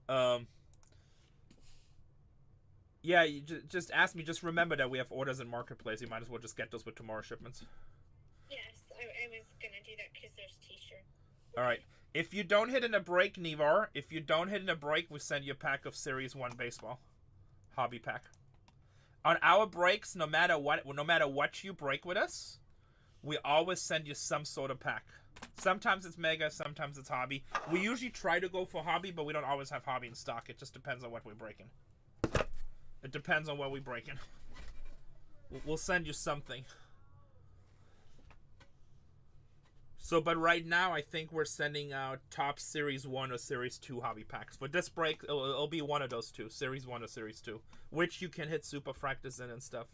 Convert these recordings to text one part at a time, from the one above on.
Um, yeah, you just ask me. Just remember that we have orders in marketplace. You might as well just get those with tomorrow's shipments. Yes, I was gonna do that because there's t-shirts. All right. Okay. If you don't hit in a break, Nevar, if you don't hit in a break, we send you a pack of Series 1 baseball. Hobby pack. On our breaks, no matter what you break with us, we always send you some sort of pack. Sometimes it's mega, sometimes it's hobby. We usually try to go for hobby, but we don't always have hobby in stock. It just depends on what we're breaking. It depends on what we're breaking. We'll send you something. So, but right now, I think we're sending out top Series 1 or Series 2 hobby packs. For this break, it'll be one of those two, Series 1 or Series 2, which you can hit Super Fractors in and stuff.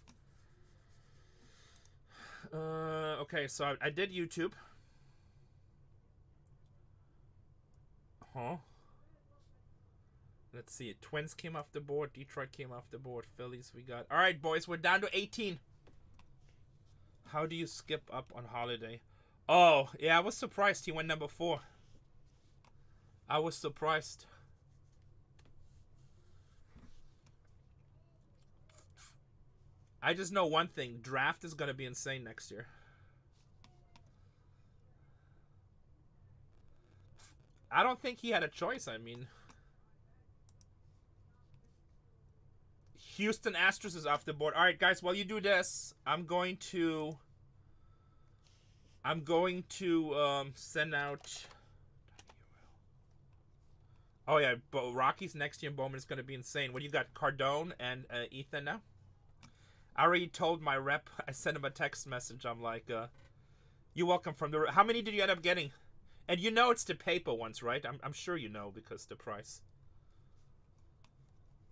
Okay, so I did YouTube. Huh? Let's see. Twins came off the board. Detroit came off the board. Phillies we got. All right, boys, we're down to 18. How do you skip up on Holiday? Oh, yeah, I was surprised he went number 4. I was surprised. I just know one thing. Draft is going to be insane next year. I don't think he had a choice. I mean, Houston Astros is off the board. All right, guys, while you do this, I'm going to send out. Oh yeah, Rockies next year in Bowman is going to be insane. What do you got, Cardone and Ethan now? I already told my rep. I sent him a text message. I'm like, "You're welcome from the." How many did you end up getting? And you know it's the paper ones, right? I'm sure you know because the price.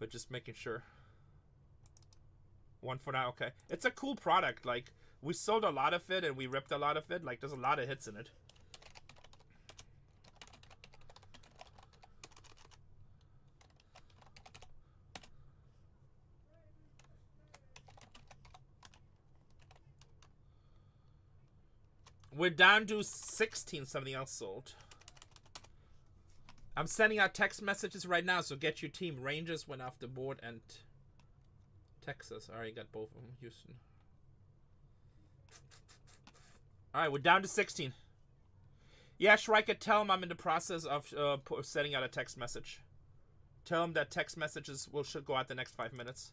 But just making sure. One for now, okay. It's a cool product. Like, we sold a lot of it and we ripped a lot of it. Like, there's a lot of hits in it. We're down to 16 something else sold. I'm sending out text messages right now, so get your team. Rangers went off the board and Texas. Alright, got both of them. Houston. Alright, we're down to 16. Yeah, Schreiker, tell him I'm in the process of sending out a text message. Tell him that text messages should go out the next 5 minutes.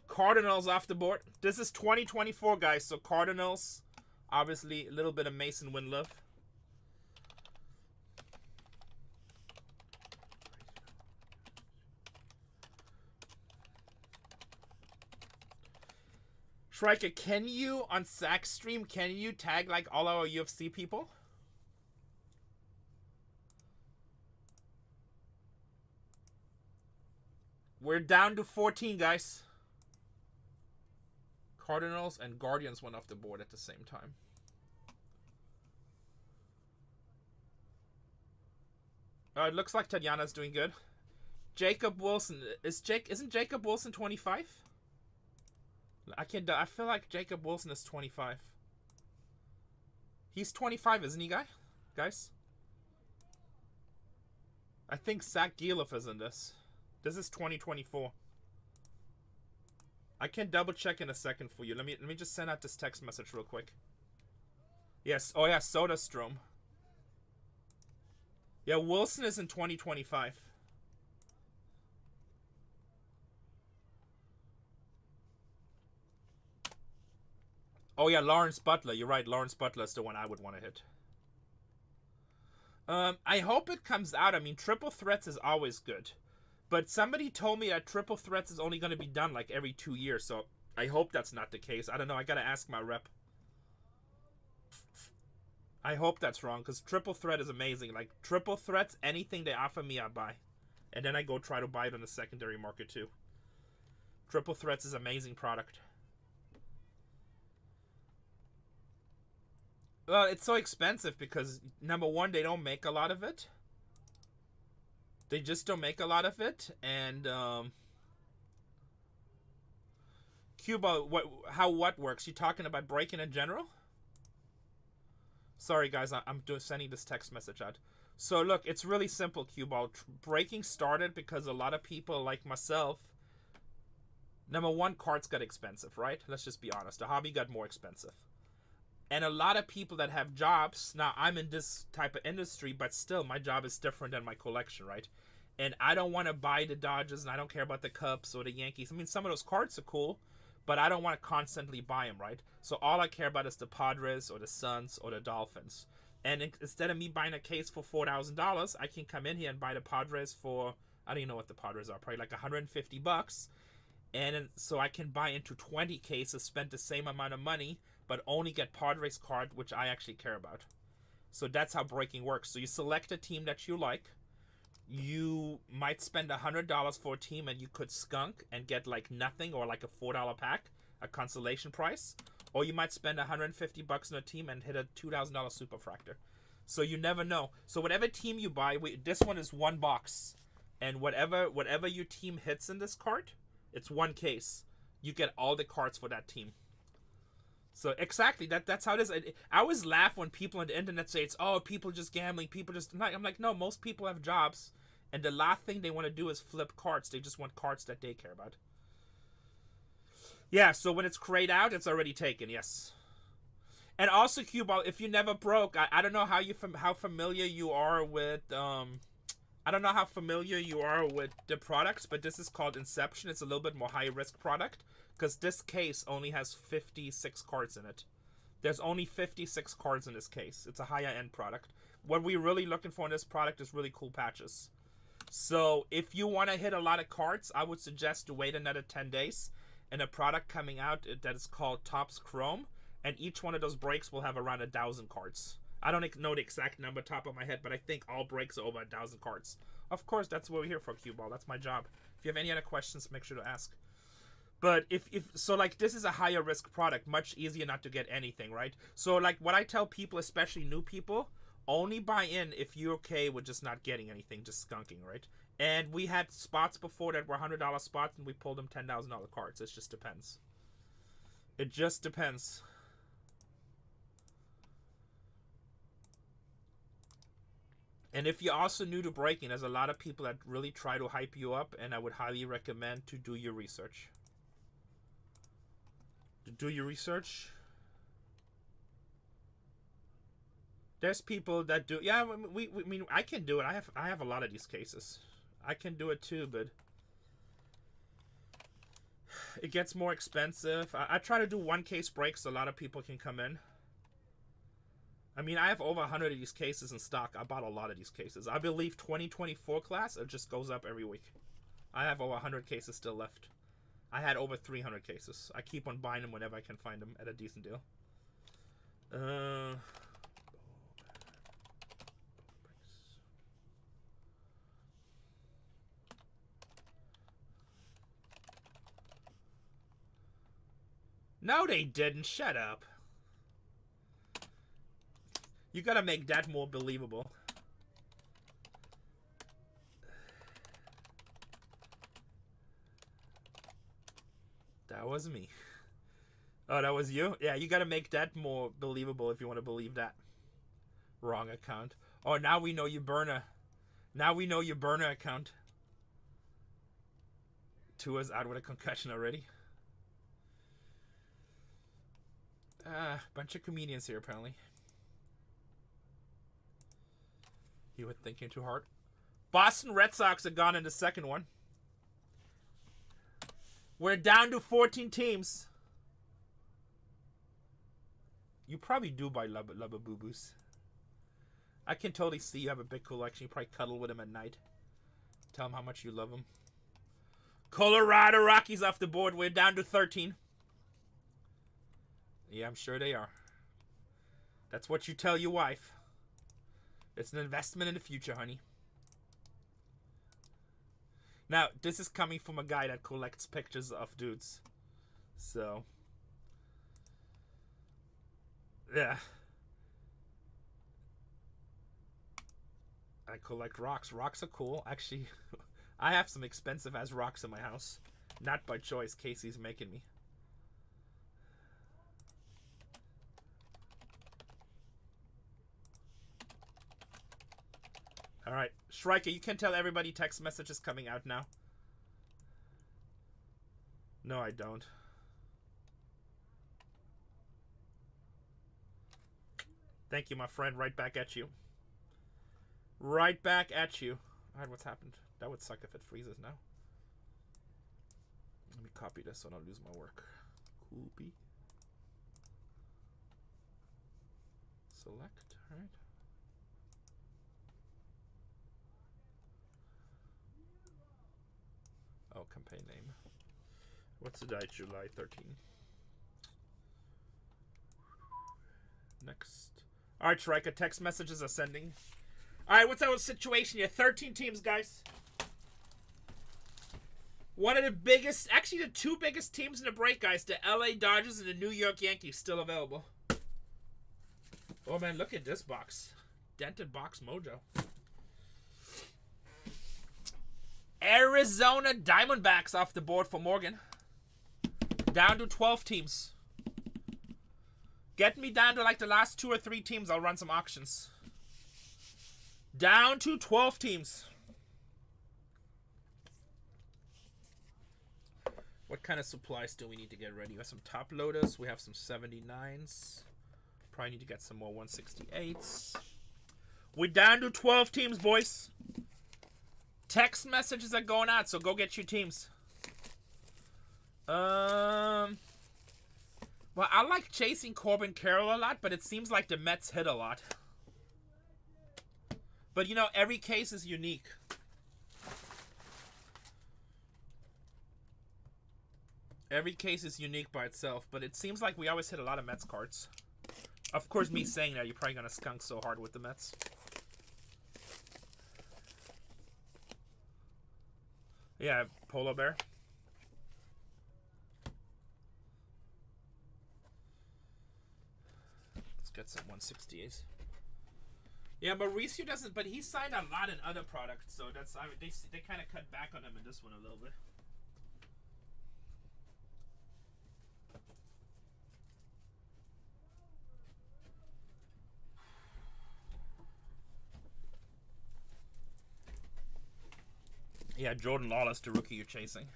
Cardinals off the board. This is 2024, guys, so Cardinals, obviously a little bit of Mason Winlove. Schreiker, can you, on Sack Stream, can you tag like all our UFC people? We're down to 14, guys. Cardinals and Guardians went off the board at the same time. It looks like Tatiana's doing good. Jacob Wilson isn't Jacob Wilson 25? I feel like Jacob Wilson is 25. He's 25, isn't he, guys? I think Zach Gielif is in this. This is 2024. I can double check in a second for you. Let me just send out this text message real quick. Yes. Oh yeah, SodaStrom. Yeah, Wilson is in 2025. Oh yeah, Lawrence Butler. You're right. Lawrence Butler is the one I would want to hit. I hope it comes out. I mean, triple threats is always good. But somebody told me that triple threats is only going to be done like every 2 years, so I hope that's not the case. I don't know. I got to ask my rep. I hope that's wrong, because triple threat is amazing. Like, triple threats, anything they offer me, I buy. And then I go try to buy it on the secondary market, too. Triple threats is an amazing product. Well, it's so expensive because, number one, they don't make a lot of it. They just don't make a lot of it. And Cuba, what works? You talking about breaking in general? Sorry, guys, I'm sending this text message out. So look, it's really simple, Cuba. Breaking started because a lot of people like myself. Number one, cards got expensive, right? Let's just be honest. The hobby got more expensive. And a lot of people that have jobs, now I'm in this type of industry, but still my job is different than my collection, right? And I don't want to buy the Dodgers, and I don't care about the Cubs or the Yankees. I mean, some of those cards are cool, but I don't want to constantly buy them, right? So all I care about is the Padres or the Suns or the Dolphins. And instead of me buying a case for $4,000, I can come in here and buy the Padres for, I don't even know what the Padres are, probably like $150. And so I can buy into 20 cases, spend the same amount of money, but only get Padres card, which I actually care about. So that's how breaking works. So you select a team that you like. You might spend $100 for a team, and you could skunk and get like nothing, or like a $4 pack, a consolation price. Or you might spend $150 on a team and hit a $2,000 superfractor. So you never know. So whatever team you buy, this one is one box, and whatever your team hits in this card, it's one case. You get all the cards for that team. So exactly, that's how it is. I always laugh when people on the internet say it's, oh, people just gambling, people just... I'm like, no, most people have jobs, and the last thing they want to do is flip cards. They just want cards that they care about. Yeah, so when it's grayed out, it's already taken, yes. And also, Q-Ball, if you never broke, I don't know how familiar you are with... I don't know how familiar you are with the products, but this is called Inception. It's a little bit more high-risk product, because this case only has 56 cards in it. There's only 56 cards in this case. It's a higher-end product. What we're really looking for in this product is really cool patches. So if you want to hit a lot of cards, I would suggest to wait another 10 days. And a product coming out that is called Topps Chrome, and each one of those breaks will have around 1,000 cards. I don't know the exact number top of my head, but I think all breaks are over 1,000 cards. Of course, that's what we're here for, Q-Ball. That's my job. If you have any other questions, make sure to ask. But so like, this is a higher risk product, much easier not to get anything, right? So like, what I tell people, especially new people, only buy in if you're okay with just not getting anything, just skunking, right? And we had spots before that were $100 spots, and we pulled them $10,000 cards. It just depends. It just depends. And if you're also new to breaking, there's a lot of people that really try to hype you up, and I would highly recommend to do your research. There's people that do. Yeah, I mean, I can do it. I have a lot of these cases. I can do it too, but it gets more expensive. I try to do one case breaks so a lot of people can come in. I mean, I have over 100 of these cases in stock. I bought a lot of these cases. I believe 2024 class, it just goes up every week. I have over 100 cases still left. I had over 300 cases. I keep on buying them whenever I can find them at a decent deal. No, they didn't. Shut up. You gotta make that more believable. That was me. Oh, that was you? Yeah, you gotta make that more believable if you want to believe that. Wrong account. Oh, now we know you burner. Now we know your burner account. Tua's out with a concussion already. Bunch of comedians here, apparently. You were thinking too hard. Boston Red Sox are gone in the second one. We're down to 14 teams. You probably do buy Lubba Boo Boos. I can totally see you have a big collection. You probably cuddle with him at night. Tell him how much you love him. Colorado Rockies off the board. We're down to 13. Yeah, I'm sure they are. That's what you tell your wife. It's an investment in the future, honey. Now, this is coming from a guy that collects pictures of dudes. So, yeah. I collect rocks. Rocks are cool. Actually, I have some expensive-ass rocks in my house. Not by choice. Casey's making me. All right, Shrike, you can tell everybody text messages coming out now. No, I don't. Thank you, my friend. Right back at you. Right back at you. All right, what's happened? That would suck if it freezes now. Let me copy this so I don't lose my work. Copy. Select. All right. Oh, campaign name. What's the date? July 13. Next. All right, Shrika, text messages are sending. All right, what's our situation here? 13 teams, guys. One of the biggest, actually the two biggest teams in the break, guys. The LA Dodgers and the New York Yankees still available. Oh, man, look at this box. Dented box mojo. Arizona Diamondbacks off the board for Morgan. Down to 12 teams. Get me down to like the last 2 or 3 teams. I'll run some auctions. Down to 12 teams. What kind of supplies do we need to get ready? We have some top loaders. We have some 79s. Probably need to get some more 168s. We're down to 12 teams, boys. Text messages are going out, so go get your teams. Well, I like chasing Corbin Carroll a lot, but it seems like the Mets hit a lot. But, you know, every case is unique. Every case is unique by itself, but it seems like we always hit a lot of Mets cards. Of course, me saying that, you're probably going to skunk so hard with the Mets. Yeah, Polo Bear. Let's get some 168s. Yeah, Mauricio doesn't, but he signed a lot in other products, so that's, I mean, they kind of cut back on him in this one a little bit. Yeah, Jordan Lawless, the rookie you're chasing.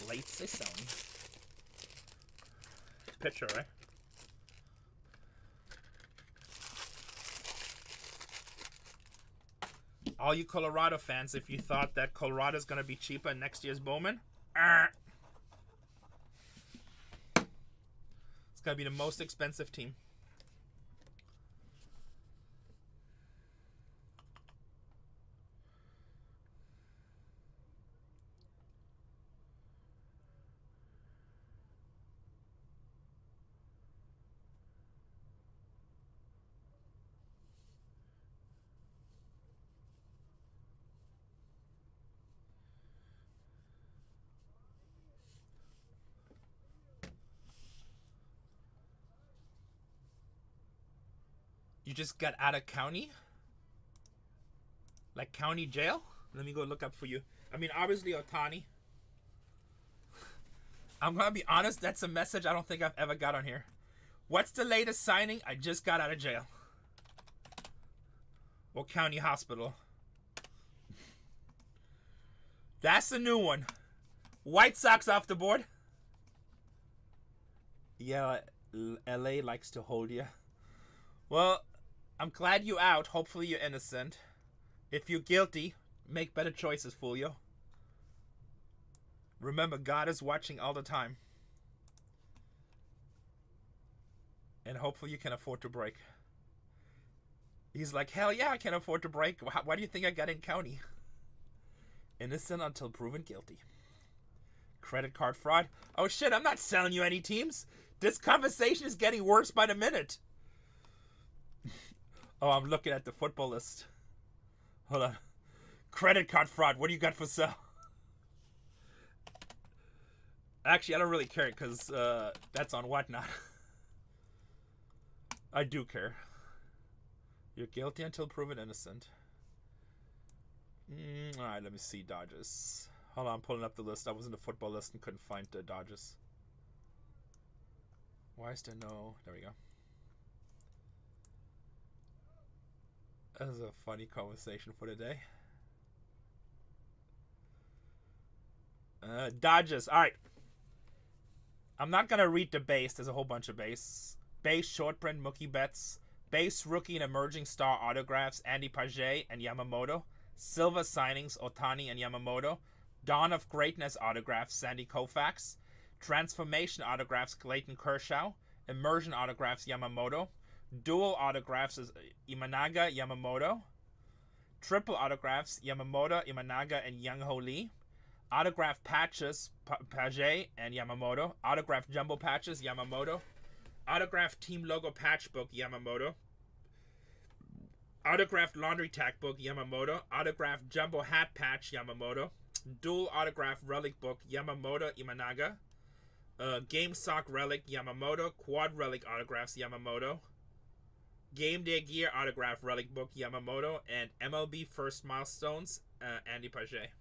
Late season. Pitcher, right? All you Colorado fans, if you thought that Colorado's going to be cheaper in next year's Bowman, it's going to be the most expensive team. You just got out of county? Like county jail? Let me go look up for you. I mean, obviously Otani. I'm going to be honest, that's a message I don't think I've ever got on here. What's the latest signing? I just got out of jail. Or county hospital. That's a new one. White Sox off the board. Yeah, LA likes to hold you. Well, I'm glad you're out. Hopefully you're innocent. If you're guilty, make better choices, Fulio. Remember, God is watching all the time. And hopefully you can afford to break. He's like, hell yeah, I can afford to break. Why do you think I got in county? Innocent until proven guilty. Credit card fraud. Oh shit, I'm not selling you any teams. This conversation is getting worse by the minute. Oh, I'm looking at the football list. Hold on. Credit card fraud. What do you got for sale? Actually, I don't really care because that's on Whatnot. I do care. You're guilty until proven innocent. Alright, let me see Dodgers. Hold on, I'm pulling up the list. I was in the football list and couldn't find the Dodgers. Why is there no... There we go. That was a funny conversation for the day. Dodgers. All right. I'm not going to read the base. There's a whole bunch of base. Base short print Mookie Betts. Base rookie and emerging star autographs Andy Paget and Yamamoto. Silver signings Ohtani and Yamamoto. Dawn of Greatness autographs Sandy Koufax. Transformation autographs Clayton Kershaw. Immersion autographs Yamamoto. Dual autographs is Imanaga Yamamoto. Triple autographs Yamamoto, Imanaga, and Young-Ho Lee. Autograph patches Paget and Yamamoto. Autograph jumbo patches Yamamoto. Autograph team logo patch book Yamamoto. Autographed laundry tack book Yamamoto. Autographed jumbo hat patch Yamamoto. Dual autograph relic book Yamamoto Imanaga. Game sock relic Yamamoto. Quad relic autographs Yamamoto. Game day gear autograph relic book Yamamoto. And MLB first milestones Andy Paget.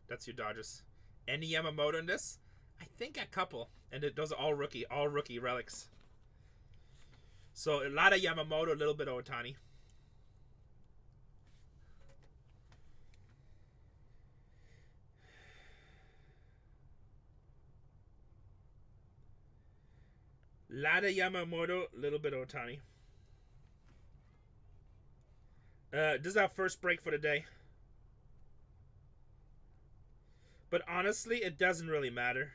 That's your Dodgers. Any Yamamoto in this? I think a couple. And those are all rookie relics. So a lot of Yamamoto, a little bit of Ohtani. Lot of Yamamoto, a little bit of Ohtani. This is our first break for the day. But honestly, it doesn't really matter.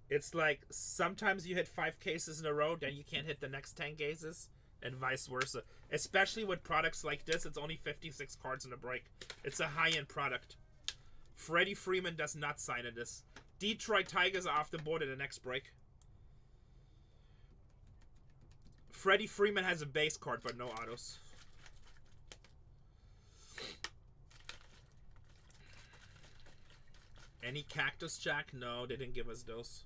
It's like sometimes you hit 5 cases in a row, then you can't hit the next 10 cases, and vice versa. Especially with products like this, it's only 56 cards in a break. It's a high-end product. Freddie Freeman does not sign in this. Detroit Tigers are off the board in the next break. Freddie Freeman has a base card, but no autos. Any Cactus Jack? No, they didn't give us those.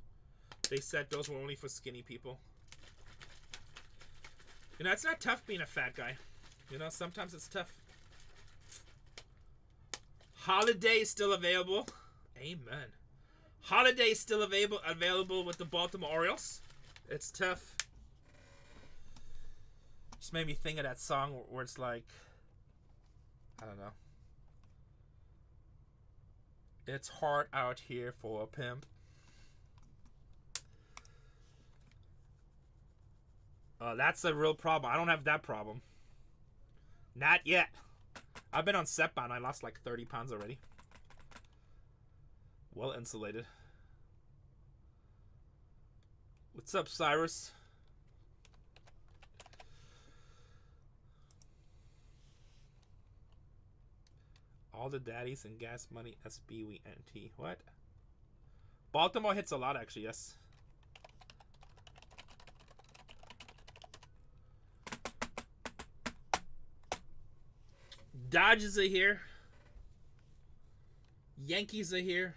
They said those were only for skinny people. You know, it's not tough being a fat guy. You know, sometimes it's tough. Holiday is still available. Amen. Holiday is still available with the Baltimore Orioles. It's tough. Just made me think of that song where it's like, I don't know. It's hard out here for a pimp. That's a real problem. I don't have that problem. Not yet. I've been on Setbound. I lost like 30 pounds already. Well insulated. What's up, Cyrus? All the daddies and gas money SBWNT. What? Baltimore hits a lot, actually, yes. Dodgers are here. Yankees are here.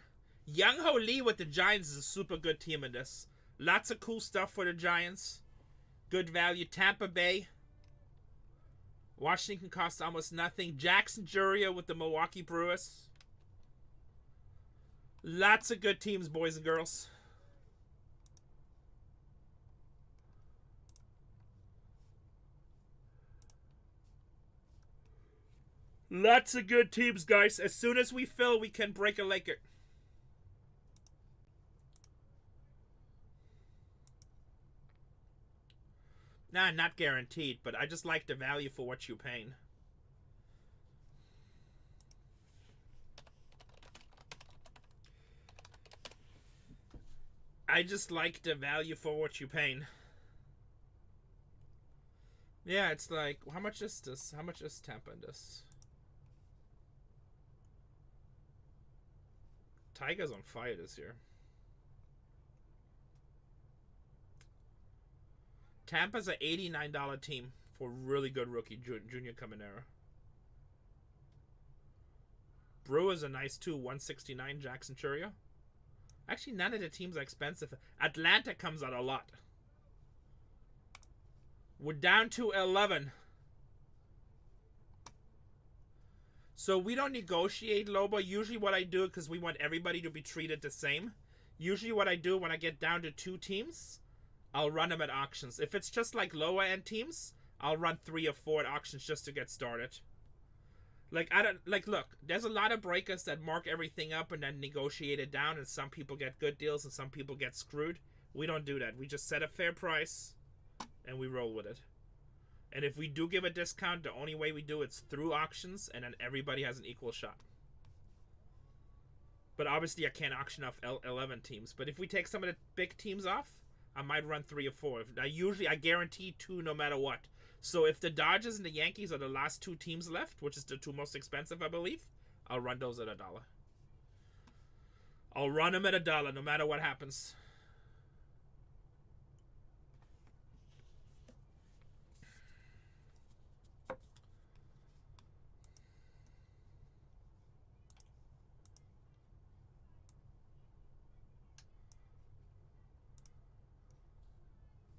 Young-Ho Lee with the Giants is a super good team in this. Lots of cool stuff for the Giants. Good value. Tampa Bay. Washington costs almost nothing. Jackson Juria with the Milwaukee Brewers. Lots of good teams, boys and girls. Lots of good teams, guys. As soon as we fill, we can break a Laker. Nah, not guaranteed, but I just like the value for what you're paying. I just like the value for what you're paying. Yeah, it's like, how much is this? How much is Tampa in this? Tiger's on fire this year. Tampa's an $89 team for really good rookie, Junior Caminero. Brewers are nice too, $169 Jackson Churio. Actually, none of the teams are expensive. Atlanta comes out a lot. We're down to 11. So we don't negotiate, Lobo. Usually what I do, because we want everybody to be treated the same, usually what I do when I get down to 2 teams, I'll run them at auctions. If it's just like lower end teams, I'll run 3 or 4 at auctions just to get started. Like, I don't, like, look, there's a lot of breakers that mark everything up and then negotiate it down, and some people get good deals and some people get screwed. We don't do that. We just set a fair price and we roll with it. And if we do give a discount, the only way we do it's through auctions, and then everybody has an equal shot. But obviously I can't auction off 11 teams. But if we take some of the big teams off, I might run 3 or 4. I guarantee 2 no matter what. So if the Dodgers and the Yankees are the last 2 teams left, which is the 2 most expensive, I believe, I'll run those at $1. I'll run them at $1 no matter what happens.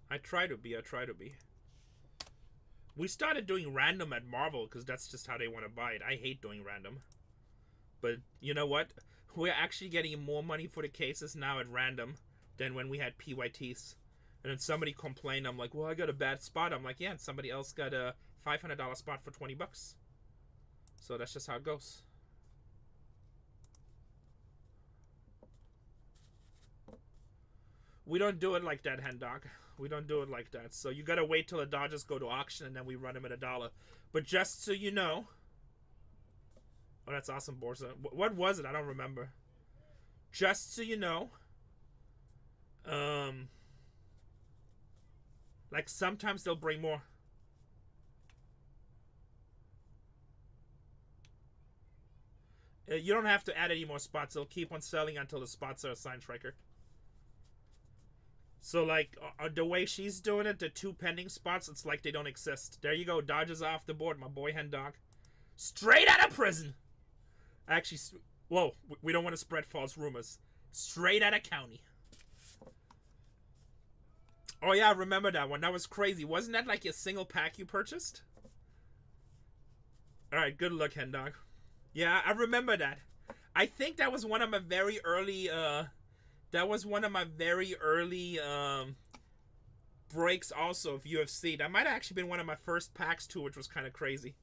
I try to be. We started doing random at Marvel because that's just how they want to buy it. I hate doing random. But you know what? We're actually getting more money for the cases now at random than when we had PYTs. And then somebody complained, I'm like, well, I got a bad spot. I'm like, yeah, and somebody else got a $500 spot for $20. So that's just how it goes. We don't do it like that, Hen Dog. We don't do it like that. So you gotta wait till the Dodgers go to auction and then we run them at $1. But just so you know. Oh, that's awesome, Borsa. What was it? I don't remember. Just so you know. Like sometimes they'll bring more. You don't have to add any more spots. They'll keep on selling until the spots are assigned striker. So, like, the way she's doing it, the 2 pending spots, it's like they don't exist. There you go. Dodgers off the board, my boy Hen Dog. Straight out of prison. Actually, whoa, we don't want to spread false rumors. Straight out of county. Oh, yeah, I remember that one. That was crazy. Wasn't that like a single pack you purchased? Alright, good luck, Hen Dog. Yeah, I remember that. I think that was one of my very early, breaks also of UFC. That might have actually been one of my first packs too, which was kind of crazy.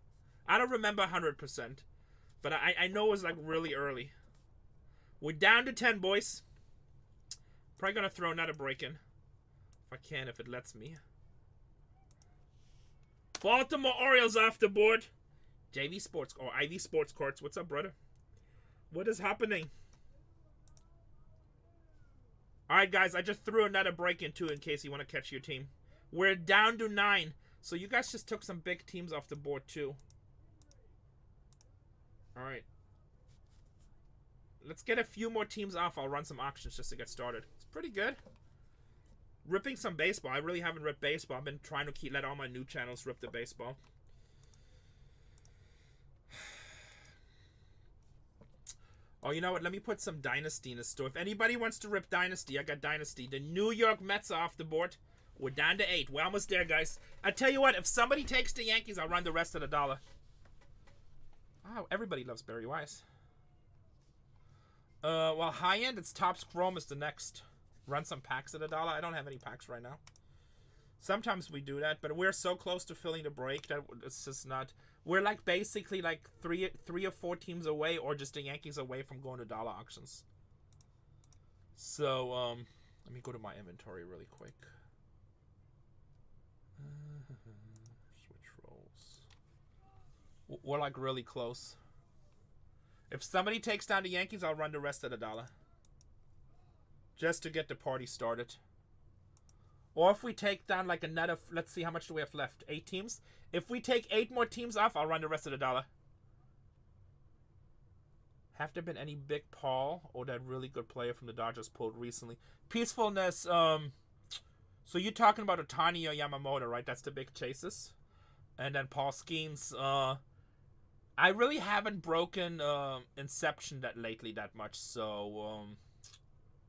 I don't remember 100%, but I know it was like really early. We're down to 10, boys. Probably gonna throw another break in. If I can, if it lets me. Baltimore Orioles off the board. JV Sports, or IV Sports Courts. What's up, brother? What is happening? Alright, guys, I just threw another break in too in case you want to catch your team. We're down to 9. So you guys just took some big teams off the board too. Alright. Let's get a few more teams off. I'll run some auctions just to get started. It's pretty good. Ripping some baseball. I really haven't ripped baseball. I've been trying to let all my new channels rip the baseball. Oh, you know what? Let me put some Dynasty in the store. If anybody wants to rip Dynasty, I got Dynasty. The New York Mets are off the board. We're down to 8. We're almost there, guys. I tell you what, if somebody takes the Yankees, I'll run the rest at $1. Oh, everybody loves Barry Wise. Well, high end, it's Topps Chrome is the next. Run some packs at $1. I don't have any packs right now. Sometimes we do that, but we're so close to filling the break that it's just not. We're like basically like three or 4 teams away, or just the Yankees away from going to dollar auctions. So let me go to my inventory really quick. Switch roles. We're like really close. If somebody takes down the Yankees, I'll run the rest at $1. Just to get the party started. Or if we take down like another, let's see, how much do we have left? 8 teams? If we take 8 more teams off, I'll run the rest at $1. Have there been any big Paul or that really good player from the Dodgers pulled recently? Peacefulness, so you're talking about Ohtani or Yamamoto, right? That's the big chases. And then Paul Skeens, I really haven't broken Inception that much, so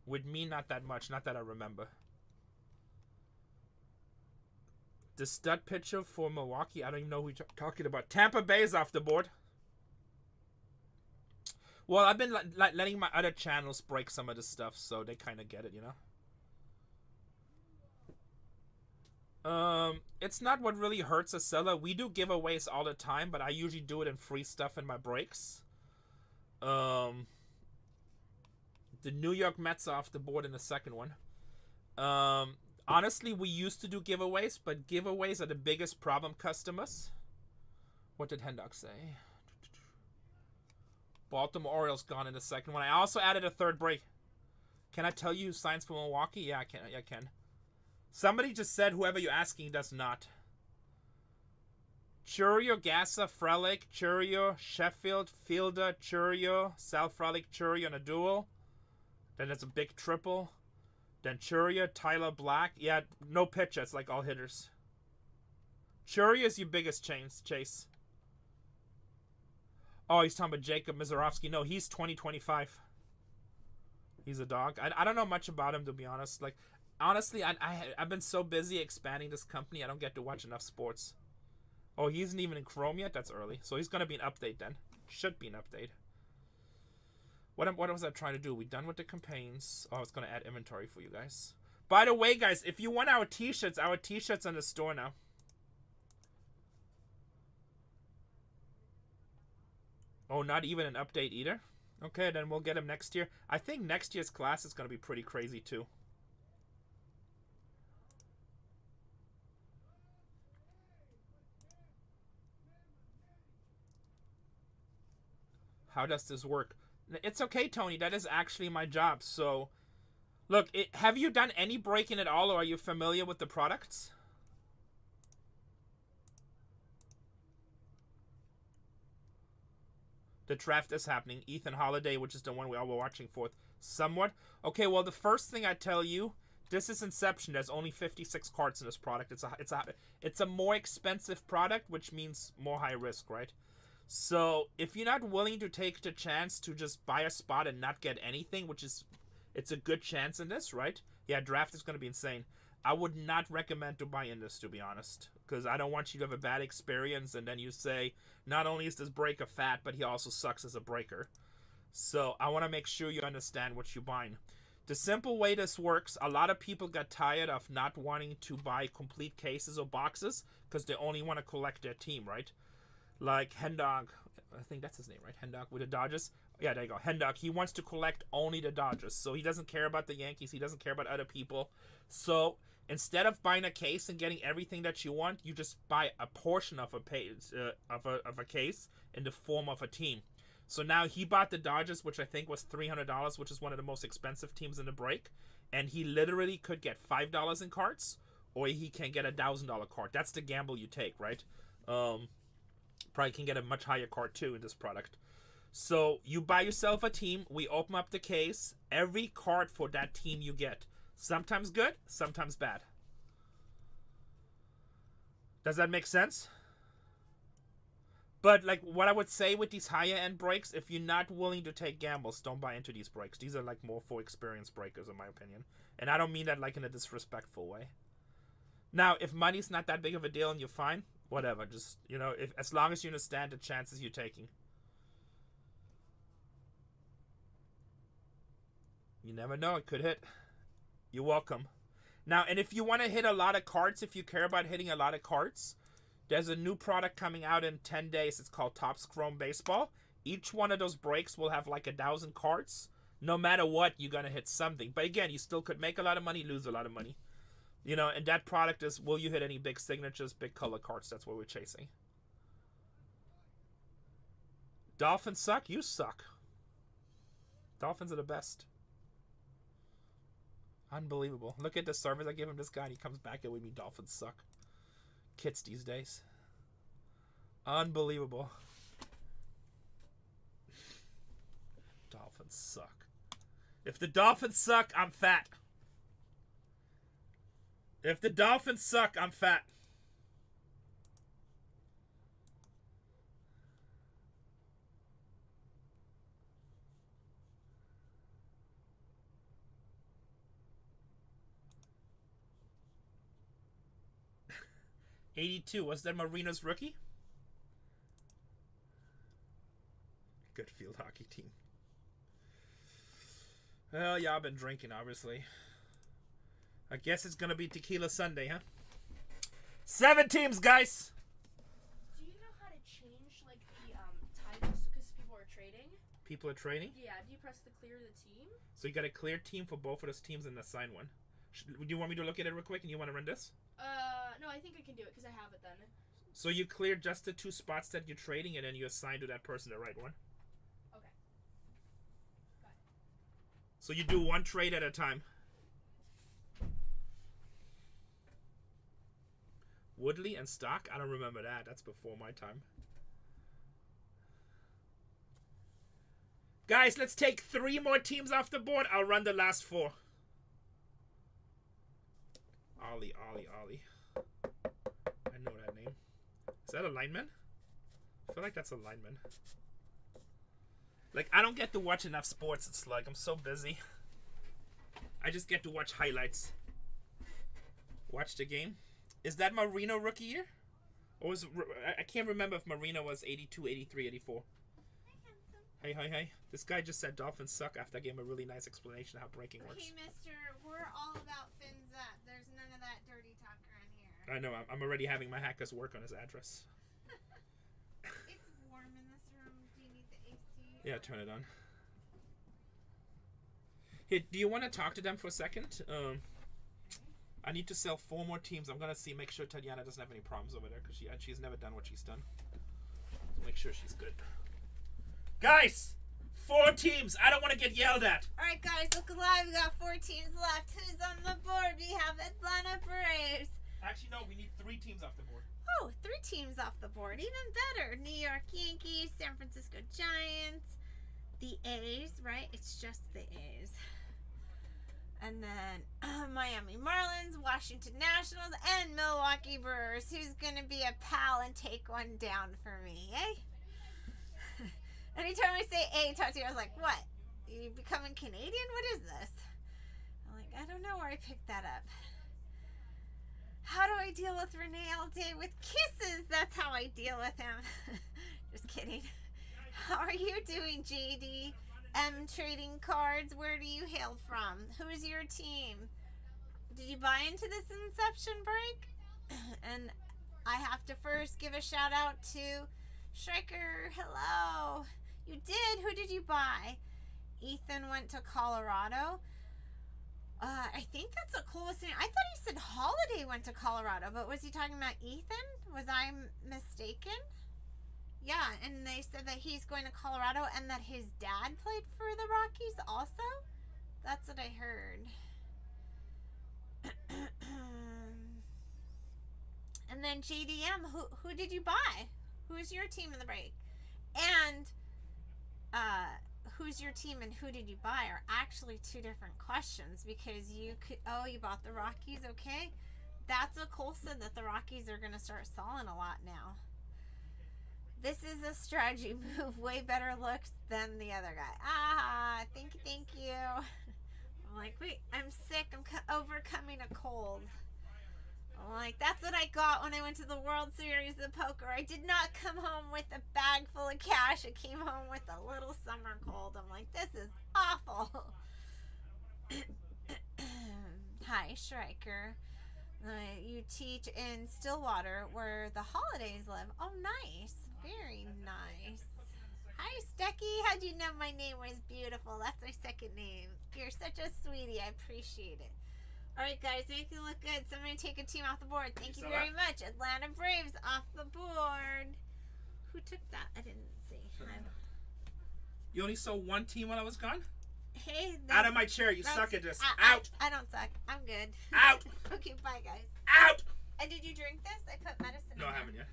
with me, not that much, not that I remember. The stud pitcher for Milwaukee, I don't even know who you're talking about. Tampa Bay's off the board. Well, I've been letting my other channels break some of this stuff, so they kind of get it, you know? It's not what really hurts a seller. We do giveaways all the time, but I usually do it in free stuff in my breaks. The New York Mets are off the board in the second one. Honestly, we used to do giveaways, but giveaways are the biggest problem, customers. What did Hendok say? Baltimore Orioles gone in the second one. I also added a third break. Can I tell you who signs for Milwaukee? Yeah, I can. Yeah, I can. Somebody just said whoever you're asking does not. Churio, Gassa, Frelick, Churio, Sheffield, Fielder, Churio, Sal Frelick, Churio in a duel. Then there's a big triple. Then Churio, Tyler Black. Yeah, no pitcher. It's like all hitters. Churio is your biggest chase. Oh, he's talking about Jacob Mizorovsky. No, he's 2025. He's a dog. I don't know much about him, to be honest. Like, honestly, I've been so busy expanding this company, I don't get to watch enough sports. Oh, he isn't even in Chrome yet? That's early. So he's going to be an update then. Should be an update. What was I trying to do? We done with the campaigns. Oh, I was going to add inventory for you guys. By the way, guys, if you want our t-shirts in the store now. Oh, not even an update either? Okay, then we'll get him next year. I think next year's class is going to be pretty crazy too. How does this work? It's okay, Tony. That is actually my job. So, look, have you done any breaking at all, or are you familiar with the products? The draft is happening. Ethan Holiday, which is the one we all were watching for, somewhat. Okay, well, the first thing I tell you, this is Inception. There's only 56 cards in this product. It's a more expensive product, which means more high risk, right? So if you're not willing to take the chance to just buy a spot and not get anything, it's a good chance in this, right? Yeah, draft is going to be insane. I would not recommend to buy in this, to be honest, because I don't want you to have a bad experience and then you say, not only is this breaker fat, but he also sucks as a breaker. So I want to make sure you understand what you're buying. The simple way this works, a lot of people got tired of not wanting to buy complete cases or boxes because they only want to collect their team, right? Like Hendog, I think that's his name, right? Hendog with the Dodgers. Yeah, there you go. Hendog, he wants to collect only the Dodgers. So he doesn't care about the Yankees. He doesn't care about other people. So instead of buying a case and getting everything that you want, you just buy a portion of a case in the form of a team. So now he bought the Dodgers, which I think was $300, which is one of the most expensive teams in the break. And he literally could get $5 in cards, or he can get a $1,000 card. That's the gamble you take, right? Probably can get a much higher card too in this product. So you buy yourself a team. We open up the case. Every card for that team you get. Sometimes good, sometimes bad. Does that make sense? But like what I would say with these higher end breaks, if you're not willing to take gambles, don't buy into these breaks. These are like more for experienced breakers in my opinion. And I don't mean that like in a disrespectful way. Now, if money's not that big of a deal and you're fine, whatever. Just, you know, as long as you understand the chances you're taking. You never know, it could hit. You're welcome. Now, and if you want to hit a lot of cards, if you care about hitting a lot of cards, there's a new product coming out in 10 days. It's called Topps Chrome Baseball. Each one of those breaks will have like 1,000 cards. No matter what, you're going to hit something. But again, you still could make a lot of money, lose a lot of money. You know, and that product is, will you hit any big signatures, big color cards? That's what we're chasing. Dolphins suck? You suck. Dolphins are the best. Unbelievable. Look at the service I give him this guy and he comes back and with me. Dolphins suck. Kids these days. Unbelievable. Dolphins suck. If the Dolphins suck, I'm fat. If the Dolphins suck, I'm fat. '82. Was that Marino's rookie? Good field hockey team. Well, yeah, I've been drinking, obviously. I guess it's gonna be Tequila Sunday, huh? 7 teams, guys. Do you know how to change like the titles because people are trading? People are trading? Yeah, do you press the clear the team? So you got a clear team for both of those teams and assign one. Do you want me to look at it real quick and you want to run this? No, I think I can do it because I have it then. So you clear just the 2 spots that you're trading and then you assign to that person the right one. Okay. Got it. So you do 1 trade at a time. Woodley and Stock? I don't remember that. That's before my time. Guys, let's take 3 more teams off the board. I'll run the last 4. Ollie. I know that name. Is that a lineman? I feel like that's a lineman. Like, I don't get to watch enough sports. It's like I'm so busy. I just get to watch highlights. Watch the game. Is that Marino rookie year? Or was I can't remember if Marino was 82, 83, 84. Hey. This guy just said Dolphins suck after I gave him a really nice explanation of how breaking works. Hey, mister, we're all about fins up. There's none of that dirty talk around here. I know, I'm already having my hackers work on his address. It's warm in this room. Do you need the AC? Yeah, turn it on. Hey, do you want to talk to them for a second? I need to sell 4 more teams. I'm gonna make sure Tatiana doesn't have any problems over there because she's never done what she's done. So make sure she's good. Guys, 4 teams. I don't want to get yelled at. All right, guys, look alive. We got 4 teams left. Who's on the board? We have Atlanta Braves. Actually, no. We need 3 teams off the board. Oh, 3 teams off the board. Even better. New York Yankees, San Francisco Giants, the A's, right? It's just the A's. And then Miami Marlins, Washington Nationals, and Milwaukee Brewers. Who's going to be a pal and take one down for me, eh? Anytime I say A, Tatiana, I was like, what? You becoming Canadian? What is this? I'm like, I don't know where I picked that up. How do I deal with Renee all day with kisses? That's how I deal with him. Just kidding. How are you doing, JD? Trading cards, where do you hail from? Who's your team? Did you buy into this Inception break? And I have to first give a shout out to Striker. Hello. You did? Who did you buy? Ethan went to Colorado. I think that's the coolest thing. I thought he said Holiday went to Colorado, but was he talking about Ethan? Was I mistaken? Yeah, and they said that he's going to Colorado and that his dad played for the Rockies also? That's what I heard. And then JDM, who did you buy? Who's your team in the break? And who's your team and who did you buy are actually 2 different questions because you bought the Rockies, okay? That's what Cole said, that the Rockies are going to start selling a lot now. This is a strategy move. Way better looks than the other guy. Ah, thank you. I'm like, wait, I'm sick. I'm overcoming a cold. I'm like, that's what I got when I went to the World Series of Poker. I did not come home with a bag full of cash. I came home with a little summer cold. I'm like, this is awful. Hi, Striker. You teach in Stillwater where the Holidays live. Oh, nice. Very nice. Hi, Stecky. How'd you know my name was beautiful? That's my second name. You're such a sweetie. I appreciate it. All right, guys, make it look good. So I'm going to take a team off the board. Thank you very much. Atlanta Braves off the board. Who took that? I didn't see. You only saw 1 team while I was gone? Hey. Out of my chair. You suck at this. Out. I don't suck. I'm good. Out. Okay, bye, guys. Out. And did you drink this? I put medicine in No, I there. haven't yet.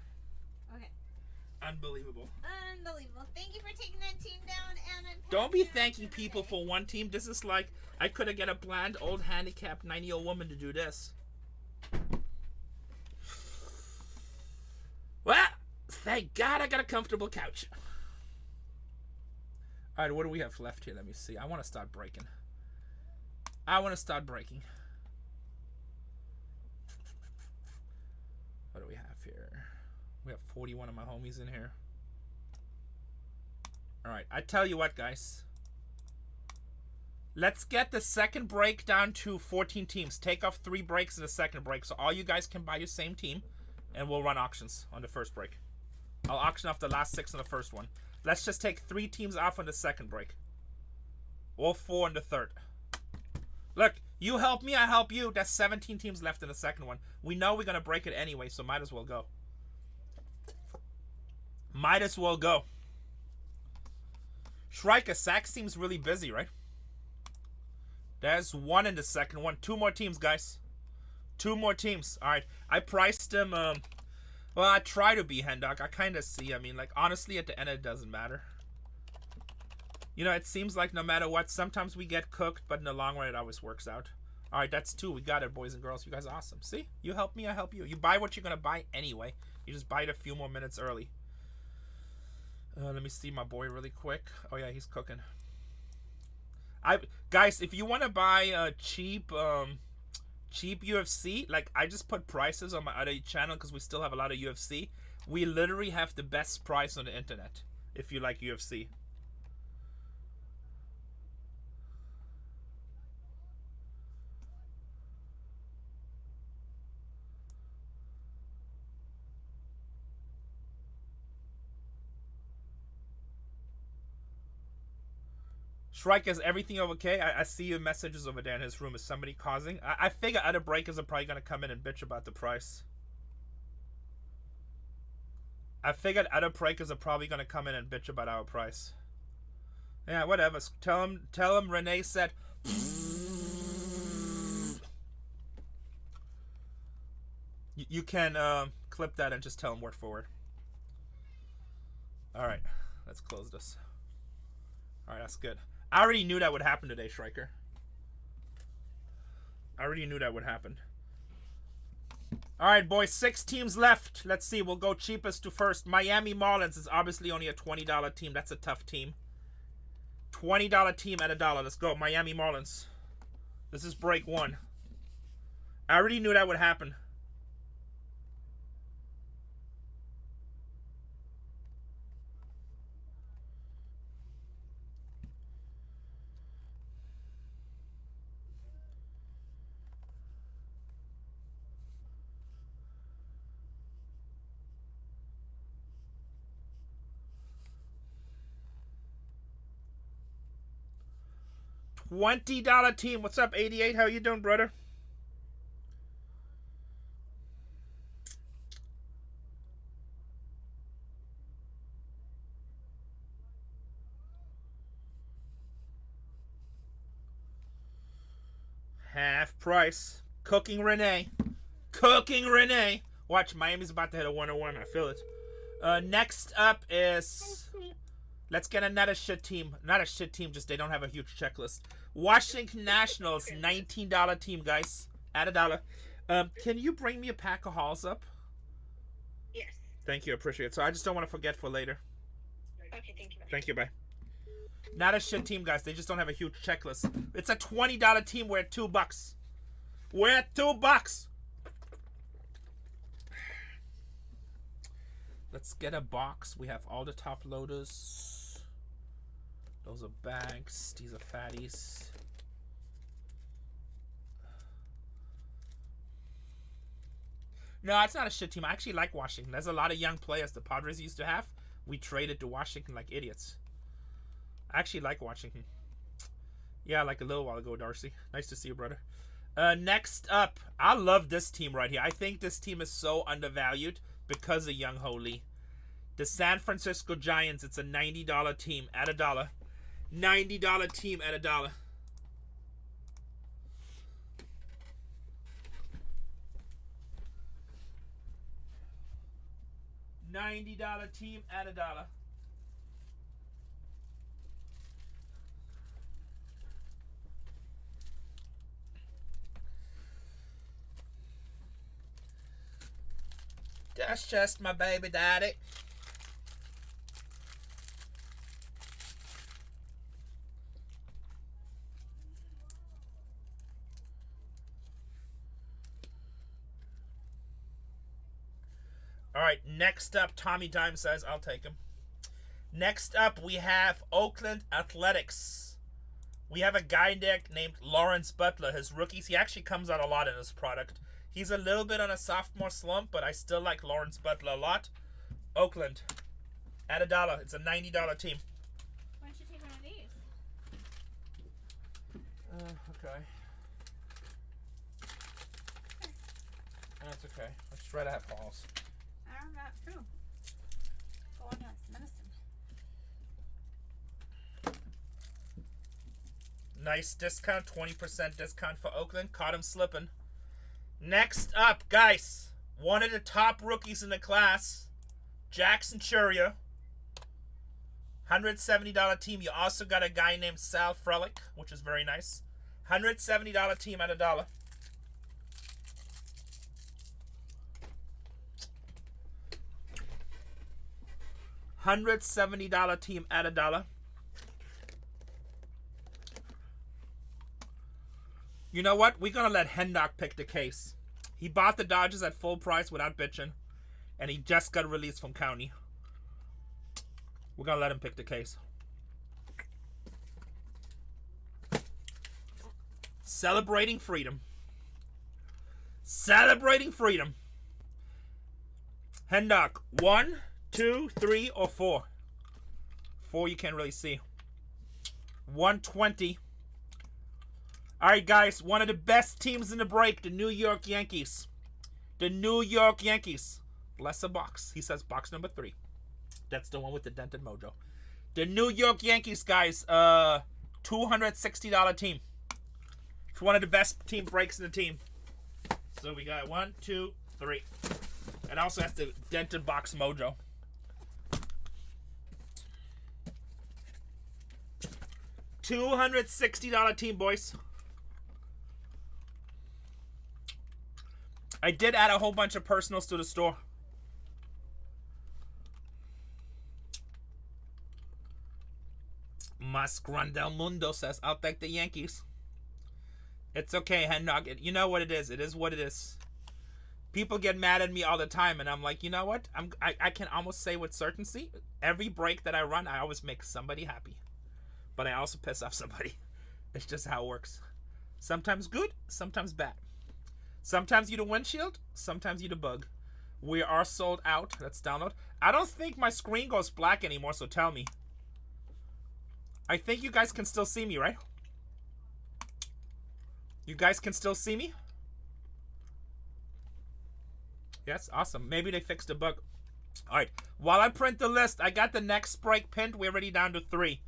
Okay. Unbelievable. Unbelievable. Thank you for taking that team down, and Don't be thanking people for 1 team. This is like, I could have get a bland, old, handicapped, 90-year-old woman to do this. Well, thank God I got a comfortable couch. All right, what do we have left here? Let me see. I want to start breaking. What do we have here? We have 41 of my homies in here. Alright, I tell you what, guys. Let's get the second break down to 14 teams. Take off 3 breaks in the second break. So all you guys can buy your same team. and we'll run auctions on the first break. I'll auction off the last 6 on the first one. Let's just take 3 teams off on the second break. Or 4 on the third. Look, you help me, I help you. There's 17 teams left in the second one. We know we're going to break it anyway, so might as well go. Might as well go. Shrika, Sax seems really busy, right? There's 1 in the second one. 2 more teams, guys. 2 more teams. Alright, I priced him, well, I try to be Hendok. I kind of see. I mean, like, honestly, at the end, it doesn't matter. You know, it seems like no matter what, sometimes we get cooked, but in the long run, it always works out. All right, that's 2. We got it, boys and girls. You guys are awesome. See? You help me, I help you. You buy what you're going to buy anyway. You just buy it a few more minutes early. Let me see my boy really quick. Oh, yeah, he's cooking. Guys, if you want to buy cheap UFC, like, I just put prices on my other channel because we still have a lot of UFC. We literally have the best price on the internet if you like UFC. Shrike, is everything okay? I see your messages over there in his room. Is somebody causing? I figure other breakers are probably going to come in and bitch about the price. I figured other breakers are probably going to come in and bitch about our price. Yeah, whatever. Tell him Renee said... You can clip that and just tell him word for word. Alright, let's close this. Alright, that's good. I already knew that would happen today, Striker. I already knew that would happen. Alright, boys. 6 teams left. Let's see. We'll go cheapest to first. Miami Marlins is obviously only a $20 team. That's a tough team. $20 team at $1. Let's go. Miami Marlins. This is break 1. I already knew that would happen. $20 team. What's up, 88? How you doing, brother? Half price. Cooking Renee. Cooking Renee. Watch, Miami's about to hit a 101. I feel it. Next up is... Let's get another shit team. Not a shit team, just they don't have a huge checklist. Washington Nationals, $19 team, guys. At $1. Can you bring me a pack of Halls up? Yes. Thank you, I appreciate it. So I just don't want to forget for later. Okay, thank you. Thank you, bye. Not a shit team, guys. They just don't have a huge checklist. It's a $20 team. We're at $2. We're at $2. Let's get a box. We have all the top loaders. Those are bags. These are fatties. No, it's not a shit team. I actually like Washington. There's a lot of young players the Padres used to have. We traded to Washington like idiots. I actually like Washington. Yeah, like a little while ago, Darcy. Nice to see you, brother. Next up, I love this team right here. I think this team is so undervalued because of Young Ho Lee. The San Francisco Giants, it's a $90 team at $1. $90 team at $1. $90 team at $1. That's just my baby daddy. All right, next up, Tommy Dime says, I'll take him. Next up, we have Oakland Athletics. We have a guy there named Lawrence Butler. His rookies, he actually comes out a lot in this product. He's a little bit on a sophomore slump, but I still like Lawrence Butler a lot. Oakland, at $1. It's a $90 team. Why don't you take one of these? Okay. That's okay. Let's try to have balls. I'm not true. Go on, that's medicine. Nice discount, 20% discount for Oakland. Caught him slipping. Next up, guys, one of the top rookies in the class, Jackson Churia. $170 team. You also got a guy named Sal Frelick, which is very nice. $170 team at $1. $170 team at $1. You know what? We're going to let Hendok pick the case. He bought the Dodgers at full price without bitching, and he just got released from county. We're going to let him pick the case. Celebrating freedom. Celebrating freedom. Hendok, 1, 2, 3, or 4? 4 you can't really see. 120. All right, guys, one of the best teams in the break, the New York Yankees. The New York Yankees. Bless a box. He says box number 3. That's the one with the dented mojo. The New York Yankees, guys, $260 team. It's one of the best team breaks in the team. So we got 1, 2, 3. It also has the dented box mojo. $260 team, boys. I did add a whole bunch of personals to the store. Mascran del Mundo says, I'll take the Yankees. It's okay, Hendog. You know what it is. It is what it is. People get mad at me all the time, and I'm like, you know what? I can almost say with certainty, every break that I run, I always make somebody happy. But I also piss off somebody. It's just how it works. Sometimes good, sometimes bad. Sometimes you the windshield, sometimes you the bug. We are sold out. Let's download. I don't think my screen goes black anymore, so tell me. I think you guys can still see me, right? You guys can still see me? Yes, awesome. Maybe they fixed the bug. Alright, while I print the list, I got the next break pinned. We're already down to 3.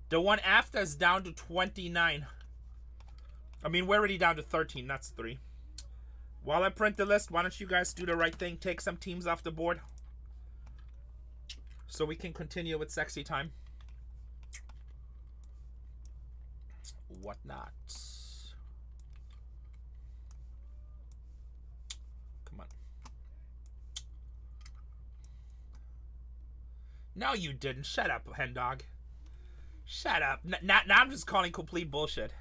The one after is down to 29. I mean, we're already down to 13. That's 3. While I print the list, why don't you guys do the right thing? Take some teams off the board. So we can continue with sexy time. Whatnot. Come on. No, you didn't. Shut up, Hendog. Shut up. Now I'm just calling complete bullshit.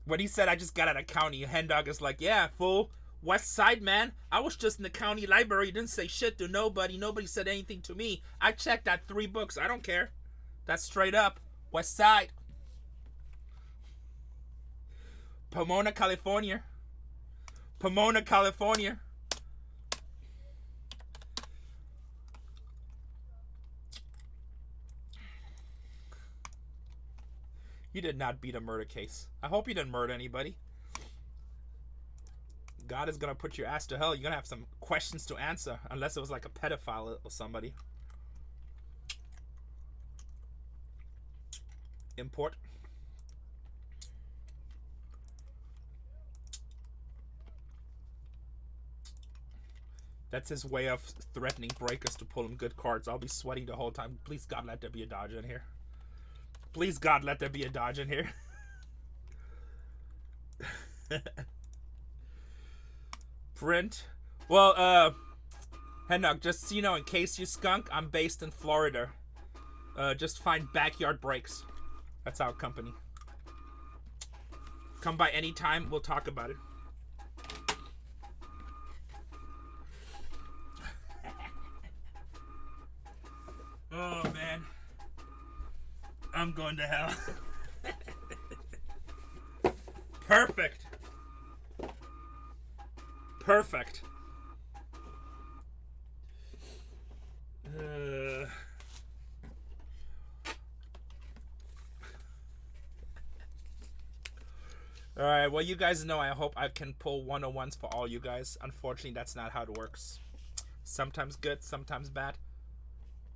When he said I just got out of county, Hendog is like, yeah, fool. West Side, man. I was just in the county library. You didn't say shit to nobody. Nobody said anything to me. I checked out 3 books. I don't care. That's straight up. West Side. Pomona, California. Pomona, California. You did not beat a murder case. I hope you didn't murder anybody. God is going to put your ass to hell. You're going to have some questions to answer. Unless it was like a pedophile or somebody. Import. That's his way of threatening breakers to pull him good cards. I'll be sweating the whole time. Please, God, let there be a dodge in here. Please, God, let there be a dodge in here. Print. Well, Hendok, just so you know, in case you skunk, I'm based in Florida. Just find Backyard Breaks. That's our company. Come by anytime. We'll talk about it. Oh, man. I'm going to hell. Perfect. Perfect. Alright, well, you guys know I hope I can pull 101s for all you guys. Unfortunately, that's not how it works. Sometimes good, sometimes bad.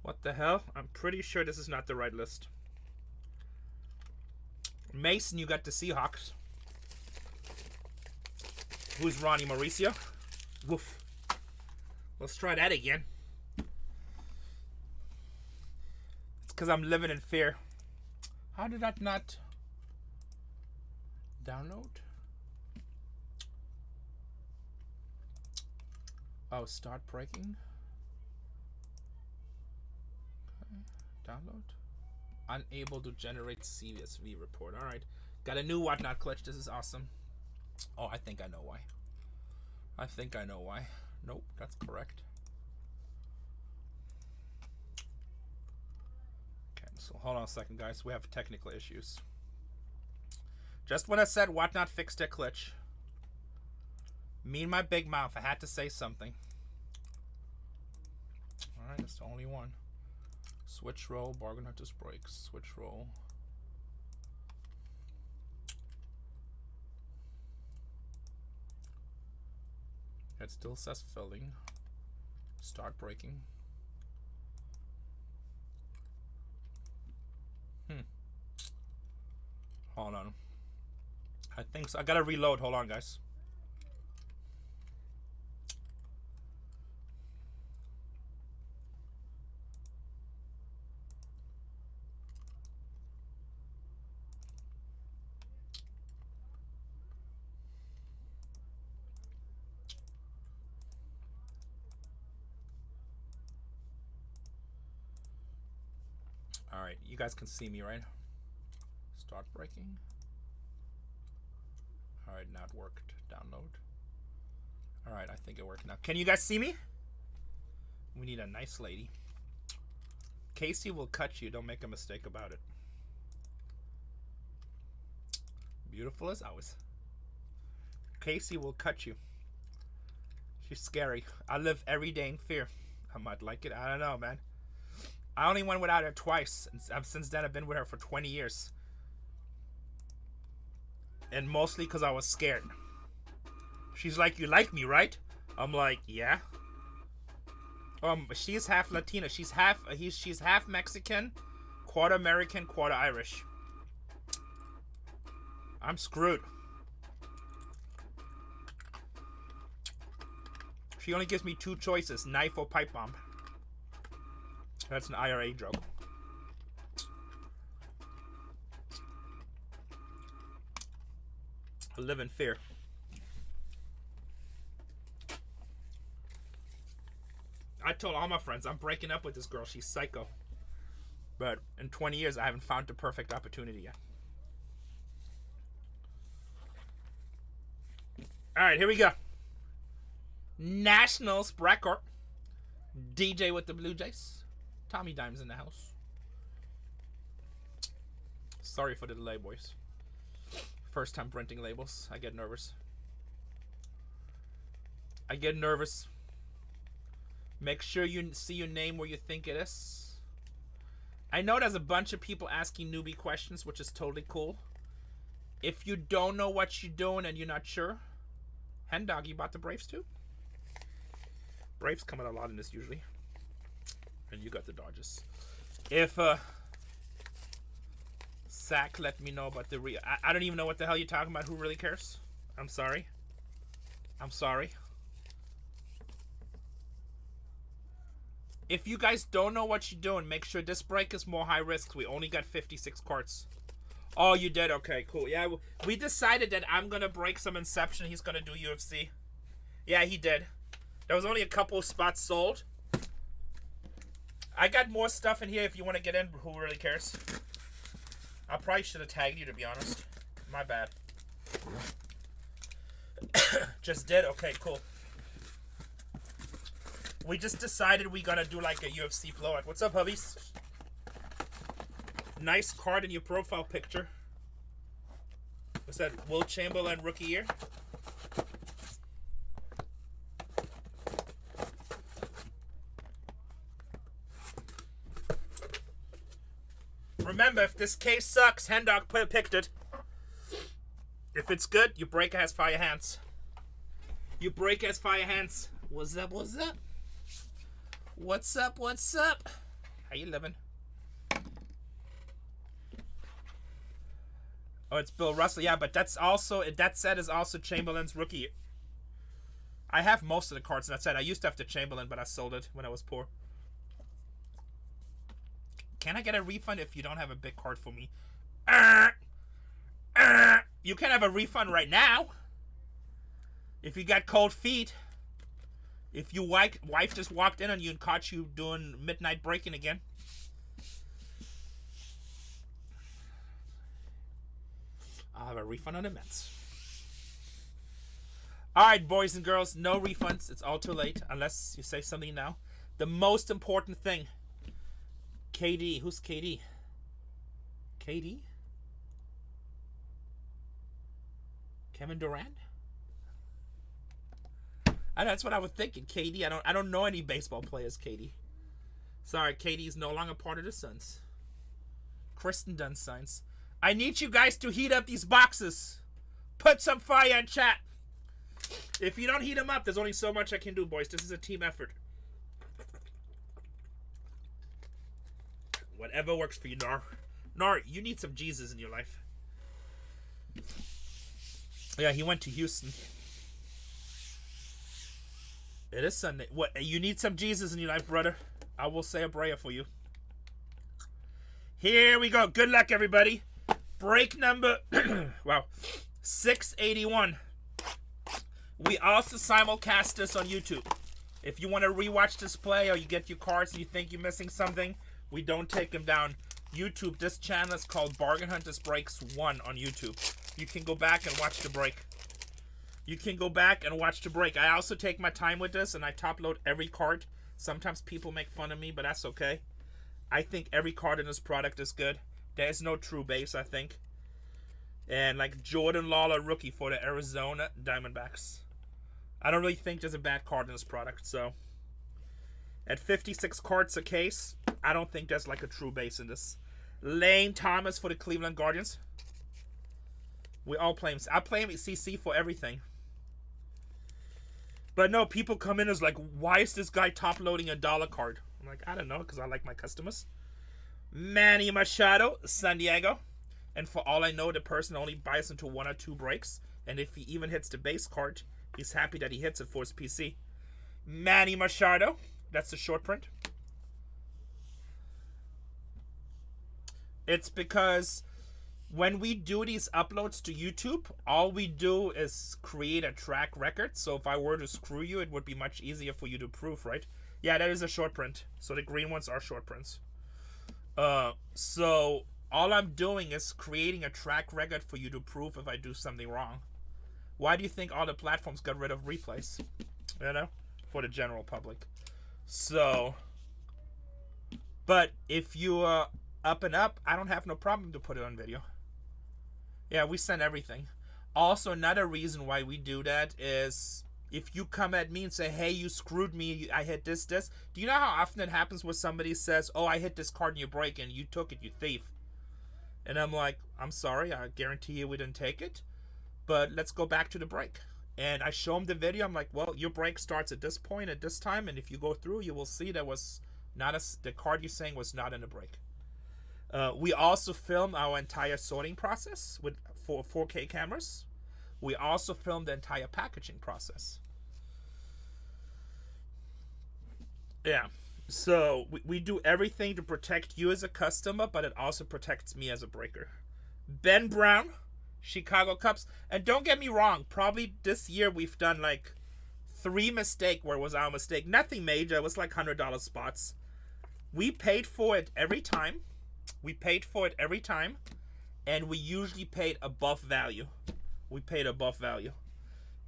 What the hell? I'm pretty sure this is not the right list. Mason, you got the Seahawks. Who's Ronnie Mauricio? Woof. Let's try that again. It's because I'm living in fear. How did that not download? Oh, start breaking. Okay. Download. Unable to generate CSV report. Alright. Got a new whatnot glitch. This is awesome. Oh, I think I know why. I think I know why. Nope, that's correct. Cancel. Hold on a second, guys. We have technical issues. Just when I said whatnot fixed their glitch. Me and my big mouth. I had to say something. Alright, that's the only one. Switch roll, BargainHuntersbreaks. Switch roll. It still says filling. Start breaking. Hold on. I think so. I gotta reload. Hold on, guys. Alright, you guys can see me, right? Start breaking. Alright, now it worked. Download. Alright, I think it worked now. Can you guys see me? We need a nice lady. Casey will cut you. Don't make a mistake about it. Beautiful as always. Casey will cut you. She's scary. I live every day in fear. I might like it. I don't know, man. I only went without her twice. And since then, I've been with her for 20 years. And mostly because I was scared. She's like, you like me, right? I'm like, yeah. She's half Latina. She's half Mexican, quarter American, quarter Irish. I'm screwed. She only gives me two choices, knife or pipe bomb. That's an IRA joke. I live in fear. I told all my friends I'm breaking up with this girl. She's psycho. But in 20 years, I haven't found the perfect opportunity yet. All right, here we go. Nationals record. DJ with the Blue Jays. Tommy Dime's in the house. Sorry for the delay, boys. First time printing labels. I get nervous. I get nervous. Make sure you see your name where you think it is. I know there's a bunch of people asking newbie questions, which is totally cool. If you don't know what you're doing and you're not sure, Hen Dog, you bought the Braves too? Braves come out a lot in this usually. And you got the Dodgers. If Zach let me know about the I don't even know what the hell you're talking about. Who really cares? I'm sorry. I'm sorry. If you guys don't know what you're doing, make sure this break is more high risk. We only got 56 cards. Oh, you did? Okay, cool. Yeah, we decided that I'm going to break some Inception. He's going to do UFC. Yeah, he did. There was only a couple of spots sold. I got more stuff in here if you want to get in. Who really cares? I probably should have tagged you, to be honest. My bad. Just did? Okay, cool. We just decided we're gonna do like a UFC blowout. What's up, hubbies? Nice card in your profile picture. What's that? Will Chamberlain rookie year? Remember, if this case sucks, Hendog picked it. If it's good, your breaker has fire hands. Your breaker has fire hands. What's up, what's up? What's up, what's up? How you living? Oh, it's Bill Russell. Yeah, but that's also, that set is also Chamberlain's rookie. I have most of the cards in that set. I used to have the Chamberlain, but I sold it when I was poor. Can I get a refund if you don't have a big card for me? You can have a refund right now. If you got cold feet. If your wife just walked in on you and caught you doing midnight breaking again. I'll have a refund on the Mets. Alright, boys and girls, no refunds. It's all too late unless you say something now. The most important thing. KD. Who's KD? KD? Kevin Durant? That's what I was thinking. KD. I don't know any baseball players, KD. Sorry, KD is no longer part of the Suns. Kristen Dunn signs. I need you guys to heat up these boxes. Put some fire in chat. If you don't heat them up, there's only so much I can do, boys. This is a team effort. Whatever works for you, Nar. Nar, you need some Jesus in your life. Yeah, he went to Houston. It is Sunday. What? You need some Jesus in your life, brother. I will say a prayer for you. Here we go. Good luck, everybody. Break number, wow, 681. We also simulcast this on YouTube. If you want to rewatch this play or you get your cards and you think you're missing something, we don't take them down. YouTube, this channel is called BargainHuntersbreaks 1 on YouTube. You can go back and watch the break. You can go back and watch the break. I also take my time with this and I top load every card. Sometimes people make fun of me, but that's okay. I think every card in this product is good. There's no true base, I think. And like Jordan Lawler, rookie for the Arizona Diamondbacks. I don't really think there's a bad card in this product, so. At 56 cards a case, I don't think there's like a true base in this. Lane Thomas for the Cleveland Guardians. We all play him. I play him at CC for everything. But no, people come in as like, why is this guy top loading a dollar card? I'm like, I don't know, because I like my customers. Manny Machado, San Diego. And for all I know, the person only buys into 1 or 2 breaks. And if he even hits the base card, he's happy that he hits it for his PC. Manny Machado. That's the short print. It's because when we do these uploads to YouTube, all we do is create a track record. So if I were to screw you, it would be much easier for you to prove, right? Yeah, that is a short print. So the green ones are short prints. So all I'm doing is creating a track record for you to prove if I do something wrong. Why do you think all the platforms got rid of replays? You know, for the general public. So, but if you up and up, I don't have no problem to put it on video. Yeah, we send everything. Also, another reason why we do that is if you come at me and say, hey, you screwed me, I hit this. Do you know how often it happens where somebody says, oh, I hit this card in your break and you took it, you thief? And I'm like, I'm sorry, I guarantee you we didn't take it. But let's go back to the break. And I show them the video. I'm like, well, your break starts at this point, at this time. And if you go through, you will see there was not the card you're saying was not in the break. We also film our entire sorting process with 4K cameras. We also film the entire packaging process. Yeah. So we do everything to protect you as a customer, but it also protects me as a breaker. Ben Brown, Chicago Cubs. And don't get me wrong, probably this year we've done like 3 mistakes where it was our mistake. Nothing major. It was like $100 spots. We paid for it every time. And we usually paid above value.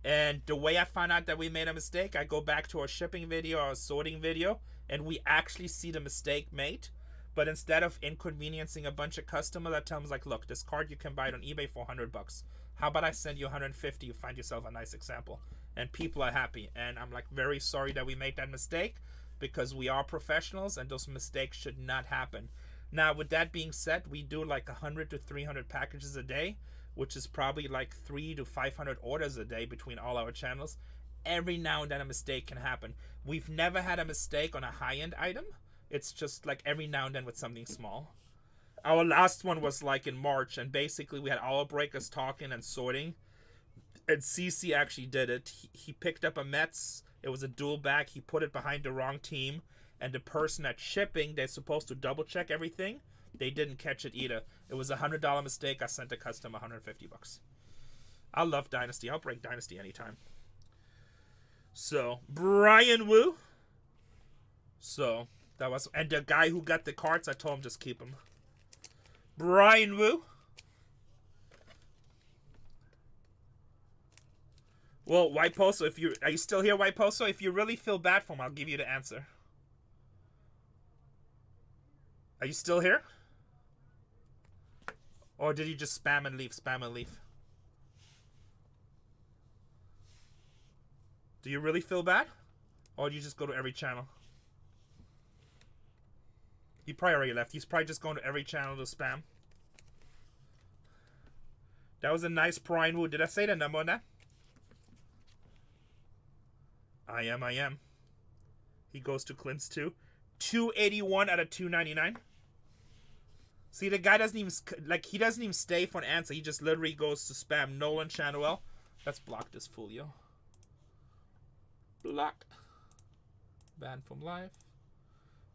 And the way I found out that we made a mistake, I go back to our shipping video, our sorting video, and we actually see the mistake made. But instead of inconveniencing a bunch of customers, I tell them, like, look, this card, you can buy it on eBay for $100. How about I send you 150, you find yourself a nice example. And people are happy. And I'm like, very sorry that we made that mistake, because we are professionals and those mistakes should not happen. Now, with that being said, we do like 100 to 300 packages a day, which is probably like 300 to 500 orders a day between all our channels. Every now and then a mistake can happen. We've never had a mistake on a high-end item. It's just like every now and then with something small. Our last one was like in March, and basically we had our breakers talking and sorting. And CC actually did it. He picked up a Mets. It was a dual back. He put it behind the wrong team. And the person at shipping, they're supposed to double check everything. They didn't catch it either. It was a $100 mistake. I sent the customer $150. I love Dynasty. I'll break Dynasty anytime. So, Brian Wu. So, that was... And the guy who got the cards, I told him just keep them. Brian Wu. Well, White Poso, if you... Are you still here, White Poso? If you really feel bad for him, I'll give you the answer. Are you still here? Or did you just spam and leave? Spam and leave. Do you really feel bad? Or do you just go to every channel? He probably already left. He's probably just going to every channel to spam. That was a nice Brian Wu. Did I say the number on that? I am. He goes to Clint's too. 281 out of 299. See, the guy doesn't even, like, he doesn't even stay for an answer. He just literally goes to spam Nolan Chanwell. Let's block this fool, yo. Block. Ban from live.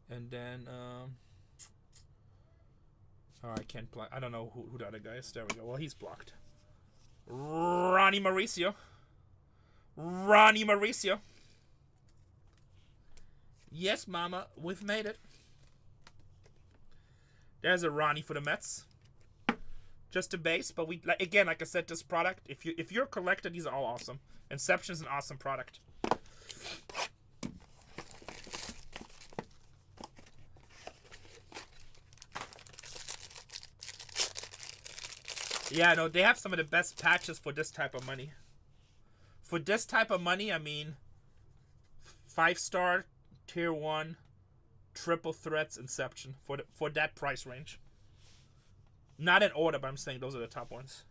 And then, oh, I can't block. I don't know who the other guy is. There we go. Well, he's blocked. Ronnie Mauricio. Ronnie Mauricio. Yes, mama. We've made it. There's a Ronnie for the Mets. Just a base, but we again, like I said, this product. If you're a collector, these are all awesome. Inception is an awesome product. Yeah, no, they have some of the best patches for this type of money. For this type of money, I mean, 5-star, tier 1. Triple threats Inception for that price range. Not in order, but I'm saying those are the top ones.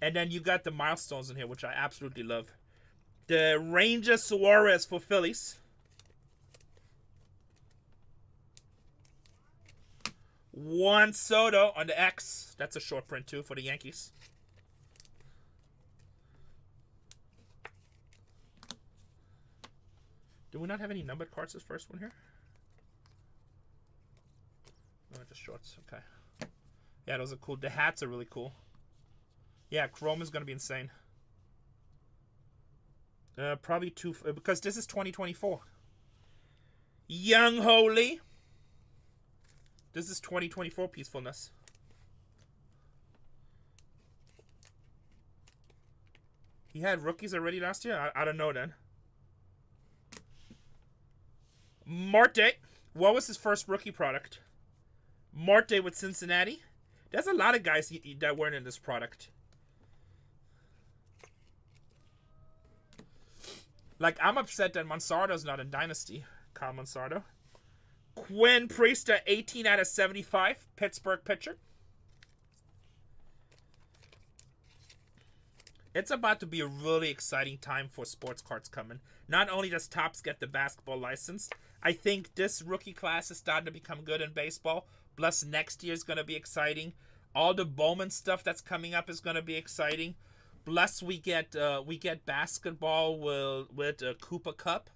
And then you got the milestones in here, which I absolutely love. The Ranger Suarez for Phillies. Juan Soto on the X. That's a short print too for the Yankees. Do we not have any numbered cards this first one here? No, just shorts. Okay. Yeah, those are cool. The hats are really cool. Yeah, Chrome is going to be insane. Probably two... because this is 2024. Young Holy. This is 2024 peacefulness. He had rookies already last year? I don't know then. Marte. What was his first rookie product? Marte with Cincinnati. There's a lot of guys that weren't in this product. Like, I'm upset that Mansardo's not in Dynasty. Kyle Mansardo. Quinn Priester, 18 out of 75. Pittsburgh pitcher. It's about to be a really exciting time for sports cards coming. Not only does Topps get the basketball license, I think this rookie class is starting to become good in baseball. Plus, next year is going to be exciting. All the Bowman stuff that's coming up is going to be exciting. Plus, we get basketball with Cooper Cup.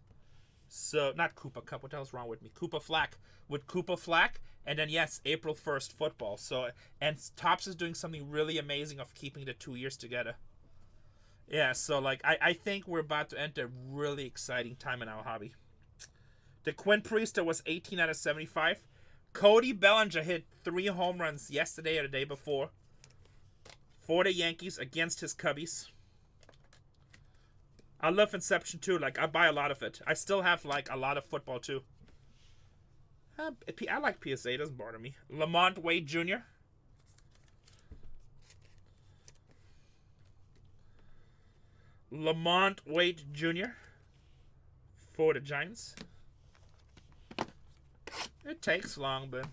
So, not Cooper Cup. What the hell's wrong with me? Cooper Flack. With Cooper Flack. And then, yes, April 1st, football. So, and Topps is doing something really amazing of keeping the 2 years together. Yeah, so, like, I think we're about to enter a really exciting time in our hobby. The Quinn Priester was 18 out of 75. Cody Bellinger hit 3 home runs yesterday or the day before for the Yankees against his Cubbies. I love Inception too. Like, I buy a lot of it. I still have, like, a lot of football too. I like PSA. It doesn't bother me. Lamont Wade Jr. Lamont Wade Jr. for the Giants. It takes long, but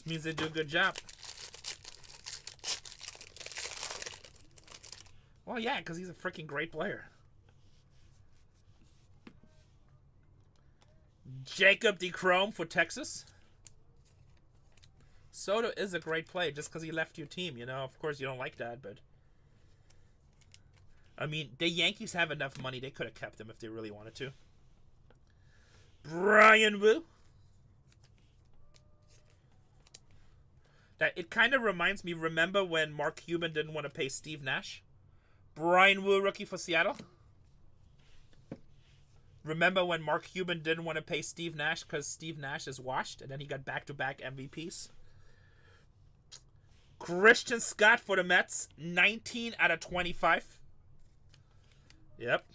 Just means they do a good job. Well, yeah, because he's a freaking great player. Jacob DeCrome for Texas. Soto is a great player just because he left your team, you know. Of course, you don't like that, but... I mean, the Yankees have enough money. They could have kept him if they really wanted to. Brian Wu. That it kind of reminds me, remember when Mark Cuban didn't want to pay Steve Nash? Brian Wu, rookie for Seattle. Remember when Mark Cuban didn't want to pay Steve Nash because Steve Nash is washed, and then he got back-to-back MVPs? Christian Scott for the Mets, 19 out of 25. Yep.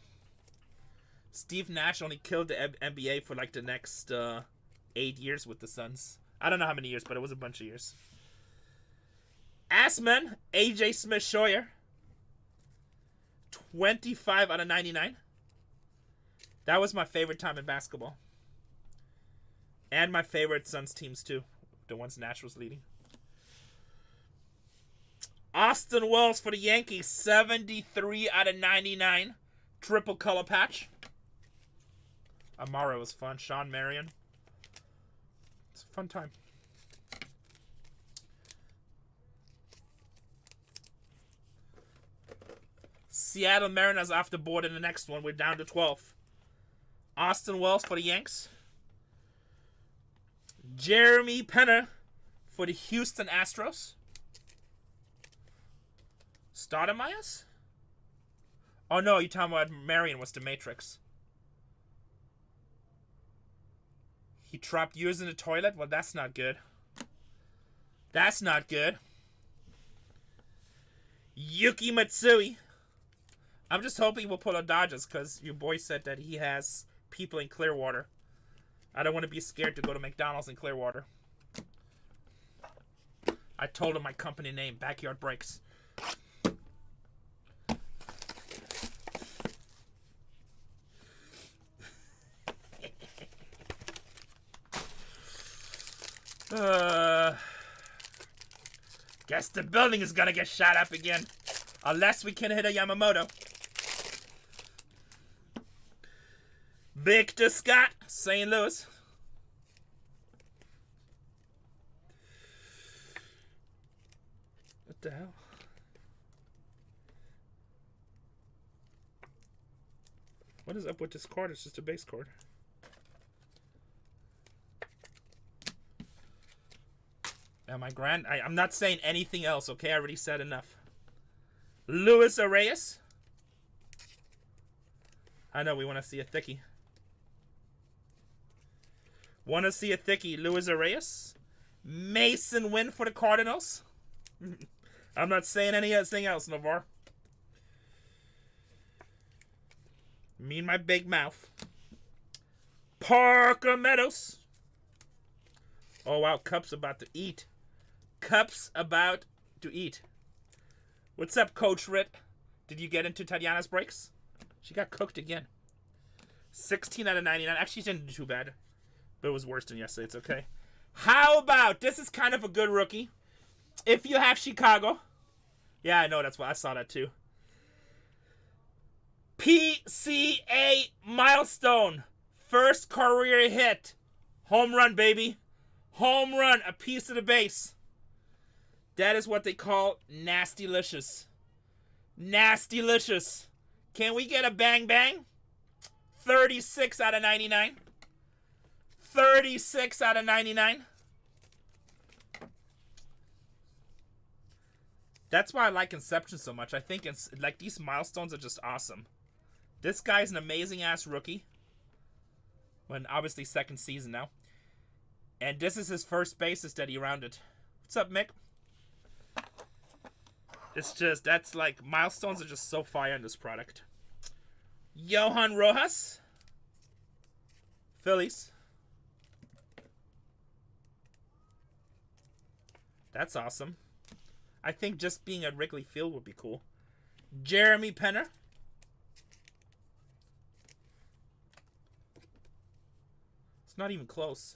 Steve Nash only killed the NBA for like the next 8 years with the Suns. I don't know how many years, but it was a bunch of years. Assman, AJ Smith-Scheuer, 25 out of 99. That was my favorite time in basketball. And my favorite Suns teams too. The ones Nash was leading. Austin Wells for the Yankees, 73 out of 99. Triple color patch. Amara was fun. Sean Marion. It's a fun time. Seattle Mariners off the board in the next one. We're down to 12. Austin Wells for the Yanks. Jeremy Penner for the Houston Astros. Stoudemire? Oh no, you're talking about Marion was the Matrix. He dropped yours in the toilet? Well, that's not good. That's not good. Yuki Matsui. I'm just hoping we'll pull a Dodgers because your boy said that he has people in Clearwater. I don't want to be scared to go to McDonald's in Clearwater. I told him my company name, Backyard Breaks. Guess the building is gonna get shot up again. Unless we can hit a Yamamoto. Victor Scott, St. Louis. What the hell? What is up with this card? It's just a base card. Am I grand? I'm not saying anything else, okay? I already said enough. Luis Arias. I know, we want to see a thickie. Want to see a thickie. Luis Arias. Mason Wynn for the Cardinals. I'm not saying anything else, Navar. Me and my big mouth. Parker Meadows. Oh, wow. Cup's about to eat. Cup's about to eat. What's up, Coach Ritt? Did you get into Tatiana's breaks? She got cooked again. 16 out of 99. Actually, she didn't do too bad. But it was worse than yesterday. It's okay. How about... This is kind of a good rookie. If you have Chicago. Yeah, I know. That's why I saw that too. PCA milestone. First career hit. Home run, baby. Home run. A piece of the base. That is what they call nasty-licious. Nasty-licious. Can we get a bang bang? 36 out of 99. 36 out of 99. That's why I like Inception so much. I think it's like these milestones are just awesome. This guy's an amazing ass rookie. When obviously second season now. And this is his first basis that he rounded. What's up, Mick? It's just, that's like, milestones are just so fire in this product. Johan Rojas. Phillies. That's awesome. I think just being at Wrigley Field would be cool. Jeremy Penner. It's not even close.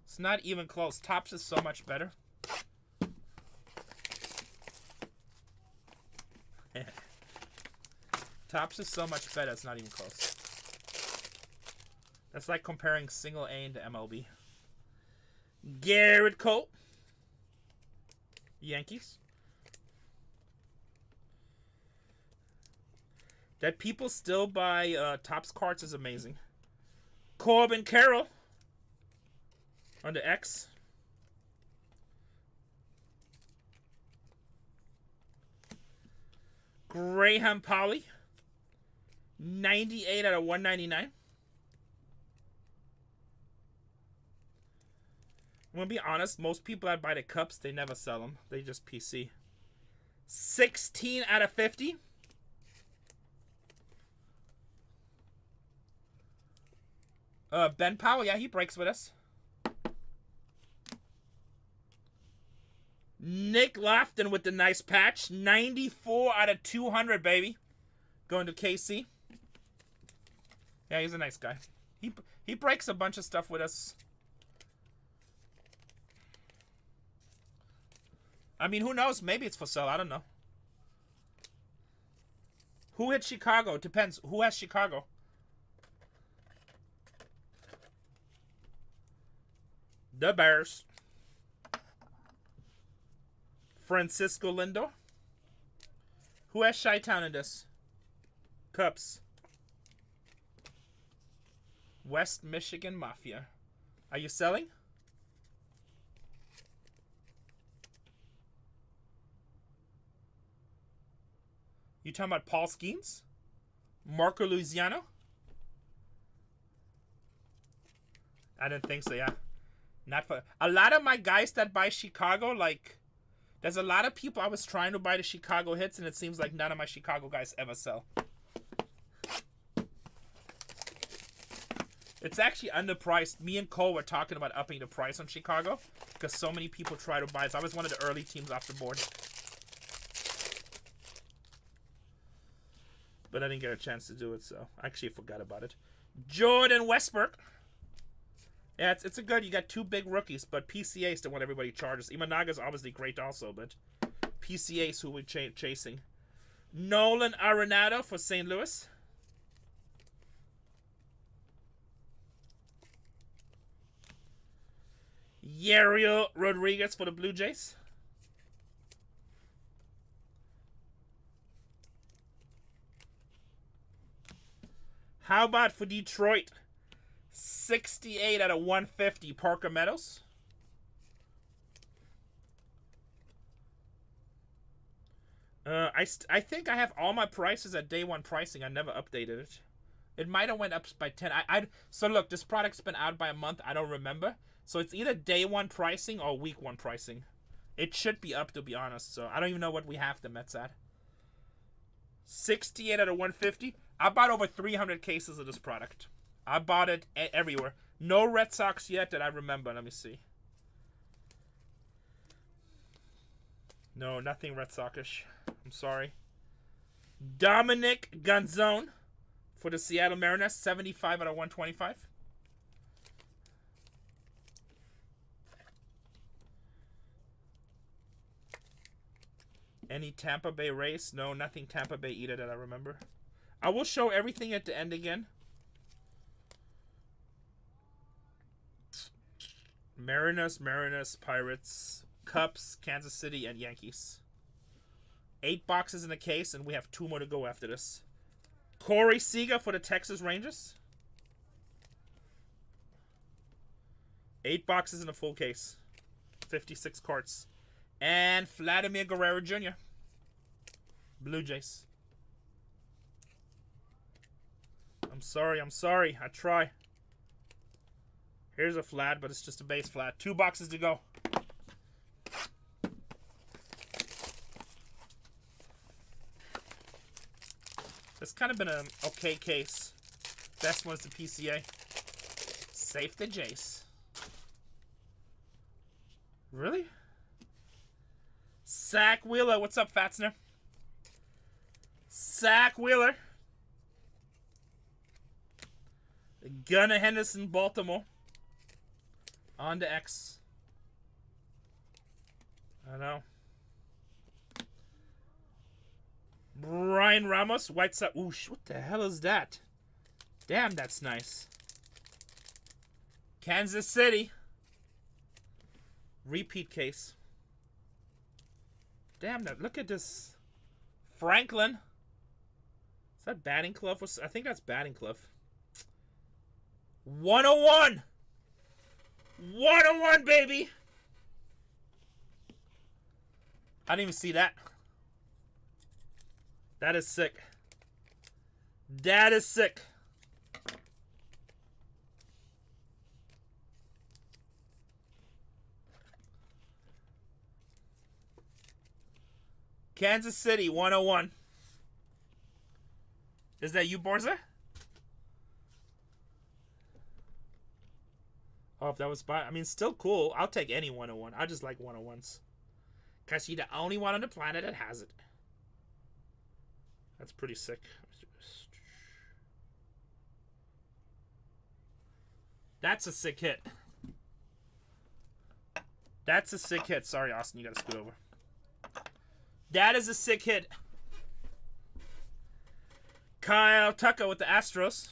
It's not even close. Topps is so much better. Topps is so much better, it's not even close. That's like comparing single A into MLB. Garrett Cole. Yankees. That people still buy Topps cards is amazing. Corbin Carroll. On the X. Graham Polly. 98 out of 199. I'm going to be honest, most people that buy the cups, they never sell them. They just PC. 16 out of 50. Ben Powell, yeah, he breaks with us. Nick Lofton with the nice patch. 94 out of 200, baby. Going to KC. Yeah, he's a nice guy. He breaks a bunch of stuff with us. I mean, who knows? Maybe it's for sale. I don't know. Who hit Chicago? It depends. Who has Chicago? The Bears. Francisco Lindor. Who has Chi-Town in this? Cups. West Michigan Mafia. Are you selling? You talking about Paul Skeens? Marco Luciano? I didn't think so, yeah. Not for a lot of my guys that buy Chicago, like, there's a lot of people I was trying to buy the Chicago hits, and it seems like none of my Chicago guys ever sell. It's actually underpriced. Me and Cole were talking about upping the price on Chicago because so many people try to buy it. So I was one of the early teams off the board. But I didn't get a chance to do it, so I actually forgot about it. Jordan Westbrook. Yeah, it's a good. You got two big rookies, but PCA is the one everybody charges. Imanaga's obviously great also, but PCA is who we're chasing. Nolan Arenado for St. Louis. Yariel Rodriguez for the Blue Jays. How about for Detroit? 68 out of 150, Parker Meadows. I think I have all my prices at day one pricing. I never updated it. It might have went up by 10. So look, this product's been out by a month. I don't remember. So it's either day one pricing or week one pricing. It should be up, to be honest. So I don't even know what we have the Mets at. 68 out of 150. I bought over 300 cases of this product. I bought it everywhere. No Red Sox yet that I remember. Let me see. No, nothing Red Sox-ish. I'm sorry. Dominic Gonzone for the Seattle Mariners. 75 out of 125. Any Tampa Bay Rays? No, nothing Tampa Bay either that I remember. I will show everything at the end again. Mariners, Pirates, Cubs, Kansas City, and Yankees. 8 boxes in a case, and we have 2 more to go after this. Corey Seager for the Texas Rangers. 8 boxes in a full case. 56 cards. And Vladimir Guerrero Jr. Blue Jays. I'm sorry. I try. Here's a flat, but it's just a base flat. 2 boxes to go. It's kind of been an okay case. Best one's the PCA. Safe the Jace. Really? Zach Wheeler. What's up, Fatsner? Zach Wheeler. Gunnar Henderson, Baltimore. On to X. I know. Brian Ramos, White Sox. Ooh, what the hell is that? Damn, that's nice. Kansas City. Repeat case. Damn, that. Look at this. Franklin. Is that batting glove? I think that's batting glove. 101. 101, baby. I didn't even see that. That is sick. That is sick. Kansas City, 101. Is that you, Borza? Oh, if that was by... I mean, still cool. I'll take any 101. I just like 101s. Because you're the only one on the planet that has it. That's pretty sick. That's a sick hit. That's a sick hit. Sorry, Austin, you gotta scoot over. That is a sick hit. Kyle Tucker with the Astros.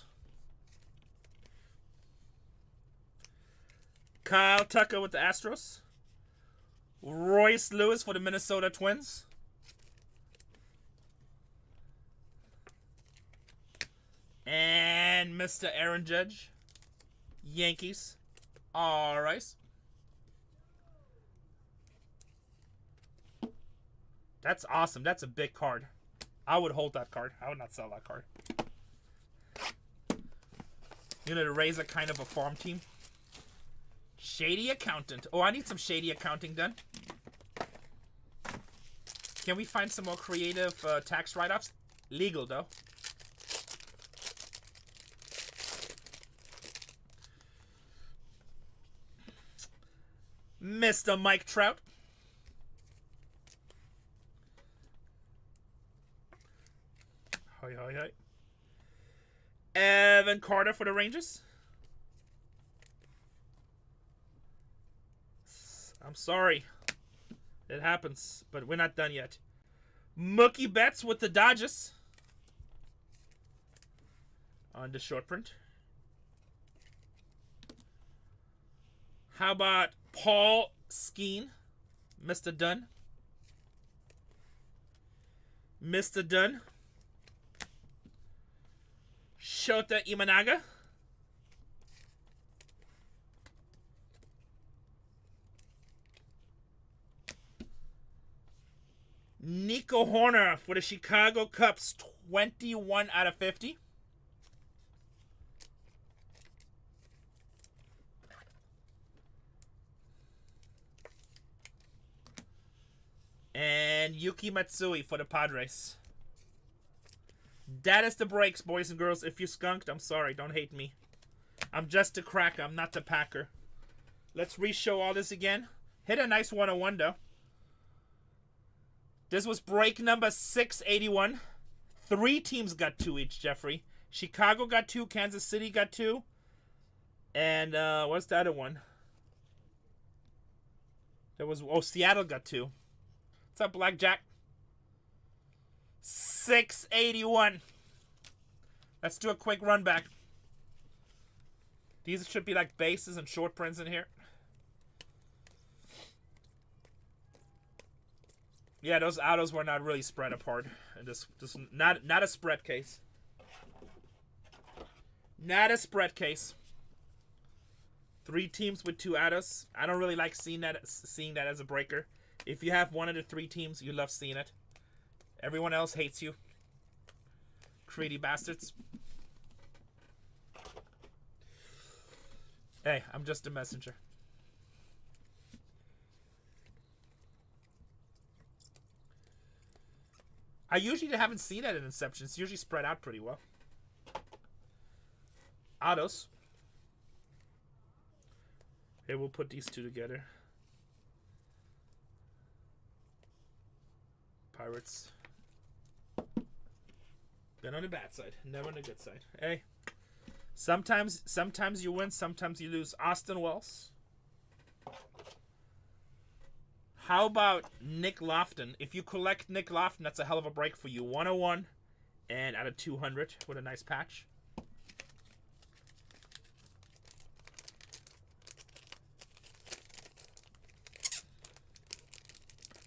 Kyle Tucker with the Astros. Royce Lewis for the Minnesota Twins. And Mr. Aaron Judge. Yankees. All right. That's awesome. That's a big card. I would hold that card. I would not sell that card. You know, to raise a kind of a farm team. Shady accountant. Oh, I need some shady accounting done. Can we find some more creative tax write-offs? Legal, though. Mr. Mike Trout. Hi, hi, hi. Evan Carter for the Rangers. I'm sorry. It happens, but we're not done yet. Mookie Betts with the Dodgers. On the short print. How about Paul Skeen? Mr. Dunn. Mr. Dunn. Shota Imanaga. Nico Horner for the Chicago Cubs, 21 out of 50. And Yuki Matsui for the Padres. That is the breaks, boys and girls. If you skunked, I'm sorry. Don't hate me. I'm just a cracker. I'm not the packer. Let's re-show all this again. Hit a nice 101, though. This was break number 681. 3 teams got 2 each, Jeffrey. Chicago got 2. Kansas City got 2. And what's the other one? There was... Oh, Seattle got 2. What's up, Blackjack? 681. Let's do a quick run back. These should be like bases and short prints in here. Yeah, those autos were not really spread apart. And this not a spread case. Not a spread case. 3 teams with 2 autos. I don't really like seeing that as a breaker. If you have one of the 3 teams, you love seeing it. Everyone else hates you. Greedy bastards. Hey, I'm just a messenger. I usually haven't seen that in Inception. It's usually spread out pretty well. Autos. Hey, we'll put these 2 together. Pirates. Been on the bad side, never on the good side. Hey, sometimes you win, sometimes you lose. Austin Wells, How about Nick Lofton? If you collect Nick Lofton, that's a hell of a break for you. 101 and out of 200 with a nice patch.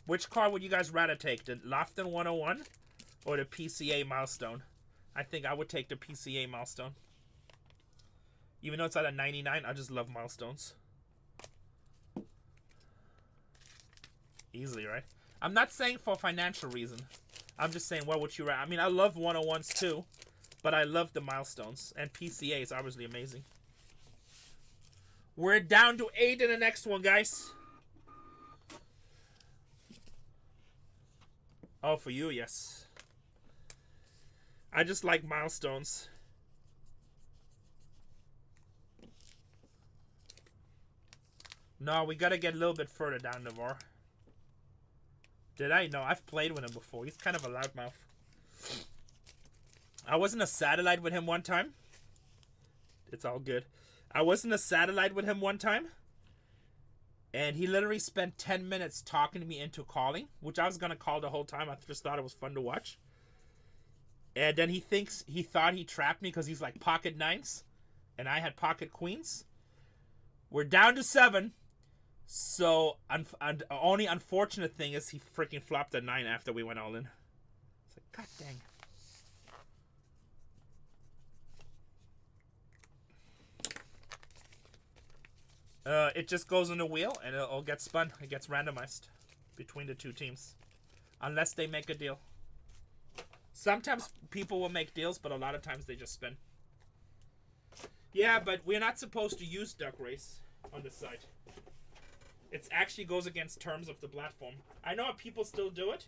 Which card would you guys rather take? The Lofton 101 or the PCA milestone? I think I would take the PCA milestone. Even though it's at a 99, I just love milestones. Easily, right? I'm not saying for financial reason. I'm just saying, what would you rather? I mean, I love 101s too, but I love the milestones. And PCA is obviously amazing. We're down to 8 in the next one, guys. Oh, for you, yes. I just like milestones. No, we gotta get a little bit further down, Navarre. Did I? No, I've played with him before. He's kind of a loudmouth. I was in a satellite with him one time. It's all good. I was in a satellite with him one time. And he literally spent 10 minutes talking me into calling, which I was going to call the whole time. I just thought it was fun to watch. And then he thought he trapped me because he's like pocket nines. And I had pocket queens. We're down to 7. So, only unfortunate thing is he freaking flopped a 9 after we went all in. It's like, god dang. It just goes in the wheel and it'll get spun. It gets randomized between the two teams. Unless they make a deal. Sometimes people will make deals, but a lot of times they just spin. Yeah, but we're not supposed to use duck race on this site. It actually goes against terms of the platform. I know people still do it,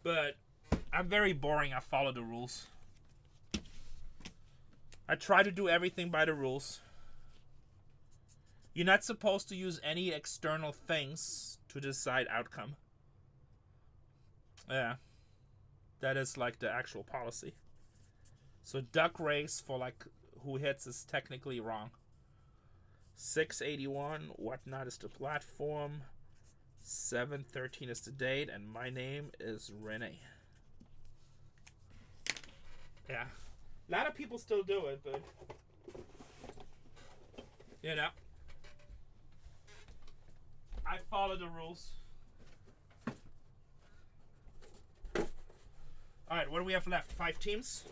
but I'm very boring. I follow the rules. I try to do everything by the rules. You're not supposed to use any external things to decide outcome. Yeah. That is like the actual policy. So duck race for like who hits is technically wrong. 681, whatnot is the platform. 713 is the date, and my name is Renee. Yeah. A lot of people still do it, but you know. I follow the rules. Alright, what do we have left? 5 teams?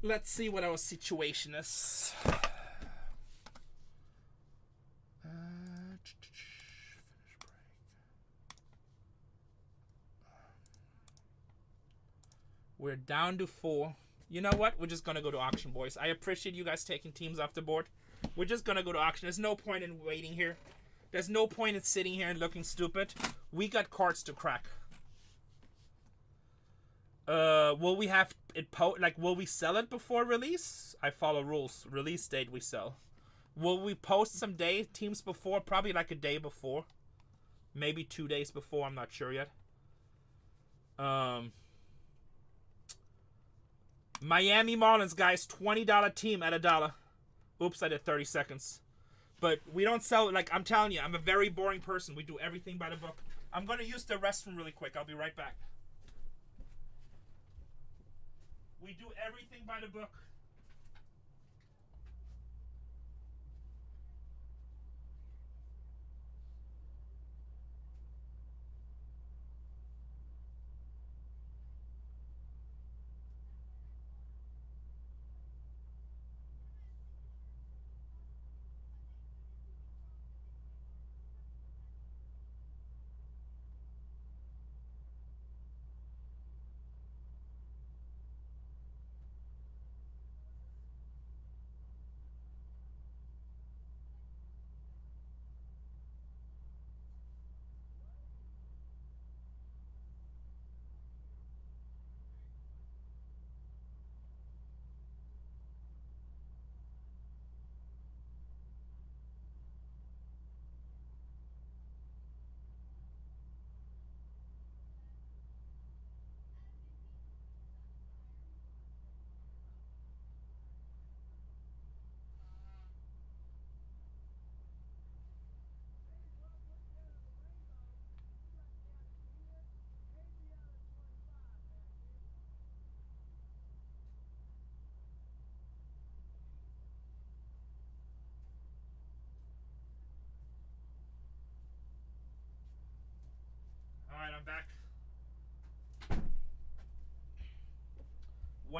Let's see what our situation is. We're down to 4. You know what? We're just going to go to auction, boys. I appreciate you guys taking teams off the board. We're just going to go to auction. There's no point in waiting here. There's no point in sitting here and looking stupid. We got cards to crack. Will we have it will we sell it before release? I follow rules. Release date we sell. Will we post some teams before? Probably like a day before. Maybe 2 days before. I'm not sure yet. Miami Marlins, guys. $20 team at $1. Oops, I did 30 seconds. But we don't sell, like, I'm telling you, I'm a very boring person. We do everything by the book. I'm going to use the restroom really quick. I'll be right back. We do everything by the book.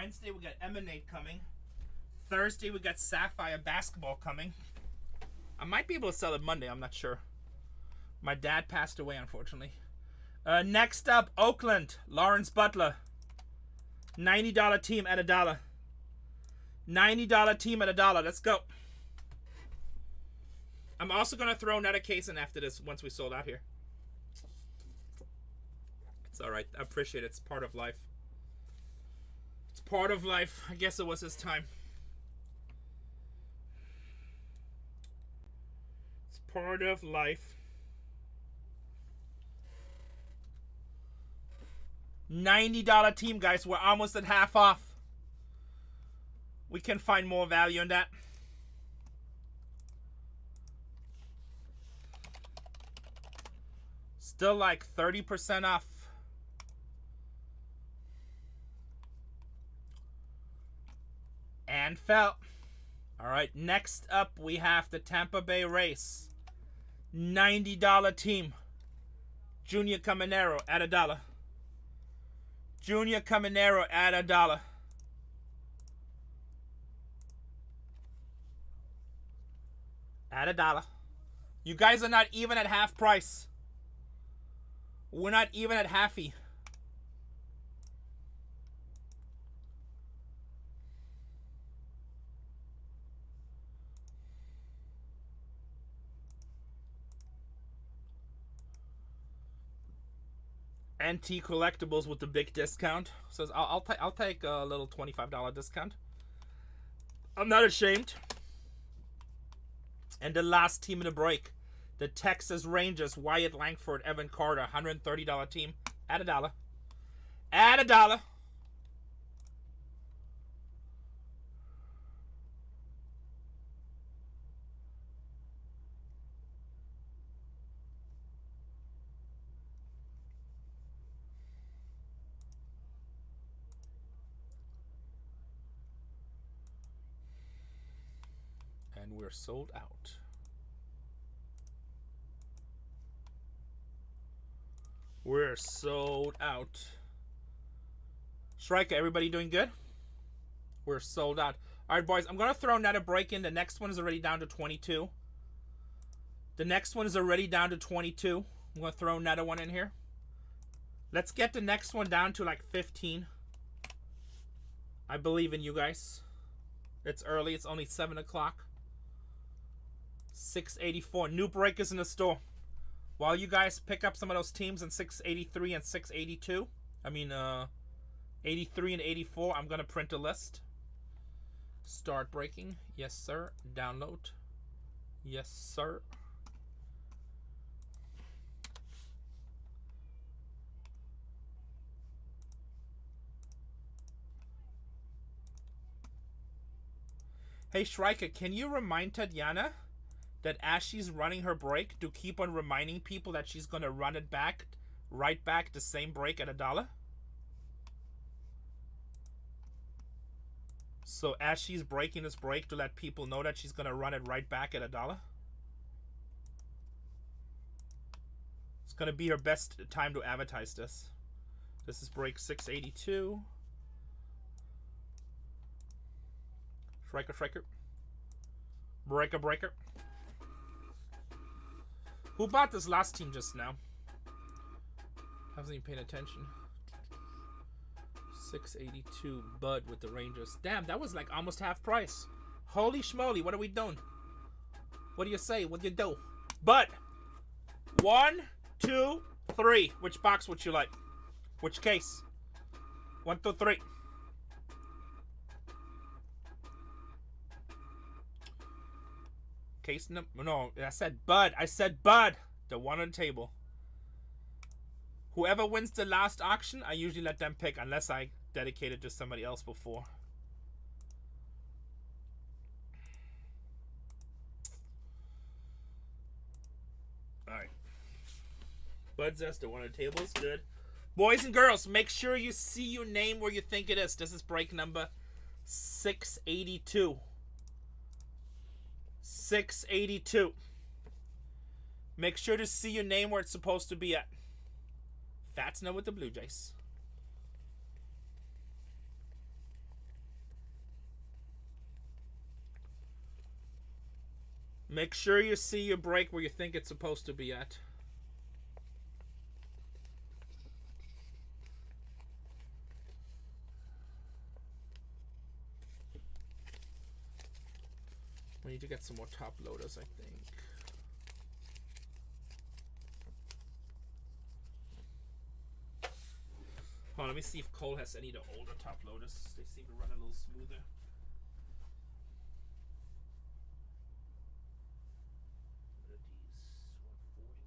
Wednesday, we got Emanate coming. Thursday, we got Sapphire Basketball coming. I might be able to sell it Monday. I'm not sure. My dad passed away, unfortunately. Next up, Oakland. Lawrence Butler. $90 team at $1. $90 team at $1. Let's go. I'm also going to throw another case in after this once we sold out here. It's alright. I appreciate it. It's part of life. It's part of life. I guess it was his time. It's part of life. $90 team, guys. We're almost at half off. We can find more value in that. Still like 30% off. And fell. Alright, next up we have the Tampa Bay Race. $90 team. Junior Caminero at $1. Junior Caminero at $1. At $1. You guys are not even at half price. We're not even at halfy. NT Collectibles with the big discount says I'll take a little $25 discount. I'm not ashamed. And the last team in the break, the Texas Rangers, Wyatt Langford, Evan Carter, $130 team at $1. At $1. And we're sold out. We're sold out. Striker, everybody doing good? We're sold out. All right, boys, I'm going to throw another break in. The next one is already down to 22. The next one is already down to 22. I'm going to throw another one in here. Let's get the next one down to like 15. I believe in you guys. It's early. It's only 7 o'clock. 684. New breakers in the store. While you guys pick up some of those teams in 683 and 682, 83 and 84, I'm going to print a list. Start breaking. Yes, sir. Download. Yes, sir. Hey, Shrika, can you remind Tatiana that as she's running her break, to keep on reminding people that she's going to run it back, right back the same break at $1? So as she's breaking this break, to let people know that she's going to run it right back at $1? It's going to be her best time to advertise this. This is break 682. Striker. Breaker. Who bought this last team just now? Hasn't even paid attention. 682 Bud with the Rangers. Damn, that was like almost half price. Holy schmoly, what are we doing? What do you say? What do you do? Bud. 1, 2, 3. Which box would you like? Which case? 1, 2, 3. Case number, no, I said Bud. The one on the table. Whoever wins the last auction, I usually let them pick unless I dedicate it to somebody else before. Alright. Bud says the one on the table is good. Boys and girls, make sure you see your name where you think it is. This is break number 682. 682. Make sure to see your name where it's supposed to be at. Fats with the Blue Jays. Make sure you see your break where you think it's supposed to be at. We need to get some more top loaders, I think. Hold on, let me see if Cole has any of the older top loaders. They seem to run a little smoother. What are these? 40s.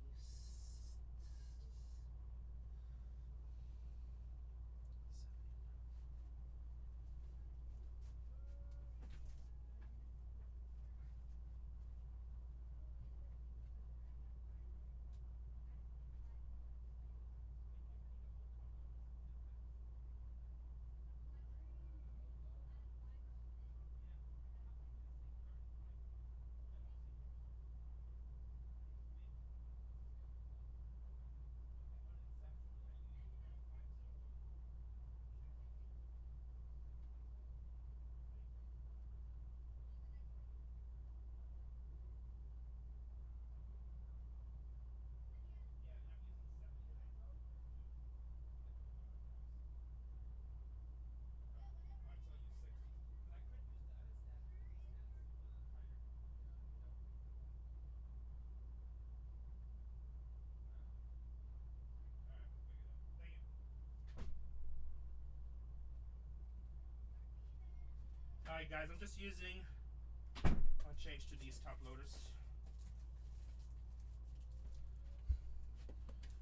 Alright guys, I'm just using, I'll change to these top loaders.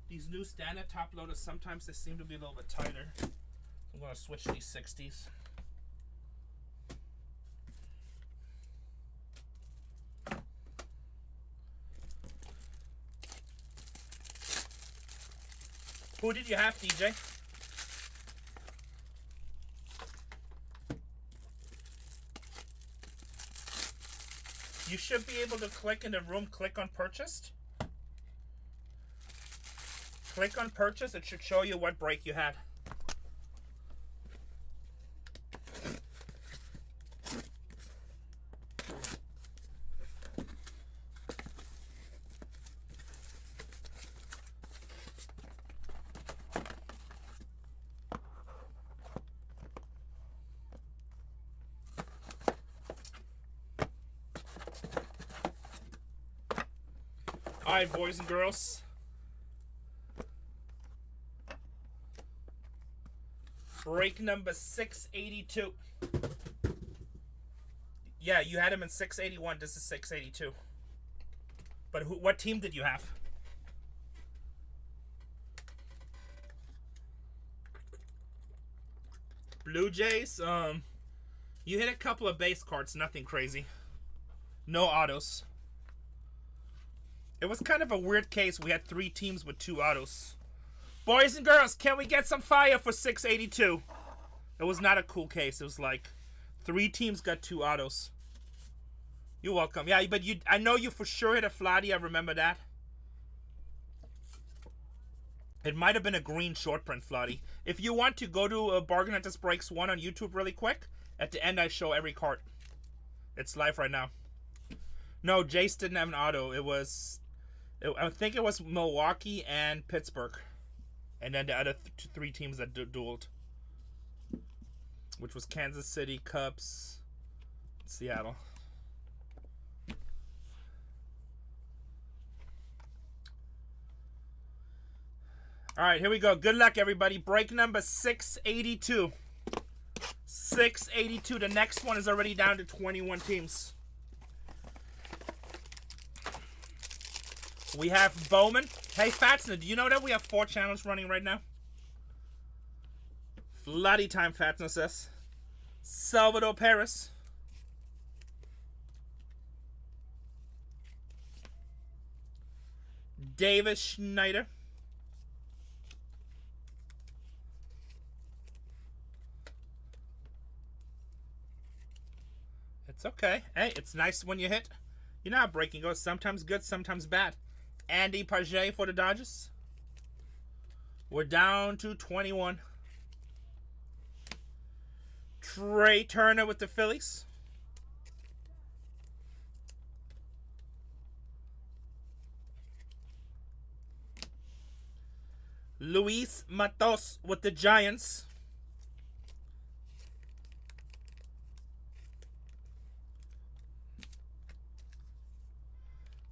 These new standard top loaders, sometimes they seem to be a little bit tighter. I'm going to switch to these 60s. Who did you have, DJ? You should be able to click in the room, click on purchased. Click on purchase, it should show you what break you had. Alright, boys and girls. Break number 682. Yeah, you had him in 681. This is 682. But what team did you have? Blue Jays. You hit a couple of base cards. Nothing crazy. No autos. It was kind of a weird case. We had 3 teams with 2 autos. Boys and girls, can we get some fire for 682? It was not a cool case. It was like 3 teams got 2 autos. You're welcome. Yeah, but I know you for sure hit a Flatty. I remember that. It might have been a green short print Flatty. If you want to, go to Bargain Hunters Breaks 1 on YouTube really quick. At the end, I show every card. It's live right now. No, Jace didn't have an auto. I think it was Milwaukee and Pittsburgh. And then the other 3 teams that dueled. Which was Kansas City, Cubs, Seattle. Alright, here we go. Good luck, everybody. Break number 682. 682. The next one is already down to 21 teams. We have Bowman. Hey, Fatsner, do you know that we have 4 channels running right now? Bloody time, Fatsner says. Salvador Perez. Davis Schneider. It's okay. Hey, it's nice when you hit. You know how breaking goes. Sometimes good, sometimes bad. Andy Paget for the Dodgers. We're down to 21. Trey Turner with the Phillies. Luis Matos with the Giants.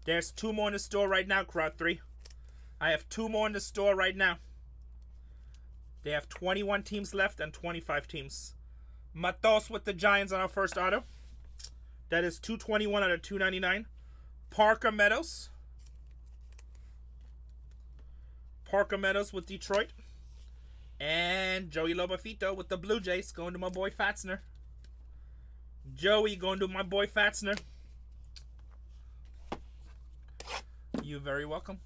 There's 2 more in the store right now, Crowd 3. I have 2 more in the store right now. They have 21 teams left and 25 teams. Matos with the Giants on our first auto. That is 221 out of 299. Parker Meadows. Parker Meadows with Detroit. And Joey Lobafito with the Blue Jays going to my boy Fatzner. Joey going to my boy Fatzner. You're very welcome.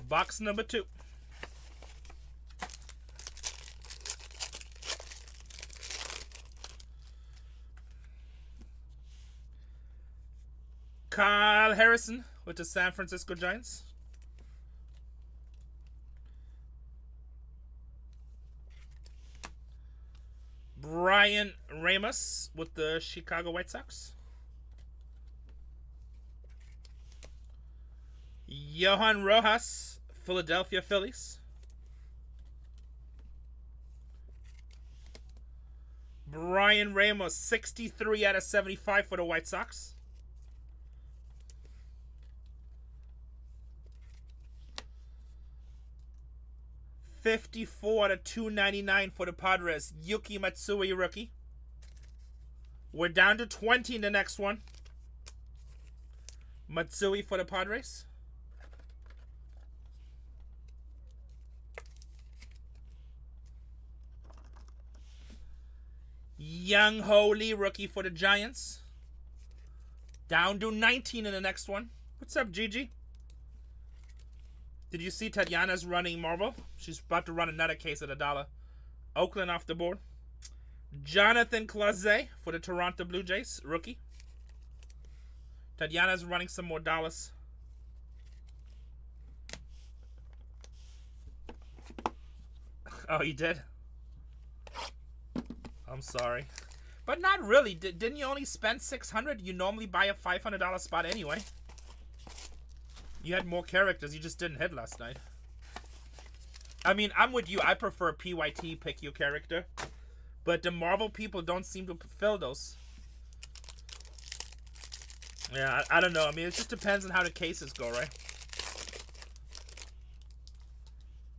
Box number 2. Kyle Harrison with the San Francisco Giants. Brian Ramos with the Chicago White Sox. Johan Rojas, Philadelphia Phillies. Brian Ramos, 63 out of 75 for the White Sox. $54 out of $299 for the Padres. Yuki Matsui, rookie. We're down to 20 in the next one. Matsui for the Padres. Young Ho Lee, rookie for the Giants. Down to 19 in the next one. What's up, Gigi? Did you see Tatiana's running Marvel? She's about to run another case at $1. Oakland off the board. Jonathan Clase for the Toronto Blue Jays, rookie. Tatiana's running some more dollars. Oh, you did? I'm sorry. But not really. Didn't you only spend $600? You normally buy a $500 spot anyway. You had more characters. You just didn't hit last night. I mean, I'm with you. I prefer PYT pick your character. But the Marvel people don't seem to fill those. Yeah, I don't know. I mean, it just depends on how the cases go, right?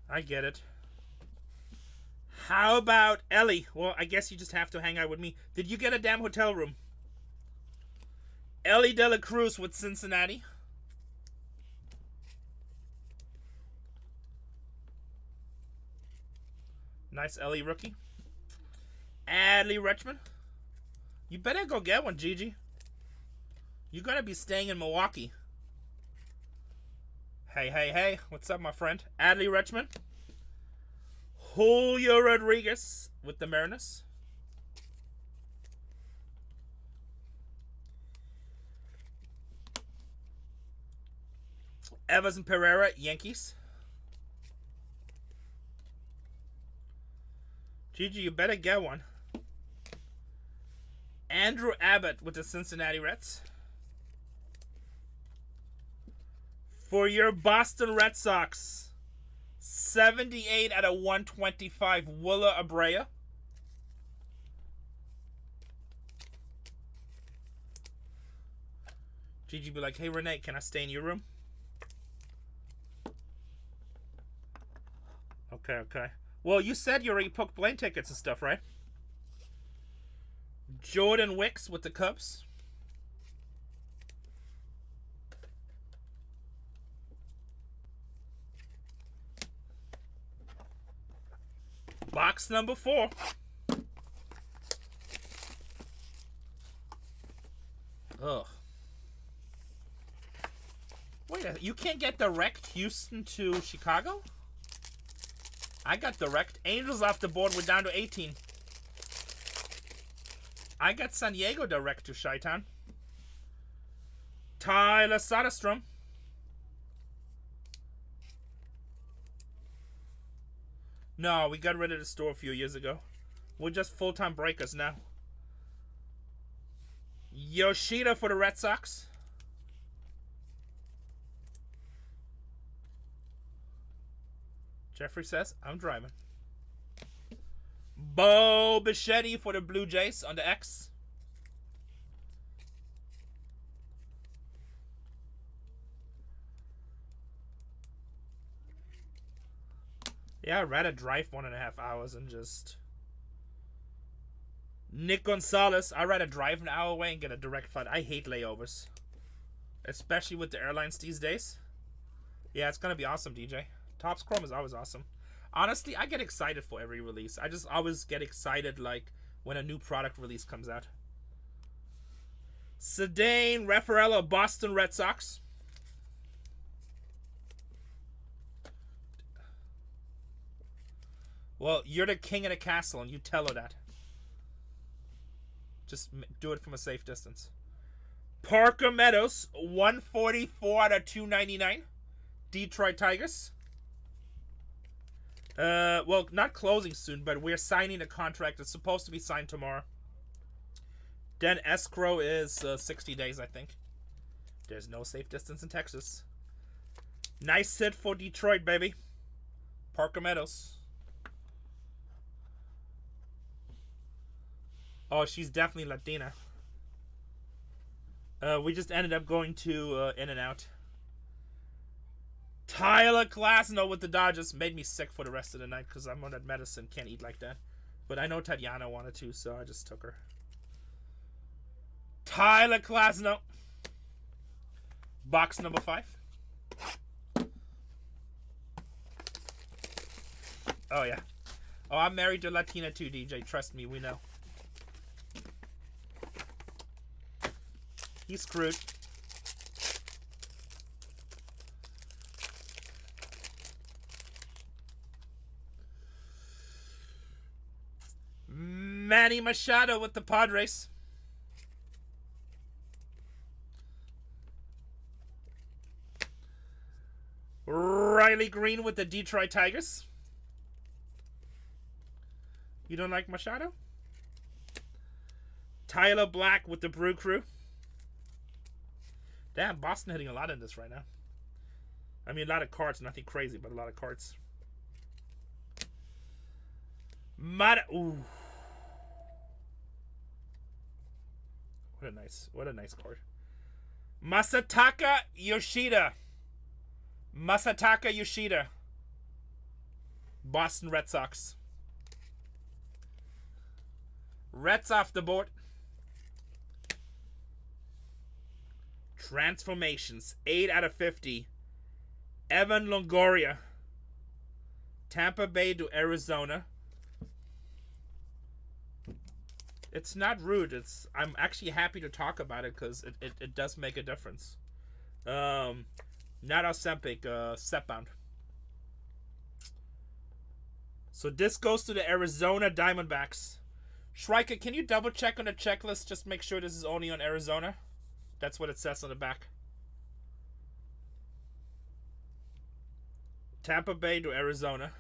I get it. How about Ellie? Well, I guess you just have to hang out with me. Did you get a damn hotel room? Ellie De La Cruz with Cincinnati. Nice Ellie rookie. Adley Rutschman. You better go get one, Gigi. You're going to be staying in Milwaukee. Hey, hey, hey. What's up, my friend? Adley Rutschman. Julio Rodriguez with the Mariners. Everson Pereira, Yankees. Gigi, you better get one. Andrew Abbott with the Cincinnati Reds. For your Boston Red Sox, 78 out of 125, Willa Abreu. Gigi be like, hey, Renee, can I stay in your room? Okay, okay. Well, you said you already booked plane tickets and stuff, right? Jordan Wicks with the Cubs. Box number 4. Ugh. Wait, you can't get direct Houston to Chicago? I got direct. Angels off the board. We're down to 18. I got San Diego direct to Chi-Town. Tyler Soderstrom. No, we got rid of the store a few years ago. We're just full-time breakers now. Yoshida for the Red Sox. Jeffrey says, I'm driving. Bo Bichetti for the Blue Jays on the X. Yeah, I'd rather drive 1.5 hours and just... Nick Gonzalez, I'd rather drive an hour away and get a direct flight. I hate layovers. Especially with the airlines these days. Yeah, it's gonna be awesome, DJ. Topps Chrome is always awesome. Honestly, I get excited for every release. I just always get excited like when a new product release comes out. Sedane Raffaello, Boston Red Sox. Well, you're the king of the castle and you tell her that. Just do it from a safe distance. Parker Meadows, 144 out of 299. Detroit Tigers. Well, not closing soon, but we're signing a contract. It's supposed to be signed tomorrow. Then escrow is 60 days, I think. There's no safe distance in Texas. Nice hit for Detroit, baby. Parker Meadows. Oh, she's definitely Latina. We just ended up going to In-N-Out. Tyler Glasnow with the Dodgers made me sick for the rest of the night because I'm on that medicine. Can't eat like that. But I know Tatiana wanted to, so I just took her. Tyler Glasnow. Box number 5. Oh, yeah. Oh, I'm married to Latina too, DJ. Trust me, we know. He's screwed. Manny Machado with the Padres. Riley Green with the Detroit Tigers. You don't like Machado? Tyler Black with the Brew Crew. Damn, Boston hitting a lot in this right now. I mean, a lot of cards, nothing crazy, but a lot of cards. Ooh. What a nice card. Masataka Yoshida. Masataka Yoshida. Boston Red Sox. Reds off the board. Transformations. 8 out of 50. Evan Longoria. Tampa Bay to Arizona. It's not rude. I'm actually happy to talk about it because it does make a difference. Not Osempic, Setbound. So this goes to the Arizona Diamondbacks. Shrika, can you double check on the checklist? Just make sure this is only on Arizona. That's what it says on the back. Tampa Bay to Arizona.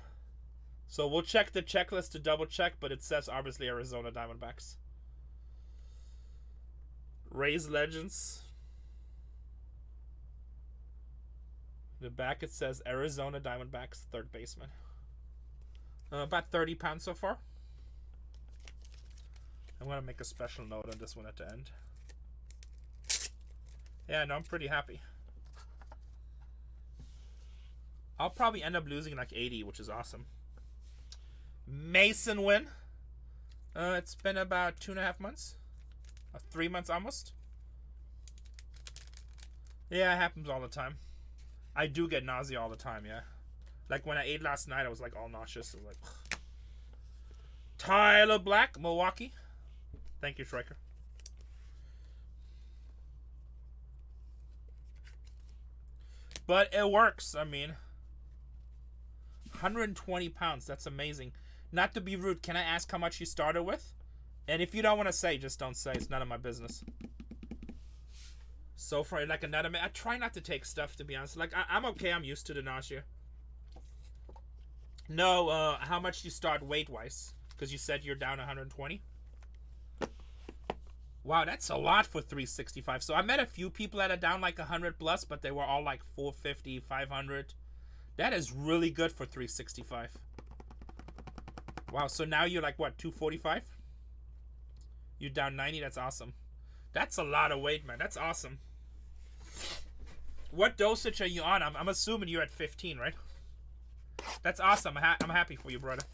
So we'll check the checklist to double check, but it says obviously Arizona Diamondbacks. Rays Legends. The back it says Arizona Diamondbacks, third baseman. About 30 pounds so far. I'm going to make a special note on this one at the end. Yeah, no, I'm pretty happy. I'll probably end up losing like 80, which is awesome. Mason win. It's been about 2.5 months. 3 months almost. Yeah, it happens all the time. I do get nausea all the time, yeah. Like when I ate last night, I was like all nauseous. I was like, ugh. Tyler Black, Milwaukee. Thank you, Striker. But it works. I mean, 120 pounds. That's amazing. Not to be rude, can I ask how much you started with? And if you don't want to say, just don't say. It's none of my business. So far, like another man. I try not to take stuff, to be honest. Like, I'm okay. I'm used to the nausea. No, how much do you start weight-wise? Because you said you're down 120. Wow, that's a lot for 365. So I met a few people that are down like 100 plus, but they were all like 450, 500. That is really good for 365. Wow, so now you're like, what, 245? You're down 90? That's awesome. That's a lot of weight, man. That's awesome. What dosage are you on? I'm assuming you're at 15, right? That's awesome. I'm happy for you, brother.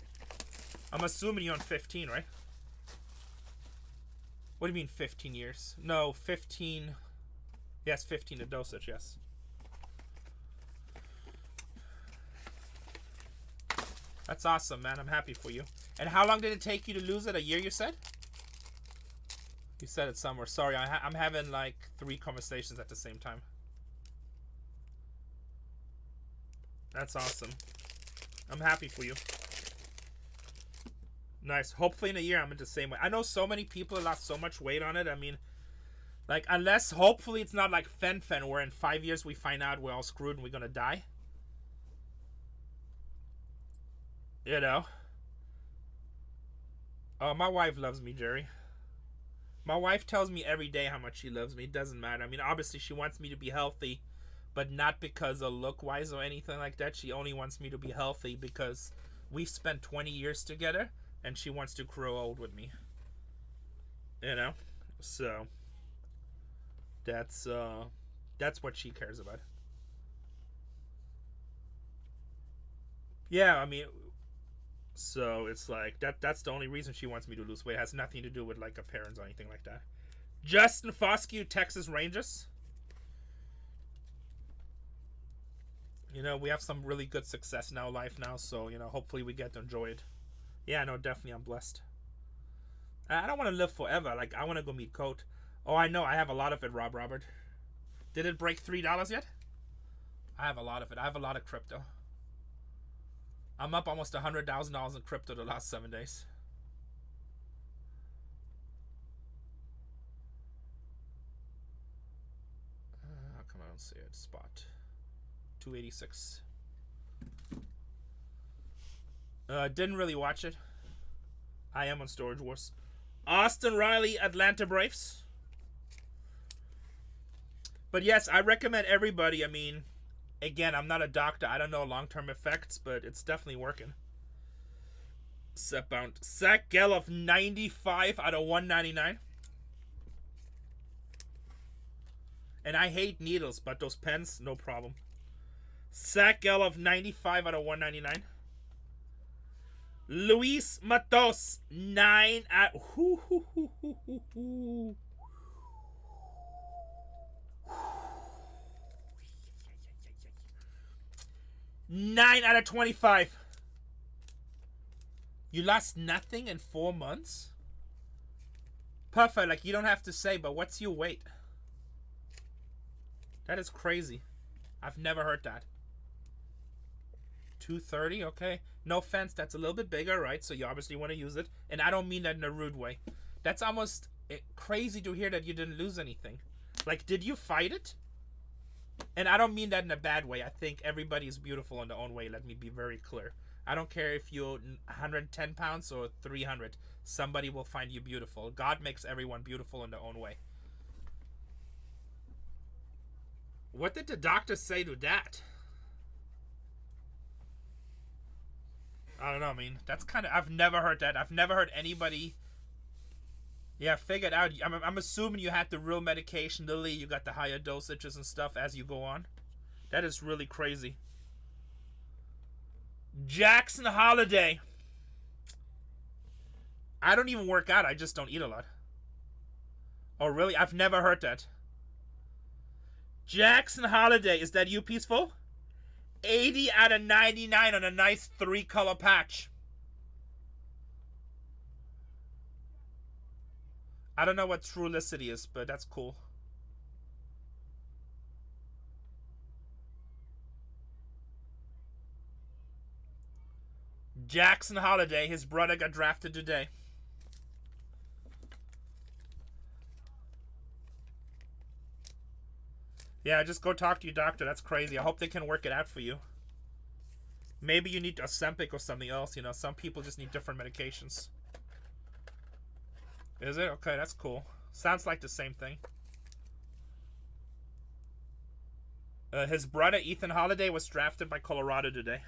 I'm assuming you're on 15, right? What do you mean 15 years? No, 15. Yes, 15 the dosage, yes. That's awesome, man. I'm happy for you. And how long did it take you to lose it? A year, you said? You said it somewhere. Sorry, I'm having like 3 conversations at the same time. That's awesome. I'm happy for you. Nice. Hopefully in a year I'm in the same way. I know so many people lost so much weight on it. I mean, like, unless hopefully it's not like Fen where in 5 years we find out we're all screwed and we're gonna die. You know. Oh, my wife loves me, Jerry. My wife tells me every day how much she loves me. It doesn't matter. I mean, obviously she wants me to be healthy, but not because of look-wise or anything like that. She only wants me to be healthy because we've spent 20 years together, and she wants to grow old with me. You know? So, that's what she cares about. Yeah, I mean, so it's like, that's the only reason she wants me to lose weight. It has nothing to do with like appearance or anything like that. Justin Foscue, Texas Rangers. You know, we have some really good success in our life now, so, you know, hopefully we get to enjoy it. Yeah, no, definitely I'm blessed. I don't want to live forever. Like, I want to go meet Coat. Oh, I know, I have a lot of it, Robert. Did it break $3 yet? I have a lot of it. I have a lot of crypto. I'm up almost $100,000 in crypto the last 7 days. How come I don't see it? Spot. 286. Didn't really watch it. I am on Storage Wars. Austin Riley, Atlanta Braves. But yes, I recommend everybody. I mean, again, I'm not a doctor. I don't know long-term effects, but it's definitely working. Set bound. Zach Geloff, 95 out of 199. And I hate needles, but those pens, no problem. Zach Geloff, 95 out of 199. Luis Matos, 9 out. 9 out of 25. You lost nothing in 4 months? Perfect, like you don't have to say, but what's your weight? That is crazy. I've never heard that. 230, okay. No offense, that's a little bit bigger, right? So you obviously want to use it. And I don't mean that in a rude way. That's almost crazy to hear that you didn't lose anything. Like, did you fight it? And I don't mean that in a bad way. I think everybody is beautiful in their own way. Let me be very clear. I don't care if you're 110 pounds or 300. Somebody will find you beautiful. God makes everyone beautiful in their own way. What did the doctor say to that? I don't know, I mean, that's kind of, I've never heard that. I've never heard anybody, yeah, figured out. I'm assuming you had the real medication, Lily, you got the higher dosages and stuff as you go on. That is really crazy. Jackson Holiday. I don't even work out, I just don't eat a lot. Oh, really? I've never heard that. Jackson Holiday, is that you, Peaceful? 80 out of 99 on a nice 3-color patch. I don't know what Trulicity is, but that's cool. Jackson Holiday, his brother got drafted today. Yeah, just go talk to your doctor. That's crazy. I hope they can work it out for you. Maybe you need Ozempic or something else. You know, some people just need different medications. Is it? Okay, that's cool. Sounds like the same thing. His brother Ethan Holiday was drafted by Colorado today.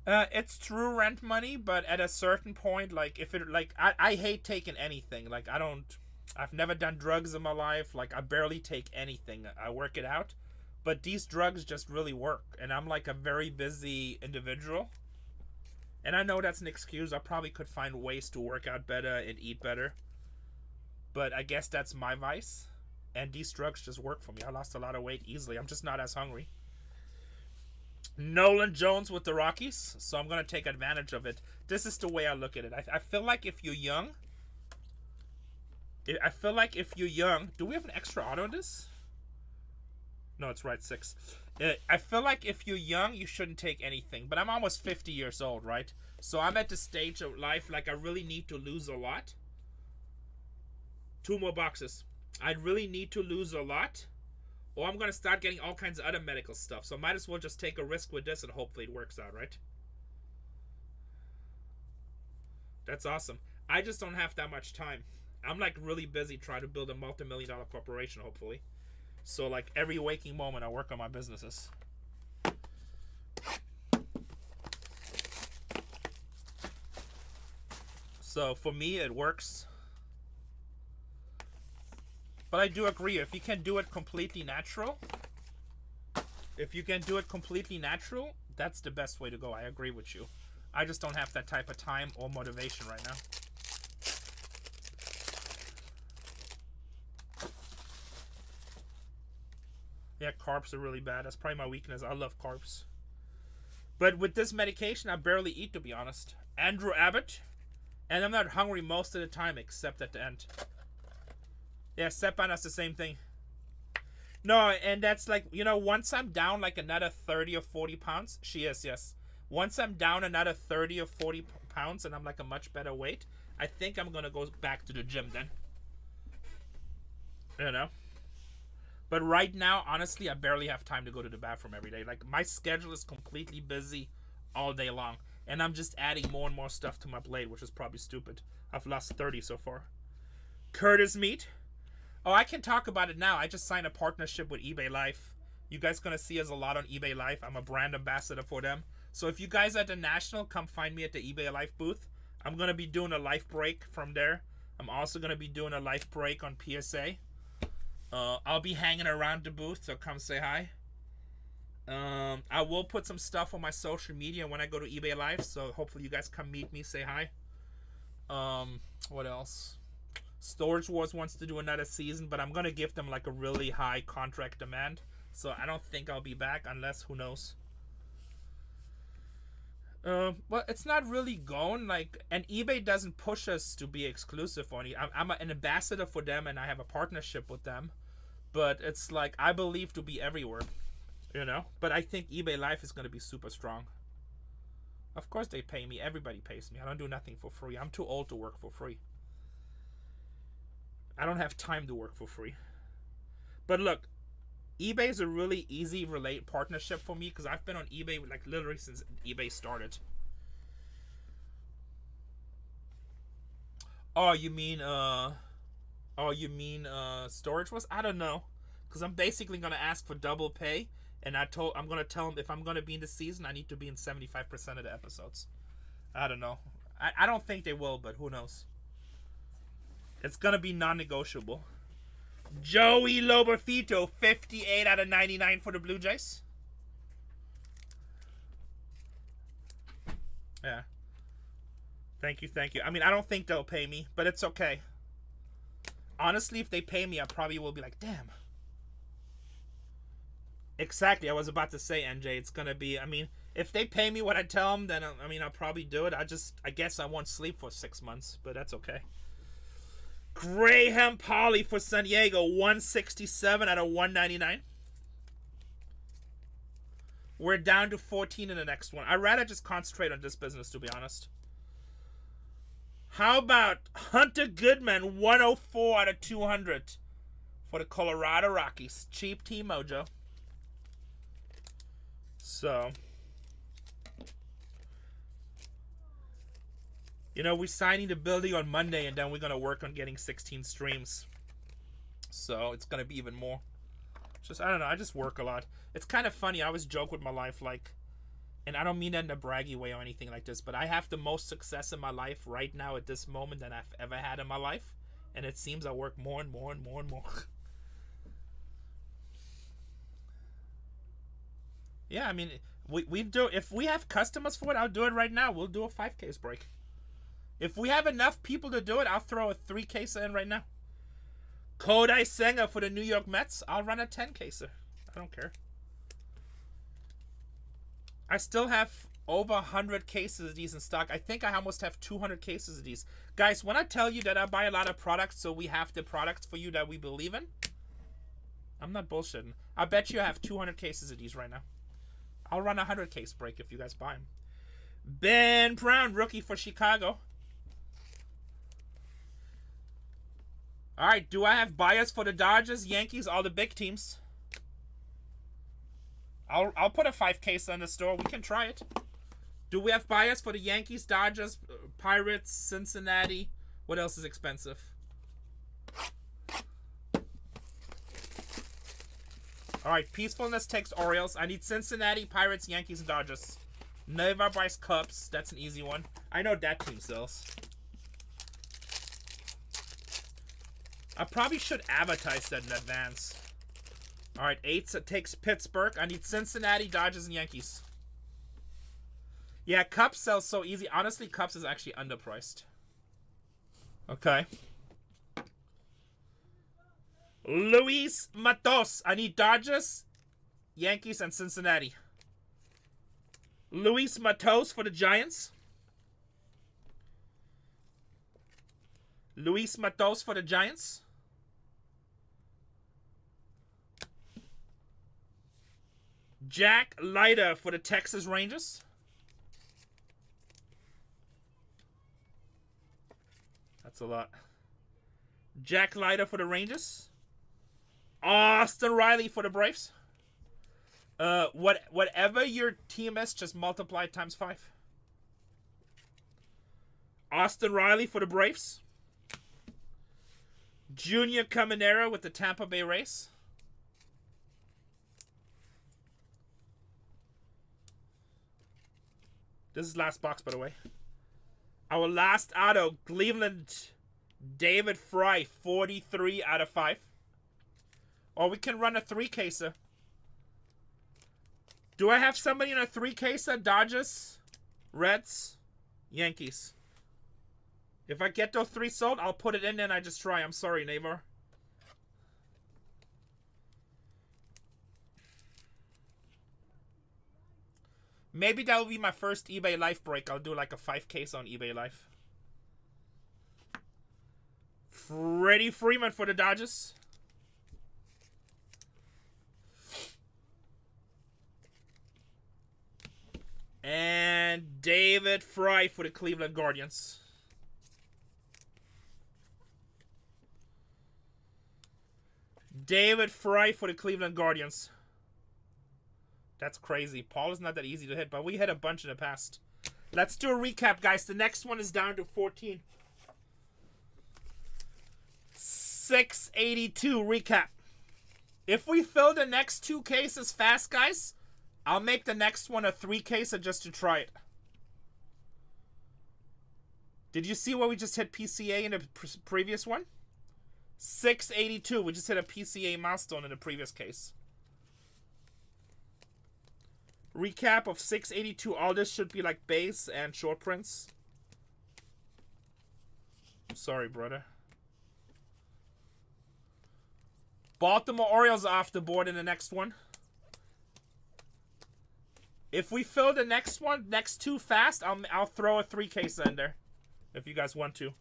It's true rent money, but at a certain point, like if it like I hate taking anything. Like I've never done drugs in my life. Like I barely take anything. I work it out, but these drugs just really work. And I'm like a very busy individual, and I know that's an excuse. I probably could find ways to work out better and eat better, but I guess that's my vice. And these drugs just work for me. I lost a lot of weight easily. I'm just not as hungry. Nolan Jones with the Rockies, so I'm going to take advantage of it. This is the way I look at it. I feel like if you're young, do we have an extra auto in this? No, it's right, 6. I feel like if you're young, you shouldn't take anything, but I'm almost 50 years old, right? So I'm at the stage of life, like I really need to lose a lot. 2 more boxes. I'd really need to lose a lot, or I'm going to start getting all kinds of other medical stuff. So I might as well just take a risk with this and hopefully it works out, right? That's awesome. I just don't have that much time. I'm like really busy trying to build a multi-million-dollar corporation, hopefully. So like every waking moment I work on my businesses. So for me it works. But I do agree, if you can do it completely natural, that's the best way to go. I agree with you. I just don't have that type of time or motivation right now. Yeah, carbs are really bad. That's probably my weakness. I love carbs. But with this medication, I barely eat, to be honest. Andrew Abbott. And I'm not hungry most of the time, except at the end. Yeah, Sepan, that's the same thing. No, and that's like, you know, once I'm down like another 30 or 40 pounds, she is, yes. Once I'm down another 30 or 40 pounds and I'm like a much better weight, I think I'm going to go back to the gym then. You know? But right now, honestly, I barely have time to go to the bathroom every day. Like, my schedule is completely busy all day long. And I'm just adding more and more stuff to my plate, which is probably stupid. I've lost 30 so far. Curtis Meat. Oh, I can talk about it now. I just signed a partnership with eBay Life. You guys going to see us a lot on eBay Life. I'm a brand ambassador for them. So if you guys are at the National, come find me at the eBay Life booth. I'm going to be doing a life break from there. I'm also going to be doing a life break on PSA. I'll be hanging around the booth, so come say hi. I will put some stuff on my social media when I go to eBay Live, so hopefully you guys come meet me, say hi. What else? Storage Wars wants to do another season, but I'm going to give them like a really high contract demand, so I don't think I'll be back unless, who knows. Well, it's not really going, like, and eBay doesn't push us to be exclusive on it. I'm an ambassador for them, and I have a partnership with them, but it's like, I believe to be everywhere, you know, but I think eBay Life is going to be super strong. Of course they pay me. Everybody pays me. I don't do nothing for free. I'm too old to work for free. I don't have time to work for free. But look, eBay is a really easy partnership for me because I've been on eBay like literally since eBay started. Oh, you mean Storage Wars? I don't know, because I'm basically gonna ask for double pay, and I'm gonna tell them if I'm gonna be in the season, I need to be in 75% of the episodes. I don't know. I don't think they will, but who knows? It's gonna be non-negotiable. Joey Loberfito, 58 out of 99 for the Blue Jays. Yeah. Thank you, thank you. I mean, I don't think they'll pay me, but it's okay. Honestly, if they pay me, I probably will be like, damn. Exactly, I was about to say, NJ, it's gonna be, I mean, if they pay me what I tell them, then, I mean, I'll probably do it. I guess I won't sleep for 6 months, but that's okay. Graham Polly for San Diego, 167 out of 199. We're down to 14 in the next one. I'd rather just concentrate on this business, to be honest. How about Hunter Goodman, 104 out of 200 for the Colorado Rockies. Cheap team mojo. So, you know, we're signing the building on Monday, and then we're going to work on getting 16 streams. So it's gonna be even more. Just I don't know. I just work a lot. It's kind of funny. I always joke with my life, like, and I don't mean that in a braggy way or anything like this, but I have the most success in my life right now at this moment than I've ever had in my life, and it seems I work more and more and more and more. Yeah, I mean, we do. If we have customers for it, I'll do it right now. We'll do a 5 case break. If we have enough people to do it, I'll throw a 3 case in right now. Kodai Senga for the New York Mets. I'll run a 10 caser. I don't care. I still have over 100 cases of these in stock. I think I almost have 200 cases of these. Guys, when I tell you that I buy a lot of products so we have the products for you that we believe in, I'm not bullshitting. I bet you I have 200 cases of these right now. I'll run a 100 case break if you guys buy them. Ben Brown, rookie for Chicago. All right, do I have buyers for the Dodgers, Yankees, all the big teams? I'll put a 5 case on the store. We can try it. Do we have buyers for the Yankees, Dodgers, Pirates, Cincinnati? What else is expensive? All right, Peacefulness takes Orioles. I need Cincinnati, Pirates, Yankees, and Dodgers. Never buys Cubs. That's an easy one. I know that team sells. I probably should advertise that in advance. All right, 8 takes Pittsburgh. I need Cincinnati, Dodgers, and Yankees. Yeah, Cubs sells so easy. Honestly, Cubs is actually underpriced. Okay. Luis Matos. I need Dodgers, Yankees, and Cincinnati. Luis Matos for the Giants. Luis Matos for the Giants. Jack Leiter for the Texas Rangers. That's a lot. Jack Leiter for the Rangers. Austin Riley for the Braves. Whatever your team is, just multiply it times 5. Austin Riley for the Braves. Junior Caminero with the Tampa Bay Rays. This is last box, by the way. Our last auto, Cleveland, David Fry, 43 out of 5. Or we can run a 3-caser. Do I have somebody in a 3-caser? Dodgers, Reds, Yankees. If I get those 3 sold, I'll put it in there and I just try. I'm sorry, neighbor. Maybe that will be my first eBay Life break. I'll do like a 5-case on eBay Life. Freddie Freeman for the Dodgers. And David Fry for the Cleveland Guardians. David Fry for the Cleveland Guardians. That's crazy. Paul is not that easy to hit, but we hit a bunch in the past. Let's do a recap, guys. The next one is down to 14. 682 recap. If we fill the next 2 cases fast, guys, I'll make the next one a 3-caser just to try it. Did you see what we just hit PCA in the previous one? 682. We just hit a PCA milestone in the previous case. Recap of 682. All this should be like base and short prints. I'm sorry, brother. Baltimore Orioles are off the board in the next one. If we fill the next one, next 2 fast, I'll throw a 3-case in there. If you guys want to.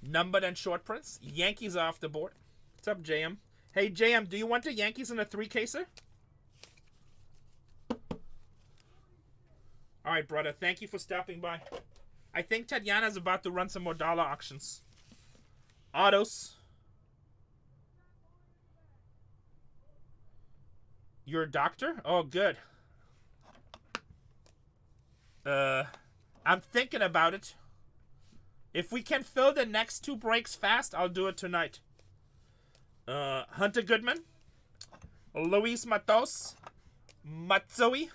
Numbered and short prints. Yankees are off the board. What's up, JM? Hey, JM, do you want the Yankees in a 3-caser? All right, brother. Thank you for stopping by. I think Tatiana's about to run some more dollar auctions. Autos. You're a doctor? Oh, good. I'm thinking about it. If we can fill the next 2 breaks fast, I'll do it tonight. Hunter Goodman, Luis Matos, Matsui,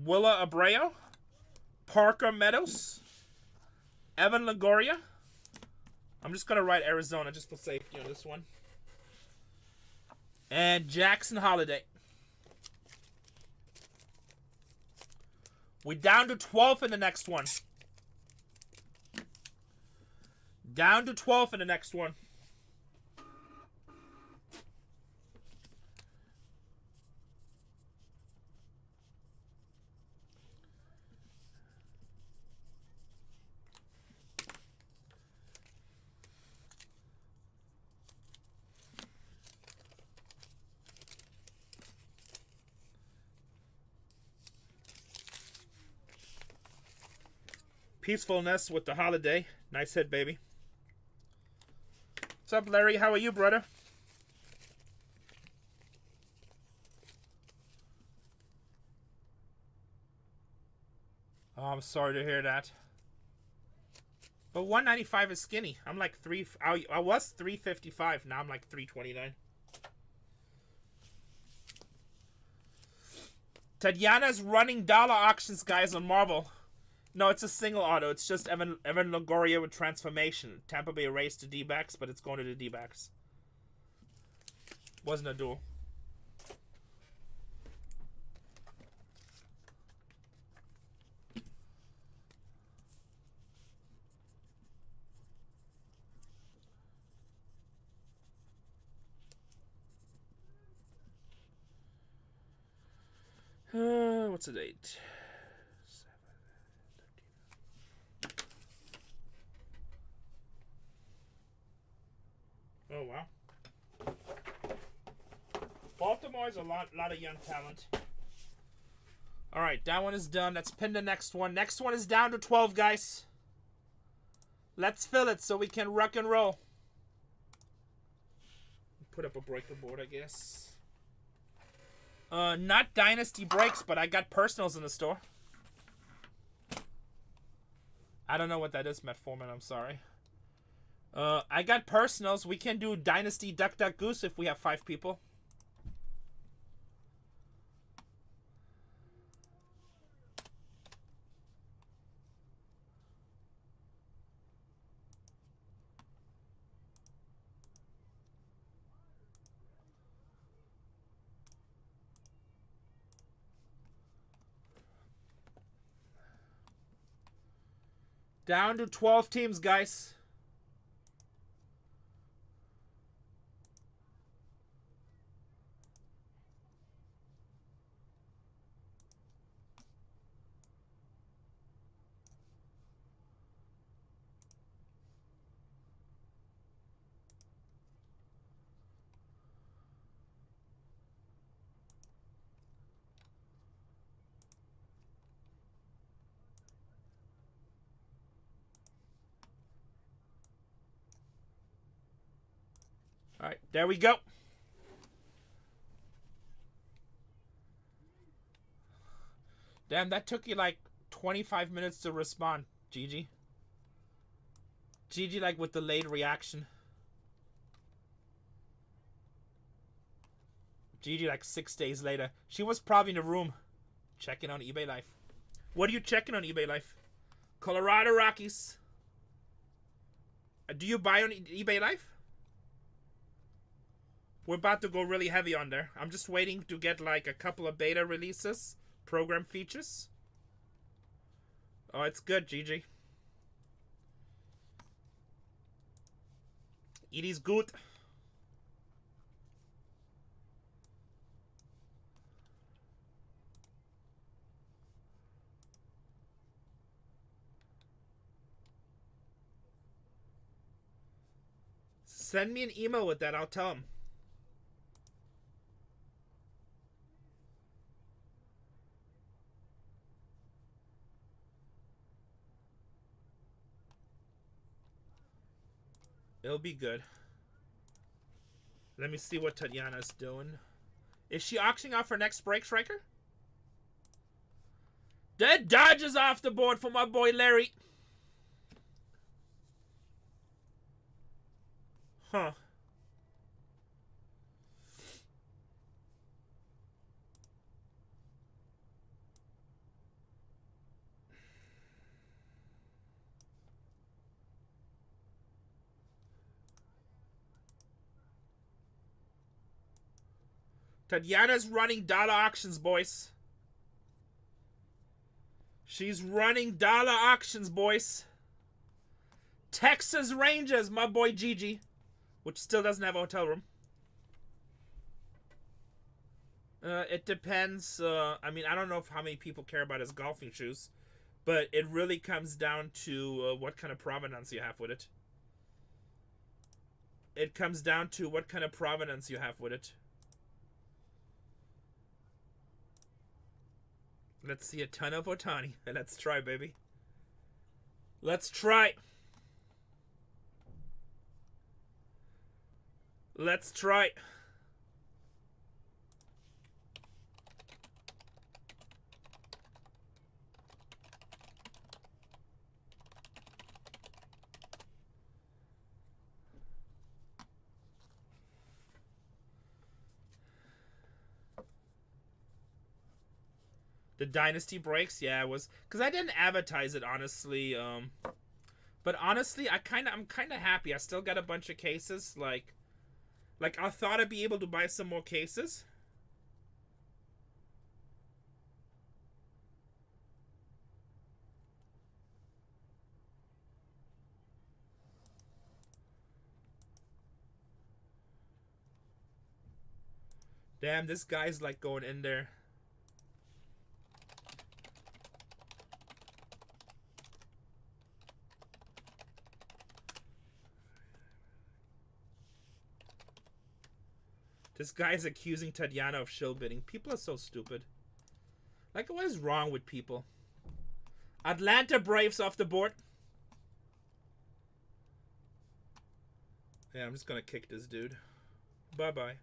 Willa Abreu, Parker Meadows, Evan Longoria. I'm just going to write Arizona just for safety on this one. And Jackson Holiday. We're down to 12 in the next one. Down to 12 in the next one. Peacefulness with the holiday. Nice hit, baby. What's up, Larry? How are you, brother? Oh, I'm sorry to hear that. But 195 is skinny. I'm like I was 355. Now I'm like 329. Tatiana's running dollar auctions, guys, on Marvel. No, it's a single auto. It's just Evan Longoria with transformation. Tampa Bay erased the D-backs, but it's going to the D-backs. Wasn't a duel. What's the date? Oh, wow. Baltimore's a lot of young talent. All right, that one is done. Let's pin the next one. Next one is down to 12, guys. Let's fill it so we can rock and roll. Put up a breaker board, I guess. Not Dynasty breaks, but I got personals in the store. I don't know what that is, Matt Foreman. I'm sorry. I got personals. We can do Dynasty Duck Duck Goose if we have 5 people. Down to 12 teams, guys. All right, there we go. Damn, that took you like 25 minutes to respond, Gigi. Gigi, like with delayed reaction. Gigi, like 6 days later. She was probably in the room checking on eBay Live. What are you checking on eBay Live? Colorado Rockies. Do you buy on eBay Live? We're about to go really heavy on there. I'm just waiting to get like a couple of beta releases, program features. Oh, it's good, Gigi. It is good. Send me an email with that. I'll tell him. It'll be good. Let me see what Tatiana's doing. Is she auctioning off her next break striker? Dead Dodgers off the board for my boy Larry. Huh. Tatiana's running dollar auctions, boys. She's running dollar auctions, boys. Texas Rangers, my boy Gigi, which still doesn't have a hotel room. It depends. I mean, I don't know how many people care about his golfing shoes, but it really comes down to what kind of provenance you have with it. It comes down to what kind of provenance you have with it. Let's see a ton of Otani. Let's try, baby. Let's try. Let's try. The Dynasty breaks, yeah, it was because I didn't advertise it honestly. But honestly, I'm kind of happy. I still got a bunch of cases. Like I thought I'd be able to buy some more cases. Damn, this guy's like going in there. This guy's accusing Tatiana of shill bidding. People are so stupid. Like, what is wrong with people? Atlanta Braves off the board. Yeah, I'm just gonna kick this dude. Bye-bye.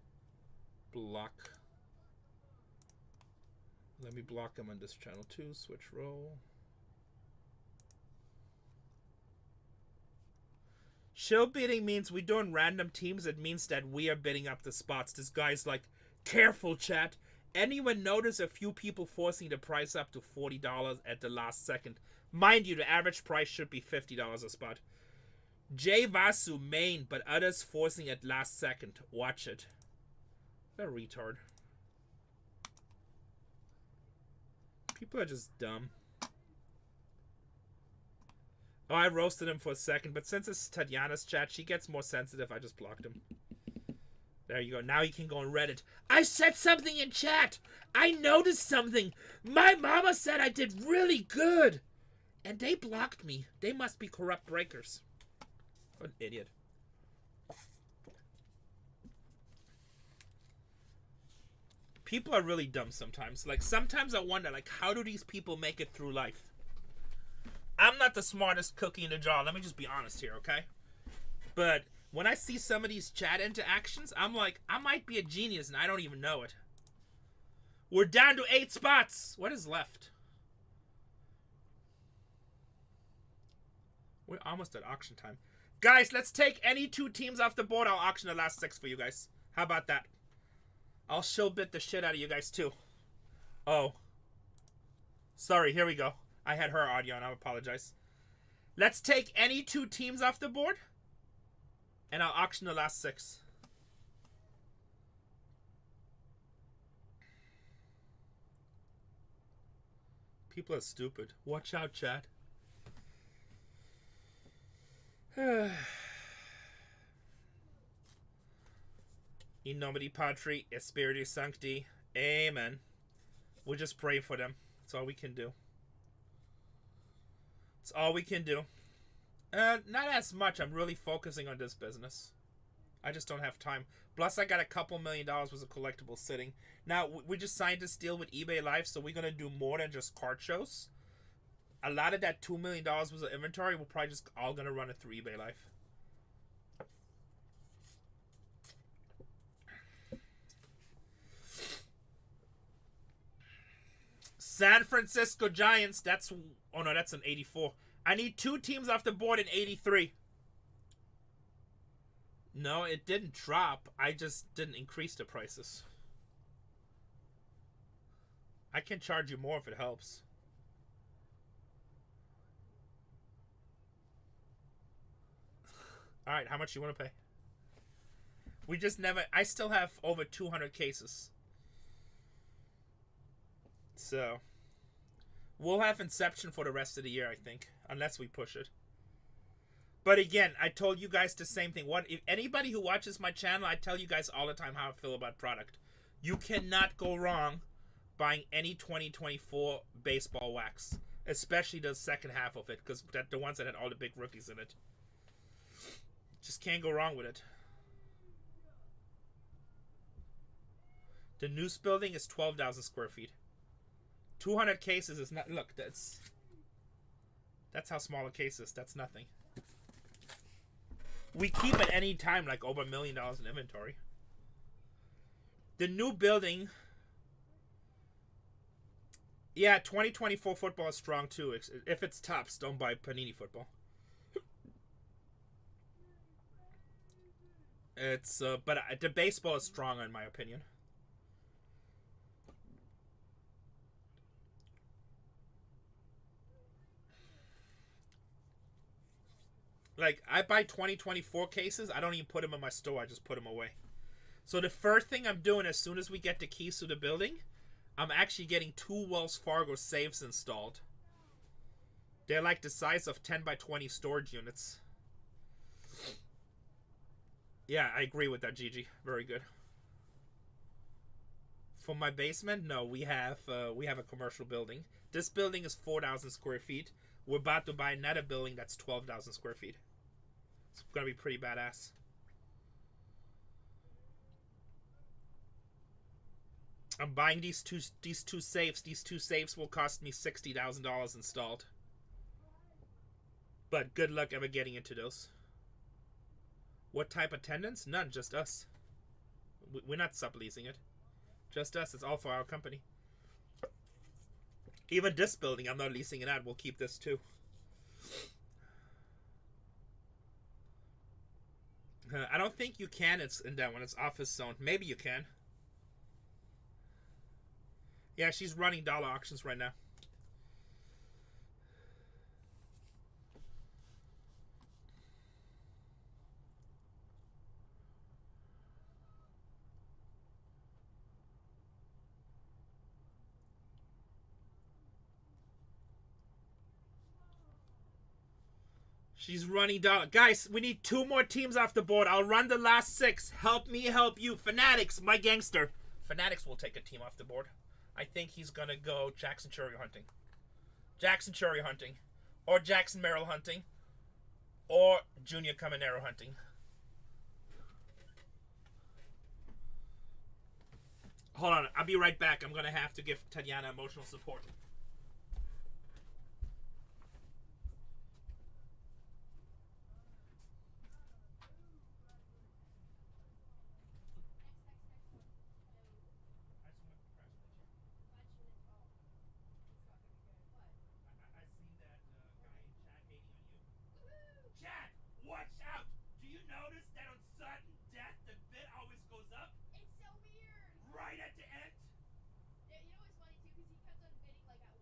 Block. Let me block him on this channel too. Switch role. Shill bidding means we're doing random teams. It means that we are bidding up the spots. This guy's like, careful, chat. Anyone notice a few people forcing the price up to $40 at the last second? Mind you, the average price should be $50 a spot. Jay Vasu main, but others forcing at last second. Watch it. What a retard. People are just dumb. Oh, I roasted him for a second, but since it's Tatiana's chat, she gets more sensitive. I just blocked him. There you go. Now you can go on Reddit. I said something in chat. I noticed something. My mama said I did really good. And they blocked me. They must be corrupt breakers. What an idiot. People are really dumb sometimes. Like, sometimes I wonder, like, how do these people make it through life? I'm not the smartest cookie in the jar. Let me just be honest here, okay? But when I see some of these chat interactions, I'm like, I might be a genius and I don't even know it. We're down to 8 spots. What is left? We're almost at auction time. Guys, let's take any 2 teams off the board. I'll auction the last 6 for you guys. How about that? I'll show bit the shit out of you guys too. Oh. Sorry, here we go. I had her audio and I apologize. Let's take any 2 teams off the board. And I'll auction the last 6. People are stupid. Watch out, chat. In nomine Patri, et Spiritus Sancti. Amen. We'll just pray for them. That's all we can do. That's all we can do. Not as much. I'm really focusing on this business. I just don't have time. Plus, I got a couple $1 million worth of collectibles sitting. Now, we just signed this deal with eBay Live, so we're going to do more than just card shows. A lot of that $2 million worth of inventory, we're probably just all going to run it through eBay Live. San Francisco Giants. That's oh no, that's an 84. I need 2 teams off the board in 83. No, it didn't drop. I just didn't increase the prices. I can charge you more if it helps. All right, how much you want to pay? We just never... I still have over 200 cases. So, we'll have Inception for the rest of the year, I think. Unless we push it. But again, I told you guys the same thing. If anybody who watches my channel, I tell you guys all the time how I feel about product. You cannot go wrong buying any 2024 baseball wax. Especially the second half of it. Because the ones that had all the big rookies in it. Just can't go wrong with it. The Noose building is 12,000 square feet. 200 cases is not... Look, that's how small a case is. That's nothing. We keep at any time like over $1 million in inventory. The new building... Yeah, 2024 football is strong too. If it's tops, don't buy Panini football. It's but the baseball is stronger in my opinion. Like I buy 2024 cases, I don't even put them in my store. I just put them away. So the first thing I'm doing as soon as we get the keys to the building, I'm actually getting 2 Wells Fargo safes installed. They're like the size of 10 by 20 storage units. Yeah, I agree with that, Gigi. Very good. For my basement, no, we have a commercial building. This building is 4,000 square feet. We're about to buy another building that's 12,000 square feet. It's gonna be pretty badass. I'm buying these two safes. These 2 safes will cost me $60,000 installed. But good luck ever getting into those. What type of tenants? None, just us. We're not subleasing it. Just us. It's all for our company. Even this building, I'm not leasing it out. We'll keep this too. I don't think you can. It's in that one. It's office zone. Maybe you can. Yeah, she's running dollar auctions right now. She's running down. Guys, we need 2 more teams off the board. I'll run the last 6. Help me help you. Fanatics, my gangster. Fanatics will take a team off the board. I think he's going to go Jackson Cherry Hunting. Jackson Cherry Hunting. Or Jackson Merrill Hunting. Or Junior Caminero Hunting. Hold on. I'll be right back. I'm going to have to give Tatiana emotional support. It's so weird. Right at the end. Yeah, you know what's funny too? Because he kept on bidding like at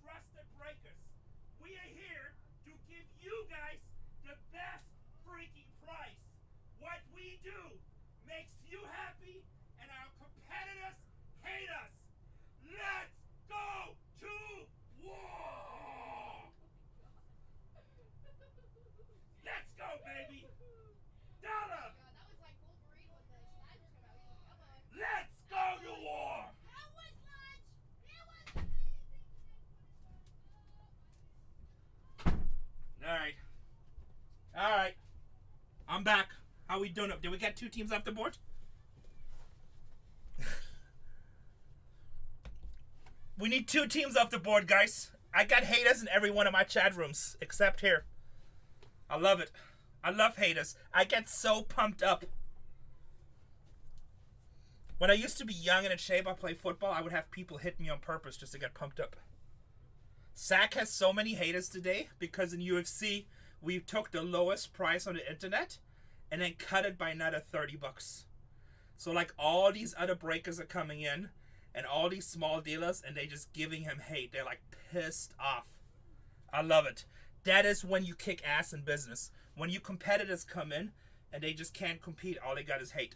trusted breakers. We are here to give you guys the best freaking price. What we do makes you happy and our competitors hate us. Let's go to war! Let's go, baby! Dollar! God, that was like Wolverine when the snipers come out. Come on. Let's go to war! How was lunch? It was amazing. Alright. Alright. I'm back. How we doing up? Did we get 2 teams off the board? We need 2 teams off the board, guys. I got haters in every one of my chat rooms, except here. I love it. I love haters. I get so pumped up. When I used to be young and in shape, I played football, I would have people hit me on purpose just to get pumped up. Sack has so many haters today because in UFC, we took the lowest price on the internet and then cut it by another $30. So like all these other breakers are coming in and all these small dealers and they just giving him hate. They're like pissed off. I love it. That is when you kick ass in business. When you competitors come in and they just can't compete, all they got is hate.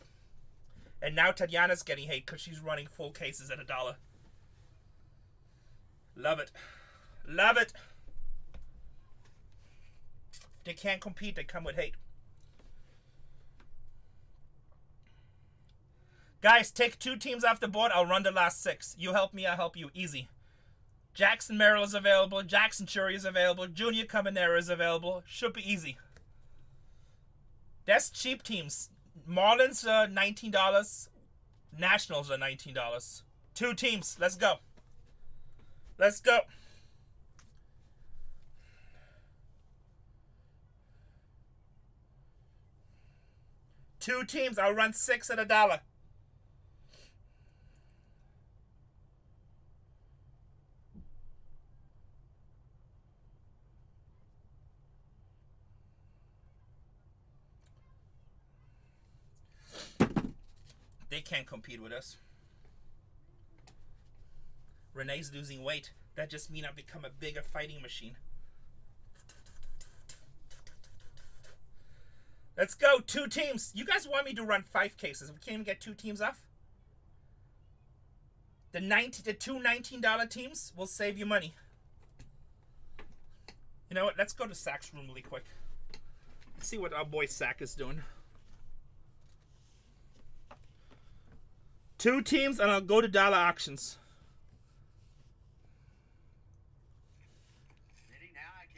And now Tatiana's getting hate because she's running full cases at $1. Love it. Love it. If they can't compete, they come with hate. Guys, take 2 teams off the board. I'll run the last 6. You help me, I help you. Easy. Jackson Merrill is available. Jackson Chury is available. Junior Caminero is available. Should be easy. That's cheap teams. Marlins are $19. Nationals are $19. 2 teams. Let's go. Let's go. Two teams. I'll run 6 at $1. They can't compete with us. Renee's losing weight. That just means I've become a bigger fighting machine. Let's go. 2 teams. You guys want me to run 5 cases. We can't even get 2 teams off. The two $19 teams will save you money. You know what? Let's go to Sack's room really quick. Let's see what our boy Sack is doing. 2 teams, and I'll go to dollar auctions.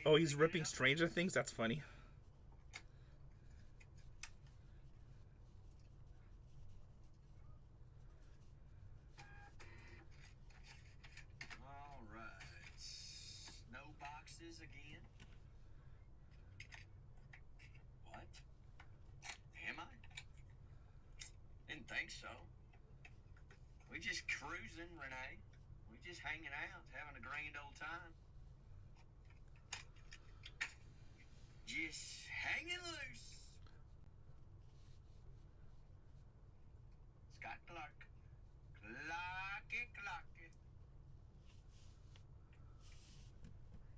Oh, he's ripping Stranger Things? That's funny. All right. No boxes again. What? Am I? Didn't think so. We just cruising, Renee. We just hanging out, having a grand old time. Just hanging loose. Scott Clark. Clarky.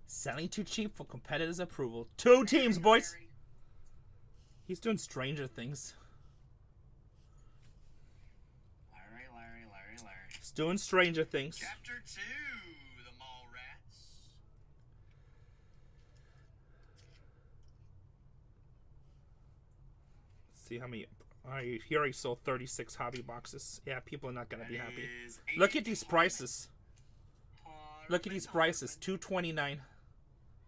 Selling too cheap for competitors' approval. 2 teams, boys. He's doing Stranger Things. Larry. He's doing Stranger Things. Chapter 2, the Mall Rats. See how many. He already sold 36 hobby boxes. Yeah, people are not gonna be happy. Is Look at these prices. $84. Look at these prices. $229.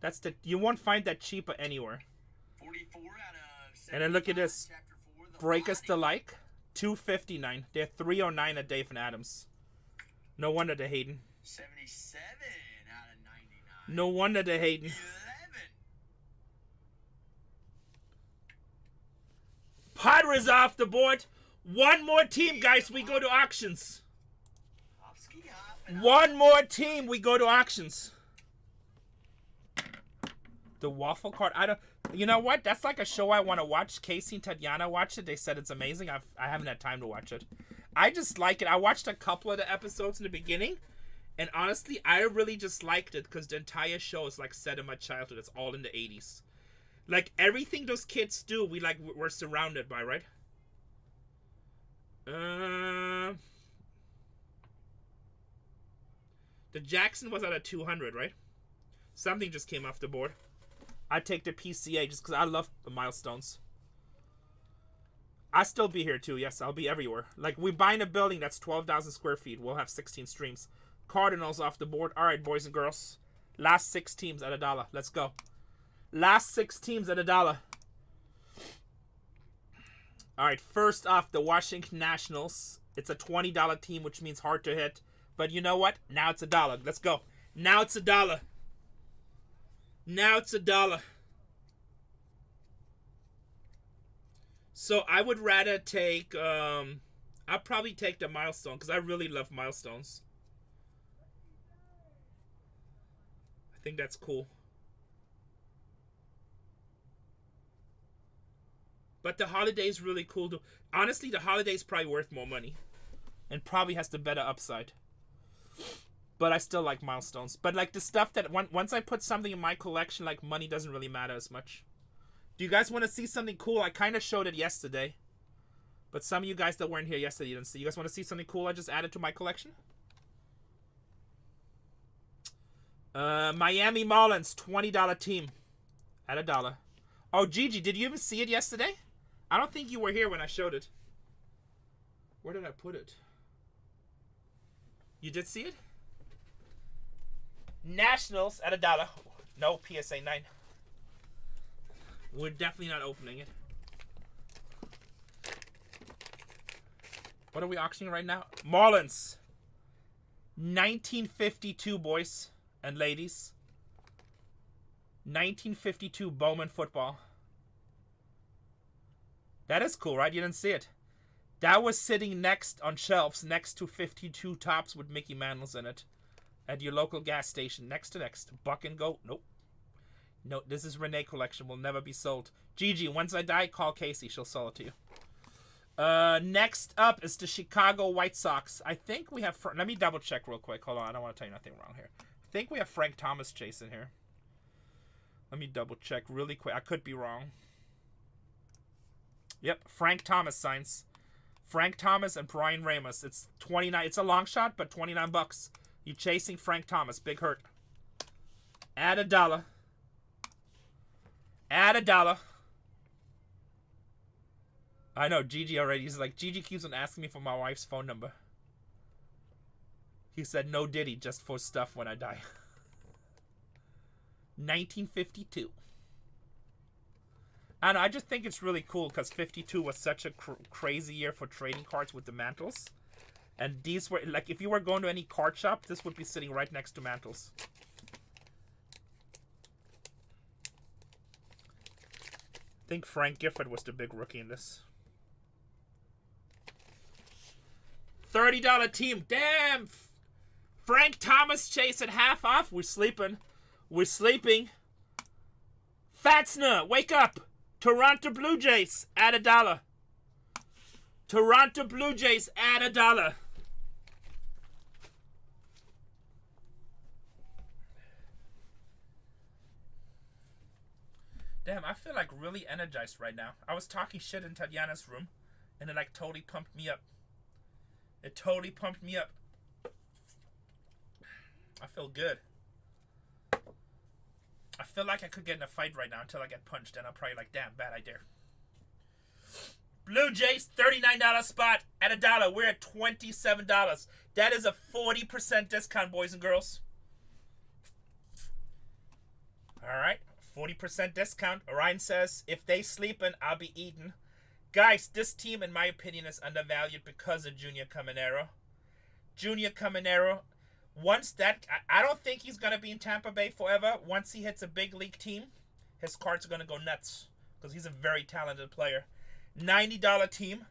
That's the. You won't find that cheaper anywhere. 44 out of And then look at this. Chapter 4, the Break us Body. to like. $259. They're $309 a day from Adams. No wonder they're hating. 77 out of 99. No wonder they're hating. 11. Potter is off the board. 1 more team, guys. We go to auctions. Hopsky hop and 1 more team. We go to auctions. The waffle cart. I don't. You know what? That's like a show I want to watch. Casey and Tatiana watched it. They said it's amazing. I haven't had time to watch it. I just like it. I watched a couple of the episodes in the beginning, And honestly, I really just liked it because the entire show is like set in my childhood. It's all in the 80s. Like everything those kids do, we're surrounded by, right? The Jackson was at a 200, right? Something just came off the board. I take the PCA just because I love the milestones. I'll still be here too. Yes, I'll be everywhere. Like, we buying a building that's 12,000 square feet. We'll have 16 streams. Cardinals off the board. All right, boys and girls. Last 6 teams at $1. Let's go. Last 6 teams at $1. All right, first off, the Washington Nationals. It's a $20 team, which means hard to hit. But you know what? Now it's $1. Let's go. Now it's $1. Now it's $1. So I would rather take, I'll probably take the milestone because I really love milestones. I think that's cool. But the holiday is really cool too. Honestly, the holiday is probably worth more money. And probably has the better upside. But I still like milestones. But like the stuff that, once I put something in my collection, like money doesn't really matter as much. Do you guys want to see something cool? I kind of showed it yesterday. But some of you guys that weren't here yesterday didn't see. You guys want to see something cool I just added to my collection? Miami Marlins, $20 team. At $1. Oh, Gigi, did you even see it yesterday? I don't think you were here when I showed it. Where did I put it? You did see it? Nationals at $1. No, PSA 9. We're definitely not opening it. What are we auctioning right now? Marlins. 1952, boys and ladies. 1952 Bowman football. That is cool, right? You didn't see it. That was sitting next on shelves next to 52 tops with Mickey Mantles in it. At your local gas station. Next to next. Buck and Go. Nope. No, this is Renee collection. Will never be sold. Gigi, once I die, call Casey. She'll sell it to you. Next up is the Chicago White Sox. I think we have... Let me double check real quick. Hold on. I don't want to tell you nothing wrong here. I think we have Frank Thomas Chase in here. Let me double check really quick. I could be wrong. Yep. Frank Thomas signs. Frank Thomas and Brian Ramos. It's 29. It's a long shot, but $29. You chasing Frank Thomas. Big hurt. Add $1. Add $1. I know, Gigi already. He's like, Gigi keeps on asking me for my wife's phone number. He said, no Diddy, just for stuff when I die. 1952. I don't know, I just think it's really cool because 52 was such a crazy year for trading cards with the mantles. And these were, like, if you were going to any card shop, this would be sitting right next to mantles. I think Frank Gifford was the big rookie in this. $30 team. Damn! Frank Thomas Chase at half off. We're sleeping. We're sleeping. Fatsner, wake up. Toronto Blue Jays, add $1. Toronto Blue Jays, add $1. Damn, I feel like really energized right now. I was talking shit in Tatiana's room, and it like totally pumped me up. It totally pumped me up. I feel good. I feel like I could get in a fight right now until I get punched, and I'm probably like, damn, bad idea. Blue Jays, $39 spot at $1. We're at $27. That is a 40% discount, boys and girls. All right. 40% discount. Orion says, if they sleeping, I'll be eating. Guys, this team, in my opinion, is undervalued because of Junior Caminero. Junior Caminero, once that... I don't think he's going to be in Tampa Bay forever. Once he hits a big league team, his cards are going to go nuts because he's a very talented player. $90 team.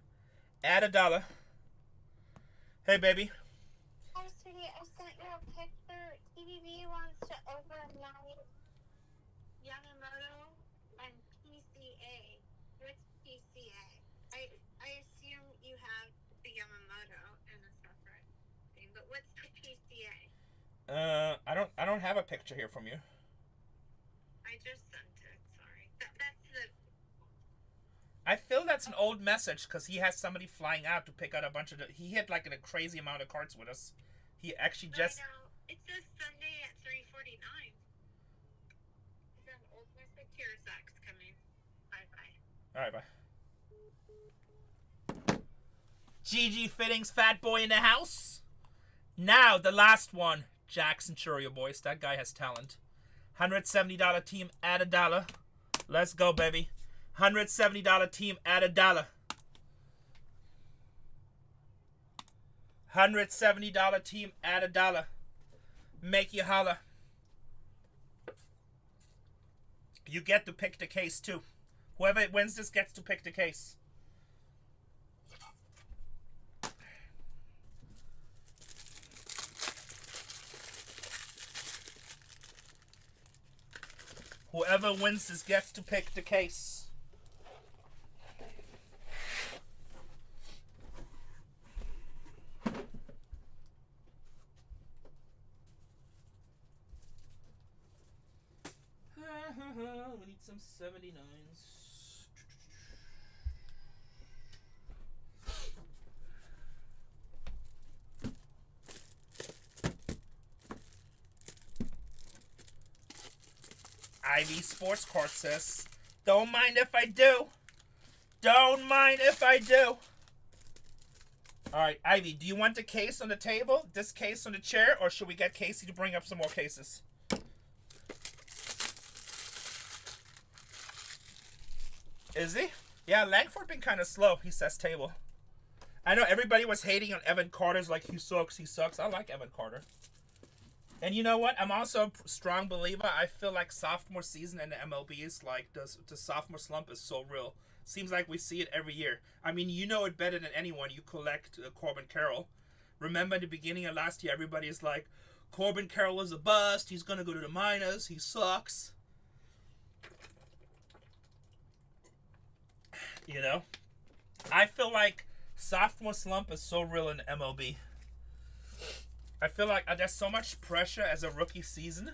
Add $1. Hey, baby. Hi, sweetie. I sent you a picture. TVV wants to overnight Yamamoto and PCA. What's PCA? I assume you have the Yamamoto in a separate thing, but what's the PCA? I don't have a picture here from you. I just sent it. Sorry. That's the. I feel that's an old message because he has somebody flying out to pick out a bunch of. He hit like a crazy amount of cards with us. He actually just. I know. It says Sunday at 3:49. Is that an old message? Here, Zach's coming. Bye. All right, bye. GG Fittings, Fat Boy in the house. Now the last one, Jackson Churio boys. That guy has talent. $170 team, add $1. Let's go, baby. $170 team, add $1. $170 team, add $1. Make you holla. You get to pick the case too. Whoever wins this gets to pick the case. Whoever wins this gets to pick the case. We need some 79s. Ivy Sports Card says, don't mind if I do. Don't mind if I do. Alright, Ivy, do you want the case on the table? This case on the chair? Or should we get Casey to bring up some more cases? Is he? Yeah, Langford been kind of slow. He says table. I know everybody was hating on Evan Carter's like, he sucks, he sucks. I like Evan Carter. And you know what? I'm also a strong believer. I feel like sophomore season in the MLB is like, the sophomore slump is so real. Seems like we see it every year. I mean, you know it better than anyone. You collect Corbin Carroll. Remember in the beginning of last year, everybody is like, Corbin Carroll is a bust. He's going to go to the minors. He sucks. You know? I feel like sophomore slump is so real in the MLB. I feel like there's so much pressure as a rookie season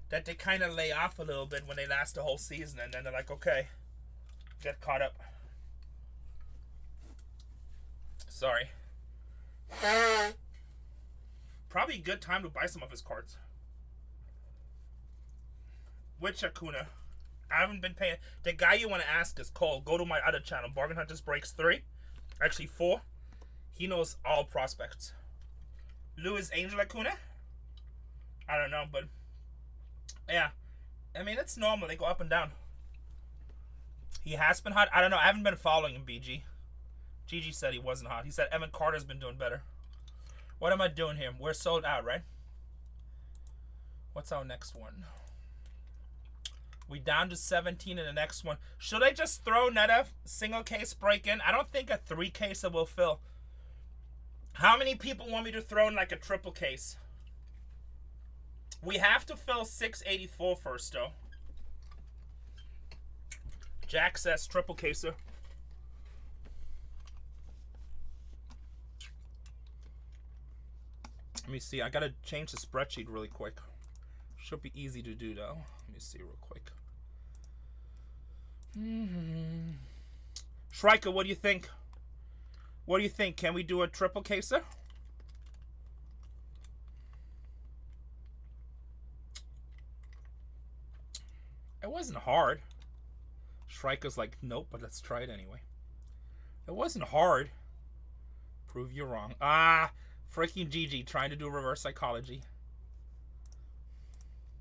that they kind of lay off a little bit when they last the whole season. And then they're like, okay, get caught up. Sorry. Probably a good time to buy some of his cards. Which Acuna? I haven't been paying. The guy you want to ask is Cole. Go to my other channel, BargainHuntersbreaks 3. Actually 4. He knows all prospects. Luis Angel Acuna? I don't know, but yeah. I mean, it's normal. They go up and down. He has been hot. I don't know. I haven't been following him, BG. GG said he wasn't hot. He said Evan Carter's been doing better. What am I doing here? We're sold out, right? What's our next one? We down to 17 in the next one. Should I just throw another single case break in? I don't think a 3 caser will fill. How many people want me to throw in like a triple case? We have to fill 684 first, though. Jack says triple caser. Let me see. I gotta change the spreadsheet really quick. Should be easy to do, though. Let me see real quick. Shrika, what do you think? What do you think? Can we do a triple caser? It wasn't hard. Shrika's like, nope, but let's try it anyway. It wasn't hard. Prove you wrong. Ah, freaking GG trying to do reverse psychology.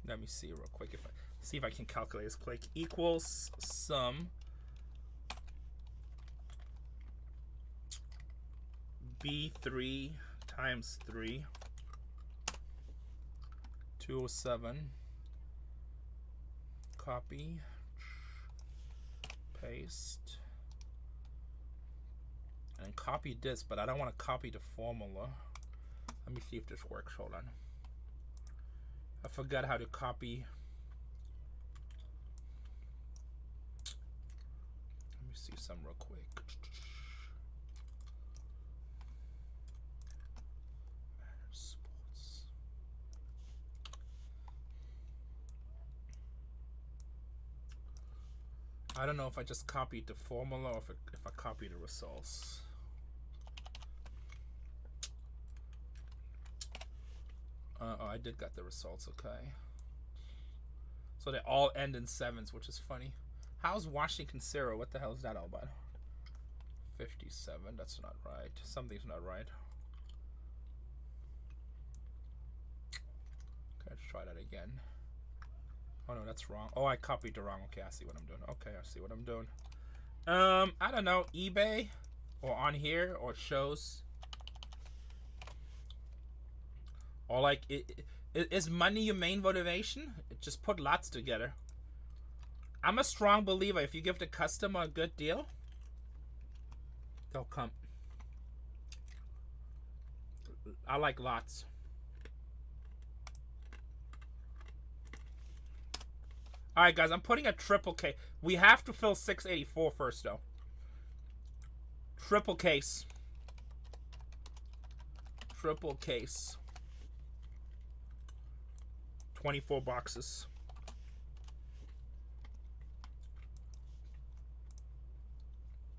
Let me see real quick see if I can calculate this quick. Equals sum B3 times 3 207. Copy, paste, and copy this, but I don't want to copy the formula. Let me see if this works. Hold on. I forgot how to copy. Let me see some real quick. Sports. I don't know if I just copied the formula or if I copied the results. Oh, I did got the results, okay. So they all end in 7s, which is funny. How's Washington 0? What the hell is that all about? 57, that's not right. Something's not right. Okay, let's try that again. Oh no, that's wrong. Oh, I copied the wrong. Okay, I see what I'm doing. Okay, I see what I'm doing. I don't know, eBay or on here or shows. Or like, is money your main motivation? Just put lots together. I'm a strong believer. If you give the customer a good deal, they'll come. I like lots. Alright guys, I'm putting a triple case. We have to fill 684 first though. Triple case. Triple case. 24 boxes.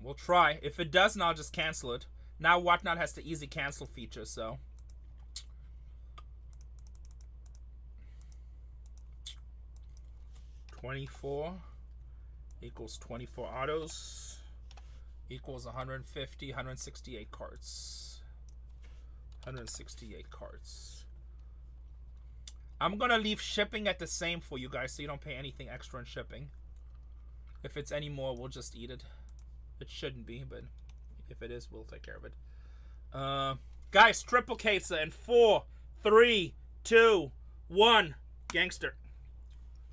We'll try. If it doesn't, I'll just cancel it. Now Whatnot has the easy cancel feature, so. $24 equals 24 autos equals 150, 168 cards. 168 cards. I'm gonna leave shipping at the same for you guys so you don't pay anything extra in shipping. If it's any more, we'll just eat it. It shouldn't be, but if it is, we'll take care of it. Guys, triple case in 4, 3, 2, 1. Gangster.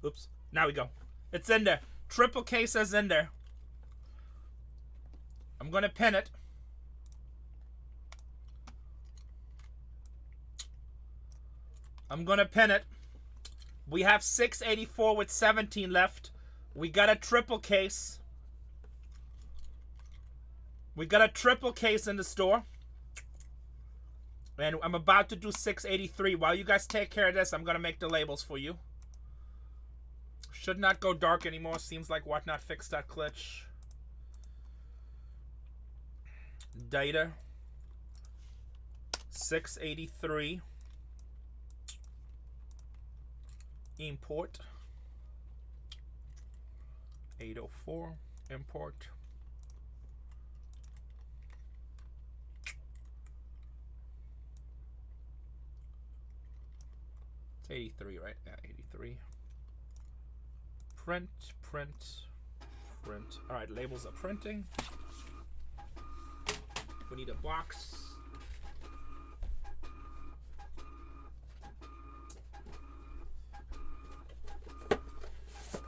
Oops. Now we go. It's in there. Triple case is in there. I'm gonna pin it. I'm gonna pin it. We have 684 with 17 left. We got a triple case. We got a triple case in the store. And I'm about to do 683. While you guys take care of this, I'm gonna make the labels for you. Should not go dark anymore. Seems like Whatnot fixed that glitch. Data. 683. Import. 804. Import. It's 83, right? Yeah, 83. Print, print, print. All right, labels are printing. We need a box.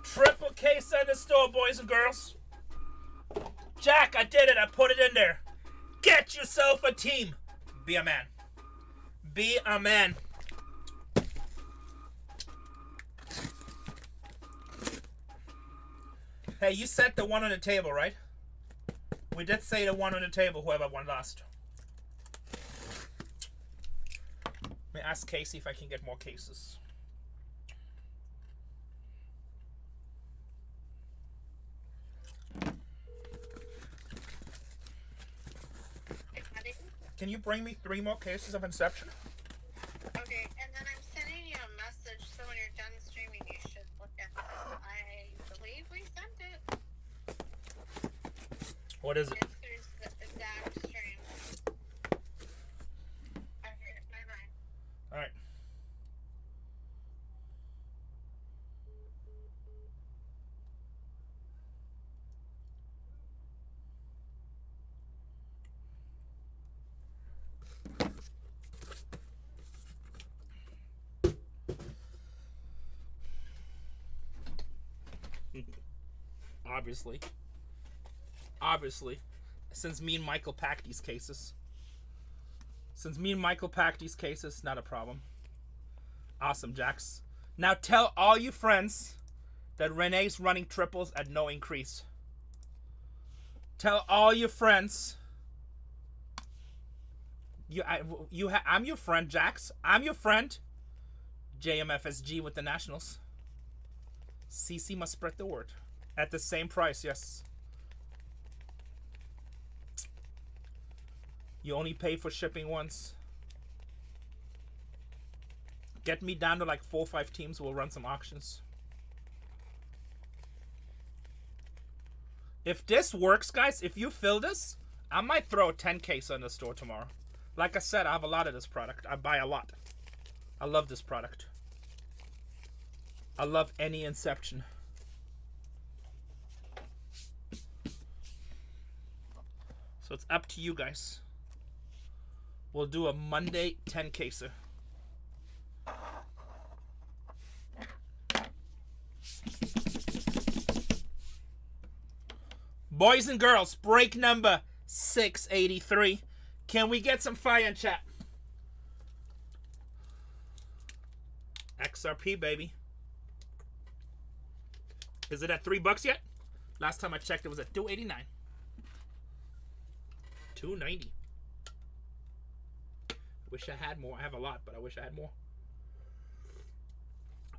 Triple case in the store, boys and girls. Jack, I did it. I put it in there. Get yourself a team. Be a man. Be a man. Hey, you set the one on the table, right? We did say the one on the table, whoever won last. Let me ask Casey if I can get more cases. Can you bring me 3 more cases of Inception? Okay, and then I'm sending you a message, so when you're done streaming, you should look at this. I believe we sent it. What is it? Here's the exact stream. Okay, bye-bye. All right. Obviously, since me and Michael packed these cases. Not a problem. Awesome, Jax. Now tell all your friends that Renee's running triples at no increase. Tell all your friends. I'm your friend, Jax. I'm your friend. JMFSG with the Nationals. CC must spread the word. At the same price, yes. You only pay for shipping once. Get me down to like 4 or 5 teams. We'll run some auctions. If this works, guys, if you fill this, I might throw a 10 case on the store tomorrow. Like I said, I have a lot of this product. I buy a lot. I love this product. I love any Inception. So it's up to you guys. We'll do a Monday 10 caser. Boys and girls, break number 683. Can we get some fire in chat? XRP, baby. Is it at $3 yet? Last time I checked, it was at $2.89. $2.90. Wish I had more. I have a lot, but I wish I had more.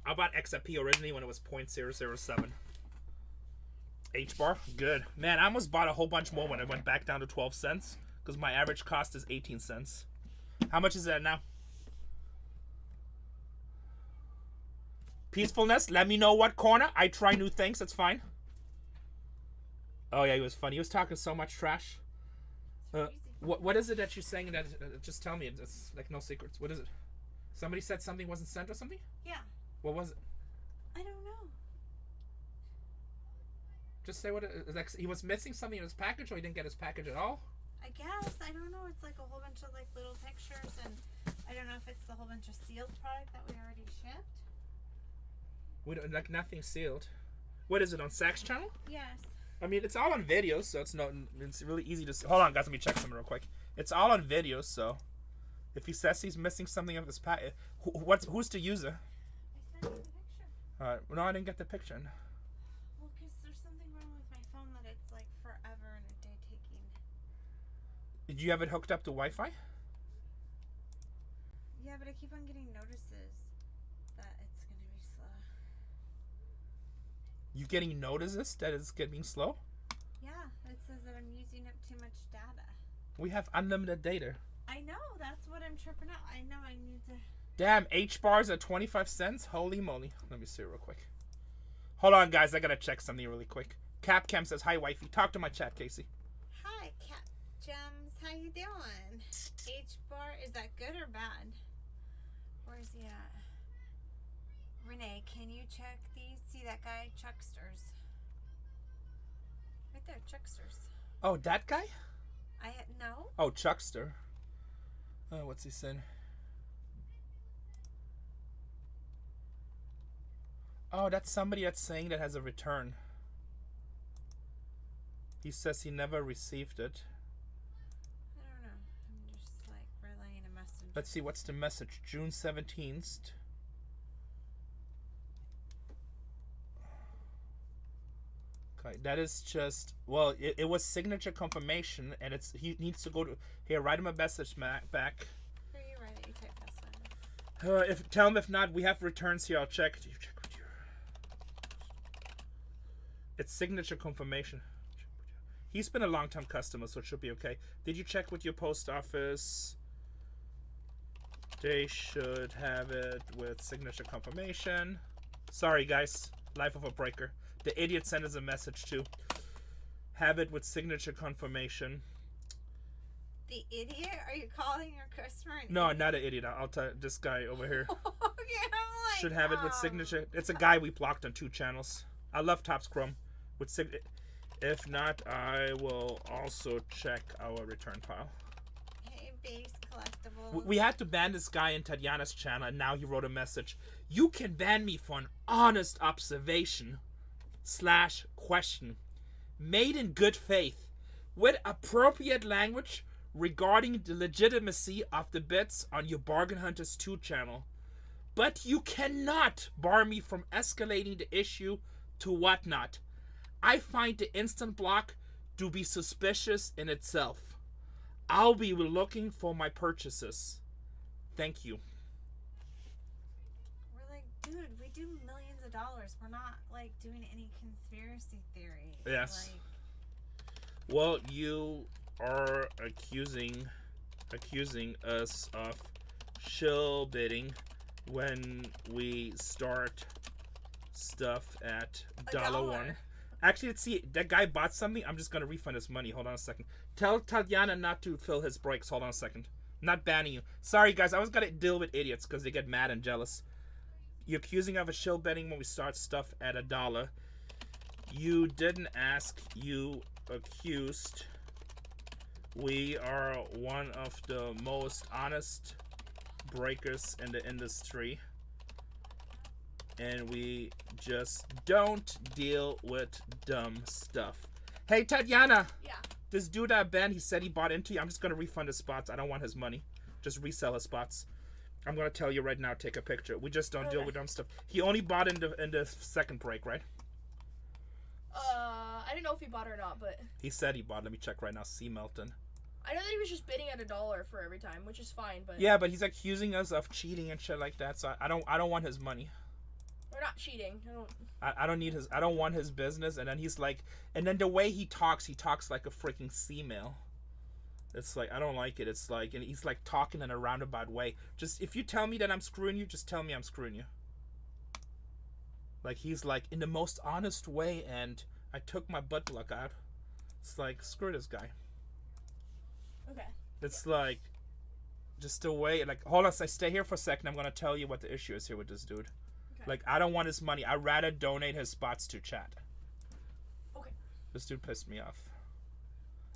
I bought XRP originally when it was 0.007. H-bar, good. Man, I almost bought a whole bunch more when it went back down to 12 cents. Because my average cost is 18 cents. How much is that now? Peacefulness, let me know what corner. I try new things, that's fine. Oh yeah, he was funny. He was talking so much trash. What is it that you're saying? That just tell me. It's like no secrets. What is it? Somebody said something wasn't sent or something? Yeah. What was it? I don't know. Just say what it, like he was missing something in his package, or he didn't get his package at all. I guess. I don't know. It's like a whole bunch of like little pictures, and I don't know if it's the whole bunch of sealed product that we already shipped. We don't, like nothing sealed. What is it on Sax channel? Yes. I mean, it's all on videos, so it's not. It's really easy to see. Hold on, guys. Let me check something real quick. It's all on videos, so if he says he's missing something of his pack, who's the user? I sent you the picture. All right. No, I didn't get the picture. Well, because there's something wrong with my phone that it's like forever and a day taking. Did you have it hooked up to Wi-Fi? Yeah, but I keep on getting notices that it's gonna be slow. You getting notices that it's getting slow? Yeah, it says that I'm using up too much data. We have unlimited data. I know, that's what I'm tripping out. I know I need to. Damn, H bars at 25 cents? Holy moly. Let me see real quick. Hold on, guys. I gotta check something really quick. Capcam says, hi, wifey. Talk to my chat, Casey. Hi, Cat Gems. How you doing? H-bar, is that good or bad? Where's he at? Renee, can you check these? See that guy? Chucksters. Right there, Chucksters. Oh, that guy? No. Oh, Chuckster. What's he saying? Oh, that's somebody that's saying that has a return. He says he never received it. I don't know. I'm just like relaying a message. Let's see, what's the message? June 17th. Okay, that is just, well, it was signature confirmation, and it's he needs to go to, here, write him a message back. Here, you write it. You type this one. If tell him if not, we have returns here. I'll check. You check with your. It's signature confirmation. He's been a long-time customer, so it should be okay. Did you check with your post office? They should have it with signature confirmation. Sorry, guys. Life of a breaker. The idiot sent us a message too. Have it with signature confirmation. The idiot? Are you calling your customer an No, idiot? not an idiot. I'll tell this guy over here. Okay, I'm like, Should have it with signature. It's a guy we blocked on 2 channels. I love Topps Chrome with sig. If not, I will also check our return pile. Hey, base collectibles. We had to ban this guy in Tatiana's channel, and now he wrote a message. You can ban me for an honest observation / question made in good faith with appropriate language regarding the legitimacy of the bits on your Bargain Hunters 2 channel. But you cannot bar me from escalating the issue to whatnot. I find the instant block to be suspicious in itself. I'll be looking for my purchases. Thank you. We're like, dude, we do millions of dollars. We're not like doing any conspiracy theory. Yes. Like, Well, you are accusing us of shill bidding when we start stuff at $1. Actually, let's see. That guy bought something. I'm just gonna refund his money. Hold on a second. Tell Tatiana not to fill his breaks. Hold on a second. I'm not banning you. Sorry, guys. I was gonna deal with idiots because they get mad and jealous. You're accusing of a shill betting when we start stuff at $1. You didn't ask. You accused. We are one of the most honest breakers in the industry, and we just don't deal with dumb stuff. Hey, Tatiana. Yeah. This dude that Ben, he said he bought into you. I'm just gonna refund his spots. I don't want his money. Just resell his spots. I'm gonna tell you right now. Take a picture. We just don't deal with dumb stuff. He only bought in the second break, right? I didn't know if he bought it or not, but He said he bought. Let me check right now. C. Melton. I know that he was just bidding at $1 for every time, which is fine. But Yeah, but he's accusing us of cheating and shit like that. So I don't want his money. we're not cheating. I don't need his. I don't want his business. And then he's like, and then the way he talks like a freaking female. It's like I don't like it. It's like, and he's like talking in a roundabout way. Just if you tell me that I'm screwing you, just tell me I'm screwing you. Like he's like in the most honest way, and I took my butt plug out. It's like screw this guy. Okay. It's like just the way. Like hold on, stay here for a second. I'm gonna tell you what the issue is here with this dude. Okay. Like I don't want his money. I'd rather donate his spots to chat. Okay. This dude pissed me off.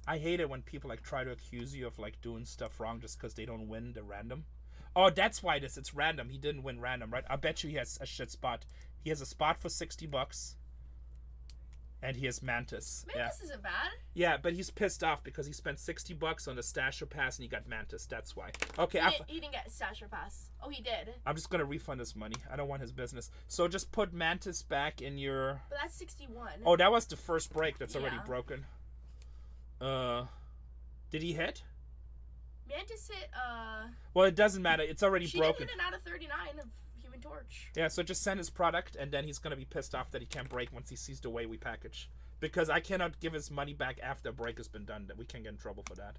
I hate it when people like try to accuse you of like doing stuff wrong just because they don't win the random. Oh, that's why it's random. He didn't win random, right? I bet you he has a shit spot. He has a spot for $60, and he has Mantis. Maybe this isn't bad. Yeah, but he's pissed off because he spent $60 on the Stasher Pass and he got Mantis. That's why. Okay, He didn't get Stasher Pass. Oh, he did. I'm just gonna refund his money. I don't want his business. So just put Mantis back in your. But that's 61. Oh, that was the first break. That's already Yeah. broken. Did he hit? Mantis hit. Well, it doesn't matter. It's already She broken. did hit an out of 39 of Human Torch. Yeah, so just send his product, and then he's gonna be pissed off that he can't break once he sees the way we package. Because I cannot give his money back after a break has been done. That we can get in trouble for that.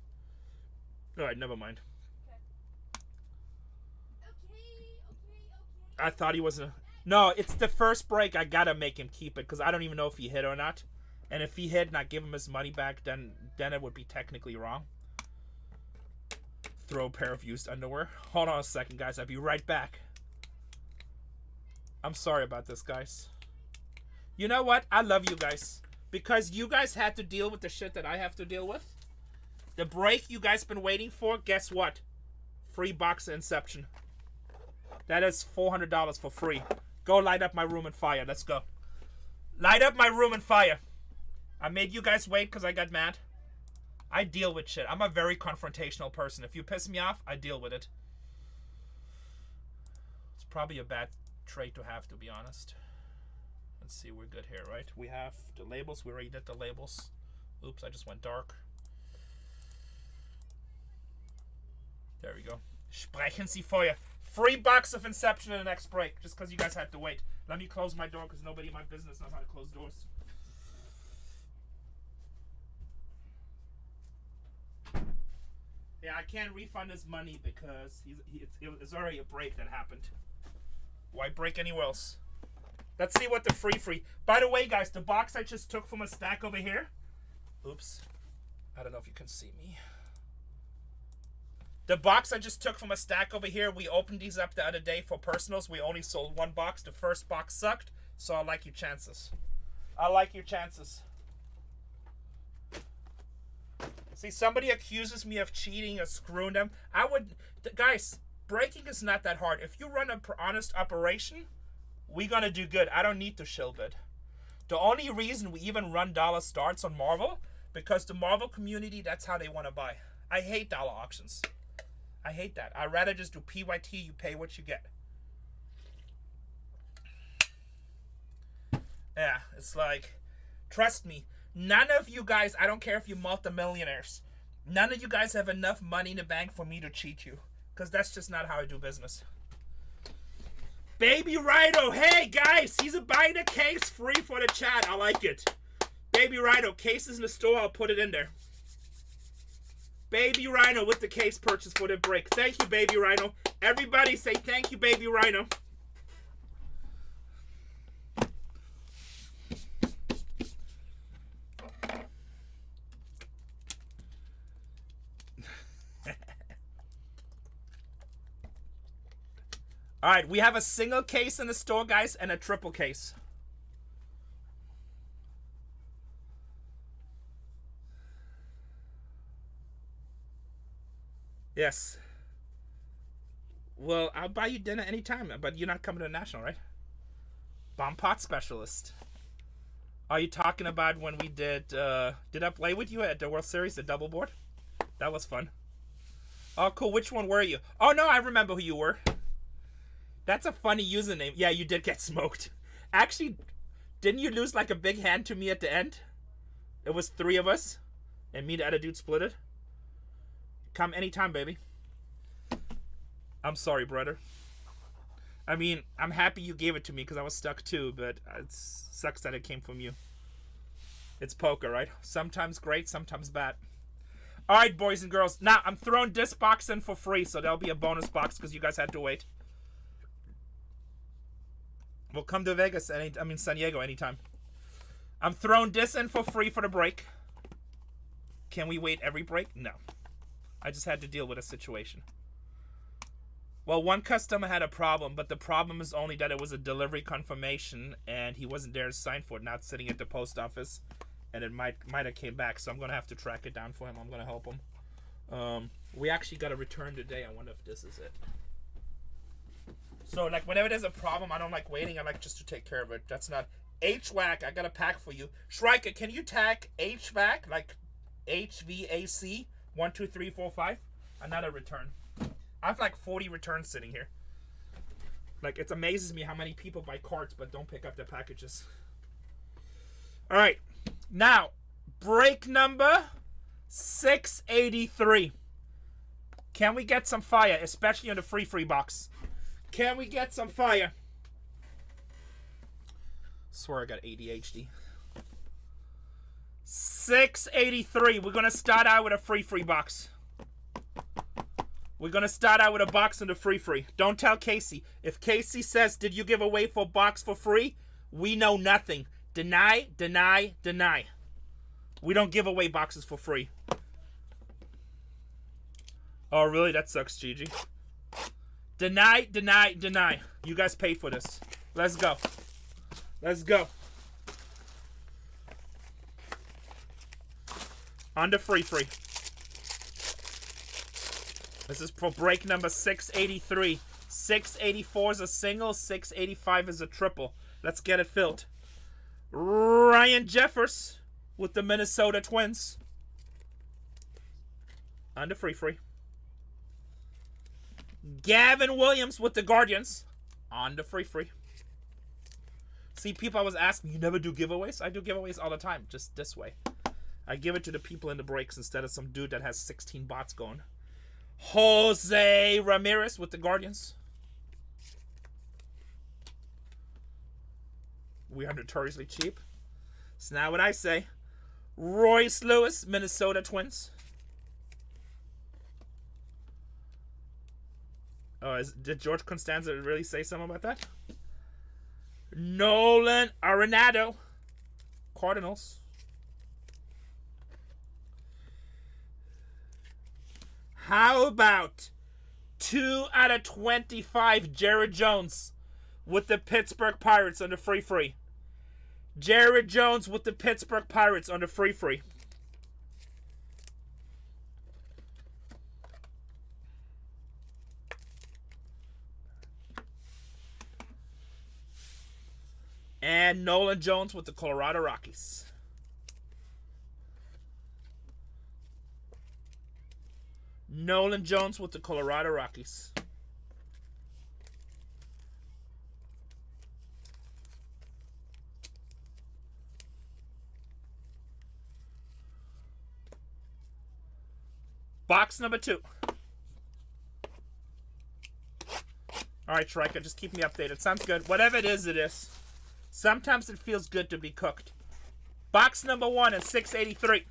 All right, never mind. Okay. I thought he was a. No, it's the first break. I gotta make him keep it because I don't even know if he hit or not. And if he hit and I give him his money back, then it would be technically wrong. Throw a pair of used underwear. Hold on a second, guys. I'll be right back. I'm sorry about this, guys. You know what? I love you guys. Because you guys had to deal with the shit that I have to deal with. The break you guys been waiting for, guess what? Free box of Inception. That is $400 for free. Go light up my room and fire. Let's go. Light up my room and fire. I made you guys wait because I got mad. I deal with shit. I'm a very confrontational person. If you piss me off, I deal with it. It's probably a bad trait to have, to be honest. Let's see, we're good here, right? We have the labels. We already did the labels. Oops, I just went dark. There we go. Sprechen Sie Feuer. Free box of Inception in the next break, just because you guys had to wait. Let me close my door because nobody in my business knows how to close doors. Yeah, I can't refund his money because it's already a break that happened. Why break anywhere else? Let's see what the free. By the way, guys, the box I just took from a stack over here. Oops. I don't know if you can see me. The box I just took from a stack over here, we opened these up the other day for personals. We only sold one box. The first box sucked, so I like your chances. I like your chances. See, somebody accuses me of cheating or screwing them. Guys, breaking is not that hard. If you run an honest operation, we're gonna do good. I don't need to shill bid. The only reason we even run dollar starts on Marvel, because the Marvel community, that's how they want to buy. I hate dollar auctions. I hate that. I'd rather just do PYT, you pay what you get. Yeah, it's like, trust me, none of you guys, I don't care if you're multimillionaires, none of you guys have enough money in the bank for me to cheat you. Because that's just not how I do business. Baby Rhino, hey guys, he's buying a case free for the chat. I like it. Baby Rhino, cases in the store, I'll put it in there. Baby Rhino with the case purchase for the break. Thank you, Baby Rhino. Everybody say thank you, Baby Rhino. All right, we have a single case in the store, guys, and a triple case. Yes. Well, I'll buy you dinner anytime, but you're not coming to the National, right? Bomb pot specialist. Are you talking about when we did I play with you at the World Series, the double board? That was fun. Oh, cool. Which one were you? Oh, no, I remember who you were. That's a funny username. Yeah, you did get smoked. Actually, didn't you lose like a big hand to me at the end? It was 3 of us, and me and the other dude split it. Come anytime, baby. I'm sorry, brother. I mean, I'm happy you gave it to me because I was stuck too, but it sucks that it came from you. It's poker, right? Sometimes great, sometimes bad. All right, boys and girls. Now, I'm throwing this box in for free, so there'll be a bonus box because you guys had to wait. We'll come to Vegas, San Diego anytime. I'm throwing this in for free for the break. Can we wait every break? No. I just had to deal with a situation. Well, one customer had a problem, but the problem is only that it was a delivery confirmation, and he wasn't there to sign for it, not sitting at the post office, and it might have came back, so I'm going to have to track it down for him. I'm going to help him. We actually got a return today. I wonder if this is it. So, like, whenever there's a problem, I don't like waiting. I like just to take care of it. That's not... HVAC, I got a pack for you. Shrika, can you tag HVAC, like HVAC, 1, 2, 3, 4, 5? Another return. I have like 40 returns sitting here. Like, it amazes me how many people buy carts but don't pick up their packages. All right. Now, break number 683. Can we get some fire, especially on the free box? Can we get some fire? Swear I got ADHD. 683. We're going to start out with a free box. We're going to start out with a box and a free. Don't tell Casey. If Casey says, did you give away for a box for free? We know nothing. Deny, deny, deny. We don't give away boxes for free. Oh, really? That sucks, Gigi. Deny, deny, deny. You guys paid for this. Let's go. Let's go. On the free. This is for break number 683. 684 is a single, 685 is a triple. Let's get it filled. Ryan Jeffers with the Minnesota Twins. On the free. Gavin Williams with the Guardians. On the free. See, people always ask me, you never do giveaways? I do giveaways all the time, just this way. I give it to the people in the breaks instead of some dude that has 16 bots going. Jose Ramirez with the Guardians. We are notoriously cheap. It's not what I say. Royce Lewis, Minnesota Twins. Oh, did George Constanza really say something about that? Nolan Arenado, Cardinals. How about 2 out of 25 Jared Jones with the Pittsburgh Pirates on the free? Jared Jones with the Pittsburgh Pirates on the free. And Nolan Jones with the Colorado Rockies. Nolan Jones with the Colorado Rockies. Box number 2. All right, Trika, just keep me updated. Sounds good. Whatever it is, it is. Sometimes it feels good to be cooked. Box number 1 is 683.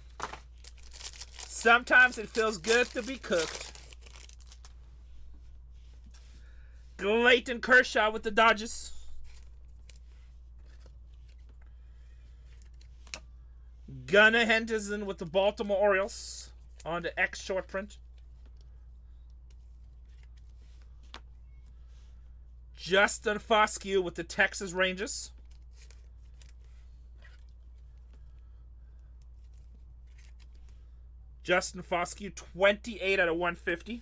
Sometimes it feels good to be cooked. Clayton Kershaw with the Dodgers. Gunnar Henderson with the Baltimore Orioles on the X short print. Justin Foscue with the Texas Rangers. Justin Foscue, 28 out of 150.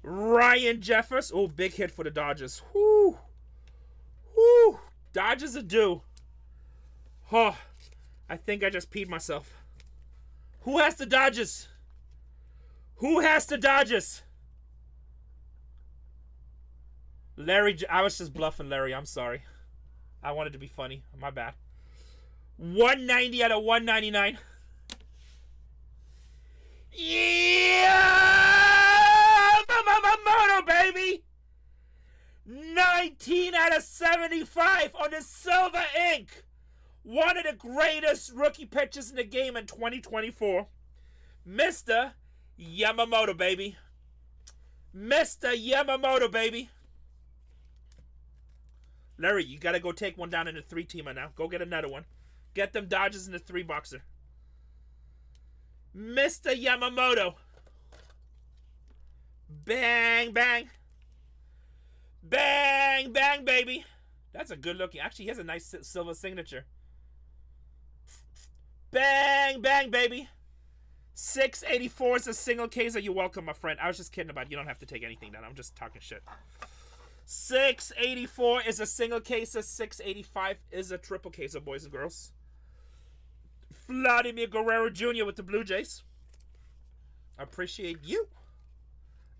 Ryan Jeffers. Oh, big hit for the Dodgers. Whoo. Whoo. Dodgers are due. Oh, I think I just peed myself. Who has the Dodgers? Who has the Dodgers? Larry, I was just bluffing, Larry. I'm sorry. I wanted to be funny. My bad. 190 out of 199. Yeah! Moto, baby! 19 out of 75 on the Silver Ink. One of the greatest rookie pitchers in the game in 2024. Mr. Yamamoto, baby. Mr. Yamamoto, baby. Larry, you got to go take one down in the 3-teamer now. Go get another one. Get them Dodgers in the 3-boxer. Mr. Yamamoto. Bang, bang. Bang, bang, baby. That's a good looking. Actually, he has a nice silver signature. Bang, bang, baby. 684 is a single case. You're welcome, my friend. I was just kidding about it. You don't have to take anything down. I'm just talking shit. 684 is a single case. 685 is a triple case, boys and girls. Vladimir Guerrero Jr. with the Blue Jays. Appreciate you.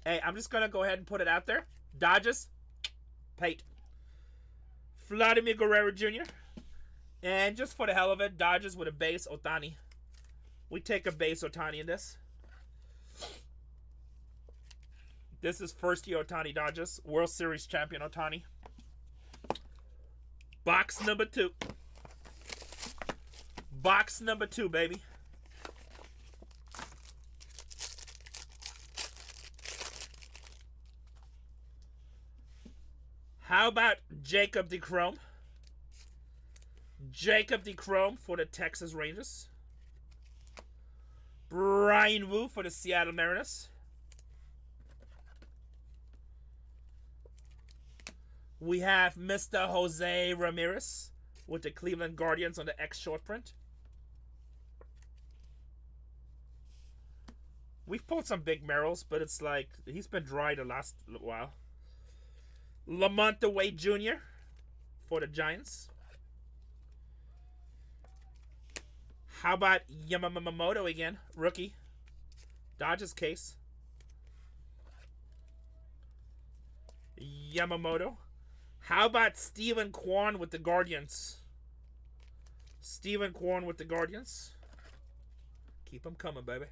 Hey, I'm just going to go ahead and put it out there. Dodgers, Pate. Vladimir Guerrero Jr. And just for the hell of it, Dodgers with a base Ohtani. We take a base Ohtani in this. This is first year Ohtani Dodgers. World Series champion Ohtani. Box number 2. Box number 2, baby. How about Jacob DeGrom? Jacob DeGrom for the Texas Rangers. Brian Wu for the Seattle Mariners. We have Mr. Jose Ramirez with the Cleveland Guardians on the X short print. We've pulled some big Merrills, but it's like he's been dry the last while. Lamonte Wade Jr. for the Giants. How about Yamamoto again? Rookie. Dodgers case. Yamamoto. How about Stephen Kwan with the Guardians? Stephen Kwan with the Guardians. Keep them coming, baby.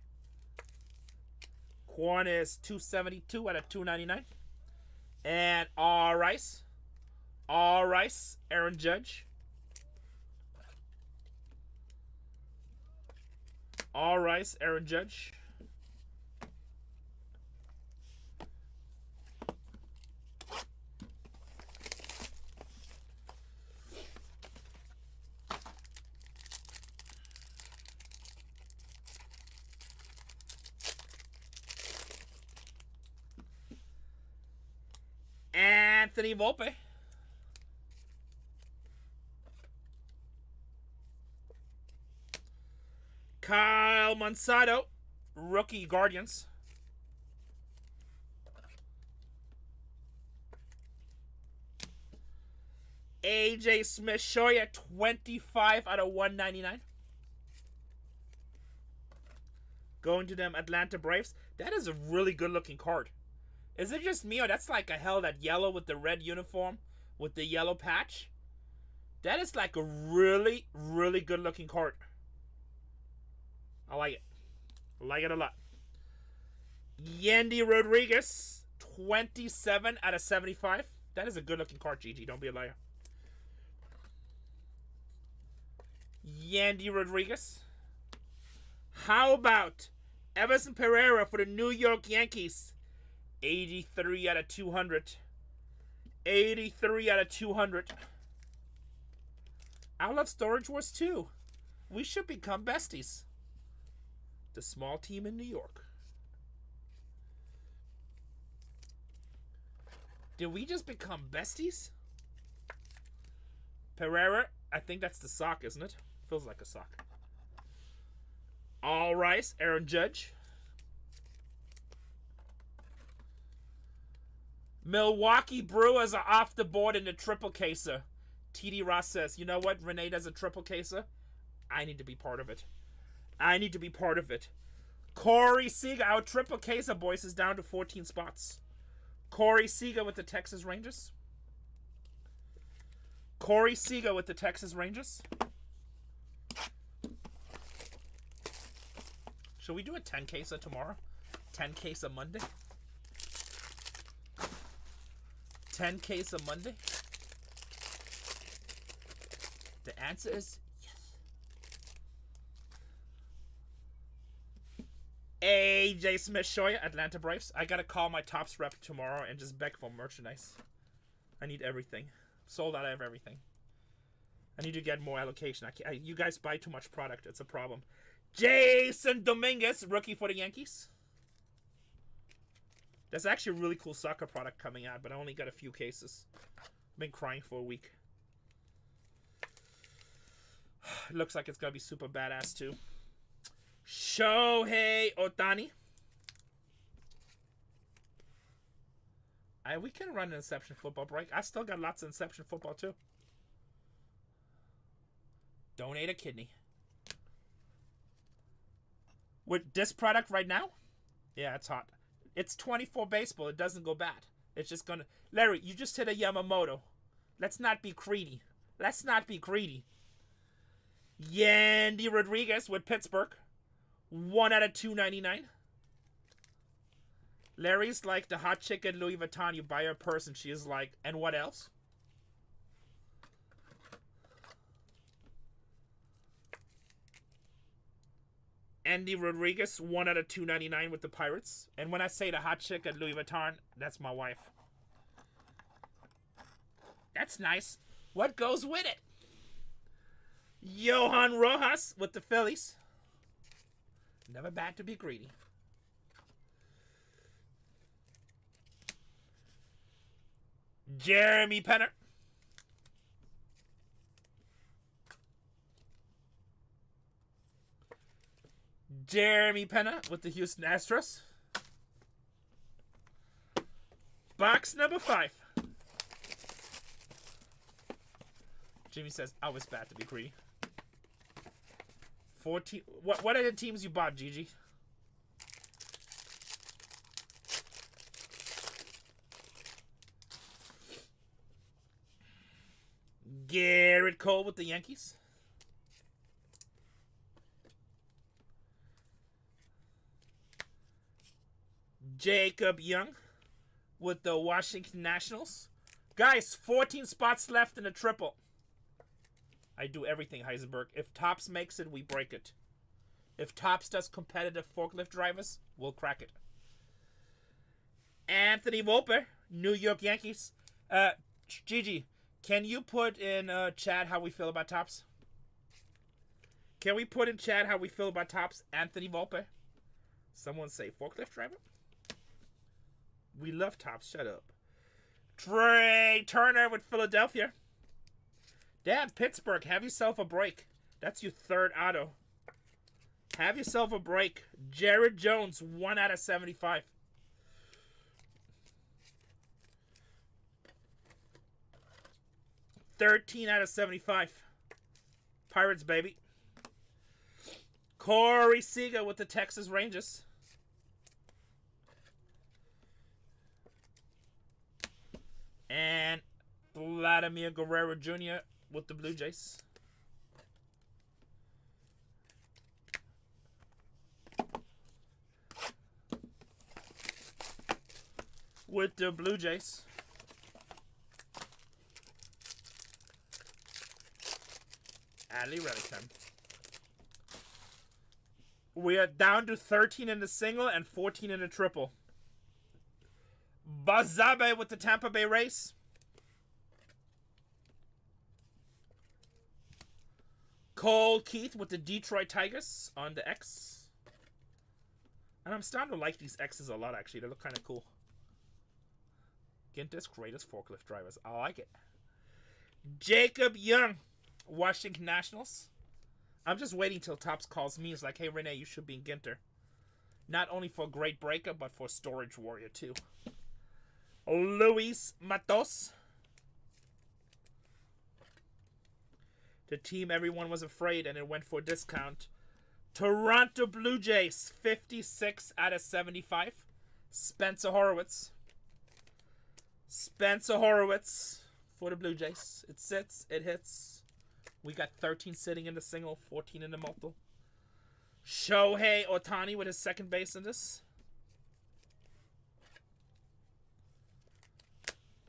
Kwan is 272 out of 299. And all Rice. All Rice. Aaron Judge. All Rice. Aaron Judge. Anthony Volpe. Kyle Monsato, rookie Guardians. AJ Smith Shoya, 25 out of 199. Going to them Atlanta Braves. That is a really good looking card. Is it just me, or that's like a hell that yellow with the red uniform with the yellow patch? That is like a really, really good looking card. I like it. I like it a lot. Yandy Rodriguez, 27 out of 75. That is a good-looking card, Gigi. Don't be a liar. Yandy Rodriguez. How about Everson Pereira for the New York Yankees? 83 out of 200. 83 out of 200. I love Storage Wars too. We should become besties. The small team in New York. Did we just become besties? Pereira, I think that's the sock, isn't it? Feels like a sock. All Rice, Aaron Judge. Milwaukee Brewers are off the board in the triple caser. TD Ross says, you know what? Renee does a triple caser. I need to be part of it. I need to be part of it. Corey Seager, our triple caser, boys, is down to 14 spots. Corey Seager with the Texas Rangers. Corey Seager with the Texas Rangers. Should we do a 10 caser tomorrow? 10 caser Monday? 10 caser Monday? The answer is yes. AJ Smith Shoya, Atlanta Braves. I gotta call my Topps rep tomorrow and just beg for merchandise. I need everything. Sold out of everything. I need to get more allocation. You guys buy too much product. It's a problem. Jason Dominguez, rookie for the Yankees. There's actually a really cool soccer product coming out, but I only got a few cases. I've been crying for a week. It looks like it's going to be super badass, too. Shohei Ohtani. We can run an Inception football break. I still got lots of Inception football, too. Donate a kidney. With this product right now? Yeah, it's hot. It's 24 baseball. It doesn't go bad. It's just going to... Larry, you just hit a Yamamoto. Let's not be greedy. Let's not be greedy. Yandy Rodriguez with Pittsburgh. 1 out of 299. Larry's like the hot chick at Louis Vuitton. You buy her purse and she is like, and what else? Andy Rodriguez, 1 out of 299 with the Pirates. And when I say the hot chick at Louis Vuitton, that's my wife. That's nice. What goes with it? Johan Rojas with the Phillies. Never bad to be greedy. Jeremy Penner. Jeremy Penner with the Houston Astros. Box number 5. Jimmy says, I was bad to be greedy. 14. What are the teams you bought, Gigi? Garrett Cole with the Yankees. Jacob Young with the Washington Nationals. Guys, 14 spots left in the triple. I do everything, Heisenberg. If Topps makes it, we break it. If Topps does competitive forklift drivers, we'll crack it. Anthony Volpe, New York Yankees. Gigi, can you put in chat how we feel about Topps? Can we put in chat how we feel about Topps? Anthony Volpe. Someone say forklift driver. We love Topps. Shut up. Trey Turner with Philadelphia. Damn, Pittsburgh, have yourself a break. That's your third auto. Have yourself a break. Jared Jones, 1 out of 75. $13 out of 75. Pirates, baby. Corey Seager with the Texas Rangers. And Vladimir Guerrero Jr. with the Blue Jays. with the Blue Jays. Ali Relican. We are down to 13 in the single and 14 in the triple. Bazabe with the Tampa Bay Rays. Cole Keith with the Detroit Tigers on the X. And I'm starting to like these X's a lot, actually. They look kind of cool. Ginter's greatest forklift drivers. I like it. Jacob Young, Washington Nationals. I'm just waiting till Topps calls me. It's like, hey, Renee, you should be in Ginter. Not only for Great Breaker, but for Storage Warrior, too. Luis Matos. The team everyone was afraid, and it went for a discount. Toronto Blue Jays, 56 out of 75. Spencer Horowitz. Spencer Horowitz for the Blue Jays. It sits, it hits. We got 13 sitting in the single, 14 in the multiple. Shohei Ohtani with his second base in this.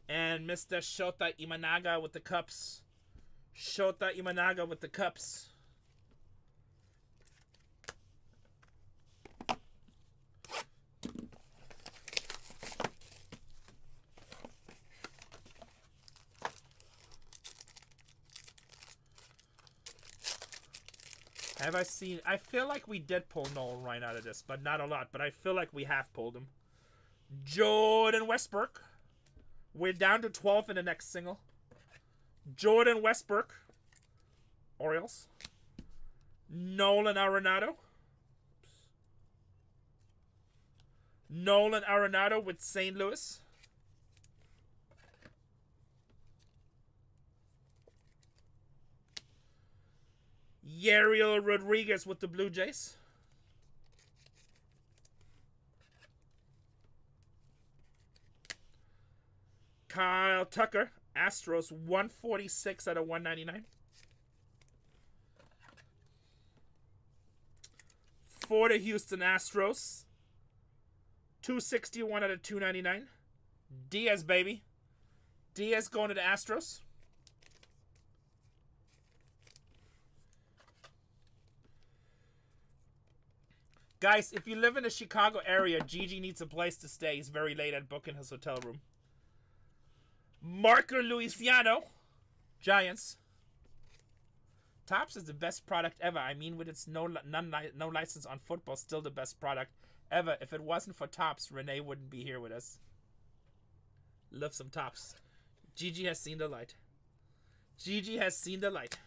And Mr. Shota Imanaga with the Cubs. Shota Imanaga with the Cubs. Have I seen... I feel like we did pull Nolan right out of this, but not a lot. But I feel like we have pulled him. Jordan Westbrook. We're down to 12 in the next single. Jordan Westbrook. Orioles. Nolan Arenado. Nolan Arenado with St. Louis. Yariel Rodriguez with the Blue Jays. Kyle Tucker, Astros, 146 out of 199. For the Houston Astros, 261 out of 299. Diaz, baby. Diaz going to the Astros. Guys, if you live in the Chicago area, Gigi needs a place to stay. He's very late at booking his hotel room. Marco Luciano, Giants. Topps is the best product ever. I mean, with its no license on football, still the best product ever. If it wasn't for Topps, Renee wouldn't be here with us. Love some Topps. Gigi has seen the light. Gigi has seen the light.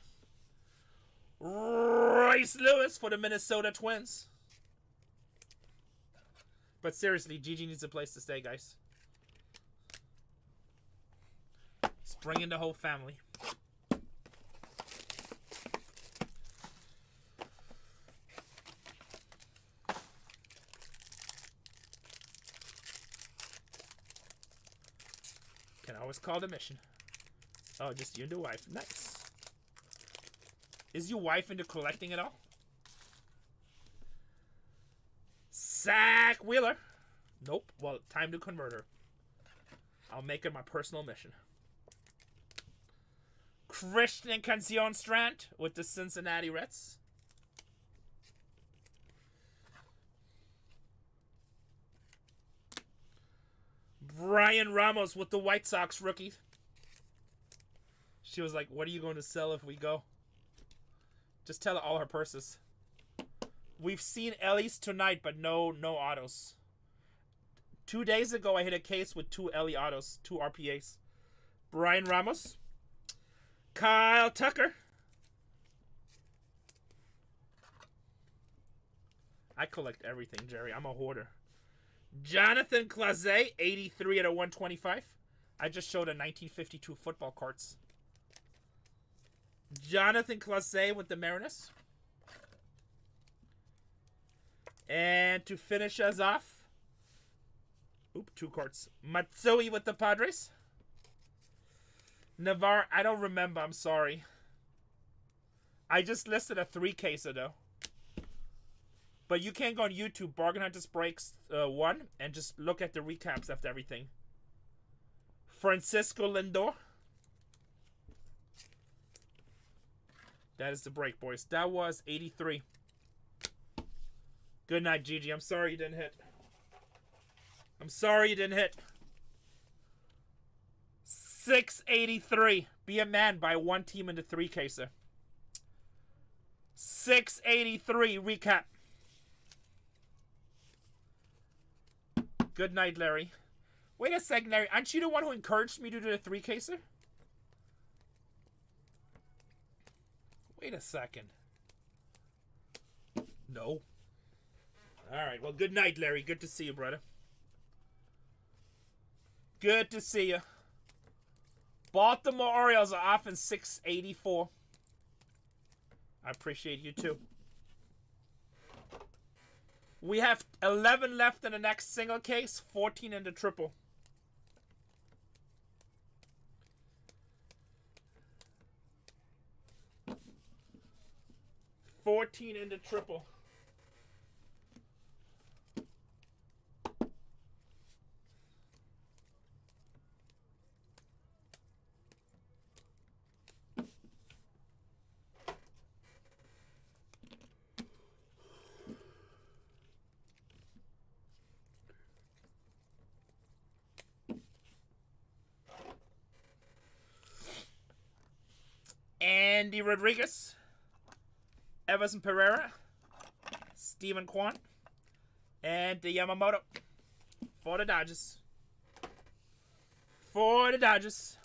Royce Lewis for the Minnesota Twins. But seriously, Gigi needs a place to stay, guys. Let's bring in the whole family. Can always call the mission. Oh, just you and the wife. Nice. Is your wife into collecting at all? Zach Wheeler. Nope. Well, time to convert her. I'll make it my personal mission. Christian Cancion-Strand with the Cincinnati Reds. Brian Ramos with the White Sox rookie. She was like, what are you going to sell if we go? Just tell her all her purses. We've seen Ellie's tonight, but no autos. 2 days ago, I hit a case with 2 Ellie autos, 2 RPAs. Brian Ramos. Kyle Tucker. I collect everything, Jerry. I'm a hoarder. Jonathan Clase, 83 out of 125. I just showed a 1952 football cards. Jonathan Clase with the Mariners. And to finish us off, 2 cards. Matsui with the Padres. Navarre, I don't remember. I'm sorry. I just listed a 3-caser though. But you can go on YouTube, BargainHuntersbreaks 1, and just look at the recaps after everything. Francisco Lindor. That is the break, boys. That was 83. Good night, Gigi. I'm sorry you didn't hit. I'm sorry you didn't hit. 683. Be a man by one team in the 3-caser. 683. Recap. Good night, Larry. Wait a second, Larry. Aren't you the one who encouraged me to do the 3-caser? Wait a second. No. Alright, well, good night, Larry. Good to see you, brother. Good to see you. Baltimore Orioles are off in 684. I appreciate you, too. We have 11 left in the next single case, 14 in the triple. $14 in the triple. Andy Rodriguez, Everson Pereira, Steven Kwan, and the Yamamoto for the Dodgers. For the Dodgers.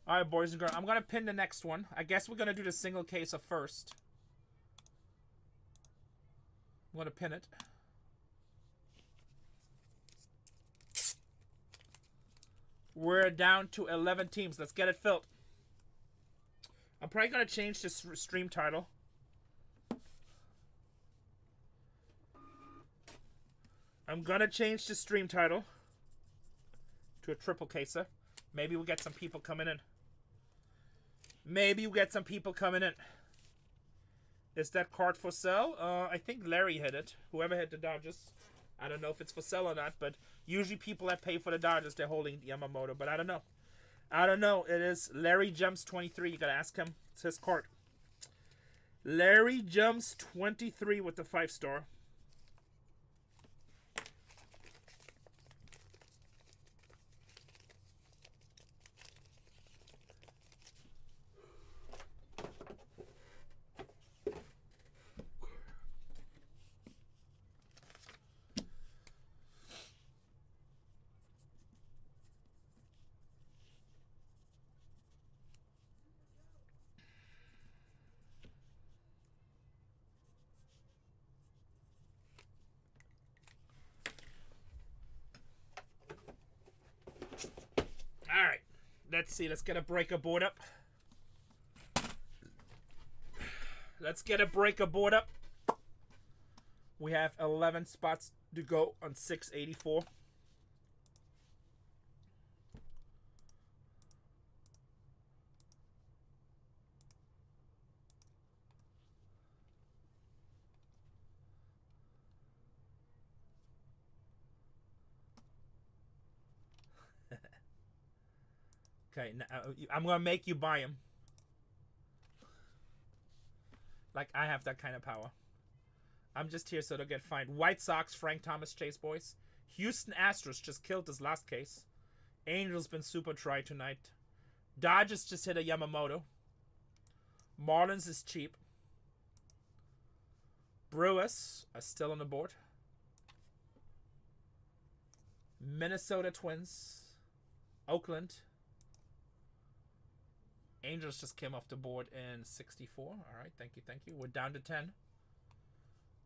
Alright, boys and girls. I'm going to pin the next one. I guess we're going to do the single case of first. I'm going to pin it. We're down to 11 teams. Let's get it filled. I'm probably going to change this stream title. I'm going to change the stream title to a triple caser. Maybe we'll get some people coming in. Maybe we'll get some people coming in. Is that card for sale? I think Larry hit it. Whoever hit the Dodgers. I don't know if it's for sale or not, but usually people that pay for the Dodgers, they're holding Yamamoto, but I don't know. I don't know. It is Larry Jumps 23. You gotta ask him. It's his card. Larry Jumps 23 with the 5-star. Alright, let's see. Let's get a breaker board up. Let's get a breaker board up. We have 11 spots to go on 684. Okay, now I'm going to make you buy them. Like I have that kind of power. I'm just here so they'll get fined. White Sox, Frank Thomas Chase, boys. Houston Astros just killed this last case. Angels been super try tonight. Dodgers just hit a Yamamoto. Marlins is cheap. Brewers are still on the board. Minnesota Twins. Oakland. Angels just came off the board in 64. All right, thank you, thank you. We're down to 10.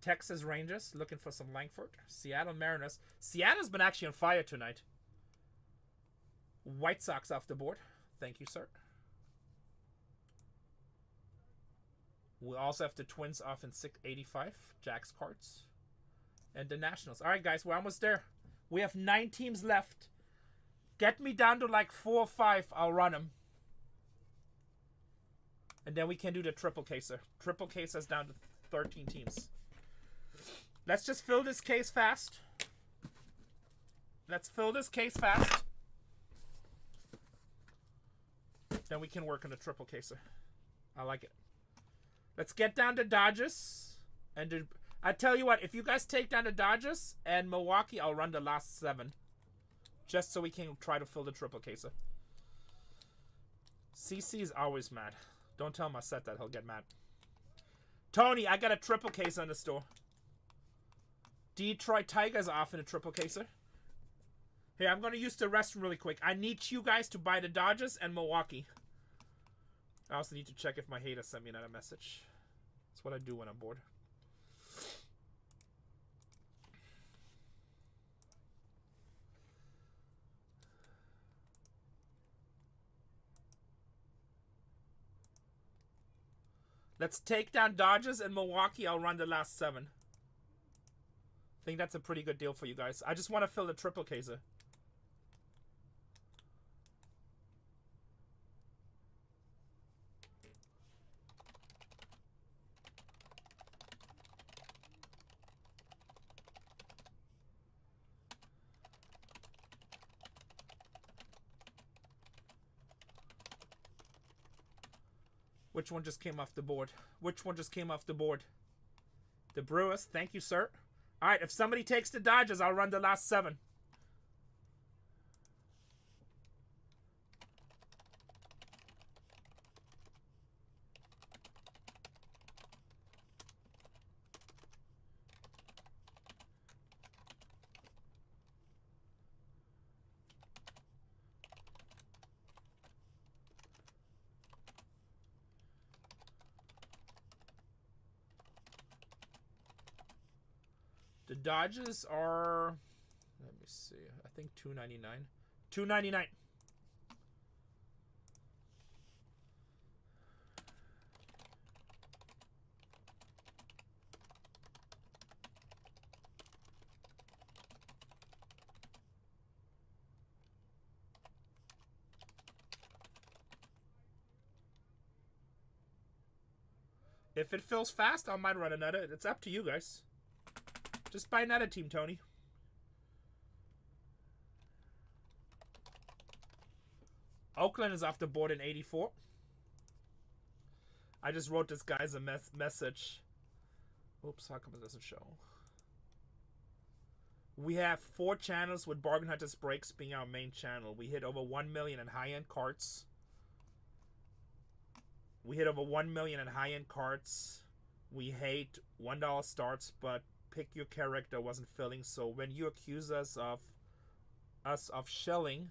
Texas Rangers looking for some Langford. Seattle Mariners. Seattle's been actually on fire tonight. White Sox off the board. Thank you, sir. We also have the Twins off in 685. Jack's cards. And the Nationals. All right, guys, we're almost there. We have 9 teams left. Get me down to like 4 or 5. I'll run them. And then we can do the triple caser. Triple caser is down to 13 teams. Let's just fill this case fast. Let's fill this case fast. Then we can work on the triple caser. I like it. Let's get down to Dodgers. And I tell you what, if you guys take down the Dodgers and Milwaukee, I'll run the last 7. Just so we can try to fill the triple caser. CC is always mad. Don't tell him I said that. He'll get mad. Tony, I got a triple case on the store. Detroit Tigers are off in a triple caser. Here, I'm going to use the restroom really quick. I need you guys to buy the Dodgers and Milwaukee. I also need to check if my hater sent me another message. That's what I do when I'm bored. Let's take down Dodgers and Milwaukee. I'll run the last 7. I think that's a pretty good deal for you guys. I just want to fill the triple caser. Which one just came off the board? Which one just came off the board? The Brewers. Thank you, sir. All right, if somebody takes the Dodgers, I'll run the last 7. The Dodgers are, let me see, I think $2.99. $2.99. If it fills fast, I might run another. It's up to you guys. Just buy another team, Tony. Oakland is off the board in 84. I just wrote this guy's a message. Oops, how come it doesn't show? We have 4 channels with BargainHuntersbreaks being our main channel. We hit over 1 million in high-end carts. We hit over 1 million in high-end carts. We hate $1 starts, but pick your character wasn't filling. So when you accuse us of shelling,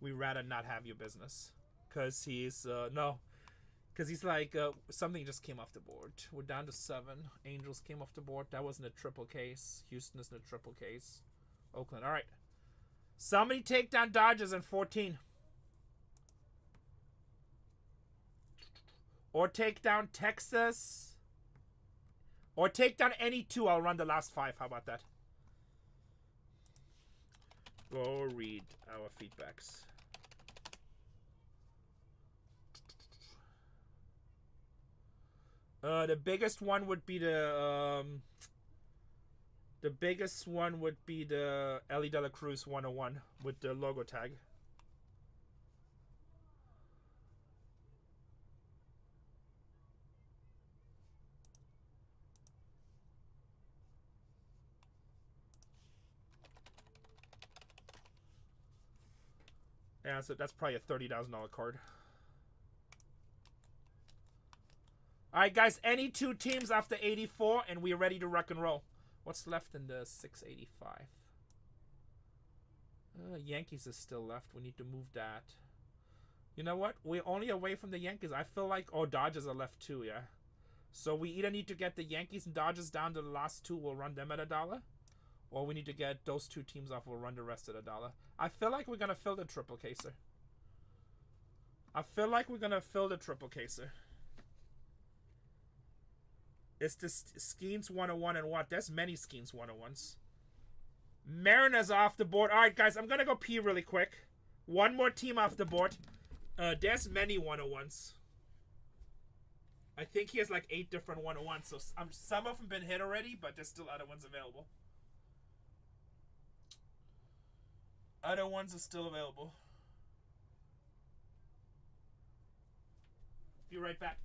we rather not have your business. Cause he's cause he's like something just came off the board. We're down to 7. Angels came off the board. That wasn't a triple case. Houston isn't a triple case. Oakland. All right. Somebody take down Dodgers in 14. Or take down Texas. Or take down any 2. I'll run the last 5. How about that? Go read our feedbacks. The biggest one would be the Ellie De La Cruz 101 with the logo tag. Yeah, so that's probably a $30,000 card. Alright, guys, any 2 teams after 84, and we're ready to rock and roll. What's left in the 685? Yankees is still left. We need to move that. You know what? We're only away from the Yankees. I feel like... Oh, Dodgers are left too, yeah. So we either need to get the Yankees and Dodgers down to the last 2. We'll run them at $1. Or we need to get those 2 teams off. We'll run the rest at $1. I feel like we're going to fill the triple caser. It's the Skeens 101 and what? There's many Skeens 101s. Mariners off the board. All right, guys, I'm going to go pee really quick. One more team off the board. There's many 101s. I think he has like 8 different 101s. So some of them been hit already, but there's still other ones available. Other ones are still available. right back.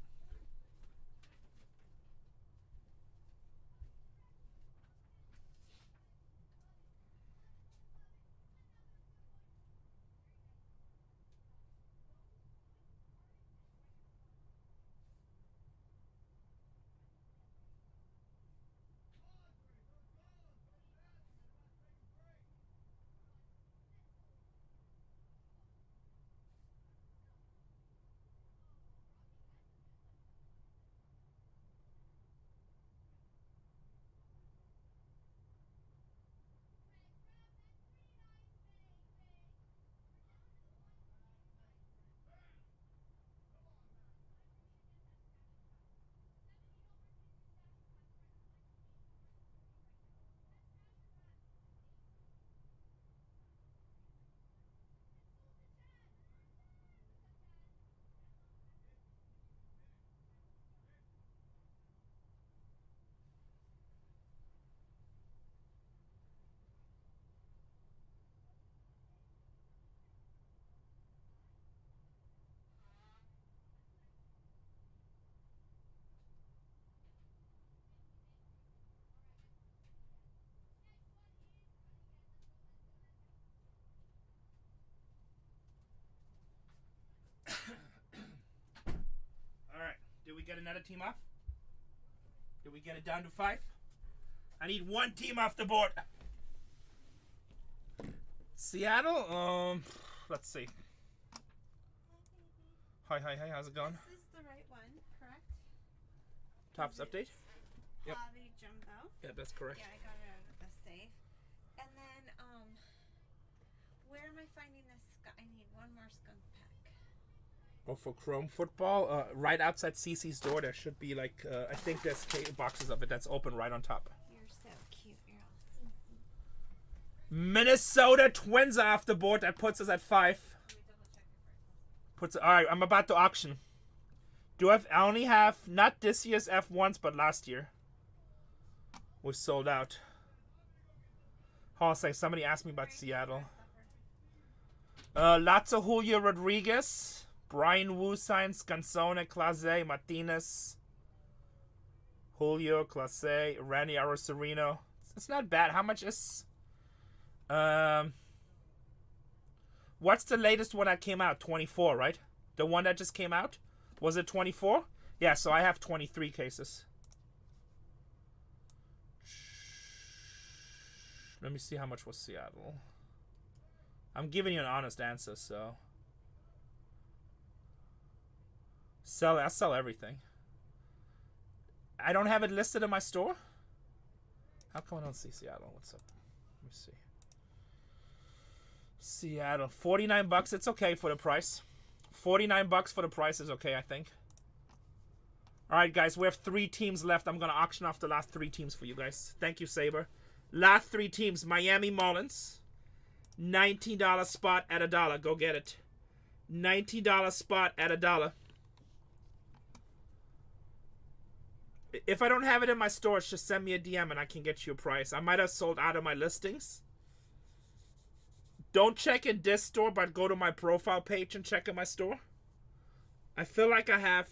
All right. Did we get another team off? Did we get it down to 5? I need one team off the board. Seattle. Let's see. Hi, how's it going? This is the right one, correct? Tops update? Yep. Javi Jumbo. Yeah, that's correct. Yeah, I got it out of the safe. And then, where am I finding this? I need one more skunk pack. Oh, for Chrome football, right outside CC's door, there should be like, I think there's boxes of it that's open right on top. You're so cute. You're all sweet. Minnesota Twins are off the board. That puts us at 5. All right, I'm about to auction. I only have not this year's F1s, but last year was sold out. Hold on a second. Somebody asked me about Seattle. Lots of Julio Rodriguez, Brian Wu signs, Scansone, Clase, Martinez, Julio, Clase, Randy Arosarino. It's not bad. How much is? What's the latest one that came out? 24, right? The one that just came out? Was it 24? Yeah, so I have 23 cases. Let me see how much was Seattle. I'm giving you an honest answer, so. I sell everything. I don't have it listed in my store? How come I don't see Seattle? What's up? Let me see. Seattle, $49. It's okay for the price. $49 for the price is okay, I think. All right, guys, we have 3 teams left. I'm gonna auction off the last 3 teams for you guys. Thank you, Saber. Last 3 teams: Miami Marlins, $19 spot at $1. Go get it. $19 spot at $1. If I don't have it in my stores, just send me a DM and I can get you a price. I might have sold out of my listings. Don't check in this store, but go to my profile page and check in my store. I feel like I have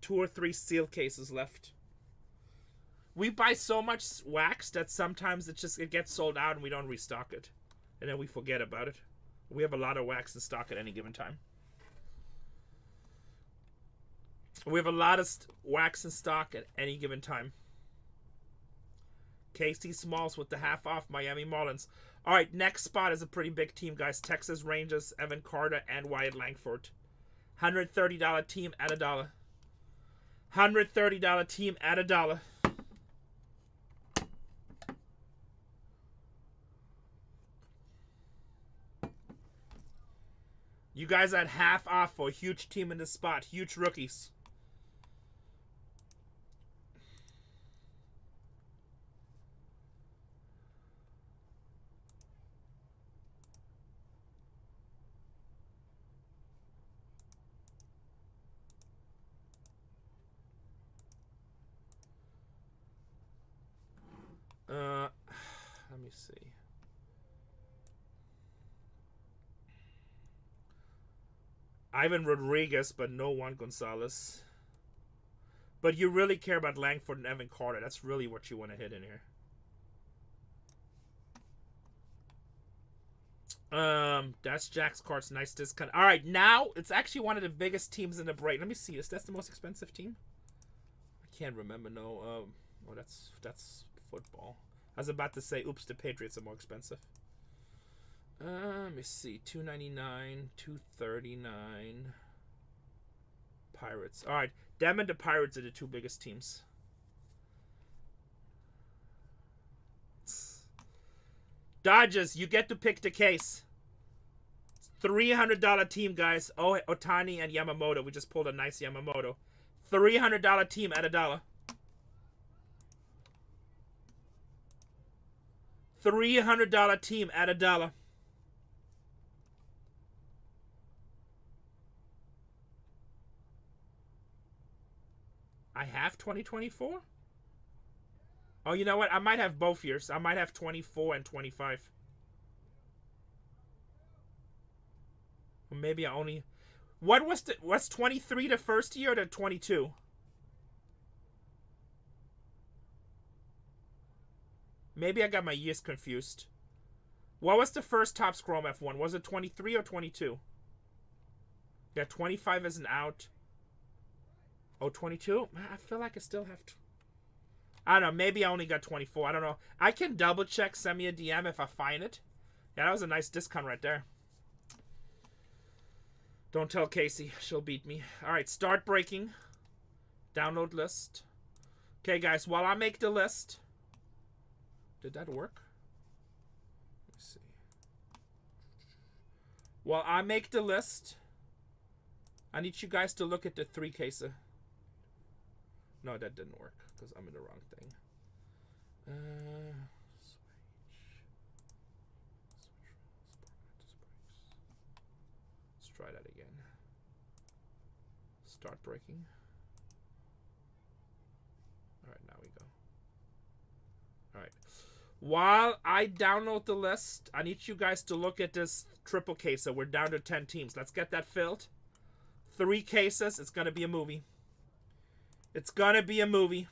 2 or 3 seal cases left. We buy so much wax that sometimes it gets sold out and we don't restock it. And then we forget about it. We have a lot of wax in stock at any given time. We have a lot of wax in stock at any given time. KC Smalls with the half off Miami Marlins. All right, next spot is a pretty big team, guys. Texas Rangers, Evan Carter, and Wyatt Langford. $130 team at $1. $130 team at $1. You guys are at half off for a huge team in this spot. Huge rookies. Let me see. Ivan Rodriguez, but no Juan Gonzalez. But you really care about Langford and Evan Carter. That's really what you want to hit in here. That's Jack's cards. Nice discount. All right, now it's actually one of the biggest teams in the break. Let me see. Is that the most expensive team? I can't remember. No. Oh, that's football. I was about to say, oops, the Patriots are more expensive. Let me see. $299, $239. Pirates. All right, them and the Pirates are the two biggest teams. Dodgers, you get to pick the case. $300 team, guys. Oh, Otani and Yamamoto. We just pulled a nice Yamamoto. $300 team at $1. $300 team at $1. I have 2024? Oh, you know what? I might have both years. I might have 24 and 25. Or maybe I only... What's 23 the first year or the 22? Maybe I got my years confused. What was the first top score on F1? Was it 23 or 22? Yeah, 25 is an out. Oh, 22? I feel like I still have to... I don't know. Maybe I only got 24. I don't know. I can double check. Send me a DM if I find it. Yeah, that was a nice discount right there. Don't tell Casey. She'll beat me. All right, start breaking. Download list. Okay, guys, while I make the list... Did that work? Let's see. While I make the list, I need you guys to look at the 3 cases. No, that didn't work because I'm in the wrong thing. Let's try that again. Start breaking. All right, now we go. All right. While I download the list, I need you guys to look at this triple case. So we're down to 10 teams. Let's get that filled. 3 cases. It's going to be a movie. It's going to be a movie.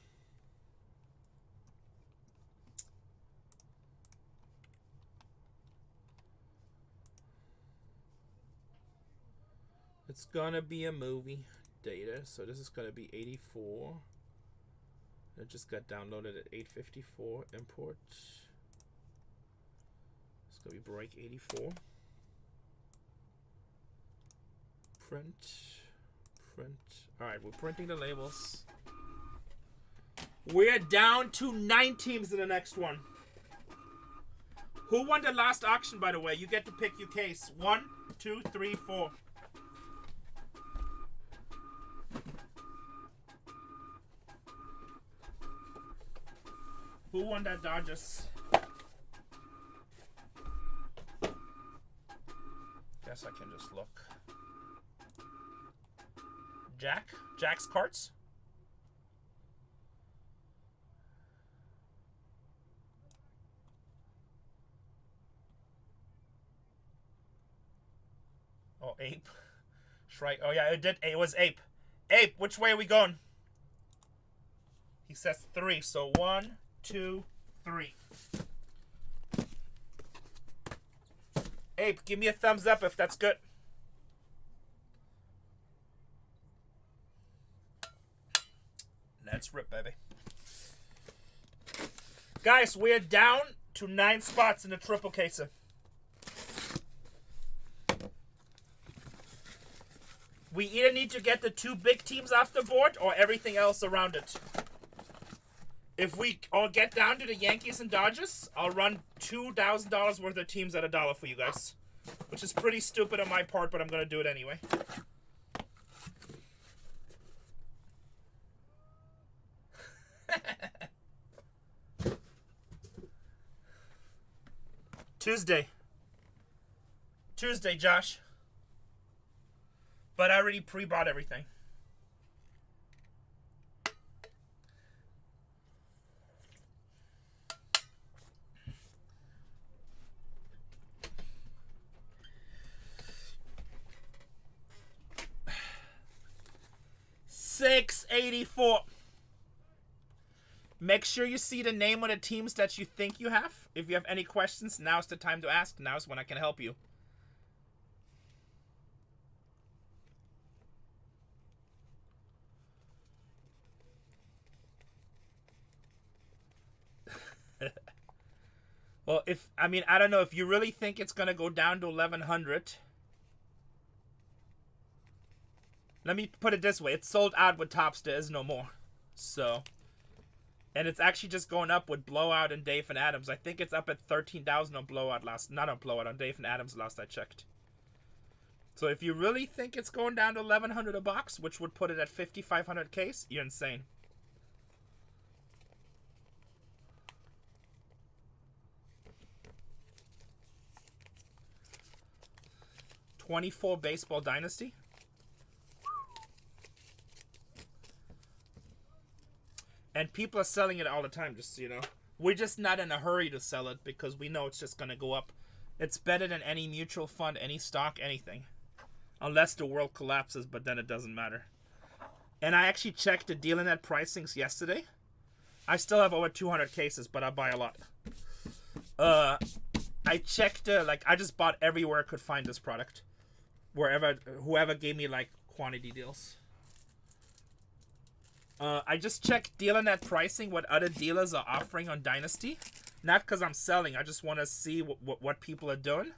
It's going to be a movie. Data. So this is going to be 84. It just got downloaded at 854. Import. It's going to be break 84. Print. Print. Alright, we're printing the labels. We're down to 9 teams in the next one. Who won the last auction, by the way? You get to pick your case. 1, 2, 3, 4. Who won that Dodgers? Guess I can just look. Jack? Jack's cards? Oh, Ape. Shrike. Oh, yeah, it did. It was Ape. Ape, which way are we going? He says 3. So 1, 2, 3. Ape, give me a thumbs up if that's good. Let's rip, baby. Guys, we're down to 9 spots in the triple case. We either need to get the 2 big teams off the board or everything else around it. If we all get down to the Yankees and Dodgers, I'll run $2,000 worth of teams at $1 for you guys. Which is pretty stupid on my part, but I'm going to do it anyway. Tuesday, Josh. But I already pre-bought everything. 684. Make sure you see the name of the teams that you think you have. If you have any questions, now's the time to ask. Now's when I can help you. Well, I don't know if you really think it's going to go down to 1100. Let me put it this way. It's sold out with Topps. There is no more. So, and it's actually just going up with Blowout and Dave and Adams. I think it's up at 13,000 on Blowout on Dave and Adams last I checked. So if you really think it's going down to 1100 a box, which would put it at 5,500 case, you're insane. '24 Baseball Dynasty. And people are selling it all the time, just so you know. We're just not in a hurry to sell it because we know it's just going to go up. It's better than any mutual fund, any stock, anything. Unless the world collapses, but then it doesn't matter. And I actually checked the dealer net pricings yesterday. I still have over 200 cases, but I buy a lot. I checked, I just bought everywhere I could find this product. Whoever gave me, quantity deals. I just checked dealer net pricing, what other dealers are offering on Dynasty. Not because I'm selling, I just want to see what people are doing.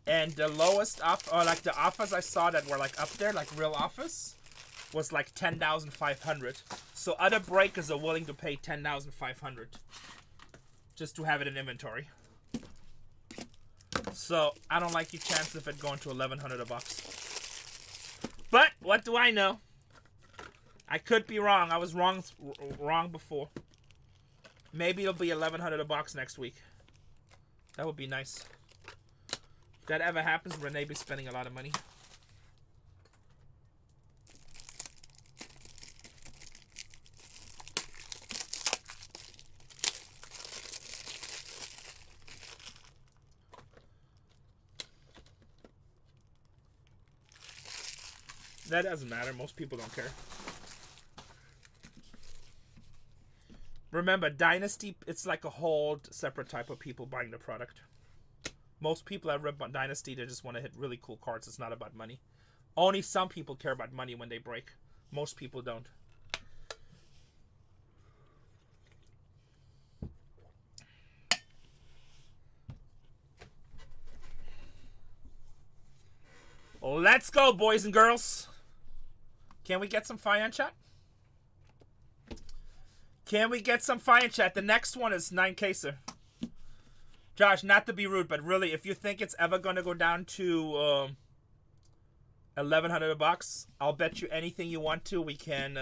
And the lowest the offers I saw that were up there, real offers, was 10,500. So other breakers are willing to pay 10,500 just to have it in inventory. So I don't like your chance of it going to 1,100 a box. But what do I know? I could be wrong. I was wrong before. Maybe it'll be 1,100 a box next week. That would be nice. If that ever happens, Renee be spending a lot of money. That doesn't matter. Most people don't care. Remember, Dynasty, it's like a whole separate type of people buying the product. Most people that rip on Dynasty, they just want to hit really cool cards. It's not about money. Only some people care about money when they break. Most people don't. Let's go, boys and girls. Can we get some fire in chat? Can we get some fire in chat? The next one is 9Kser. Josh, not to be rude, but really, if you think it's ever going to go down to 1,100 a box, I'll bet you anything you want to. We can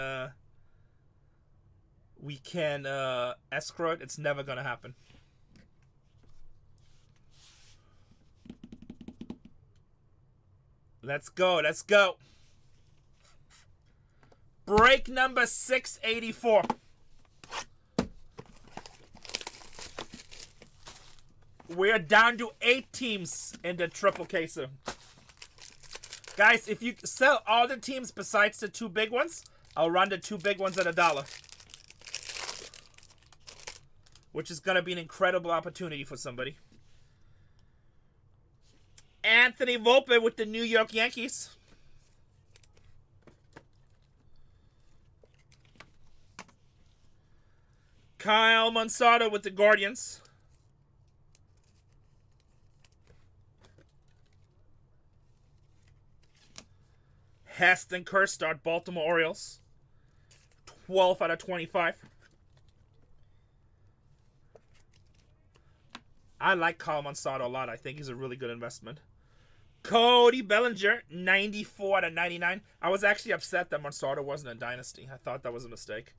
escrow it. It's never going to happen. Let's go. Let's go. Break number 684. We're down to 8 teams in the triple caser. Guys, if you sell all the teams besides the 2 big ones, I'll run the 2 big ones at $1. Which is going to be an incredible opportunity for somebody. Anthony Volpe with the New York Yankees. Kyle Monsato with the Guardians. Heston Kjerstad, Baltimore Orioles. 12 out of 25. I like Kyle Monsato a lot. I think he's a really good investment. Cody Bellinger, 94 out of 99. I was actually upset that Monsato wasn't in Dynasty. I thought that was a mistake.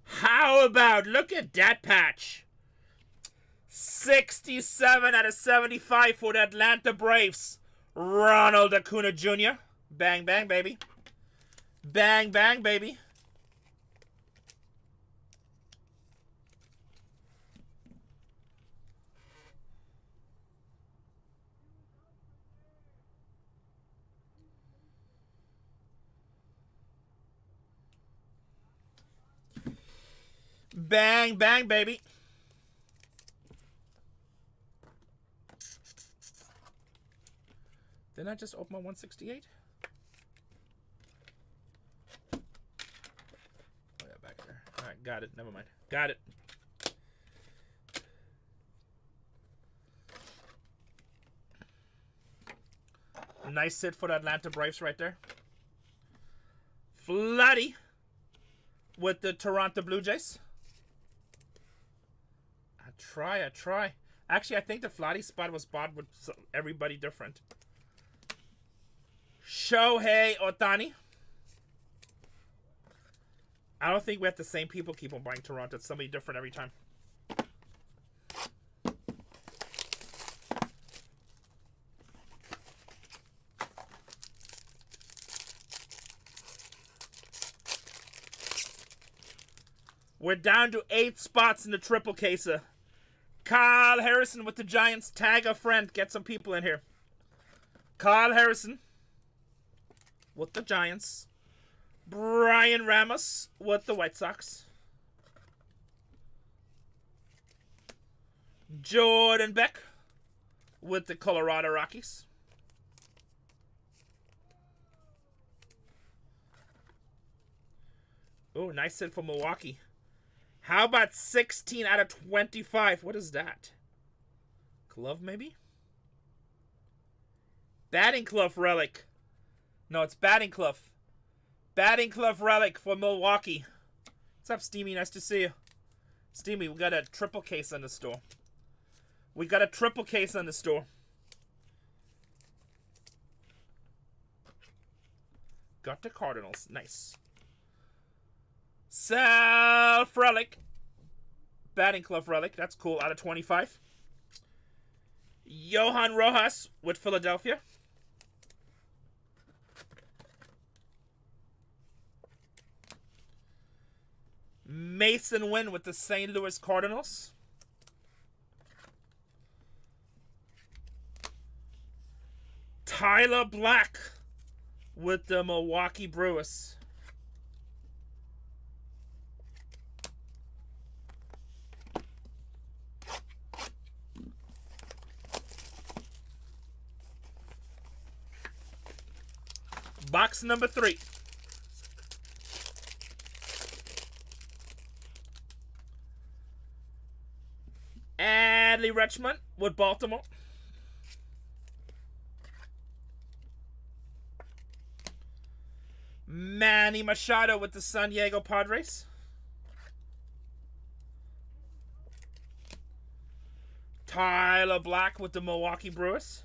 How about, look at that patch. 67 out of 75 for the Atlanta Braves. Ronald Acuna Jr. Bang, bang, baby. Bang, bang, baby. Bang, bang, baby. Didn't I just open my 168? Oh, yeah, back there. All right, got it. Never mind. Got it. Nice sit for the Atlanta Braves right there. Flatty with the Toronto Blue Jays. I try. Actually, I think the Flatty spot was bought with everybody different. Shohei Ohtani. I don't think we have the same people keep on buying Toronto. It's somebody different every time. We're down to 8 spots in the triple caser. Kyle Harrison with the Giants. Tag a friend. Get some people in here. Kyle Harrison with the Giants. Brian Ramos with the White Sox. Jordan Beck with the Colorado Rockies. Oh, nice hit for Milwaukee. How about 16 out of 25? What is that? Glove, maybe? Batting glove relic. No, it's batting glove. Batting glove relic for Milwaukee. What's up, Steamy? Nice to see you. Steamy, we got a triple case on the store. Got the Cardinals. Nice. Self relic. Batting glove relic. That's cool. Out of 25. Johan Rojas with Philadelphia. Mason Wynn with the St. Louis Cardinals. Tyler Black with the Milwaukee Brewers. Box number 3. Adley Rutschman with Baltimore. Manny Machado with the San Diego Padres. Tyler Black with the Milwaukee Brewers.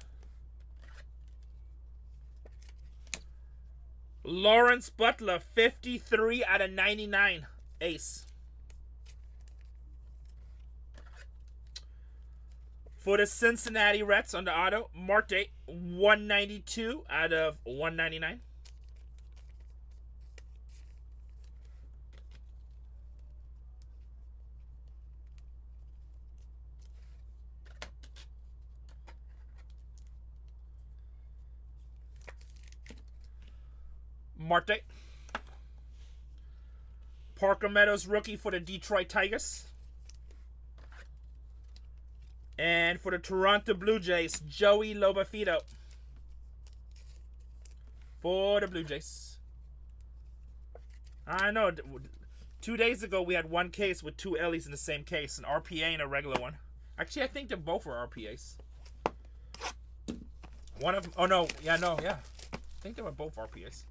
Lawrence Butler, 53 out of 99. Ace. For the Cincinnati Reds on the auto, Marte, 192 out of 199. Marte. Parker Meadows rookie for the Detroit Tigers. And for the Toronto Blue Jays, Joey Lobafido. For the Blue Jays. I know. 2 days ago, we had one case with 2 Ellies in the same case. An RPA and a regular one. Actually, I think they both were RPAs. One of them. Oh, no. Yeah, no. Yeah. I think they were both RPAs.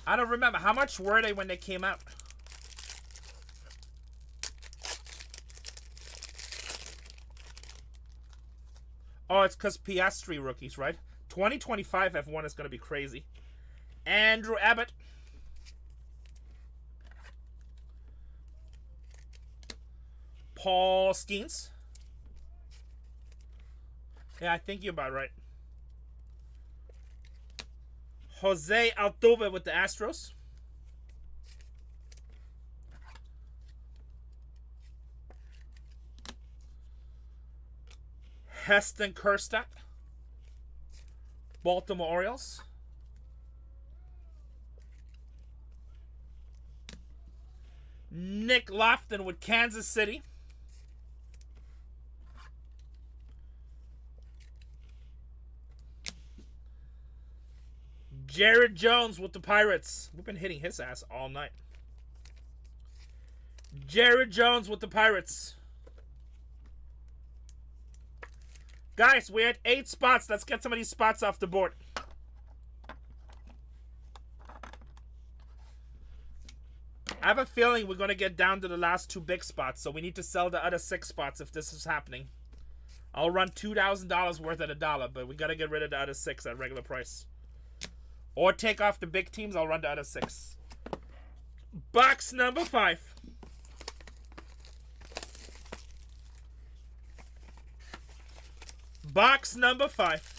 I don't remember. How much were they when they came out? Oh, it's because Piastri rookies, right? 2025 F1 is going to be crazy. Andrew Abbott. Paul Skeens. Yeah, I think you're about right. Jose Altuve with the Astros. Heston Kjerstad. Baltimore Orioles. Nick Lofton with Kansas City. Jared Jones with the Pirates. We've been hitting his ass all night. Jared Jones with the Pirates. Guys, we're at 8 spots. Let's get some of these spots off the board. I have a feeling we're going to get down to the last 2 big spots, so we need to sell the other 6 spots if this is happening. I'll run $2,000 worth at $1, but we got to get rid of the other 6 at regular price. Or take off the big teams, I'll run the other 6. Box number 5. Box number 5.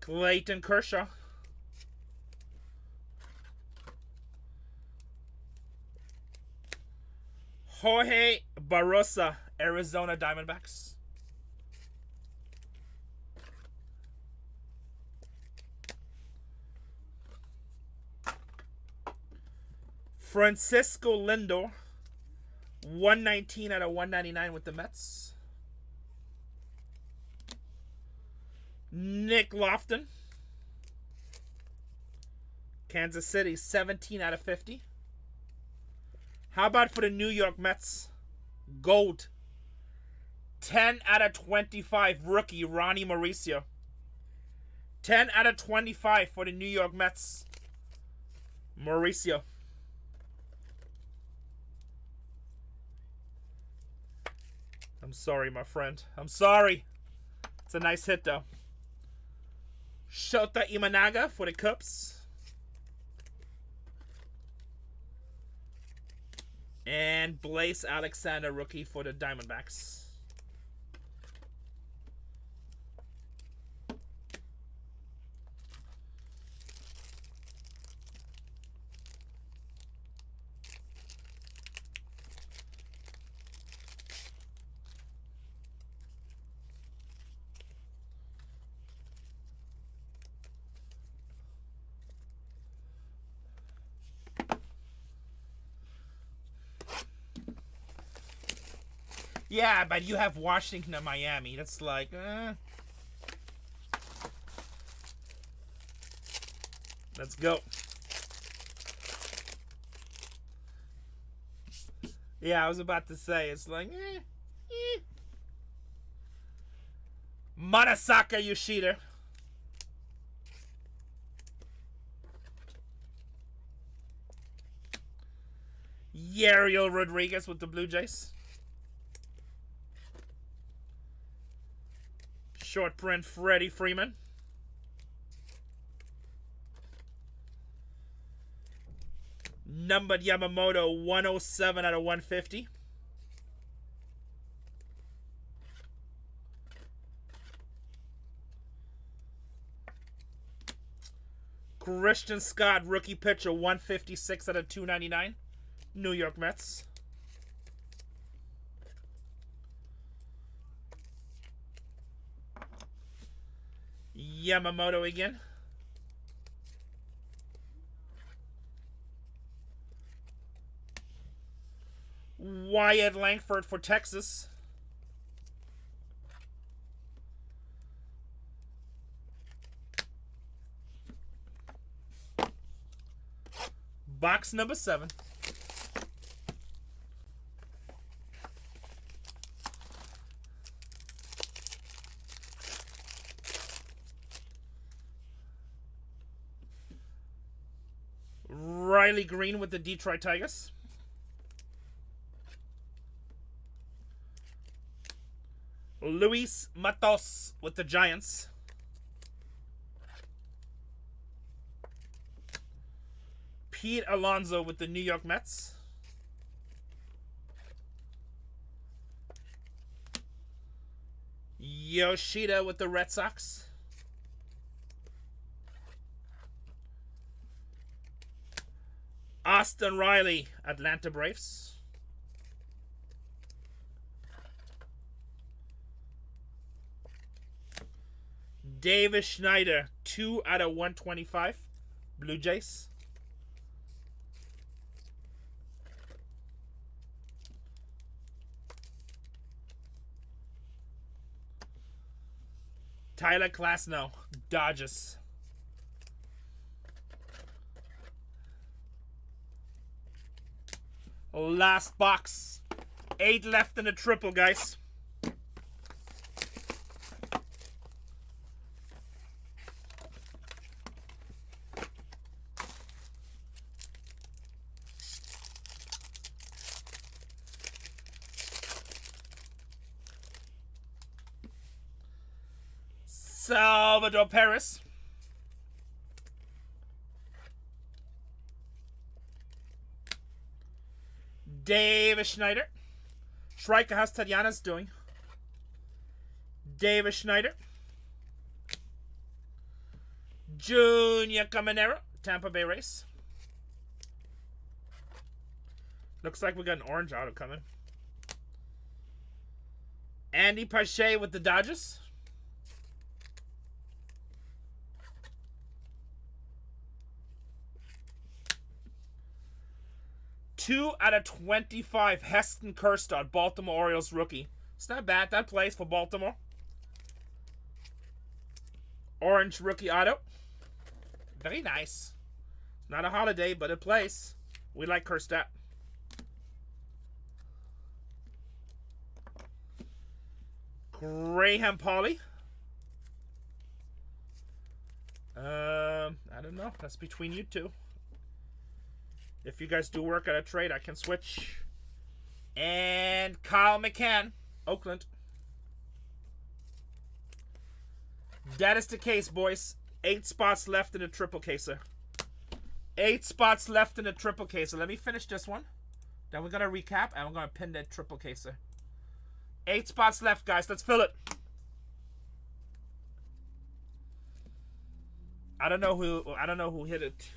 Clayton Kershaw. Jorge Barrosa, Arizona Diamondbacks. Francisco Lindor, 119 out of 199 with the Mets. Nick Lofton, Kansas City, 17 out of 50. How about for the New York Mets? Gold, 10 out of 25, rookie Ronnie Mauricio. 10 out of 25 for the New York Mets. Mauricio. I'm sorry, my friend. I'm sorry. It's a nice hit, though. Shota Imanaga for the Cubs. And Blaze Alexander, rookie for the Diamondbacks. Yeah, but you have Washington and Miami. That's like, Let's go. Yeah, I was about to say, it's like, Manasaka Yoshida. Yariel Rodriguez with the Blue Jays. Short print Freddie Freeman. Numbered Yamamoto, 107 out of 150. Christian Scott, rookie pitcher, 156 out of 299. New York Mets. Yamamoto again. Wyatt Langford for Texas. Box number 7. Riley Green with the Detroit Tigers. Luis Matos with the Giants. Pete Alonso with the New York Mets. Yoshida with the Red Sox. Austin Riley, Atlanta Braves. Davis Schneider, 2 out of 125. Blue Jays. Tyler Klasno, Dodgers. Last box. 8 left in the triple, guys. Salvador Perez. Davis Schneider. Striker, how's Tatiana's doing? Davis Schneider. Junior Caminero, Tampa Bay Rays. Looks like we got an orange auto coming. Andy Pache with the Dodgers. Two out of 25, Heston Kjerstad, Baltimore Orioles rookie. It's not bad. That plays for Baltimore. Orange rookie auto. Very nice. Not a holiday, but it plays. We like Kjerstad. Graham Pauley. I don't know. That's between you two. If you guys do work at a trade, I can switch. And Kyle McCann, Oakland. That is the case, boys. 8 spots left in the triple caser. 8 spots left in the triple caser. Let me finish this one. Then we're going to recap, and we're going to pin that triple caser. 8 spots left, guys. Let's fill it. I don't know who hit it.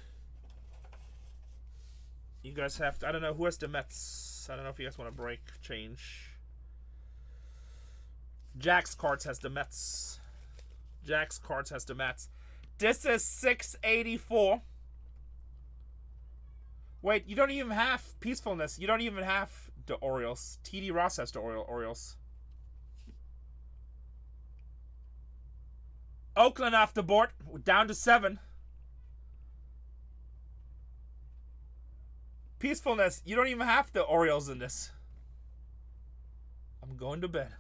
You guys have to, I don't know who has the Mets. I don't know if you guys want to break, change. Jack's cards has the Mets. Jack's cards has the Mets. This is 684. Wait, you don't even have Peacefulness. You don't even have the Orioles. TD Ross has the Orioles. Oakland off the board. We're down to 7. Peacefulness, you don't even have the Orioles in this. I'm going to bed.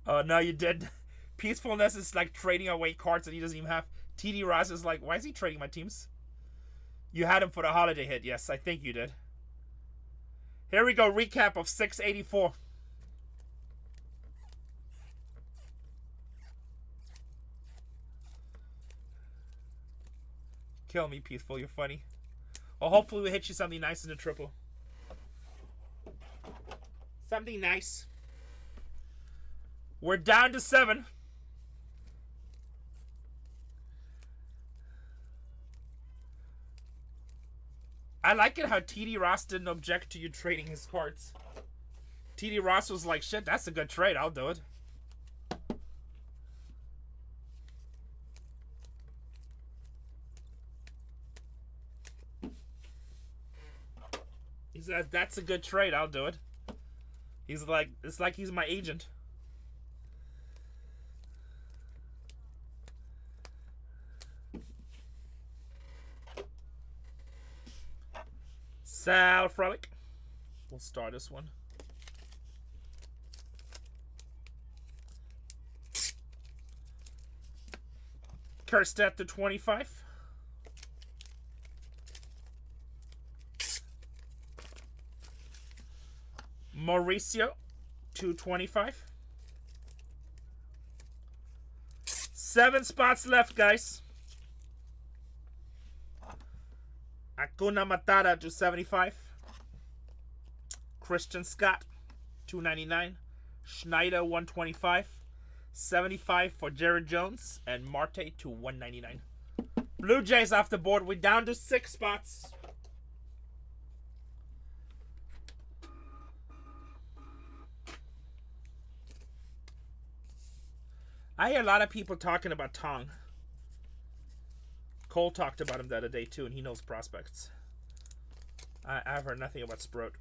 Oh, no, you did. Peacefulness is like trading away cards that he doesn't even have. TD Ross is like, why is he trading my teams? You had him for the holiday hit. Yes, I think you did. Here we go. Recap of 684. Kill me, Peaceful. You're funny. Well, hopefully we hit you something nice in the triple. Something nice. We're down to 7. I like it how TD Ross didn't object to you trading his cards. TD Ross was like, shit, that's a good trade. I'll do it. He says, that's a good trade. I'll do it. He's like, it's like he's my agent. Sal Frolic. We'll start this one. Kjerstad to 25. Mauricio to 25. 7 spots left, guys. Acuna Matata to 75. Christian Scott, 299. Schneider, 125. 75 for Jared Jones. And Marte to 199. Blue Jays off the board. We're down to 6 spots. I hear a lot of people talking about Tong. Cole talked about him the other day too, and he knows prospects. I've heard nothing about Sprout.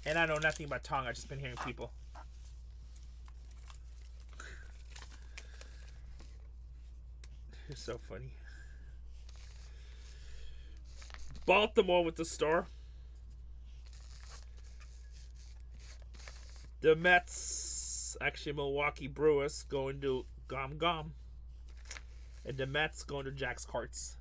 And I know nothing about Tong. I've just been hearing people. You're so funny. Baltimore with the star. The Mets, actually Milwaukee Brewers, going to Gom Gom. And the Mets going to Jack's Carts.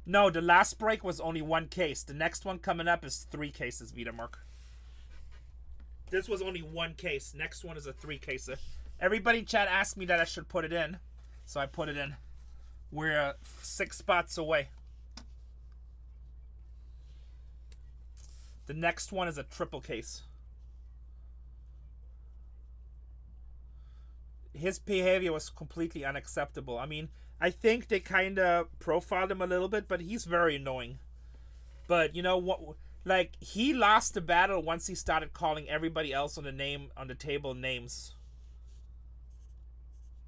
No, the last break was only one case. The next one coming up is 3 cases, Vitamark. This was only 1 case. Next one is a 3-caser. Everybody in chat asked me that I should put it in. So I put it in. We're 6 spots away. The next one is a triple case. His behavior was completely unacceptable. I mean, I think they kind of profiled him a little bit, but he's very annoying. But you know what? Like, he lost the battle once he started calling everybody else on the table names.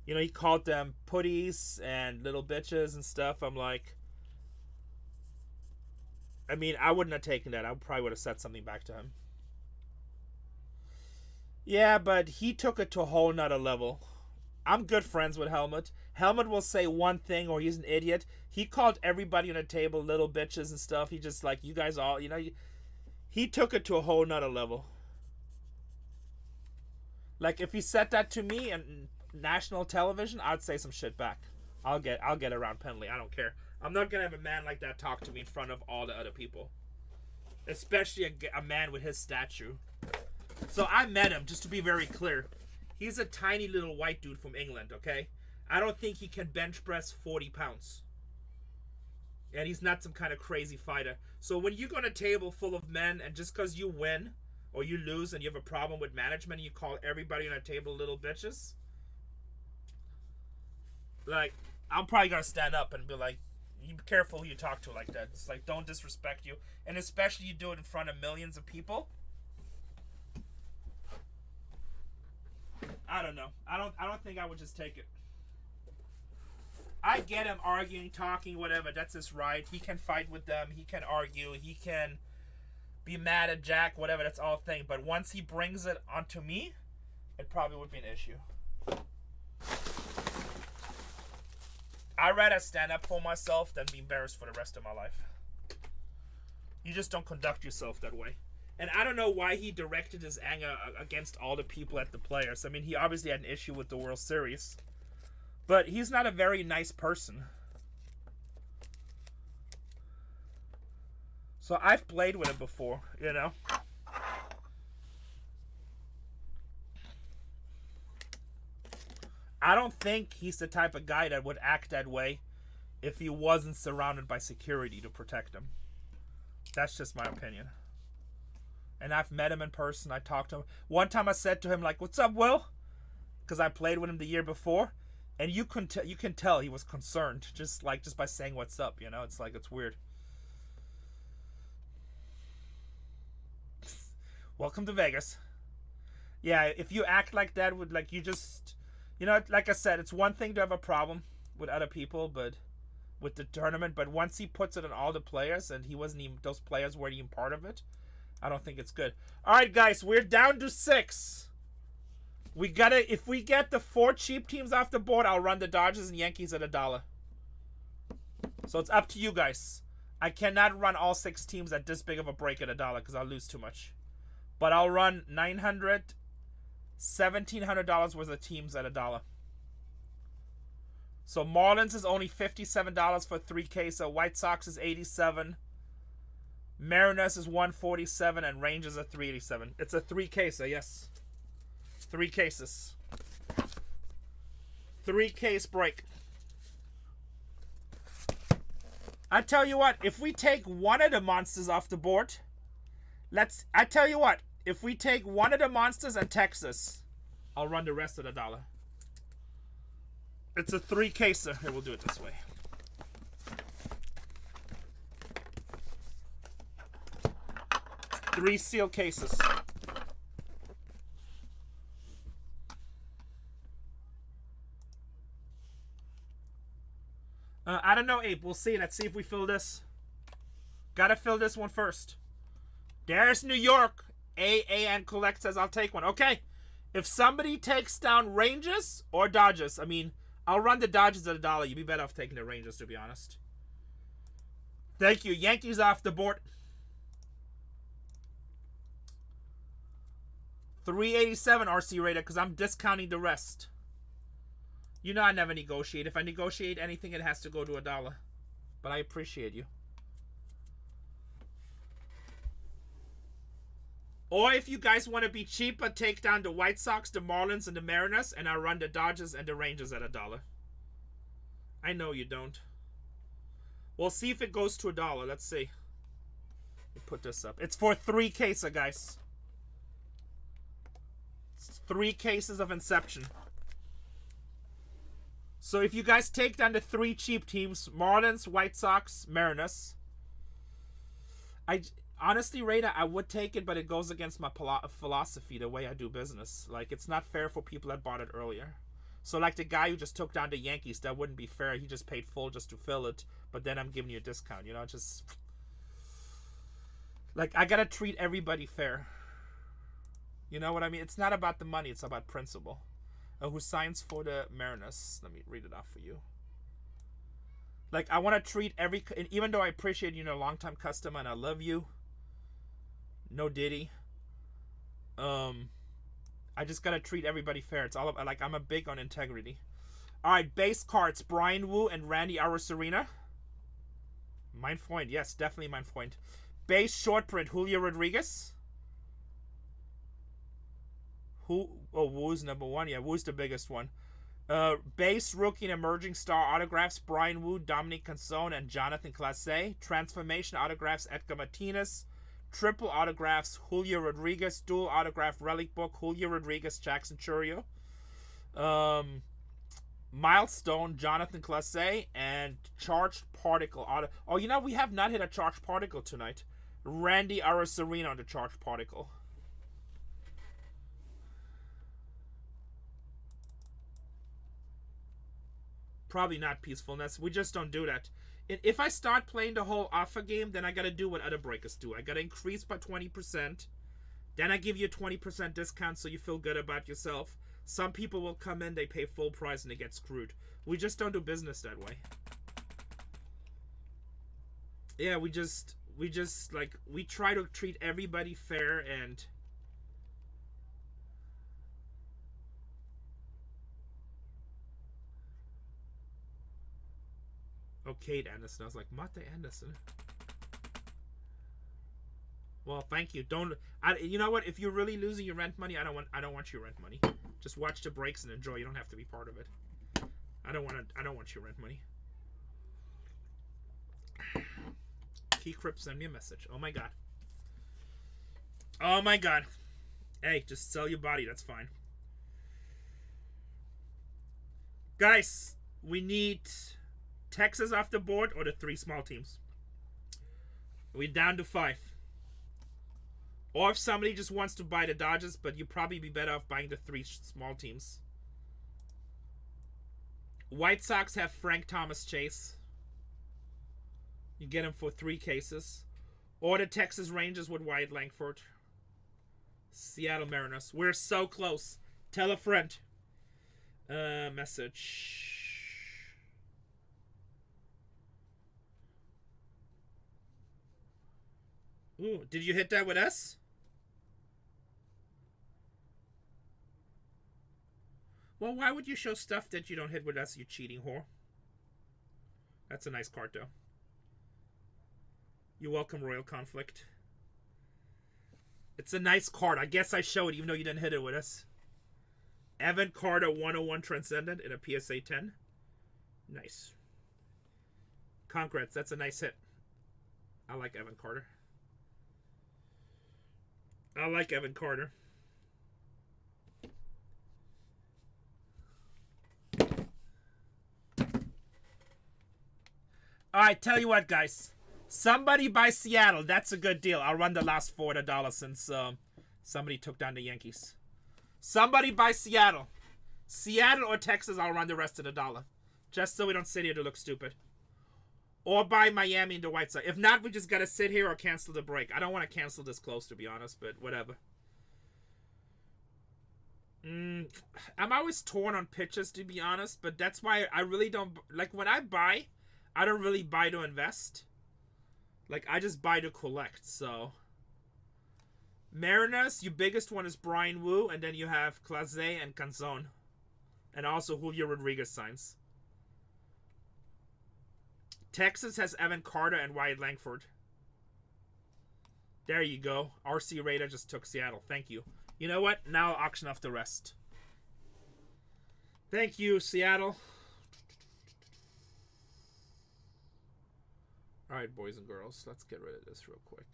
You know, he called them putties and little bitches and stuff. I'm like, I mean, I wouldn't have taken that. I probably would have said something back to him. Yeah, but he took it to a whole nother level. I'm good friends with Helmut. Helmut will say one thing or he's an idiot. He called everybody on the table little bitches and stuff. He just like, you guys all, you know, he took it to a whole nother level. Like, if he said that to me on national television, I'd say some shit back. I'll get around Penley. I don't care. I'm not going to have a man like that talk to me in front of all the other people. Especially a man with his stature. So I met him, just to be very clear. He's a tiny little white dude from England, okay? I don't think he can bench press 40 pounds. And he's not some kind of crazy fighter. So when you go on a table full of men, and just because you win or you lose and you have a problem with management, and you call everybody on a table little bitches, like, I'm probably going to stand up and be like, you be careful who you talk to like that. It's like, don't disrespect you. And especially you do it in front of millions of people. I don't know. I don't think I would just take it. I get him arguing, talking, whatever. That's his right. He can fight with them. He can argue. He can be mad at Jack, whatever. That's all thing. But once he brings it onto me, it probably would be an issue. I'd rather stand up for myself than be embarrassed for the rest of my life. You just don't conduct yourself that way. And I don't know why he directed his anger against all the people at the players. I mean, he obviously had an issue with the World Series. But he's not a very nice person. So I've played with him before, you know. I don't think he's the type of guy that would act that way if he wasn't surrounded by security to protect him. That's just my opinion. And I've met him in person. I talked to him. One time I said to him, like, "What's up, Will?" Because I played with him the year before. And you can tell he was concerned just by saying what's up, you know? It's like, it's weird. Welcome to Vegas. Yeah, if you act like that, would like you just, you know, like I said, it's one thing to have a problem with other people, but with the tournament, but once he puts it on all the players and those players weren't even part of it, I don't think it's good. All right, guys, we're down to 6. If we get the 4 cheap teams off the board, I'll run the Dodgers and Yankees at $1. So it's up to you guys. I cannot run all 6 teams at this big of a break at $1 because I'll lose too much. But I'll run $900, $1,700 worth of teams at $1. So Marlins is only $57 for 3K. So White Sox is $87. Mariners is $147 and Rangers are $387. It's a 3K, so yes. 3 cases. 3-case break. I tell you what, if we take one of the monsters off the board, if we take one of the monsters and Texas I'll run the rest of the dollar. It's a 3-caser. Here, we'll do it this way. Three seal cases. I don't know, Abe. We'll see. Let's see if we fill this. Gotta fill this one first. There's New York. AAN Collect says I'll take one. Okay. If somebody takes down Rangers or Dodgers, I mean, I'll run the Dodgers at $1. You'd be better off taking the Rangers, to be honest. Thank you. Yankees off the board. 387 RC rated because I'm discounting the rest. You know I never negotiate. If I negotiate anything, it has to go to $1. But I appreciate you. Or if you guys want to be cheaper, take down the White Sox, the Marlins, and the Mariners, and I'll run the Dodgers and the Rangers at $1. I know you don't. We'll see if it goes to $1. Let's see. Let me put this up. It's for 3 cases, guys. It's 3 cases of Inception. So if you guys take down the 3 cheap teams, Marlins, White Sox, Mariners, honestly, Rada, I would take it, but it goes against my philosophy, the way I do business. Like, it's not fair for people that bought it earlier. So, like the guy who just took down the Yankees, that wouldn't be fair. He just paid full just to fill it, but then I'm giving you a discount, you know? Just, like, I gotta treat everybody fair. You know what I mean? It's not about the money, it's about principle. Who signs for the Mariners? Let me read it off for you. Like, I want to treat every... And even though I appreciate you, a long-time customer, and I love you. No Diddy. I just got to treat everybody fair. It's all about... Like, I'm a big on integrity. Alright, base cards. Brian Wu and Randy Arozarena. Mein Freund. Yes, definitely mein Freund. Base short print. Julio Rodriguez. Wu's number 1. Yeah, Wu's the biggest one. Base rookie and emerging star autographs: Brian Wu, Dominic Canzone, and Jonathan Clase. Transformation autographs: Edgar Martinez. Triple autographs: Julio Rodriguez. Dual autograph relic book: Julio Rodriguez, Jackson Chourio. Milestone: Jonathan Clase. And charged particle auto. Oh, we have not hit a charged particle tonight. Randy Arozarena on the charged particle. Probably not Peacefulness. We just don't do that. If I start playing the whole alpha game, then I gotta do what other breakers do. I gotta increase by 20%. Then I give you a 20% discount so you feel good about yourself. Some people will come in, they pay full price, and they get screwed. We just don't do business that way. Yeah, we try to treat everybody fair and... Oh, Kate Anderson. I was like, Mate Anderson. Well, thank you. You know what? If you're really losing your rent money, I don't want your rent money. Just watch the breaks and enjoy. You don't have to be part of it. I don't want your rent money. Key Crip, send me a message. Oh my god. Oh my god. Hey, just sell your body. That's fine. Guys, we need Texas off the board or the 3 small teams. We're down to 5. Or if somebody just wants to buy the Dodgers, but you'd probably be better off buying the 3 small teams. White Sox have Frank Thomas Chase. You get him for 3 cases. Or the Texas Rangers with Wyatt Langford. Seattle Mariners. We're so close. Tell a friend. Message. Ooh, did you hit that with us? Well, why would you show stuff that you don't hit with us, you cheating whore? That's a nice card, though. You're welcome, Royal Conflict. It's a nice card. I guess I show it even though you didn't hit it with us. Evan Carter 101 Transcendent in a PSA 10. Nice. Congrats, that's a nice hit. I like Evan Carter. I like Evan Carter. All right, tell you what, guys. Somebody buy Seattle. That's a good deal. I'll run the last 4 at $1 since somebody took down the Yankees. Somebody buy Seattle. Seattle or Texas, I'll run the rest at $1. Just so we don't sit here to look stupid. Or buy Miami and the White Sox. If not, we just got to sit here or cancel the break. I don't want to cancel this close, to be honest, but whatever. I'm always torn on pitches, to be honest, but that's why I really don't... Like, when I buy, I don't really buy to invest. Like, I just buy to collect, so... Mariners, your biggest one is Brian Wu, and then you have Clase and Canzone. And also Julio Rodriguez signs. Texas has Evan Carter and Wyatt Langford. There you go. RC Raider just took Seattle. Thank you. You know what? Now I'll auction off the rest. Thank you, Seattle. Alright, boys and girls. Let's get rid of this real quick.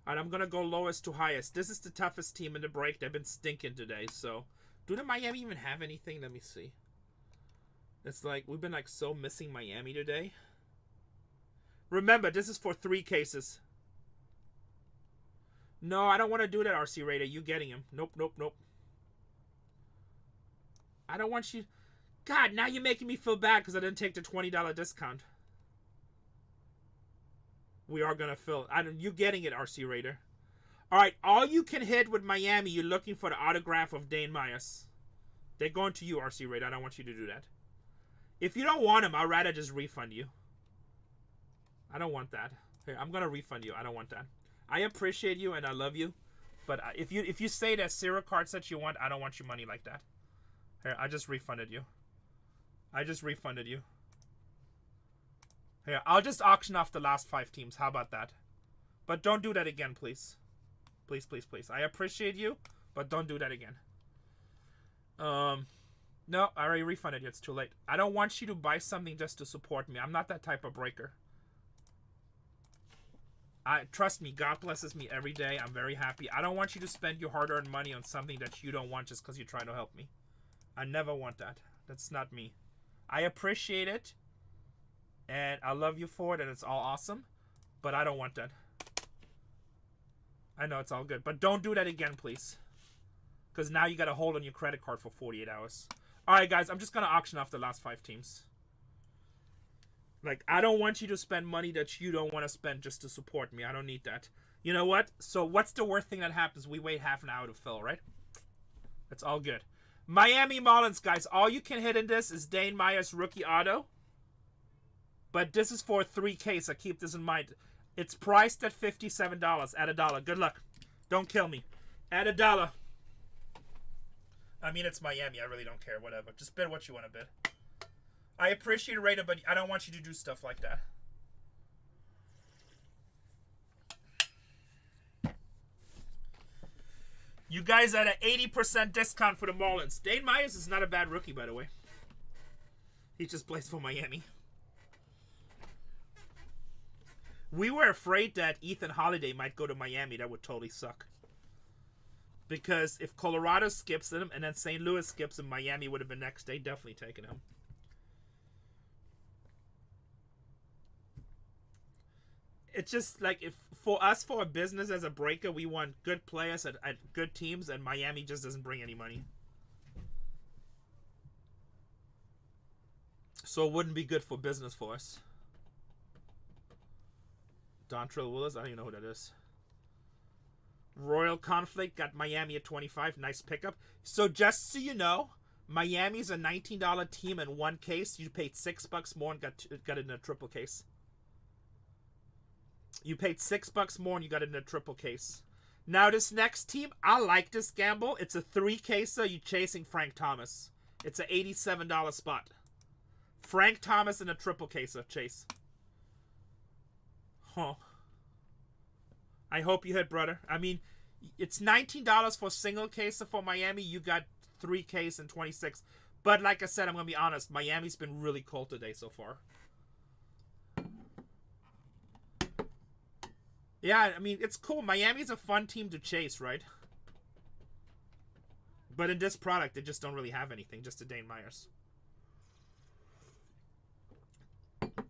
Alright, I'm going to go lowest to highest. This is the toughest team in the break. They've been stinking today, so... Do the Miami even have anything? Let me see. It's like, we've been like so missing Miami today. Remember, this is for 3 cases. No, I don't want to do that, RC Raider. You getting him. Nope, nope, nope. I don't want you... God, now you're making me feel bad because I didn't take the $20 discount. We are going to fill... You getting it, RC Raider. Alright, all you can hit with Miami, you're looking for the autograph of Dane Myers. They're going to you, RC Raider. I don't want you to do that. If you don't want him, I'd rather just refund you. I don't want that. Here, I'm going to refund you. I don't want that. I appreciate you and I love you. But if you say that 0 card sets you want, I don't want your money like that. Here, I just refunded you. I just refunded you. Here, I'll just auction off the last 5 teams. How about that? But don't do that again, please. Please, please, please. I appreciate you, but don't do that again. No, I already refunded you. It's too late. I don't want you to buy something just to support me. I'm not that type of breaker. Trust me, God blesses me every day. I'm very happy. I don't want you to spend your hard-earned money on something that you don't want just because you're trying to help me. I never want that. That's not me. I appreciate it, and I love you for it, and it's all awesome, but I don't want that. I know it's all good, but don't do that again, please. Because now you got to hold on your credit card for 48 hours. Alright, guys, I'm just going to auction off the last 5 teams. Like, I don't want you to spend money that you don't want to spend just to support me. I don't need that. You know what? So what's the worst thing that happens? We wait half an hour to fill, right? That's all good. Miami Marlins, guys. All you can hit in this is Dane Myers rookie auto. But this is for a 3K, so keep this in mind. It's priced at $57 at $1. Good luck. Don't kill me. At $1. I mean, it's Miami. I really don't care. Whatever. Just bid what you want to bid. I appreciate it, Raider, but I don't want you to do stuff like that. You guys at an 80% discount for the Marlins. Dane Myers is not a bad rookie, by the way. He just plays for Miami. We were afraid that Ethan Holiday might go to Miami. That would totally suck. Because if Colorado skips him and then St. Louis skips him, Miami would have been next. They definitely taken him. It's just like, if for us, for a business as a breaker, we want good players at good teams, and Miami just doesn't bring any money. So it wouldn't be good for business for us. Dontrell Willis, I don't even know who that is. Royal Conflict got Miami at 25. Nice pickup. So just so you know, Miami's a $19 team in 1 case. You paid $6 more and got it in a triple case. You paid $6 more and you got it in a triple case. Now this next team, I like this gamble. It's a 3-caser. You're chasing Frank Thomas. It's an $87 spot. Frank Thomas in a triple caser, Chase. Huh. I hope you hit, brother. I mean, it's $19 for a single caser for Miami. You got 3 case and 26. But like I said, I'm going to be honest. Miami's been really cold today so far. Yeah, I mean, it's cool. Miami's a fun team to chase, right? But in this product, they just don't really have anything. Just a Dane Myers.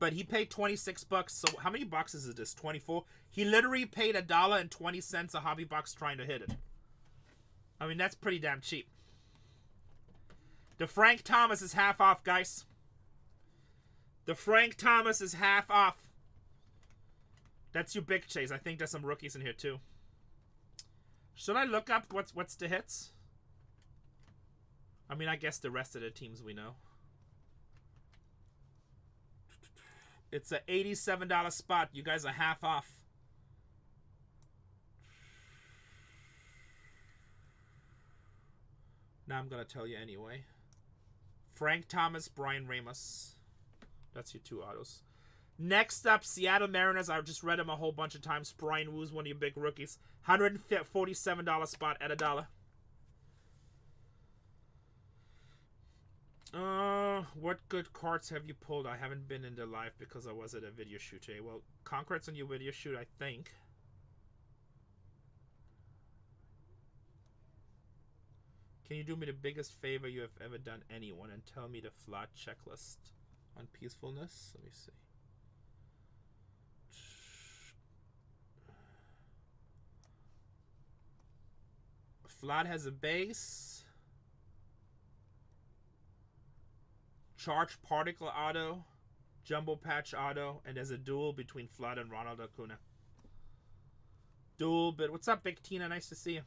But he paid $26. So how many boxes is this? 24. He literally paid $1.20 a hobby box trying to hit it. I mean, that's pretty damn cheap. The Frank Thomas is half off, guys. The Frank Thomas is half off. That's your big chase. I think there's some rookies in here too. Should I look up what's the hits? I mean, I guess the rest of the teams we know. It's a $87 spot. You guys are half off. Now I'm going to tell you anyway. Frank Thomas, Brian Ramos. That's your two autos. Next up, Seattle Mariners. I've just read them a whole bunch of times. Brian Woo's one of your big rookies. $147 spot at $1. What good cards have you pulled? I haven't been in the live because I was at a video shoot today. Well, congrats on your video shoot, I think. Can you do me the biggest favor you have ever done anyone and tell me the flat checklist on peacefulness? Let me see. Flat has a base. Charged particle auto. Jumbo patch auto. And there's a duel between Flat and Ronald Acuna. Duel bid. What's up, Big Tina? Nice to see you.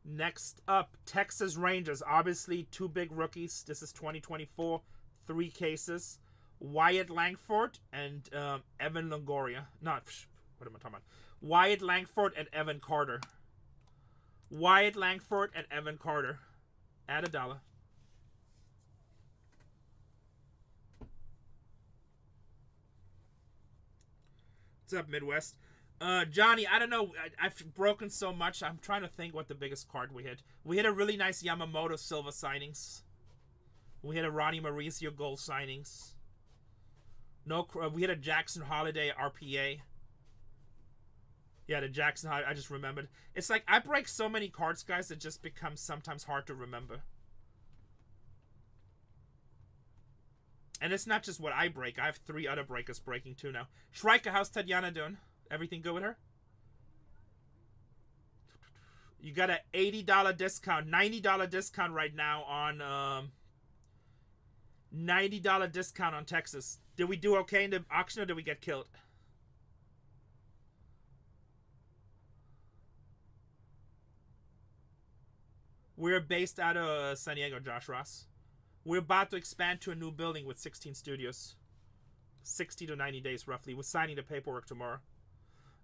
Next up, Texas Rangers. Obviously, two big rookies. This is 2024. 3 cases. Wyatt Langford and Evan Longoria. Not, what am I talking about? Wyatt Langford and Evan Carter. Wyatt Langford and Evan Carter. At $1. What's up, Midwest? Johnny, I don't know. I've broken so much. I'm trying to think what the biggest card we hit. We hit a really nice Yamamoto silver signings. We hit a Ronnie Mauricio gold signings. No, we hit a Jackson Holiday RPA. Yeah, the Jackson Holiday. I just remembered. It's like I break so many cards, guys, it just becomes sometimes hard to remember. And it's not just what I break. I have 3 other breakers breaking too now. Shrika, how's Tatiana doing? Everything good with her? You got an $80 discount, $90 discount right now on $90 discount on Texas. Did we do okay in the auction or did we get killed? We're based out of San Diego, Josh Ross. We're about to expand to a new building with 16 studios. 60 to 90 days roughly. We're signing the paperwork tomorrow.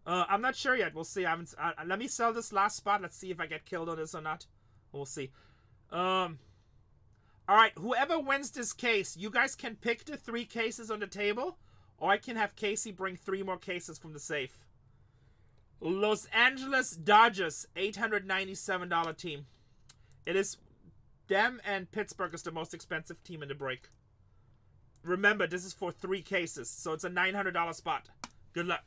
I'm not sure yet. We'll see. I haven't. Let me sell this last spot. Let's see if I get killed on this or not. We'll see. All right. Whoever wins this case, you guys can pick the 3 cases on the table, or I can have Casey bring 3 more cases from the safe. Los Angeles Dodgers, $897 team. It is them and Pittsburgh is the most expensive team in the break. Remember, this is for 3 cases, so it's a $900 spot. Good luck.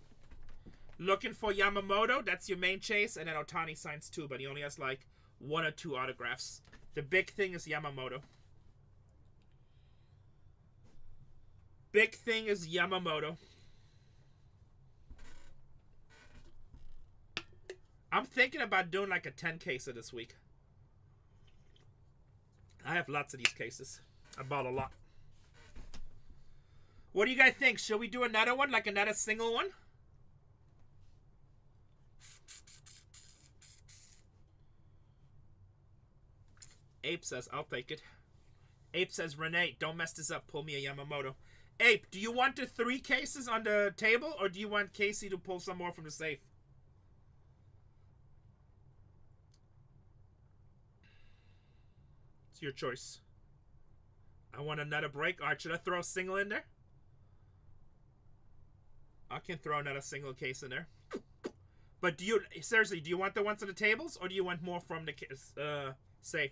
Looking for Yamamoto, that's your main chase, and then Ohtani signs 2, but he only has like 1 or 2 autographs. The big thing is Yamamoto. Big thing is Yamamoto. I'm thinking about doing like a 10 caser this week. I have lots of these cases. I bought a lot. What do you guys think? Should we do another one, like another single one? Ape says, I'll take it. Ape says, Renee, don't mess this up. Pull me a Yamamoto. Ape, do you want the 3 cases on the table, or do you want Casey to pull some more from the safe? It's your choice. I want another break. All right, should I throw a single in there? I can throw another single case in there. But do you, seriously, do you want the ones on the tables, or do you want more from the safe?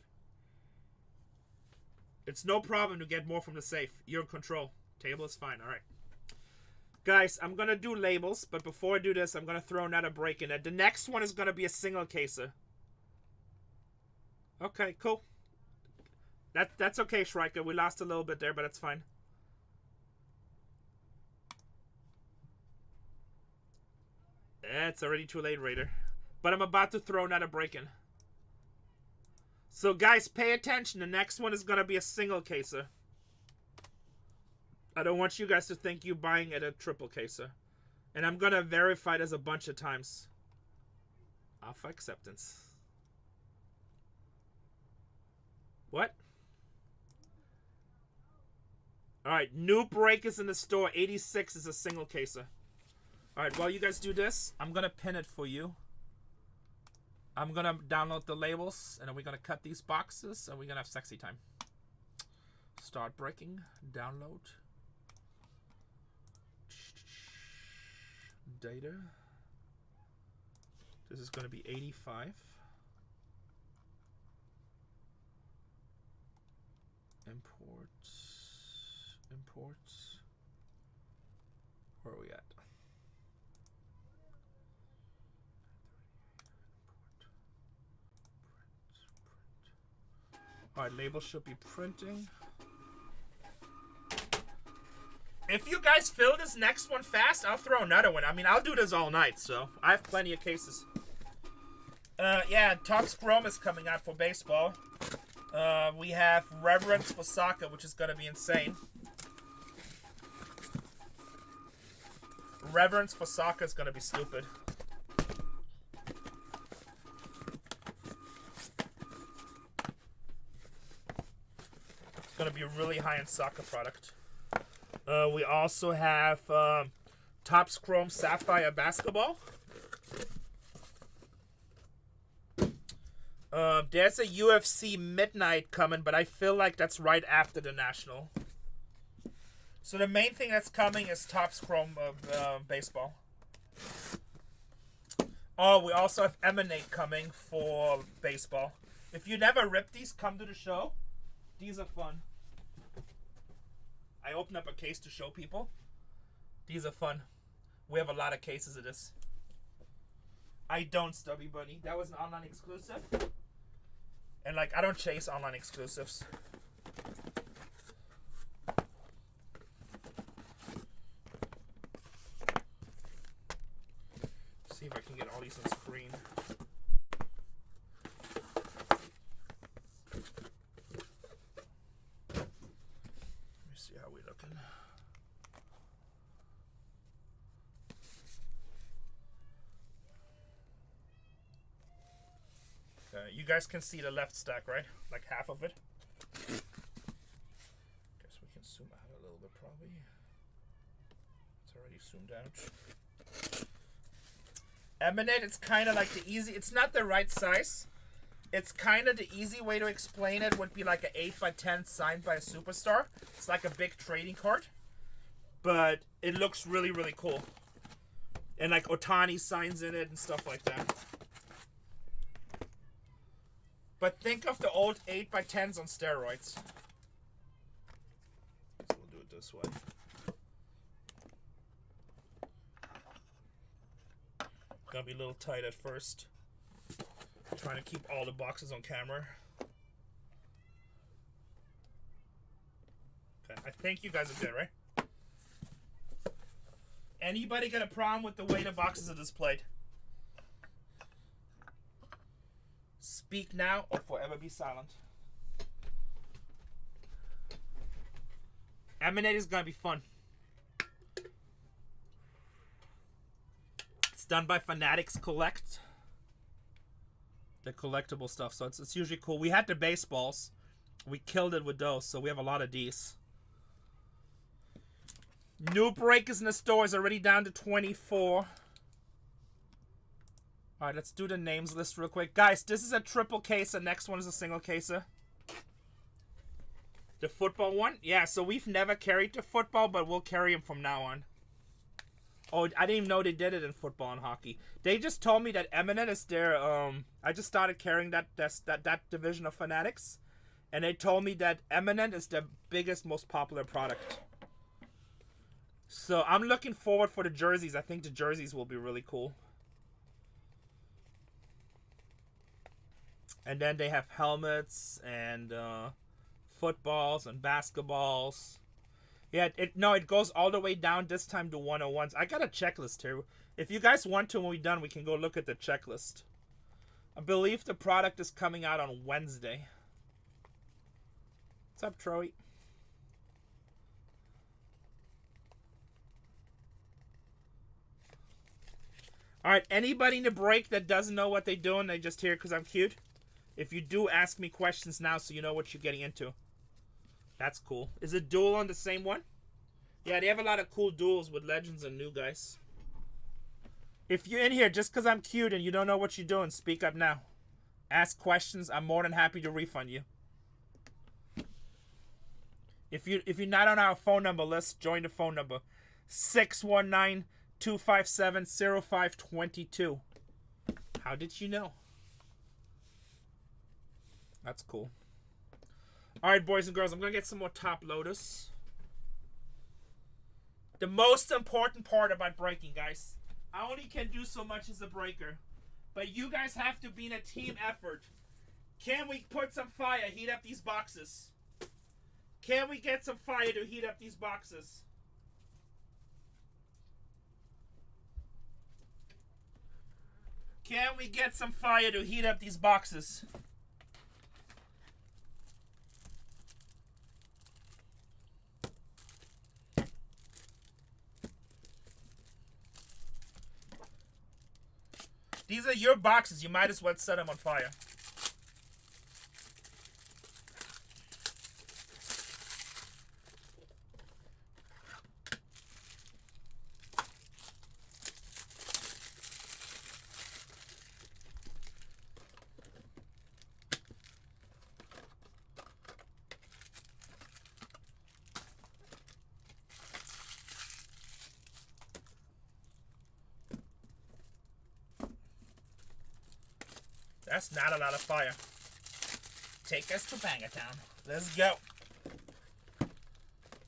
It's no problem to get more from the safe. You're in control. Table is fine. All right. Guys, I'm going to do labels, but before I do this, I'm going to throw another break in there. The next one is going to be a single caser. Okay, cool. That's okay, Shrika. We lost a little bit there, but it's fine. It's already too late, Raider. But I'm about to throw another break in. So, guys, pay attention. The next one is going to be a single caser. I don't want you guys to think you're buying at a triple caser. And I'm going to verify this a bunch of times. Alpha acceptance. What? Alright, new break is in the store. 86 is a single caser. Alright, while you guys do this, I'm going to pin it for you. I'm going to download the labels, and then we're going to cut these boxes, and we're going to have sexy time. Start breaking. Download. Data. This is going to be 85. Imports. Where are we at? Alright, label should be printing. If you guys fill this next one fast, I'll throw another one. I mean, I'll do this all night, so I have plenty of cases. Yeah, Topps Chrome is coming out for baseball. We have Reverence for soccer, which is going to be insane. Reverence for soccer is going to be stupid. It's going to be a really high-end soccer product. We also have Topps Chrome Sapphire Basketball. There's a UFC Midnight coming, but I feel like that's right after the National. So the main thing that's coming is Topps Chrome Baseball. Oh, we also have Emanate coming for baseball. If you never rip these, come to the show. These are fun. I opened up a case to show people. These are fun. We have a lot of cases of this. I don't, Stubby Bunny. That was an online exclusive. And like, I don't chase online exclusives. See if I can get all these on screen. See how we're looking. You guys can see the left stack, right? Like half of it. Guess we can zoom out a little bit probably. It's already zoomed out. Emanate, it's kind of like the easy, it's not the right size. It's kind of the easy way to explain it would be like an 8x10 signed by a superstar. It's like a big trading card. But it looks really, really cool. And like Otani signs in it and stuff like that. But think of the old 8x10s on steroids. So we'll do it this way. Gotta be a little tight at first. Trying to keep all the boxes on camera. Okay, I think you guys are good, right? Anybody got a problem with the way the boxes are displayed? Speak now or forever be silent. Emanate is gonna be fun. It's done by Fanatics Collect. The collectible stuff, so it's usually cool. We had the baseballs. We killed it with those, so we have a lot of these. New break is in the store. Is already down to 24. Alright, let's do the names list real quick. Guys, this is a triple case. The next one is a single caser. The football one? Yeah, so we've never carried the football, but we'll carry them from now on. Oh, I didn't even know they did it in football and hockey. They just told me that Eminent is their, I just started carrying that division of Fanatics. And they told me that Eminent is their biggest, most popular product. So I'm looking forward for the jerseys. I think the jerseys will be really cool. And then they have helmets and footballs and basketballs. Yeah, it goes all the way down this time to 101s. I got a checklist here. If you guys want to, when we're done, we can go look at the checklist. I believe the product is coming out on Wednesday. What's up, Troy? Alright, anybody in the break that doesn't know what they're doing, they just hear because I'm cute. If you do, ask me questions now so you know what you're getting into. That's cool. Is it dual on the same one? Yeah, they have a lot of cool duels with legends and new guys. If you're in here just because I'm cute and you don't know what you're doing, speak up now. Ask questions. I'm more than happy to refund you. If you're not on our phone number list, join the phone number. 619-257-0522. How did you know? That's cool. Alright, boys and girls, I'm going to get some more top loaders. The most important part about breaking, guys. I only can do so much as a breaker. But you guys have to be in a team effort. Can we put some fire, heat up these boxes? Can we get some fire to heat up these boxes? Can we get some fire to heat up these boxes? These are your boxes. You might as well set them on fire. That's not a lot of fire. Take us to Bangatown. Let's go.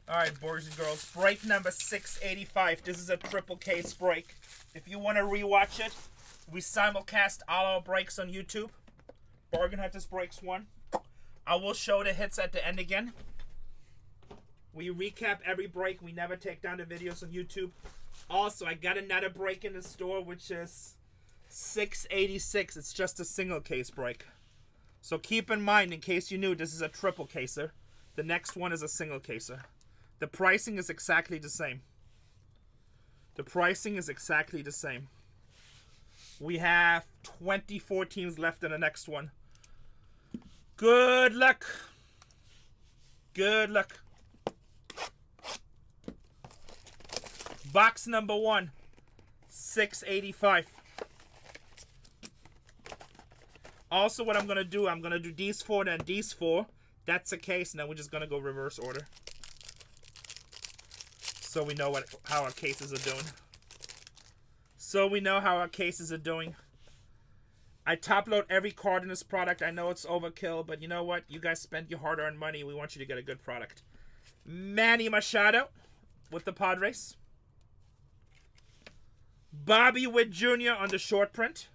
Alright, boys and girls. Break number 685. This is a triple case break. If you want to rewatch it, we simulcast all our breaks on YouTube. Bargain Hunters Breaks 1. I will show the hits at the end again. We recap every break. We never take down the videos on YouTube. Also, I got another break in the store, which is 686. It's just a single case break. So keep in mind, in case you knew, this is a triple caser. The next one is a single caser. The pricing is exactly the same. The pricing is exactly the same. We have 24 teams left in the next one. Good luck. Good luck. Box number 1. 685. Also, what I'm going to do, I'm going to do these 4, then these 4. That's a case, and then we're just going to go reverse order. So we know how our cases are doing. So we know how our cases are doing. I top load every card in this product. I know it's overkill, but you know what? You guys spent your hard-earned money. We want you to get a good product. Manny Machado with the Padres. Bobby Witt Jr. on the short print.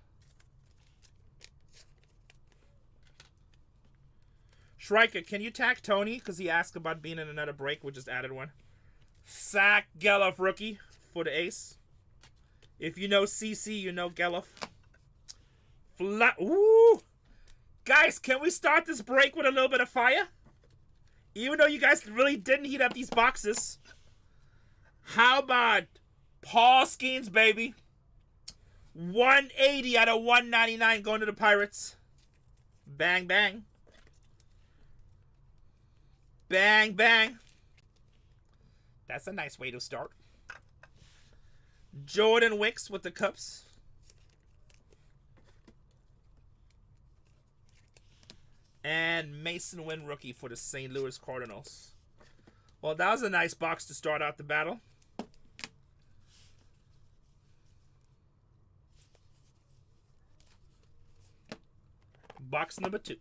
Shrika, can you tag Tony? Because he asked about being in another break. We just added one. Zach Geloff rookie for the ace. If you know CC, you know Geloff. Ooh! Guys, can we start this break with a little bit of fire? Even though you guys really didn't heat up these boxes. How about Paul Skeens, baby? 180 out of 199 going to the Pirates. Bang, bang. Bang, bang. That's a nice way to start. Jordan Wicks with the Cubs. And Mason Wynn rookie for the St. Louis Cardinals. Well, that was a nice box to start out the battle. Box number 2.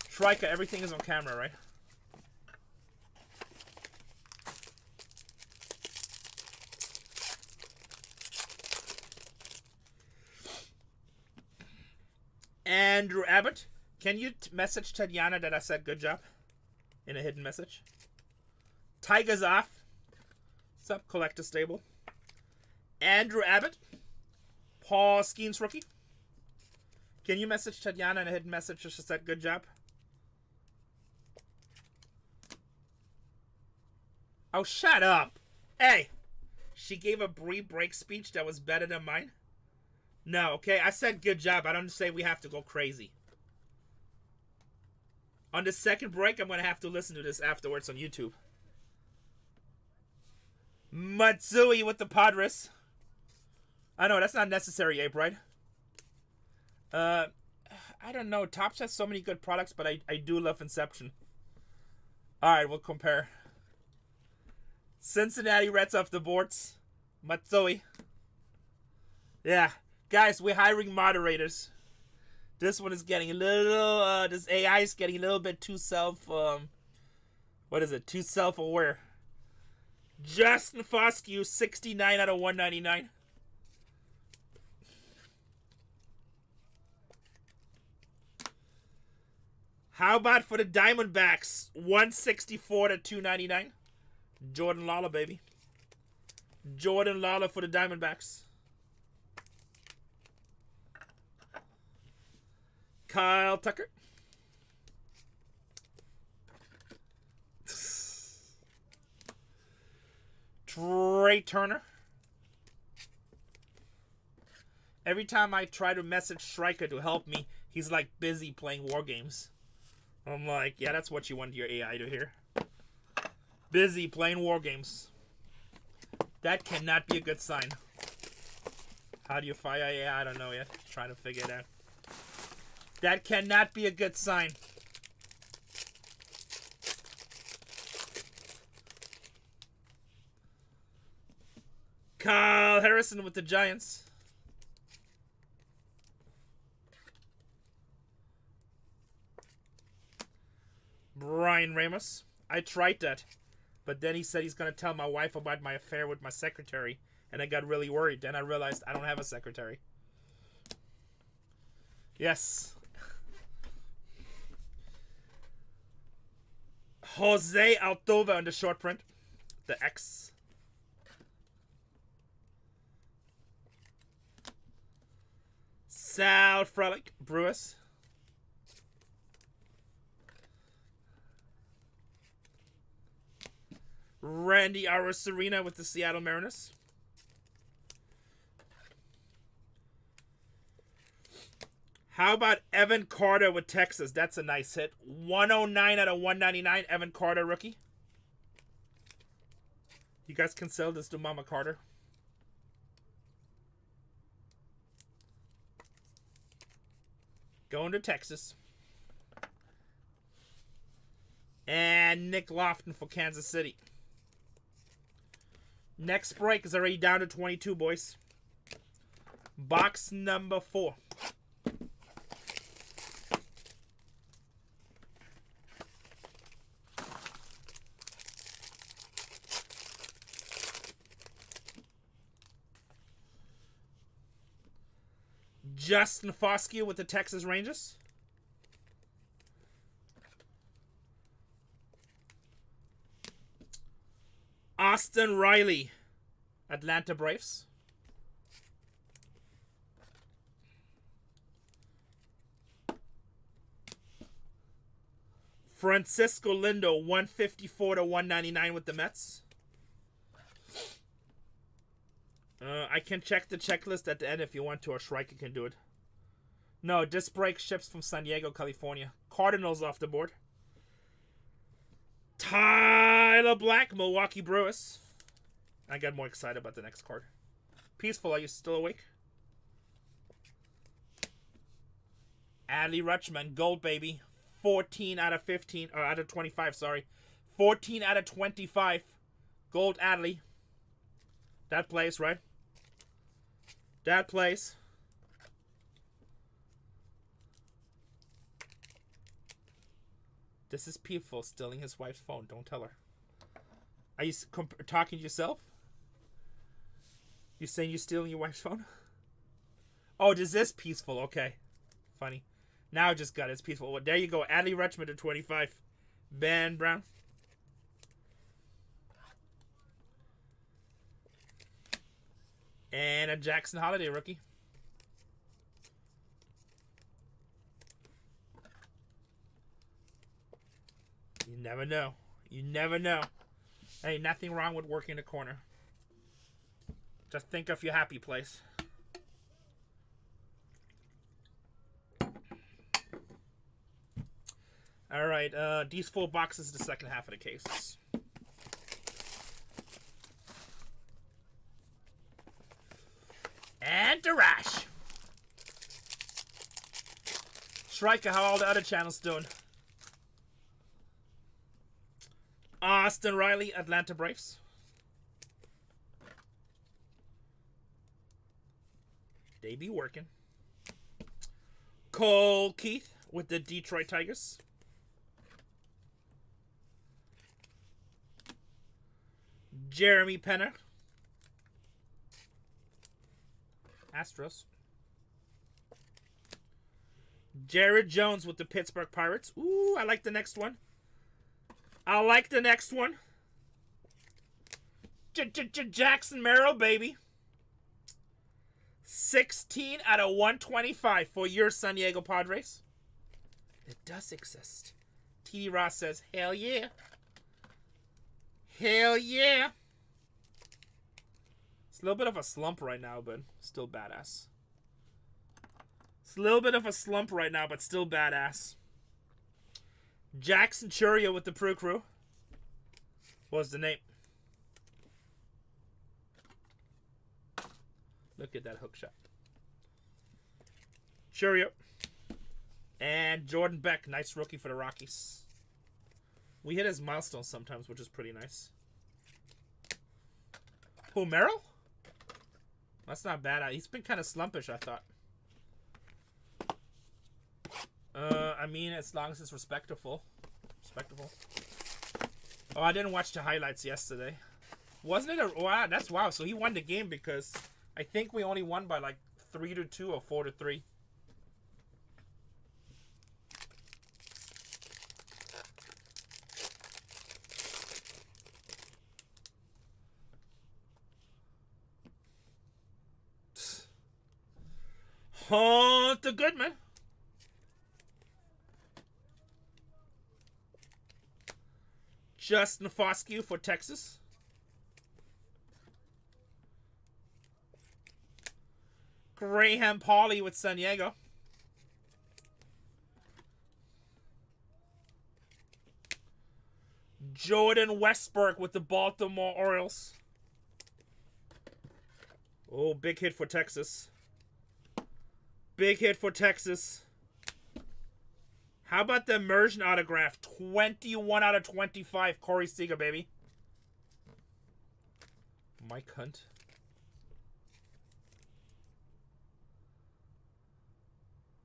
Shrika, everything is on camera, right? Andrew Abbott, Can you message Tatiana that I said good job in a hidden message? Tiger's off. Sub collector stable. Andrew Abbott. Paul Skeens rookie. Can you message Tatiana in a hidden message that said good job? Oh, shut up. Hey. She gave a break speech that was better than mine. No, okay? I said good job. I don't say we have to go crazy. On the second break, I'm going to have to listen to this afterwards on YouTube. Matsui with the Padres. I know, that's not necessary, Abe, right? I don't know. Topps has so many good products, but I do love Inception. Alright, we'll compare. Cincinnati Reds off the boards. Matsui. Yeah. Guys, we're hiring moderators. This one is getting a little, this AI is getting a little bit too too self-aware. Justin Foscue, 69 out of 199. How about for the Diamondbacks, 164 to 299? Jordan Lawler, baby. Jordan Lawler for the Diamondbacks. Kyle Tucker. Trey Turner. Every time I try to message Striker to help me, he's like busy playing war games. I'm like, yeah, that's what you want your AI to hear. Busy playing war games. That cannot be a good sign. How do you fire AI? I don't know yet. Trying to figure it out. That cannot be a good sign. Kyle Harrison with the Giants. Brian Ramos. I tried that. But then he said he's going to tell my wife about my affair with my secretary. And I got really worried. Then I realized I don't have a secretary. Yes. Jose Altuve on the short print. The X. Sal Frelick, Brewers. Randy Arozarena with the Seattle Mariners. How about Evan Carter with Texas? That's a nice hit. 109 out of 199, Evan Carter, rookie. You guys can sell this to Mama Carter. Going to Texas. And Nick Lofton for Kansas City. Next break is already down to 22, boys. Box number 4. Justin Foscue with the Texas Rangers. Austin Riley, Atlanta Braves. Francisco Lindo, 154 to 199 with the Mets. I can check the checklist at the end if you want to, or Schreiker can do it. No, this break ships from San Diego, California. Cardinals off the board. Tyler Black, Milwaukee Brewers. I got more excited about the next card. Peaceful, are you still awake? Adley Rutschman, gold baby. 14 out of 15, or out of 25, sorry. 14 out of 25. Gold Adley. That plays, right? That plays. This is Peaceful stealing his wife's phone. Don't tell her. Are you talking to yourself? You saying you're stealing your wife's phone? Oh, this is Peaceful. Okay. Funny. Now just got it's peaceful. Well, there you go. Adley Rutschman to 25. Ben Brown. And a Jackson Holiday rookie. You never know. You never know. Hey, nothing wrong with working the corner. Just think of your happy place. All right, these 4 boxes, the second half of the case. And Darash. Striker, how all the other channels doing? Austin Riley, Atlanta Braves. They be working. Cole Keith with the Detroit Tigers. Jeremy Penner, Astros. Jared Jones with the Pittsburgh Pirates. Ooh, I like the next one. I like the next one. Jackson Merrill, baby. 16 out of 125 for your San Diego Padres. It does exist. T.D. Ross says, hell yeah. Hell yeah. It's a little bit of a slump right now, but still badass. It's a little bit of a slump right now, but still badass. Jackson Churio with the Pro Crew. What's the name? Look at that hook shot. Churio. And Jordan Beck, nice rookie for the Rockies. We hit his milestones sometimes, which is pretty nice. Who, Merrill? That's not bad. He's been kind of slumpish, I thought. I mean, as long as it's respectable. Oh, I didn't watch the highlights yesterday. Wasn't it a... Wow, that's wow. So he won the game because I think we only won by like 3-2 or 4-3. Hunter Goodman. Justin Foscue for Texas. Graham Pauley with San Diego. Jordan Westberg with the Baltimore Orioles. Oh, big hit for Texas. Big hit for Texas. How about the immersion autograph? 21 out of 25. Corey Seager, baby. Mike Hunt.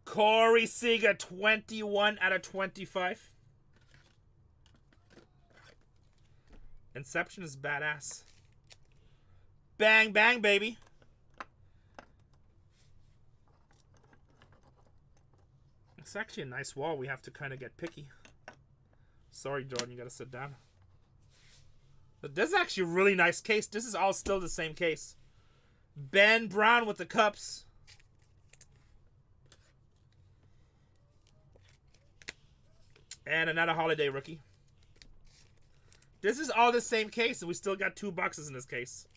Corey Seager, 21 out of 25. Inception is badass. Bang, bang, baby. It's actually a nice wall. We have to kind of get picky. Sorry, Jordan, you got to sit down. But this is actually a really nice case. This is all still the same case. Ben Brown with the Cubs. And another holiday rookie. This is all the same case, and we still got 2 boxes in this case.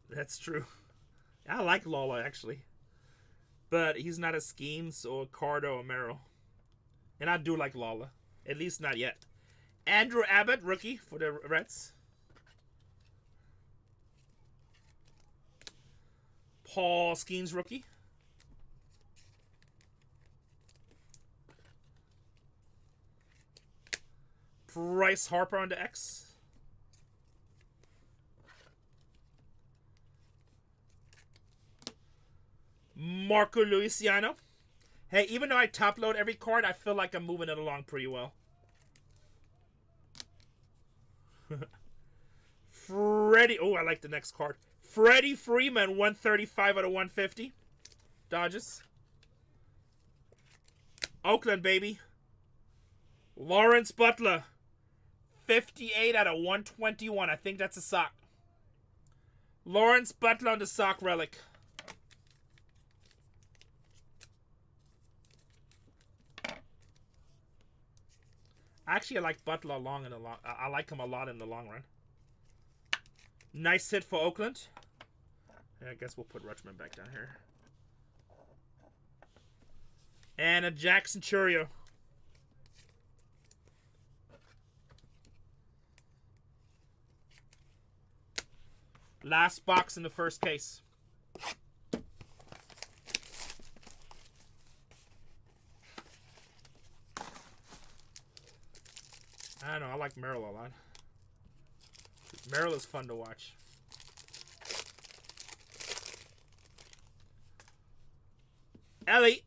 That's true. I like Lola, actually. But he's not a Skeens or Cardo or Merrill. And I do like Lola. At least not yet. Andrew Abbott, rookie for the Reds. Paul Skeens, rookie. Bryce Harper on the X. Marco Luciano. Hey, even though I top load every card, I feel like I'm moving it along pretty well. Freddie. Oh, I like the next card. Freddie Freeman, 135 out of 150. Dodgers. Oakland, baby. Lawrence Butler, 58 out of 121. I think that's a sock. Lawrence Butler on the sock relic. Actually, I like Butler I like him a lot in the long run. Nice hit for Oakland. Yeah, I guess we'll put Rutschman back down here. And a Jackson Churio. Last box in the first case. I don't know. I like Merrill a lot. Merrill is fun to watch. Ellie.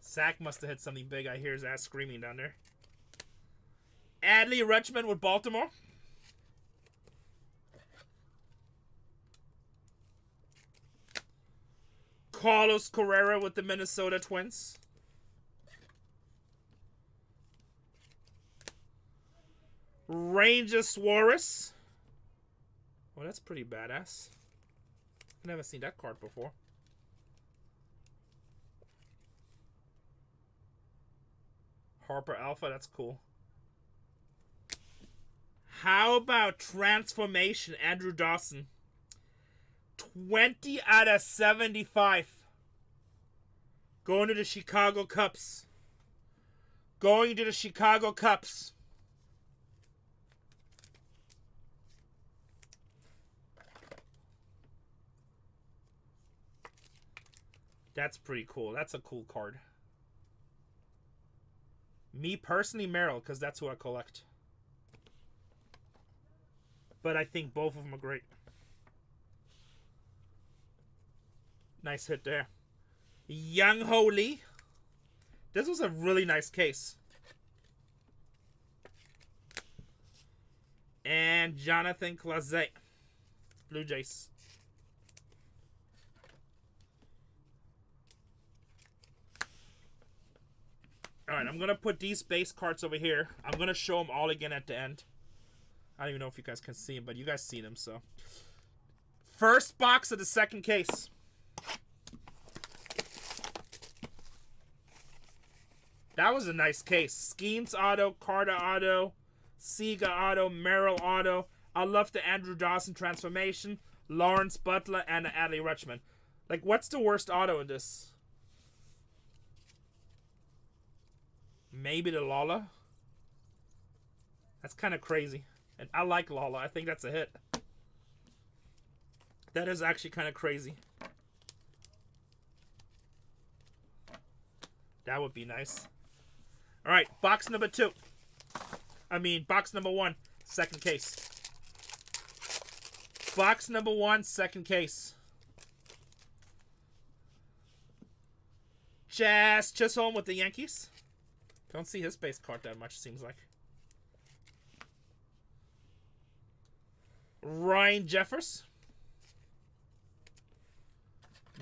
Zach must have hit something big. I hear his ass screaming down there. Adley Rutschman with Baltimore. Carlos Correa with the Minnesota Twins. Ranger Suarez. Well, that's pretty badass. I've never seen that card before. Harper Alpha, that's cool. How about Transformation, Andrew Dawson? 20 out of 75. Going to the Chicago Cubs. Going to the Chicago Cubs. That's pretty cool. That's a cool card. Me personally, Merrill, because that's who I collect. But I think both of them are great. Nice hit there. Young Ho Lee. This was a really nice case. And Jonathan Clase. Blue Jays. Alright, I'm going to put these base cards over here. I'm going to show them all again at the end. I don't even know if you guys can see them, but you guys see them, so. First box of the second case. That was a nice case. Skeens auto, Carter auto, Sega auto, Merrill auto. I love the Andrew Dawson transformation, Lawrence Butler, and the Adley Rutschman. Like, what's the worst auto in this? Maybe the Lala. That's kind of crazy. And I like Lala. I think that's a hit. That is actually kind of crazy. That would be nice. Alright, box number 2. Box number 1, second case. Box number 1, second case. Jazz Chisholm with the Yankees. Don't see his base card that much, seems like. Ryan Jeffers.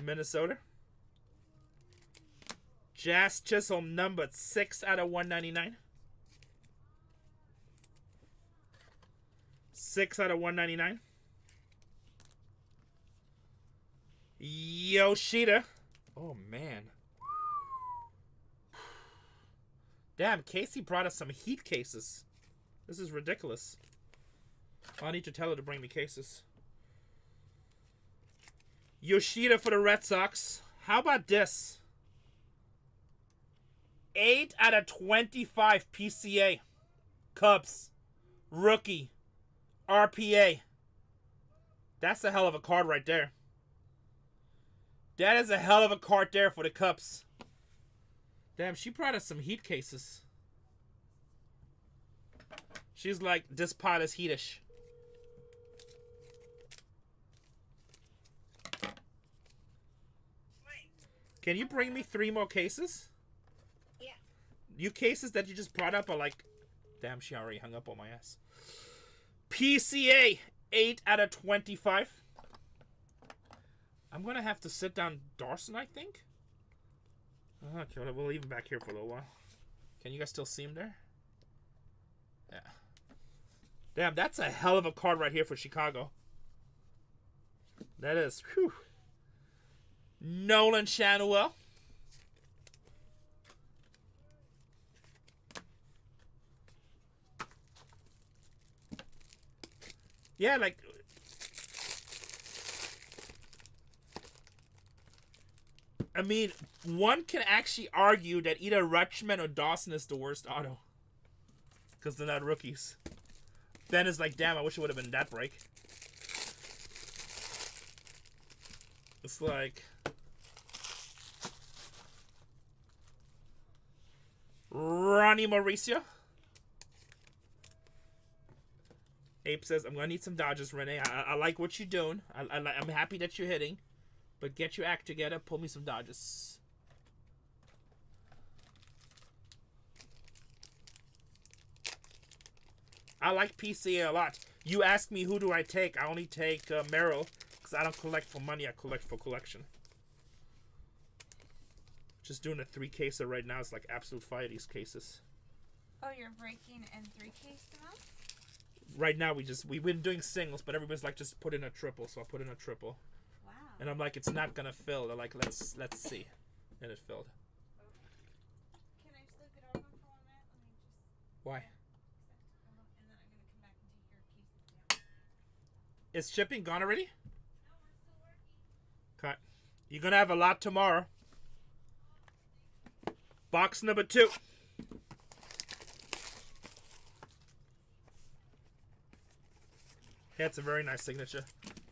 Minnesota. Jazz Chisholm numbered 6 out of 199. 6 out of 199. Yoshida. Oh, man. Damn, Casey brought us some Heat cases. This is ridiculous. I need to tell her to bring me cases. Yoshida for the Red Sox. How about this? 8 out of 25 PCA. Cubs. Rookie. RPA. That's a hell of a card right there. That is a hell of a card there for the Cubs. Damn, she brought us some Heat cases. She's like, this pot is heatish. Can you bring me 3 more cases? Yeah. You cases that you just brought up are like... Damn, she already hung up on my ass. PCA, 8 out of 25. I'm going to have to sit down Dawson, I think. Okay, well, we'll leave him back here for a little while. Can you guys still see him there? Yeah. Damn, that's a hell of a card right here for Chicago. That is. Whew. Nolan Shanwell. Yeah, like... I mean, one can actually argue that either Rutschman or Dawson is the worst auto. Because they're not rookies. Ben is like, damn, I wish it would have been that break. It's like... Ronnie Mauricio. Ape says, I'm going to need some dodges, Renee. I like what you're doing. I'm happy that you're hitting. But get your act together. Pull me some dodges. I like PCA a lot. You ask me who do I take. I only take Merrill. Because I don't collect for money. I collect for collection. Just doing a 3-caser right now. It's like absolute fire, these cases. Oh, you're breaking in 3-case amounts? Right now, we've been doing singles, but everybody's like, just put in a triple. So I put in a triple. Wow. And I'm like, it's not gonna fill. They're like, let's see. And it filled. Can I just look it over for 1 minute? Let me just... Why? And then I'm going to come back and take your cases down. Is shipping gone already? No, we're still working. Okay. You're gonna have a lot tomorrow. Box number 2. That's a very nice signature.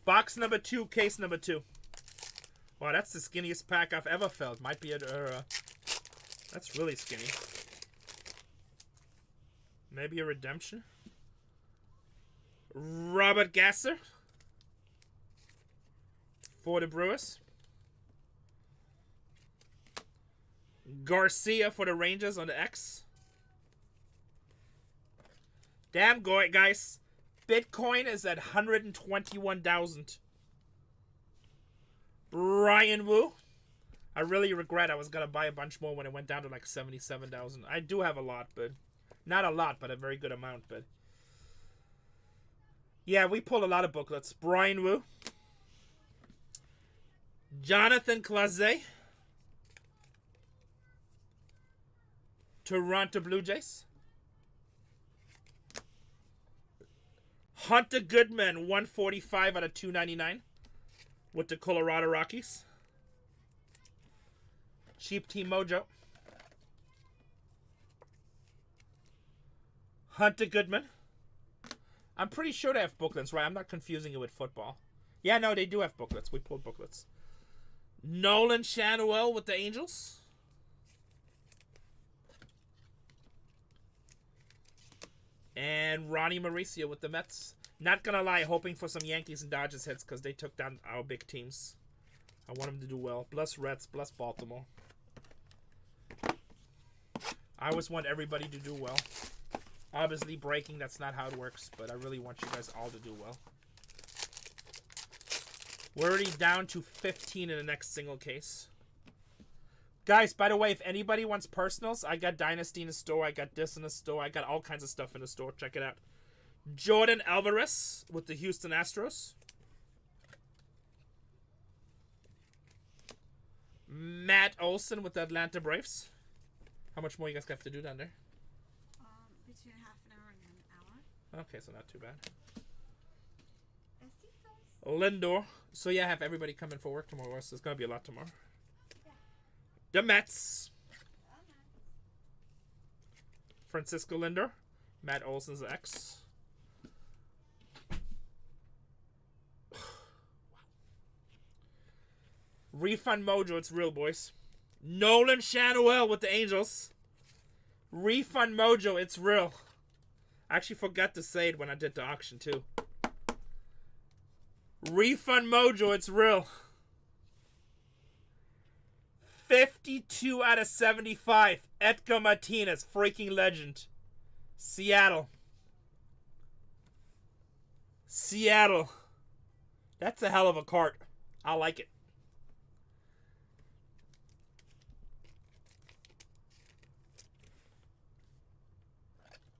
Box number 2, case number 2. Wow, that's the skinniest pack I've ever felt. Might be that's really skinny. Maybe a redemption. Robert Gasser for the Brewers. Garcia for the Rangers on the X. Damn, guys. Bitcoin is at 121,000. Brian Wu. I really regret I was going to buy a bunch more when it went down to like 77,000. I do have a lot, but... Not a lot, but a very good amount, but... Yeah, we pull a lot of booklets. Brian Wu. Jonathan Clase. Toronto Blue Jays. Hunter Goodman, 145 out of 299 with the Colorado Rockies. Cheap Team Mojo. Hunter Goodman. I'm pretty sure they have booklets, right? I'm not confusing it with football. Yeah, no, they do have booklets. We pulled booklets. Nolan Shanwell with the Angels. And Ronnie Mauricio with the Mets. Not gonna lie, hoping for some Yankees and Dodgers hits because they took down our big teams. I want them to do well. Bless Reds, bless Baltimore. I always want everybody to do well. Obviously, breaking, that's not how it works, but I really want you guys all to do well. We're already down to 15 in the next single case. Guys, by the way, if anybody wants personals, I got Dynasty in the store. I got this in the store. I got all kinds of stuff in the store. Check it out. Jordan Alvarez with the Houston Astros. Matt Olson with the Atlanta Braves. How much more you guys have to do down there? Between half an hour and an hour. Okay, so not too bad. Besitos. Lindor. So yeah, I have everybody coming for work tomorrow. So it's going to be a lot tomorrow. The Mets. Francisco Lindor. Matt Olson's ex. Refund Mojo, it's real, boys. Nolan Shanwell with the Angels. Refund Mojo, it's real. I actually forgot to say it when I did the auction, too. Refund Mojo, it's real. 52 out of 75. Edgar Martinez, freaking legend. Seattle. Seattle. That's a hell of a card. I like it.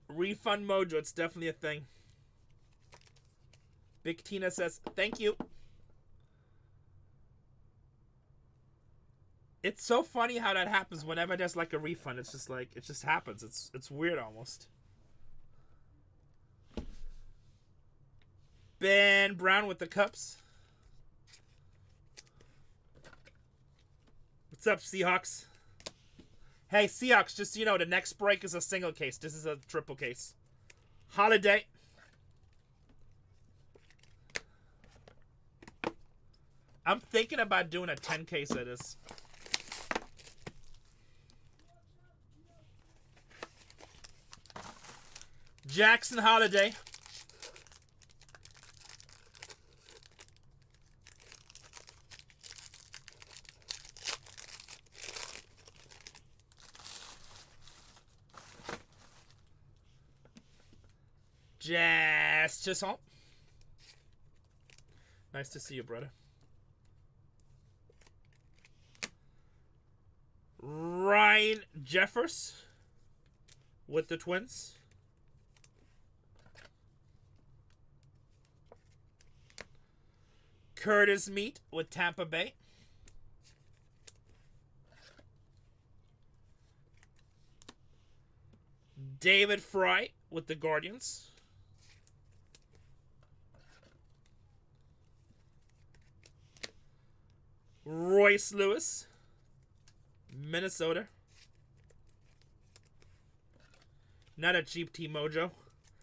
Refund Mojo, it's definitely a thing. Big Tina says, thank you. It's so funny how that happens whenever there's like a refund. It's just like, it just happens. It's weird almost. Ben Brown with the cups. What's up, Seahawks? Hey, Seahawks, just so you know, the next break is a single case. This is a triple case. Holiday. I'm thinking about doing a 10 case of this. Jackson Holiday. Just home. Nice to see you, brother. Ryan Jeffers with the Twins. Curtis Meat with Tampa Bay. David Fry with the Guardians. Royce Lewis, Minnesota. Not a cheap team, Mojo.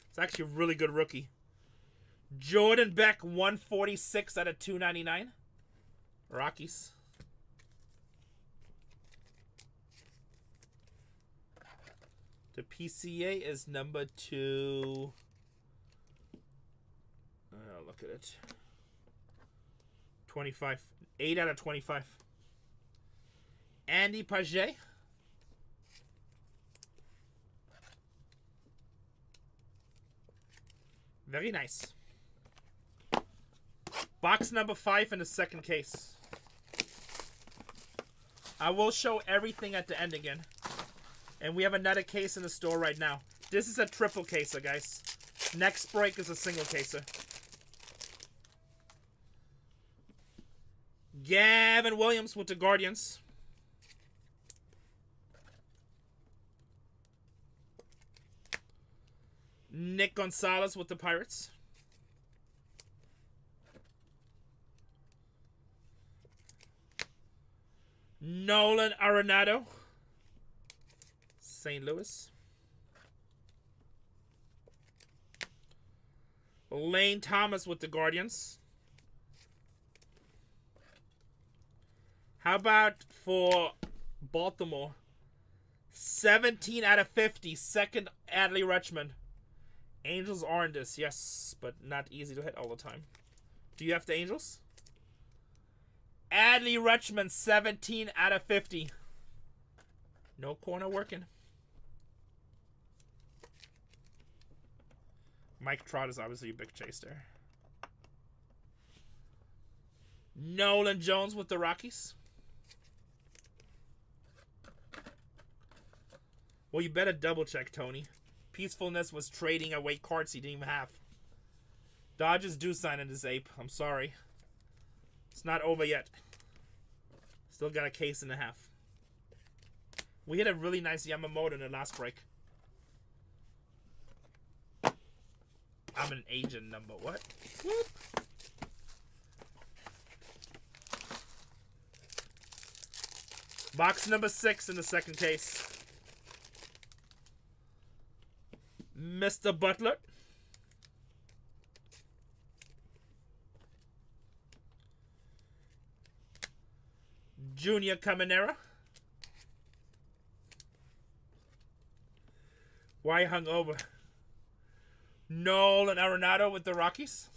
It's actually a really good rookie. Jordan Beck, 146 out of 299. Rockies. The PCA is number 2. Oh, look at it. 25. 8 out of 25. Andy Paget. Very nice. Box number 5 in the second case. I will show everything at the end again. And we have another case in the store right now. This is a triple caser, guys. Next break is a single caser. Gavin Williams with the Guardians. Nick Gonzalez with the Pirates. Nolan Arenado, St. Louis. Lane Thomas with the Guardians. How about for Baltimore? 17 out of 50. Second, Adley Rutschman. Angels are in this, yes, but not easy to hit all the time. Do you have the Angels? Adley Rutschman, 17 out of 50. No corner working. Mike Trout is obviously a big chase there. Nolan Jones with the Rockies. Well, you better double check, Tony. Peacefulness was trading away cards he didn't even have. Dodgers do sign in this ape. I'm sorry. It's not over yet. Still got a case and a half. We hit a really nice Yamamoto in the last break. I'm an agent number. What? Whoop. Box number 6 in the second case. Mr. Butler. Junior Caminera. Why hungover? Nolan Arenado with the Rockies.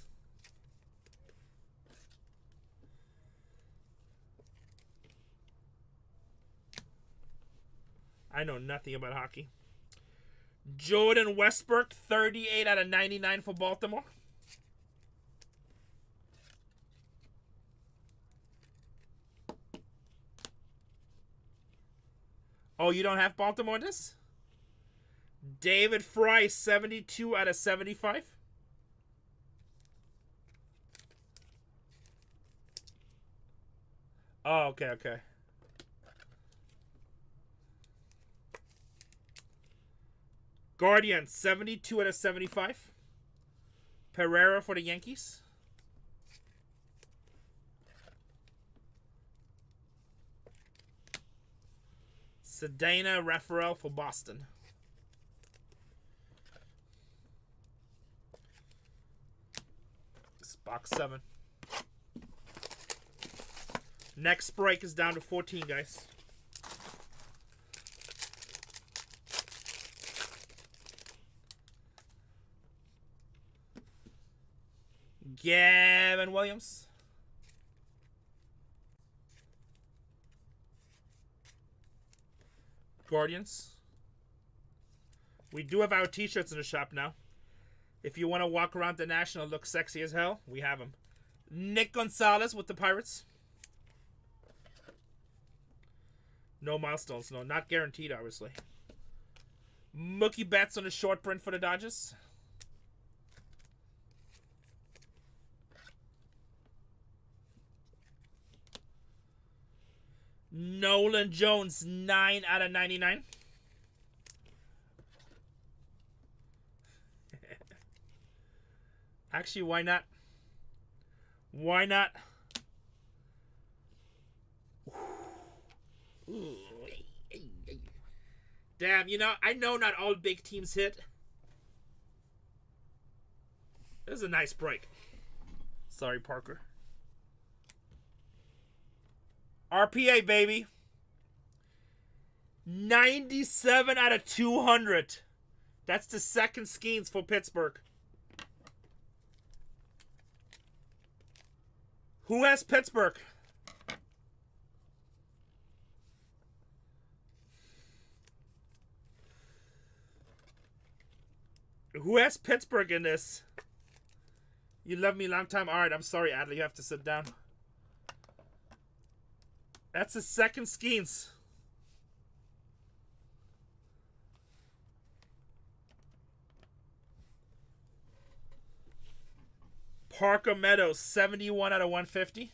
I know nothing about hockey. Jordan Westbrook, 38 out of 99 for Baltimore. Oh, you don't have Baltimore in this? David Fry, 72 out of 75. Oh, okay, okay. Guardian, 72 out of 75. Pereira for the Yankees. Sedana Raphael for Boston. This is box 7. Next break is down to 14, guys. Gavin Williams. Guardians. We do have our t-shirts in the shop now. If you want to walk around the National, look sexy as hell, we have them. Nick Gonzalez with the Pirates. No milestones, no, not guaranteed, obviously. Mookie Betts on the short print for the Dodgers. Nolan Jones, 9 out of 99. Actually, why not? Why not? Ooh. Damn, you know, I know not all big teams hit. This is a nice break. Sorry, Parker. RPA, baby. 97 out of 200. That's the second Skeens for Pittsburgh. Who has Pittsburgh? Who has Pittsburgh in this? You love me a long time. All right, I'm sorry, Adley. You have to sit down. That's the second Skeens. Parker Meadows, 71 out of 150.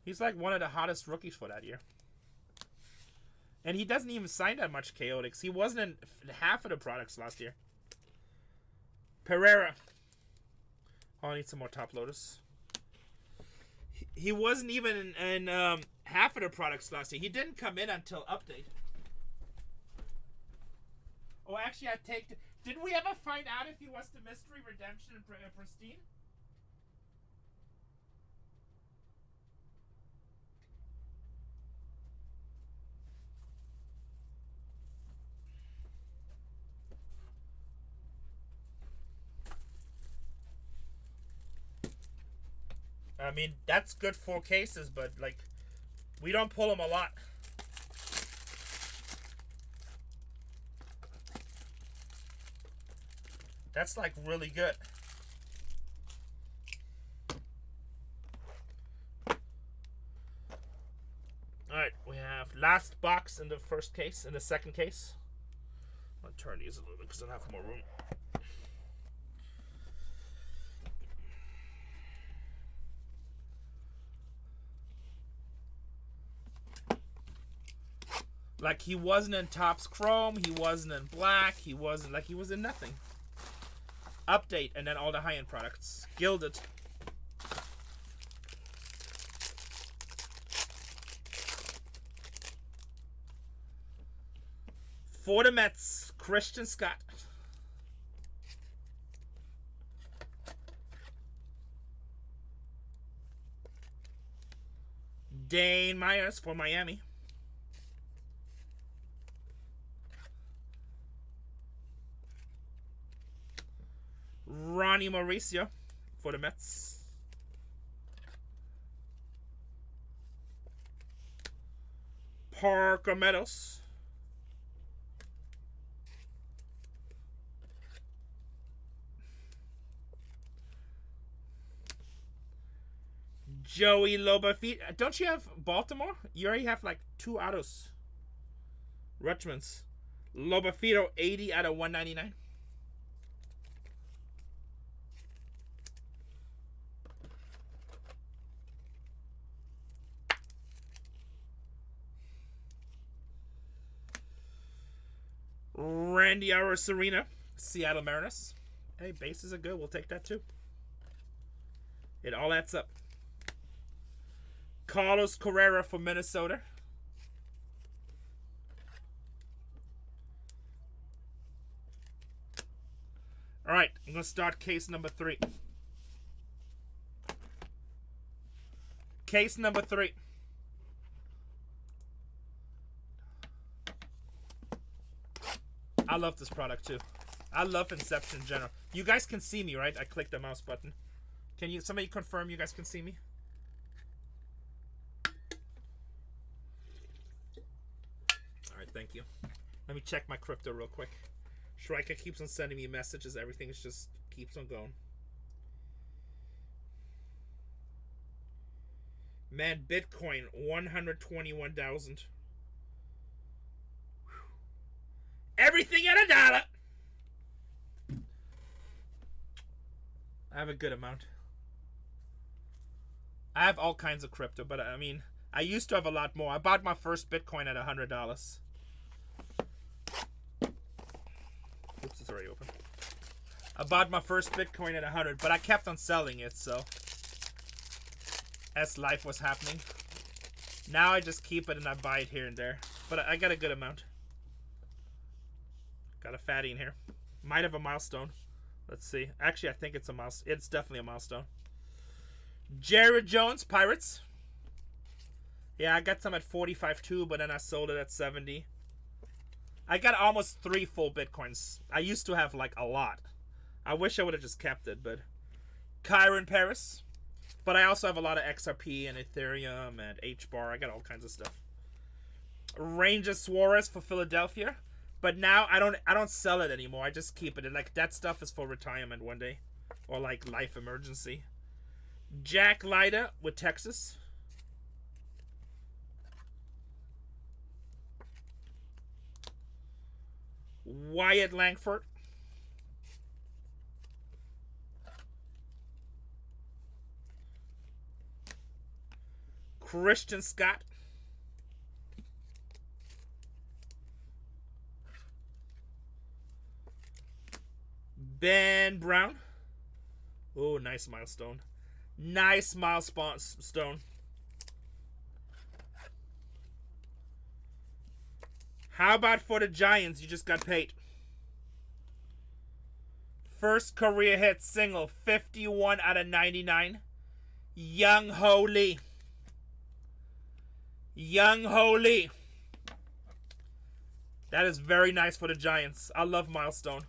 He's like one of the hottest rookies for that year. And he doesn't even sign that much Chaotix. He wasn't in half of the products last year. Pereira. Oh, I need some more top loaders. He wasn't even in half of the products last year. He didn't come in until update. Oh, actually, I take... Didn't we ever find out if he was the Mystery Redemption and Pristine? I mean, that's good 4 cases, but, like, we don't pull them a lot. That's, like, really good. Alright, we have last box in the first case, in the second case. I'll turn these a little bit because I don't have more room. Like, he wasn't in Topps Chrome, he wasn't in Black, he wasn't, like, he was in nothing. Update, and then all the high-end products. Gilded. For the Mets, Christian Scott. Dane Myers for Miami. Ronnie Mauricio for the Mets. Parker Meadows. Joey Lobafit. Don't you have Baltimore? You already have like 2 autos. Rutschman's. Lobafito 80 out of 199. Randy Arozarena, Seattle Mariners. Hey, bases are good. We'll take that too. It all adds up. Carlos Carrera for Minnesota. All right, I'm going to start case number 3. Case number 3. I love this product too. I love Inception in general. You guys can see me, right? I clicked the mouse button. Can you, somebody confirm you guys can see me? All right, thank you. Let me check my crypto real quick. Shrika keeps on sending me messages. Everything is just keeps on going. Man, Bitcoin 121,000. Everything at $1. I have a good amount. I have all kinds of crypto, but I mean, I used to have a lot more. I bought my first Bitcoin at $100. Oops, it's already open. I bought my first Bitcoin at 100, but I kept on selling it, so as life was happening. Now I just keep it and I buy it here and there. But I got a good amount. Got a fatty in here. Might have a milestone. Let's see. Actually, I think it's a milestone. It's definitely a milestone. Jared Jones, Pirates. Yeah, I got some at 45 too, but then I sold it at 70. I got almost 3 full Bitcoins. I used to have like a lot. I wish I would have just kept it, but Kyron Paris. But I also have a lot of XRP and Ethereum and HBAR. I got all kinds of stuff. Ranger Suarez for Philadelphia. But now I don't sell it anymore. I just keep it. Like that stuff is for retirement one day. Or like life emergency. Jack Leiter with Texas. Wyatt Langford. Christian Scott. Ben Brown. Oh, nice milestone. Nice milestone. How about for the Giants? You just got paid. First career hit single, 51 out of 99. Young Ho Lee. Young Ho Lee. That is very nice for the Giants. I love milestone.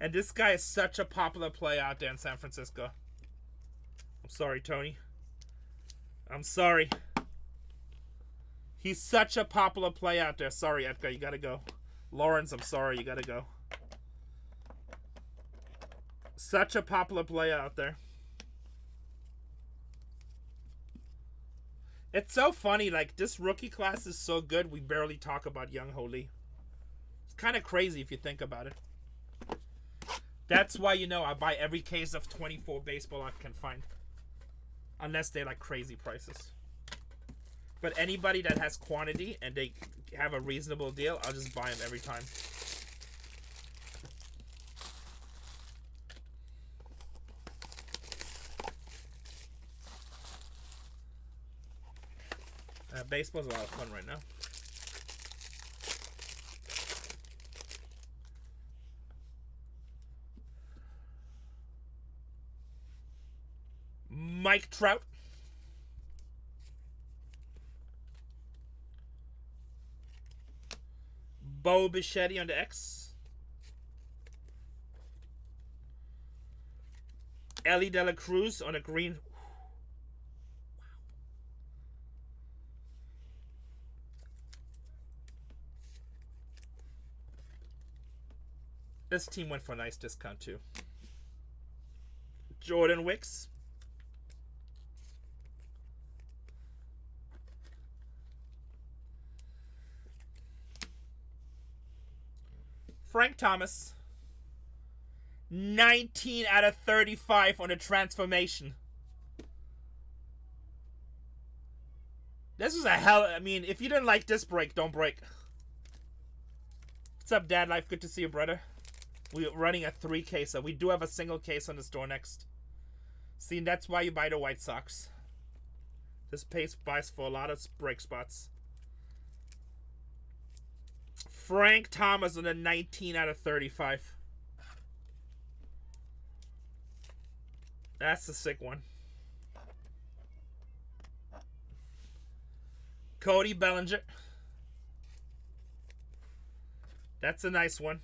And this guy is such a popular player out there in San Francisco. I'm sorry, Tony. I'm sorry. He's such a popular player out there. Sorry, Edgar, you gotta go. Lawrence, I'm sorry, you gotta go. Such a popular player out there. It's so funny, like, this rookie class is so good, we barely talk about Young Ho Lee. It's kind of crazy if you think about it. That's why, you know, I buy every case of 24 baseball I can find. Unless they're like crazy prices. But anybody that has quantity and they have a reasonable deal, I'll just buy them every time. Baseball's a lot of fun right now. Mike Trout. Bo Bichetti on the X. Ellie De La Cruz on a green. This team went for a nice discount too. Jordan Wicks. Frank Thomas. 19 out of 35 on a transformation. This was a hell... I mean, if you didn't like this break, don't break. What's up, Dad Life? Good to see you, brother. We're running a 3 case, so we do have a single case on the store next. See, that's why you buy the White Sox. This pace buys for a lot of break spots. Frank Thomas on a 19 out of 35. That's a sick one. Cody Bellinger. That's a nice one.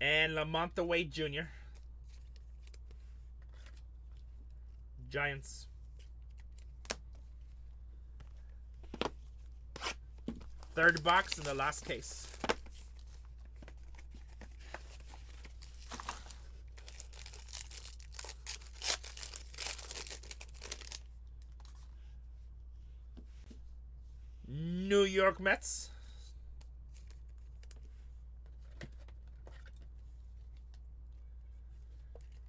And Lamonte Wade Jr. Giants. Third box in the last case. New York Mets.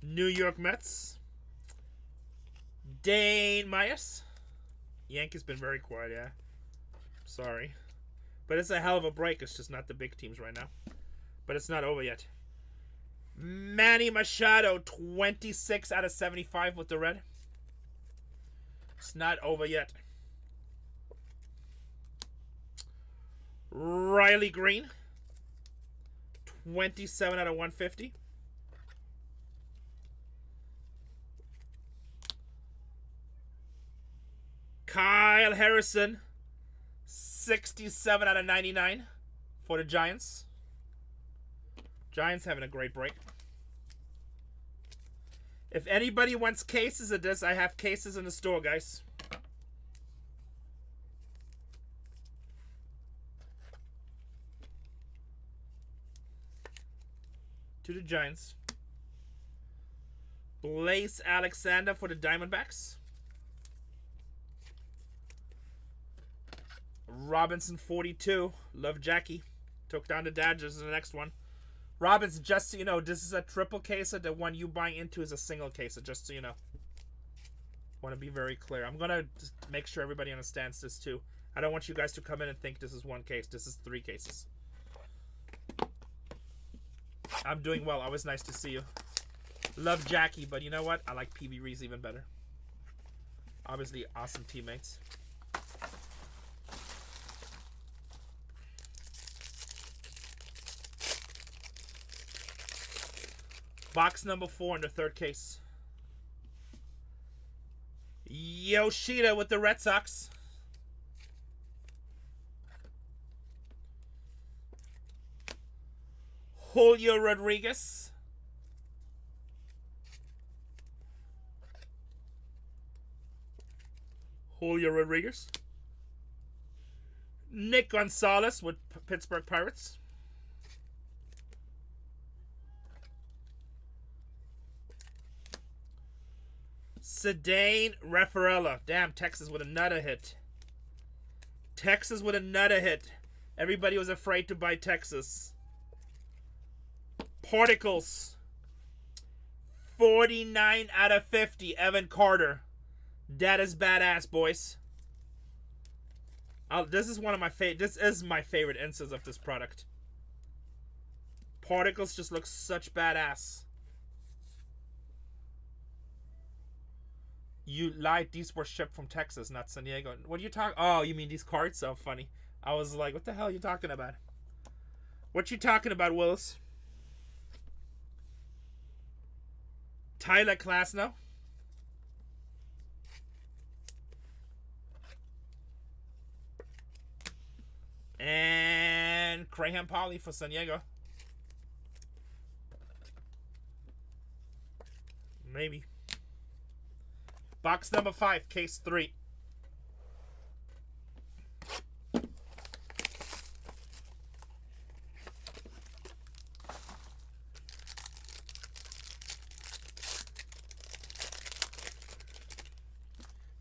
New York Mets. Dane Myers. Yankees been very quiet, yeah. Sorry. But it's a hell of a break. It's just not the big teams right now. But it's not over yet. Manny Machado, 26 out of 75 with the red. It's not over yet. Riley Green, 27 out of 150. Kyle Harrison, 67 out of 99 for the Giants. Giants having a great break. If anybody wants cases of this, I have cases in the store, guys. To the Giants. Blaze Alexander for the Diamondbacks. Robinson 42. Love Jackie. Took down the Dodgers in the next one. Robinson, just so you know, this is a triple caser. The one you buy into is a single caser, just so you know. Want to be very clear. I'm going to make sure everybody understands this too. I don't want you guys to come in and think this is one case. This is 3 cases. I'm doing well. Always nice to see you. Love Jackie, but you know what? I like PB Reese even better. Obviously, awesome teammates. Box number 4 in the 3rd case. Yoshida with the Red Sox. Julio Rodriguez. Julio Rodriguez. Nick Gonzalez with Pittsburgh Pirates. Cedane Rafaela. Damn, Texas with another hit. Texas with another hit. Everybody was afraid to buy Texas. Particles. 49 out of 50. Evan Carter. That is badass, boys. This is one of my favorite. This is my favorite instance of this product. Particles just look such badass. You lied. These were shipped from Texas, not San Diego. What are you talking? Oh, you mean these cards? So funny. I was like, what the hell are you talking about? What you talking about, Willis? Tyler Klasno. And Graham Polley for San Diego. Maybe. Box number 5, case 3.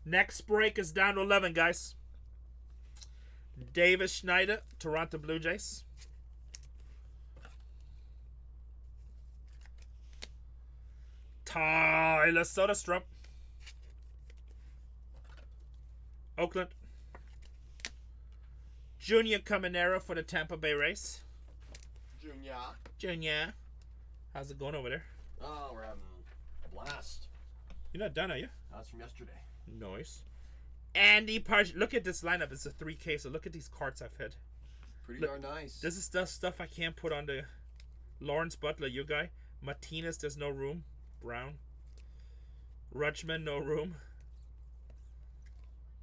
Next break is down to 11, guys. Davis Schneider, Toronto Blue Jays. Tyler Soderstrom, Oakland. Junior Caminero for the Tampa Bay Rays. Junior. How's it going over there? Oh, we're having a blast. You're not done, are you? That's from yesterday. Nice. Andy Parch. Look at this lineup. It's a 3K, so look at these cards I've hit. Pretty Look, darn nice. This is the stuff I can't put on the Lawrence Butler, you guy. Martinez, there's no room. Brown. Rutschman, no room.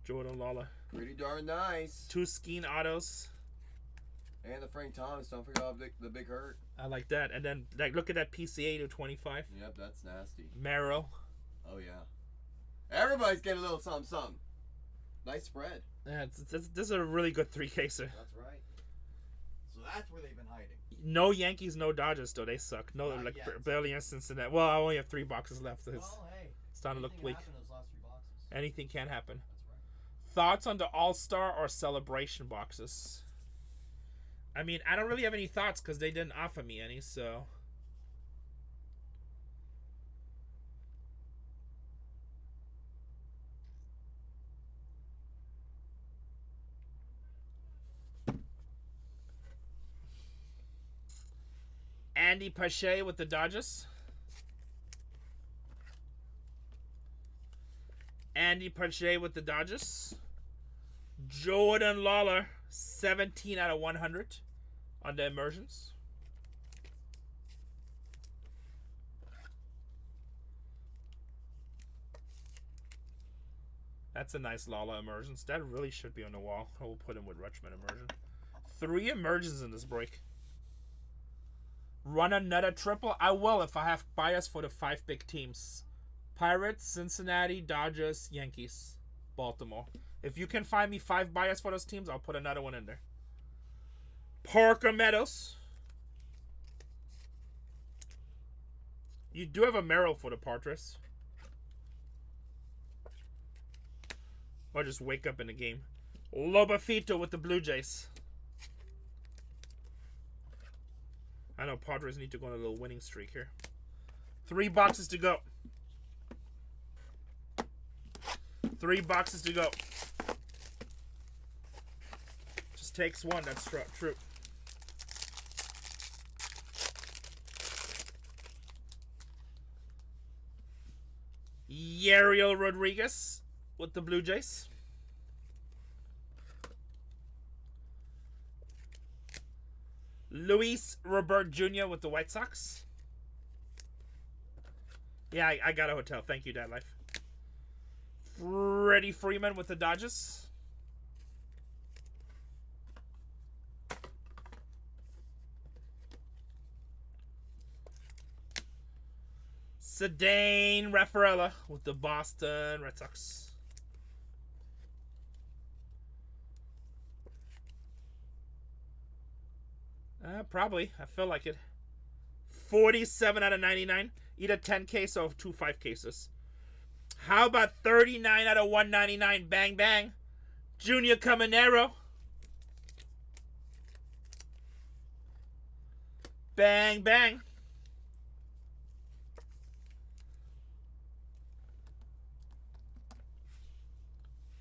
Jordan Lawler. Pretty darn nice. 2 Skeen autos. And the Frank Thomas. Don't forget about the big hurt. I like that. And then, like, look at that PCA to 25. Yep, that's nasty. Merrill. Oh, yeah. Everybody's getting a little something. Nice spread. Yeah, this is a really good 3K-ser. That's right. So that's where they've been hiding. No Yankees, no Dodgers, though. They suck. No, Not like, yet. barely in Cincinnati. Well, I only have 3 boxes left. It's Well, hey. starting to look anything weak. happened in those last 3 boxes. Anything can happen. That's right. Thoughts on the All-Star or Celebration boxes? I mean, I don't really have any thoughts because they didn't offer me any, so... Andy Pache with the Dodgers. Andy Pache with the Dodgers. Jordan Lawler, 17 out of 100 on the immersions. That's a nice Lawler immersions. That really should be on the wall. I will put him with Rutschman immersion. 3 immersions in this break. Run another triple? I will if I have bias for the 5 big teams. Pirates, Cincinnati, Dodgers, Yankees, Baltimore. If you can find me 5 bias for those teams, I'll put another one in there. Parker Meadows. You do have a Merrill for the Padres. Or just wake up in the game. Lobafito with the Blue Jays. I know Padres need to go on a little winning streak here. 3 boxes to go. 3 boxes to go. Just takes 1. That's true. Yariel Rodriguez with the Blue Jays. Luis Robert Jr. with the White Sox. Yeah, I got a hotel. Thank you, Dad Life. Freddie Freeman with the Dodgers. Cedane Rafaela with the Boston Red Sox. Probably. I feel like it. 47 out of 99. Either 10 case or 2 5 cases. How about 39 out of 199? Bang, bang. Junior Caminero. Bang, bang.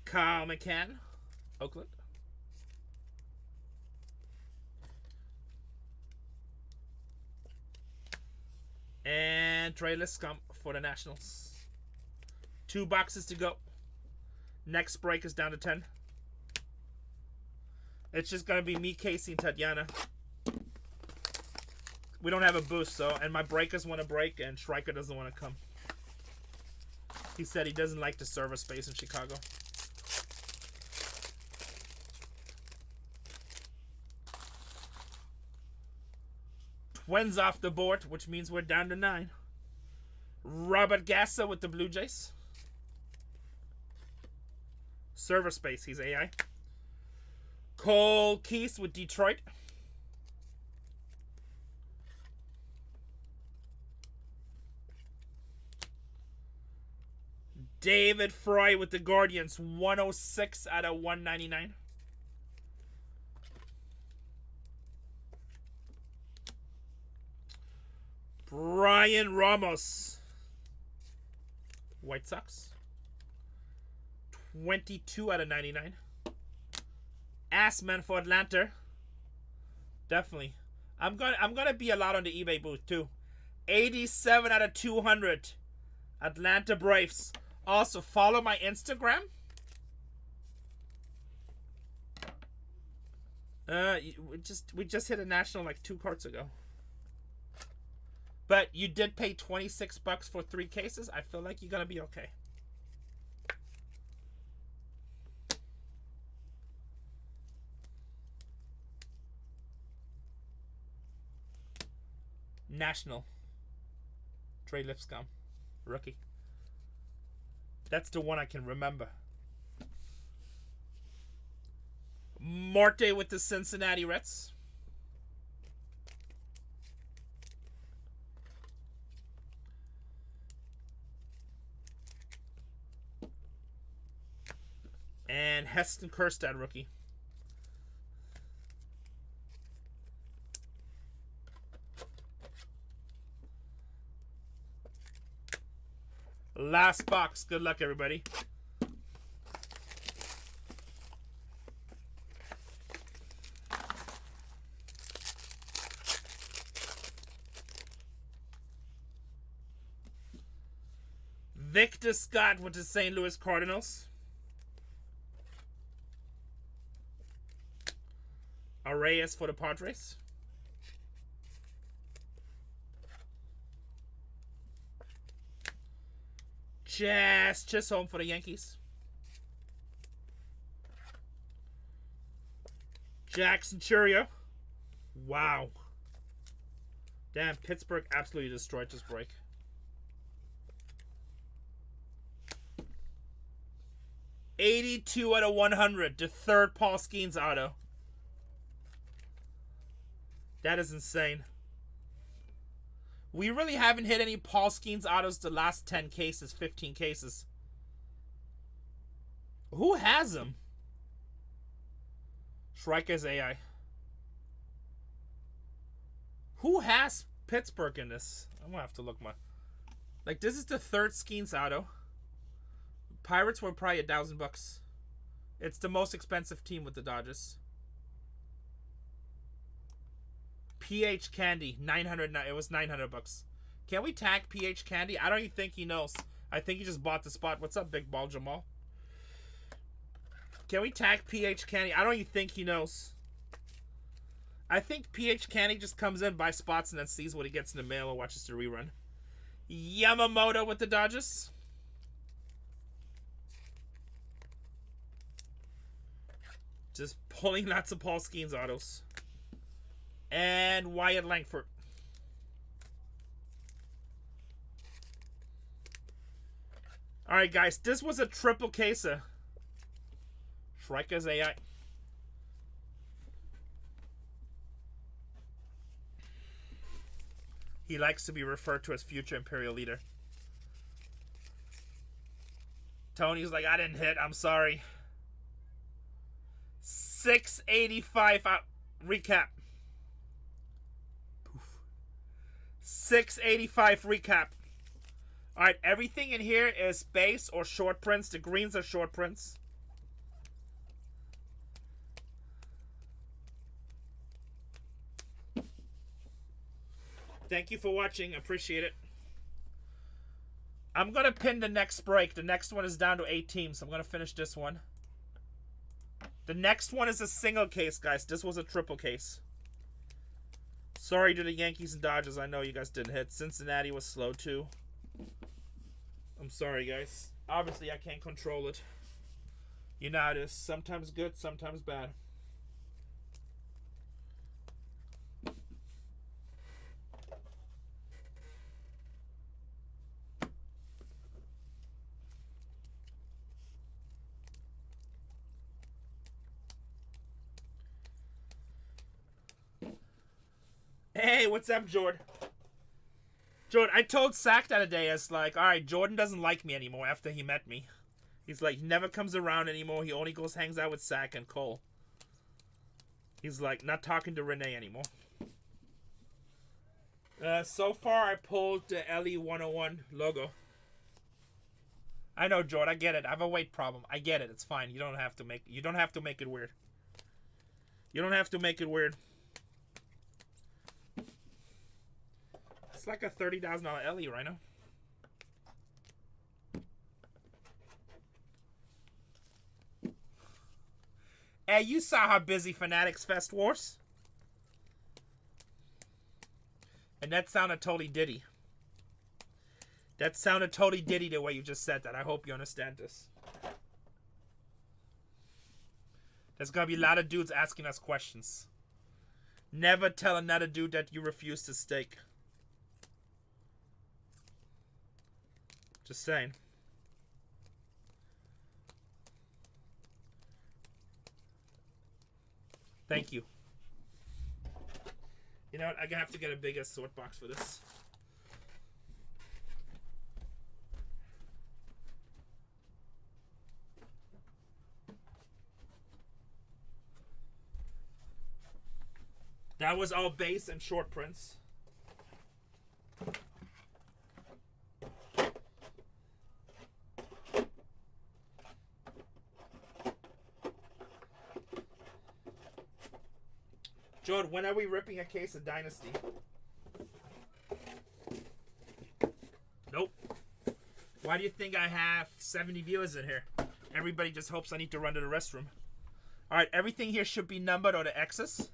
Kyle McCann, Oakland. And Trey Liscombe for the Nationals. 2 boxes to go. Next break is down to 10. It's just going to be me, Casey, and Tatiana. We don't have a boost, so, and my breakers want to break, and Stryker doesn't want to come. He said he doesn't like the server space in Chicago. Twins off the board, which means we're down to 9. Robert Gassa with the Blue Jays. Server space, he's AI. Cole Keys with Detroit. David Fry with the Guardians, 106 out of 199. Brian Ramos, White Sox, 22 out of 99. Assman for Atlanta. Definitely. I'm gonna be a lot on the eBay booth too. 87 out of 200. Atlanta Braves. Also follow my Instagram. We just hit a national like 2 carts ago. But you did pay $26 for 3 cases. I feel like you're gonna be okay. National. Trey Lipscomb. Rookie. That's the one I can remember. Marte with the Cincinnati Reds. And Heston Kjerstad, rookie. Last box. Good luck, everybody. Victor Scott with the St. Louis Cardinals. Reyes for the Padres. Just home for the Yankees. Jackson Churio. Wow. Damn, Pittsburgh absolutely destroyed this break. $82 out of 100. The third Paul Skeens auto. That is insane. We really haven't hit any Paul Skeens autos the last 10 cases, 15 cases. Who has them? Strikers AI. Who has Pittsburgh in this? I'm gonna have to look my... Like, this is the third Skeens auto. Pirates were probably $1,000. It's the most expensive team with the Dodgers. PH Candy, 900. It was $900. Can we tag PH Candy? I don't even think he knows. I think he just bought the spot. What's up, Big Ball Jamal? Can we tag PH Candy? I don't even think he knows. I think PH Candy just comes in, buys spots, and then sees what he gets in the mail or watches the rerun. Yamamoto with the Dodgers. Just pulling lots of Paul Skeens autos. And Wyatt Langford. Alright, guys. This was a triple caser. Strikers AI. He likes to be referred to as future Imperial leader. Tony's like, I didn't hit. I'm sorry. 685 recap. 685 recap. Alright, everything in here is base or short prints. The greens are short prints. Thank you for watching. Appreciate it. I'm going to pin the next break. The next one is down to 8 teams. I'm going to finish this one. The next one is a single case, guys. This was a triple case. Sorry to the Yankees and Dodgers. I know you guys didn't hit. Cincinnati was slow too. I'm sorry, guys. Obviously, I can't control it. You know how it is. Sometimes good, sometimes bad. Hey, what's up, Jord? Jordan, I told Zach the other day, it's like, all right, Jordan doesn't like me anymore after he met me. He's like, he never comes around anymore. He only goes, hangs out with Zach and Cole. He's like, not talking to Renee anymore. So far, I pulled the LE101 logo. I know, Jordan, I get it. I have a weight problem. I get it. It's fine. You don't have to make it weird. You don't have to make it weird. It's like a $30,000 LE right now. Hey, you saw how busy Fanatics Fest was? And that sounded totally diddy. That sounded totally diddy the way you just said that. I hope you understand this. There's gonna be a lot of dudes asking us questions. Never tell another dude that you refuse to steak. Just saying. Thank you. You know what? I'm gonna have to get a bigger sort box for this. That was all base and short prints. Jordan, when are we ripping a case of Dynasty? Nope. Why do you think I have 70 viewers in here? Everybody just hopes I need to run to the restroom. Alright, everything here should be numbered or the X's.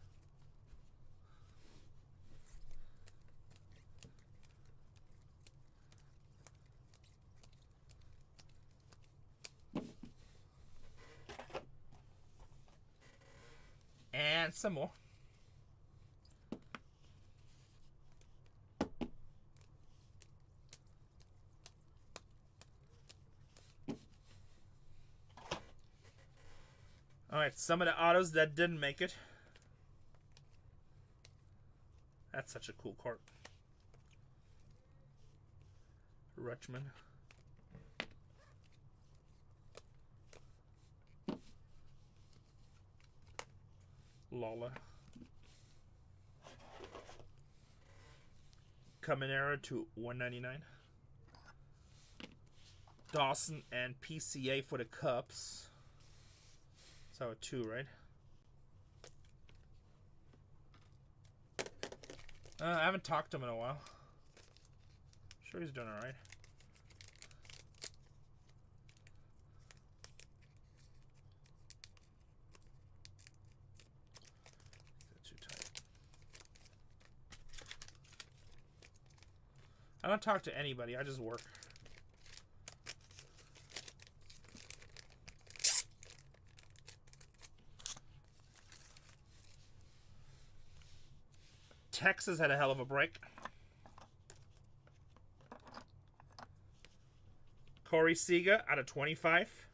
And some more. Alright, some of the autos that didn't make it. That's such a cool cart. Rutschman. Lala. Caminera to 199. Dawson and PCA for the Cups. So a 2, right? I haven't talked to him in a while. Sure he's doing alright. Too tight. I don't talk to anybody, I just work. Texas had a hell of a break. Corey Seager out of 25.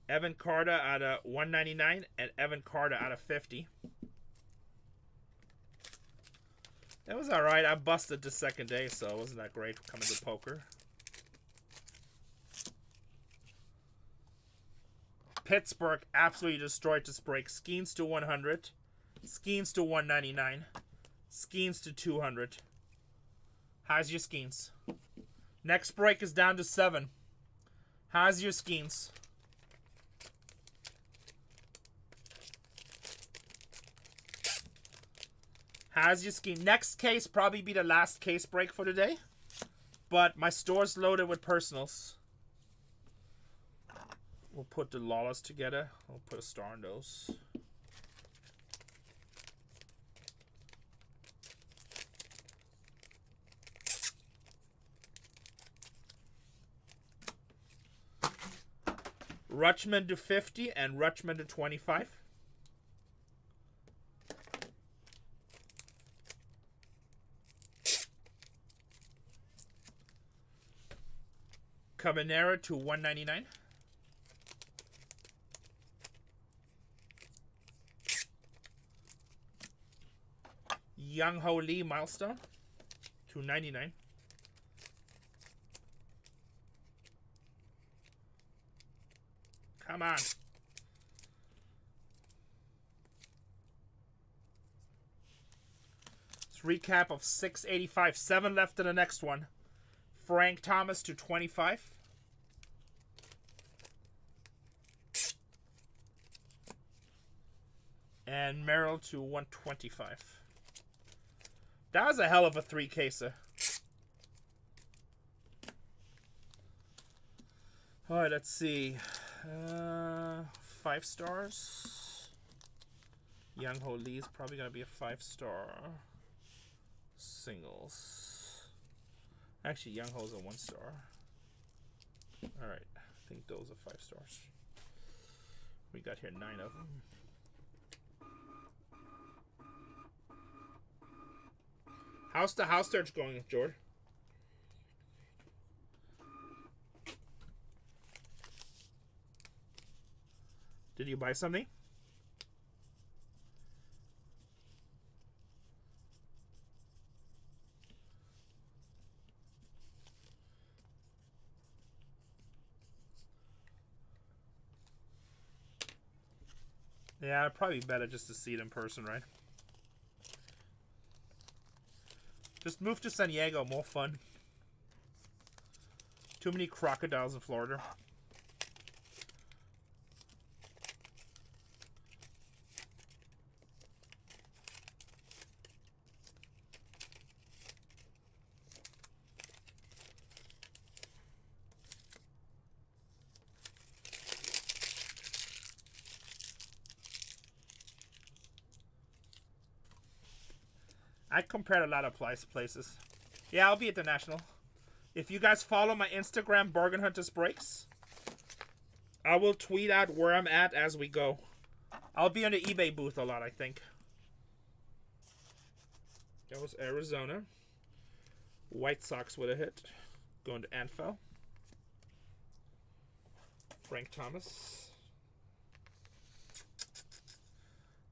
Evan Carter out of 199. And Evan Carter out of 50. That was alright. I busted the second day, so it wasn't that great coming to poker. Pittsburgh absolutely destroyed this break. Skeens to 100. Skeens to 199. Skeens to 200. How's your Skeens? Next break is down to 7. How's your Skeens? How's your Skeens? Next case probably be the last case break for today. But my store's loaded with personals. We'll put the Lawless together. I'll put a star on those. Rutschman to 50 and Rutschman to 25. Cabanera to 199. Young Ho Lee Milestone to 99. Come on. Recap of 685. 7 left in the next one. Frank Thomas to 25. And Merrill to 125. That was a hell of a 3-caser. Alright, let's see. 5 stars. Young Ho Lee's probably going to be a 5-star. Singles. Actually, Young Ho's a 1-star. Alright, I think those are 5 stars. We got here 9 of them. How's the house search going, Jord? Did you buy something? Yeah, probably better just to see it in person, right? Just move to San Diego, more fun. Too many crocodiles in Florida. I compared a lot of places. Yeah, I'll be at the National. If you guys follow my Instagram, BargainHuntersbreaks, I will tweet out where I'm at as we go. I'll be on the eBay booth a lot, I think. That was Arizona. White Sox with a hit. Going to Anfield. Frank Thomas.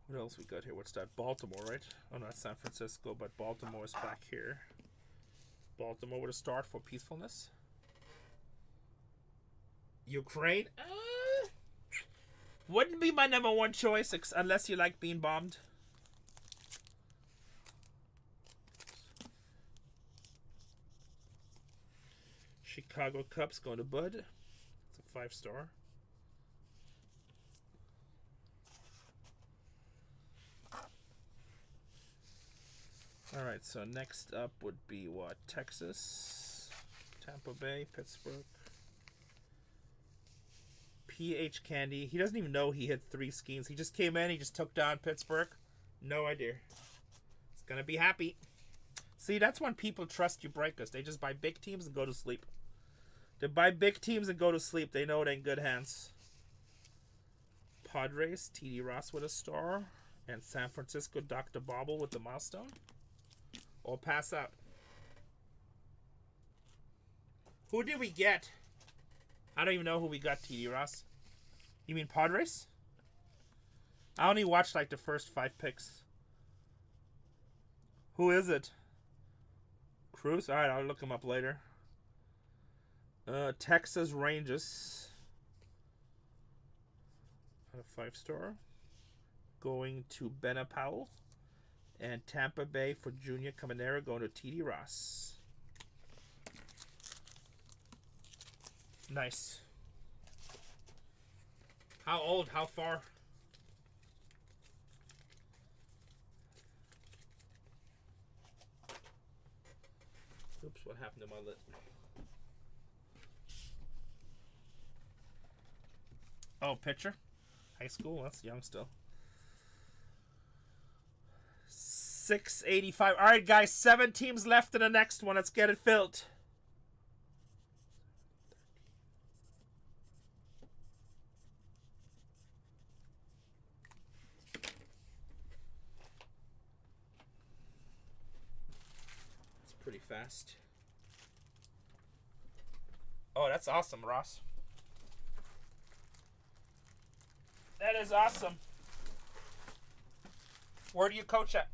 What else we got here? What's that? Baltimore, right? Oh no, that's San Francisco, but Baltimore is back here. Baltimore with a start for peacefulness. Ukraine? Wouldn't be my #1 choice unless you like being bombed. Chicago Cubs going to Bud. It's a 5-star. Alright, so next up would be what? Texas, Tampa Bay, Pittsburgh. PH Candy. He doesn't even know he hit 3 schemes. He just came in, he just took down Pittsburgh. No idea. He's gonna be happy. See, that's when people trust you breakers. They just buy big teams and go to sleep. They buy big teams and go to sleep. They know it ain't good hands. Padres, TD Ross with a star. And San Francisco, Dr. Bobble with the milestone. Or pass out. Who did we get? I don't even know who we got, TD Ross. You mean Padres? I only watched like the first 5 picks. Who is it? Cruz? Alright, I'll look him up later. Texas Rangers. A 5-star. Going to Benna Powell. And Tampa Bay for Junior Caminero going to TD Ross. Nice. How old? How far? Oops, what happened to my lid? Oh, pitcher? High school? That's young still. 685. All right, guys, 7 teams left in the next one. Let's get it filled. It's pretty fast. Oh, that's awesome, Ross. That is awesome. Where do you coach at?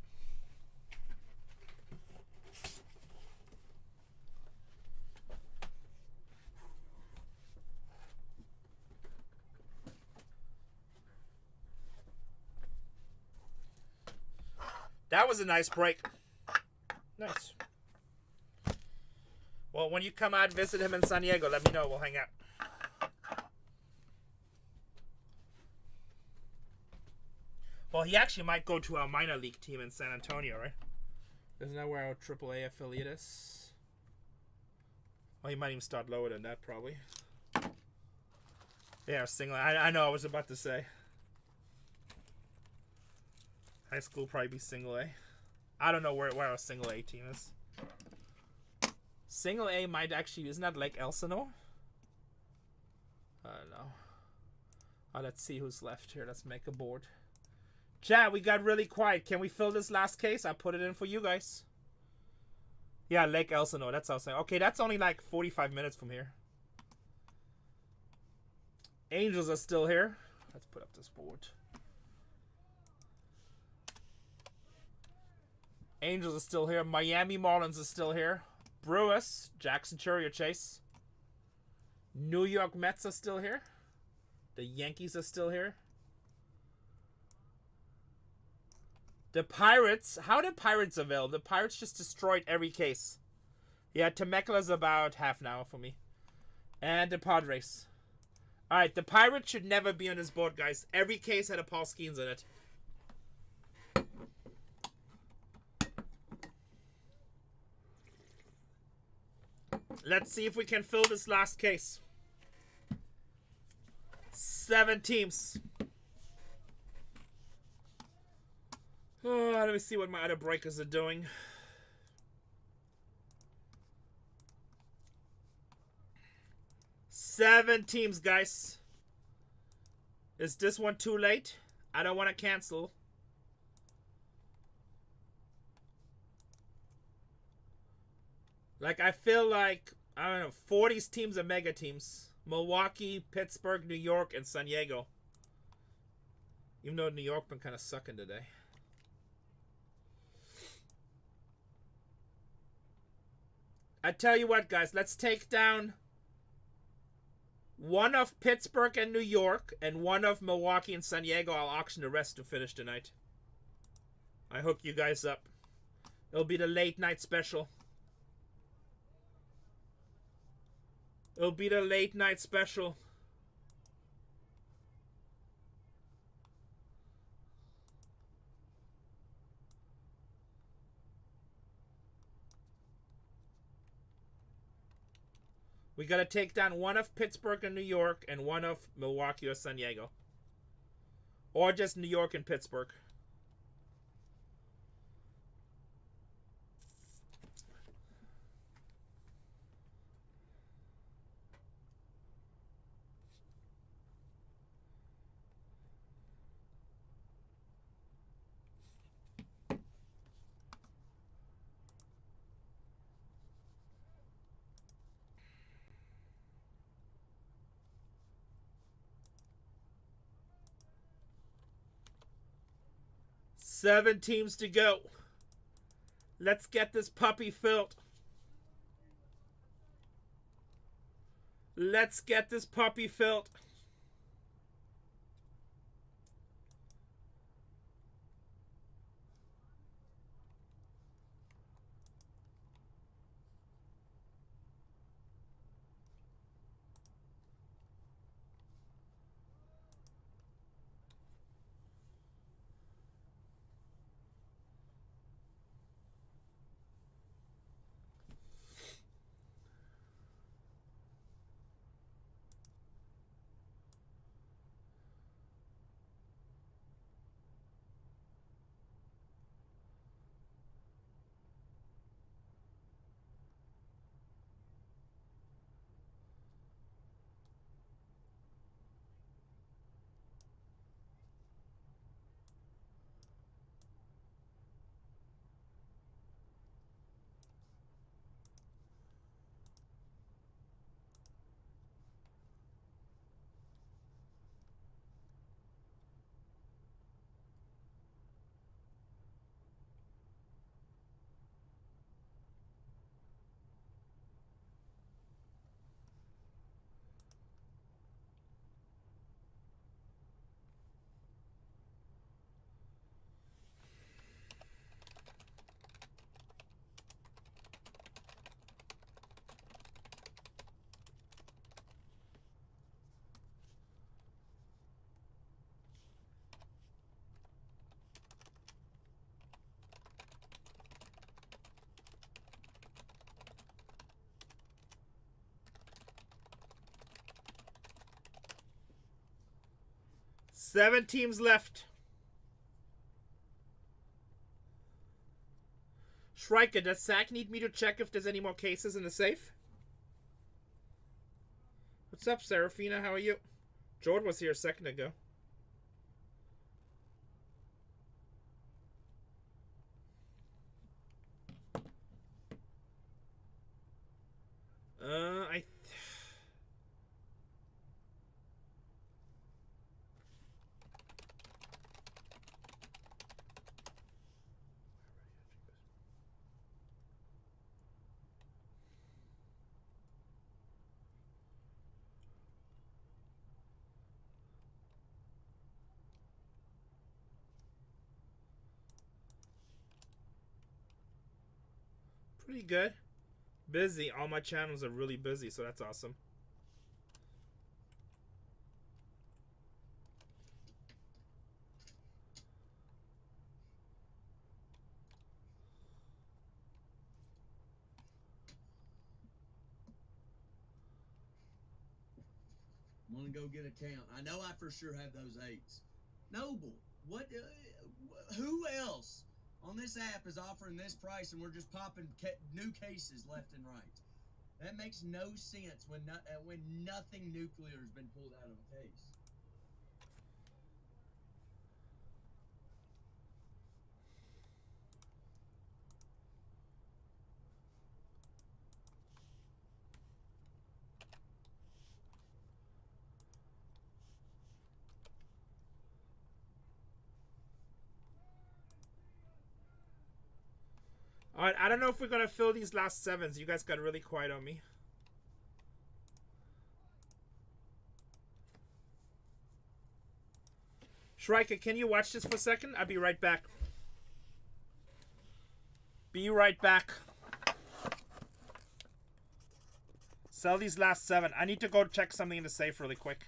That was a nice break. Nice. Well, when you come out, visit him in San Diego, let me know. We'll hang out. Well, he actually might go to our minor league team in San Antonio, right? Isn't that where our AAA affiliate is? Well, he might even start lower than that, probably. Yeah, single. I know. I was about to say. High school probably be single A. I don't know where our single A team is. Single A might actually, isn't that Lake Elsinore? I don't know. Oh, let's see who's left here. Let's make a board. Chat, we got really quiet. Can we fill this last case? I put it in for you guys. Yeah, Lake Elsinore. That's what I was saying. Okay, that's only like 45 minutes from here. Angels are still here. Let's put up this board. Angels are still here. Miami Marlins are still here. Brewers, Jackson Churier Chase. New York Mets are still here. The Yankees are still here. The Pirates. How did Pirates avail? The Pirates just destroyed every case. Yeah, Temecula's about half an hour for me. And the Padres. Alright, the Pirates should never be on this board, guys. Every case had a Paul Skeens in it. Let's see if we can fill this last case. 7 teams. Oh, let me see what my other breakers are doing. Seven teams, guys. Is this one too late? I don't want to cancel. Like, I feel like, I don't know, 40 teams are mega teams. Milwaukee, Pittsburgh, New York, and San Diego. Even though New York been kind of sucking today. I tell you what, guys, let's take down one of Pittsburgh and New York and one of Milwaukee and San Diego. I'll auction the rest to finish tonight. I hook you guys up. It'll be the late night special. It'll be the late night special. We got to take down one of Pittsburgh and New York and one of Milwaukee or San Diego. Or just New York and Pittsburgh. Seven teams to go. Let's get this puppy filled. Let's get this puppy filled. 7 teams left. Shrika, does Zach need me to check if there's any more cases in the safe? What's up, Serafina? How are you? Jordan was here a second ago. I... Pretty good. Busy. All my channels are really busy, so that's awesome. Want to go get a count? I know I for sure have those 8s. Noble, what? Who else on this app is offering this price, and we're just popping new cases left and right? That makes no sense when nothing nuclear has been pulled out of a case. Alright, I don't know if we're gonna fill these last 7s. You guys got really quiet on me. Shrika, can you watch this for a second? I'll be right back. Be right back. Sell these last 7. I need to go check something in the safe really quick.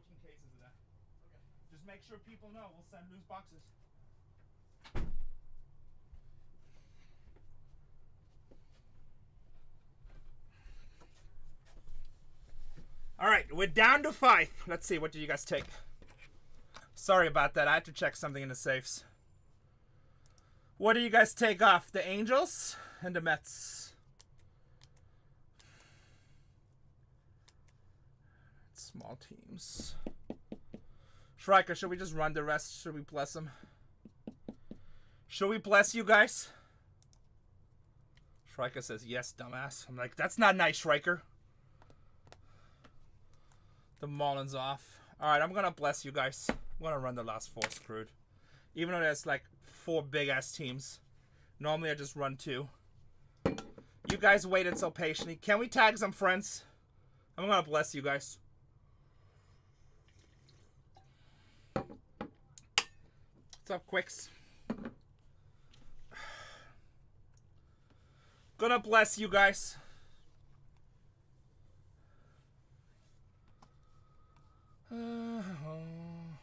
14 cases of that. Okay. Just make sure people know. We'll send loose boxes. All right, we're down to 5. Let's see, what did you guys take? Sorry about that. I had to check something in the safes. What do you guys take off? The Angels and the Mets. Small teams. Shrika, should we just run the rest? Should we bless them? Should we bless you guys? Shrika says, yes, dumbass. I'm like, that's not nice, Shrika. The Mullins off. Alright, I'm gonna bless you guys. I'm gonna run the last 4 screwed. Even though there's like 4 big-ass teams. Normally I just run 2. You guys waited so patiently. Can we tag some friends? I'm gonna bless you guys. What's up, Quicks? Gonna bless you guys.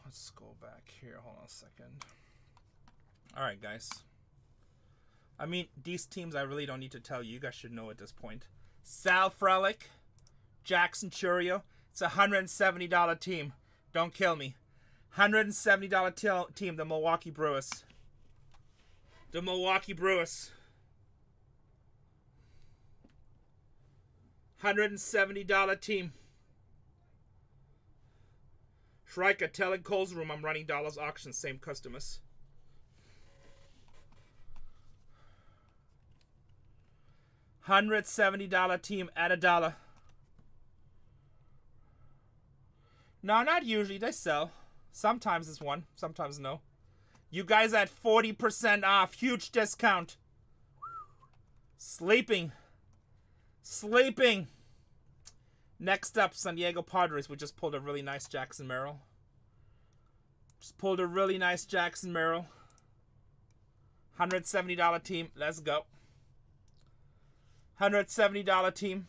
Let's go back here. Hold on a second. Alright, guys. I mean, these teams I really don't need to tell you. You guys should know at this point. Sal Frelick, Jackson Churio. It's a $170 team. Don't kill me. $170 team, the Milwaukee Brewers. The Milwaukee Brewers. $170 team. Shrika, telling Cole's Room I'm running dollars auction, same customers. $170 team at $1. No, not usually. They sell. Sometimes it's 1, sometimes no. You guys at 40% off. Huge discount. Sleeping. Sleeping. Next up, San Diego Padres. We just pulled a really nice Jackson Merrill. Just pulled a really nice Jackson Merrill. $170 team. Let's go. $170 team.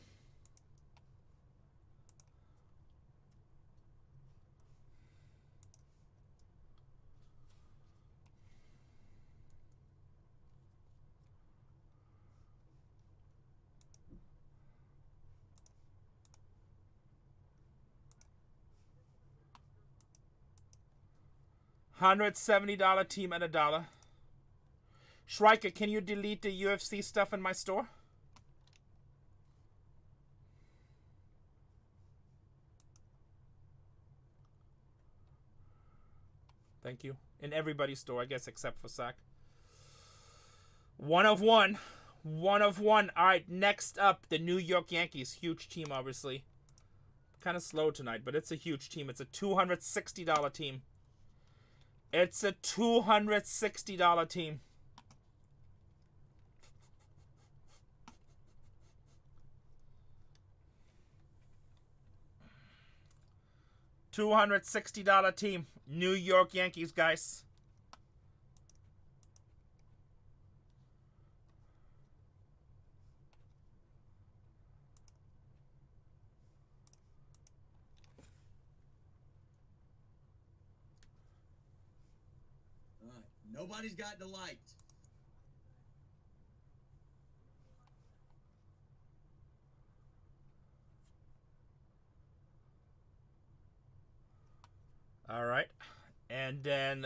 $170 team at $1. Shrika, can you delete the UFC stuff in my store? Thank you. In everybody's store, I guess, except for Sack. 1 of 1. 1 of 1. All right, next up, the New York Yankees. Huge team, obviously. Kind of slow tonight, but it's a huge team. It's a $260 team. It's a $260 team. $260 team. New York Yankees, guys. Nobody's got the light. All right. And then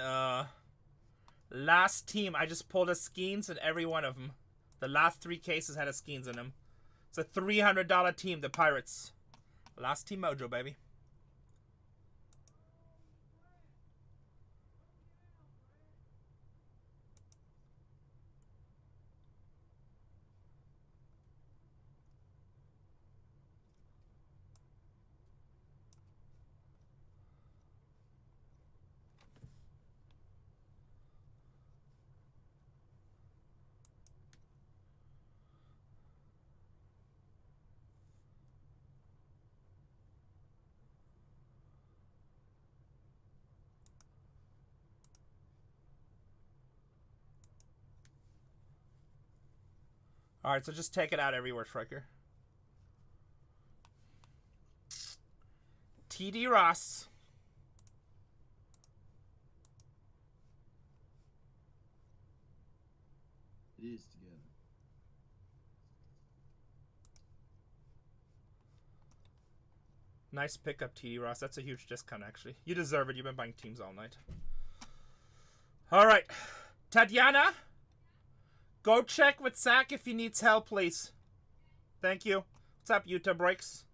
last team, I just pulled a Skeens in every one of them. The last 3 cases had a Skeens in them. It's a $300 team, the Pirates. Last team mojo, baby. All right, so just take it out everywhere, Striker. TD Ross. is together. Nice pickup, TD Ross. That's a huge discount, actually. You deserve it. You've been buying teams all night. All right. Tatiana, go check with Zach if he needs help, please. Thank you. What's up, Utah Breaks?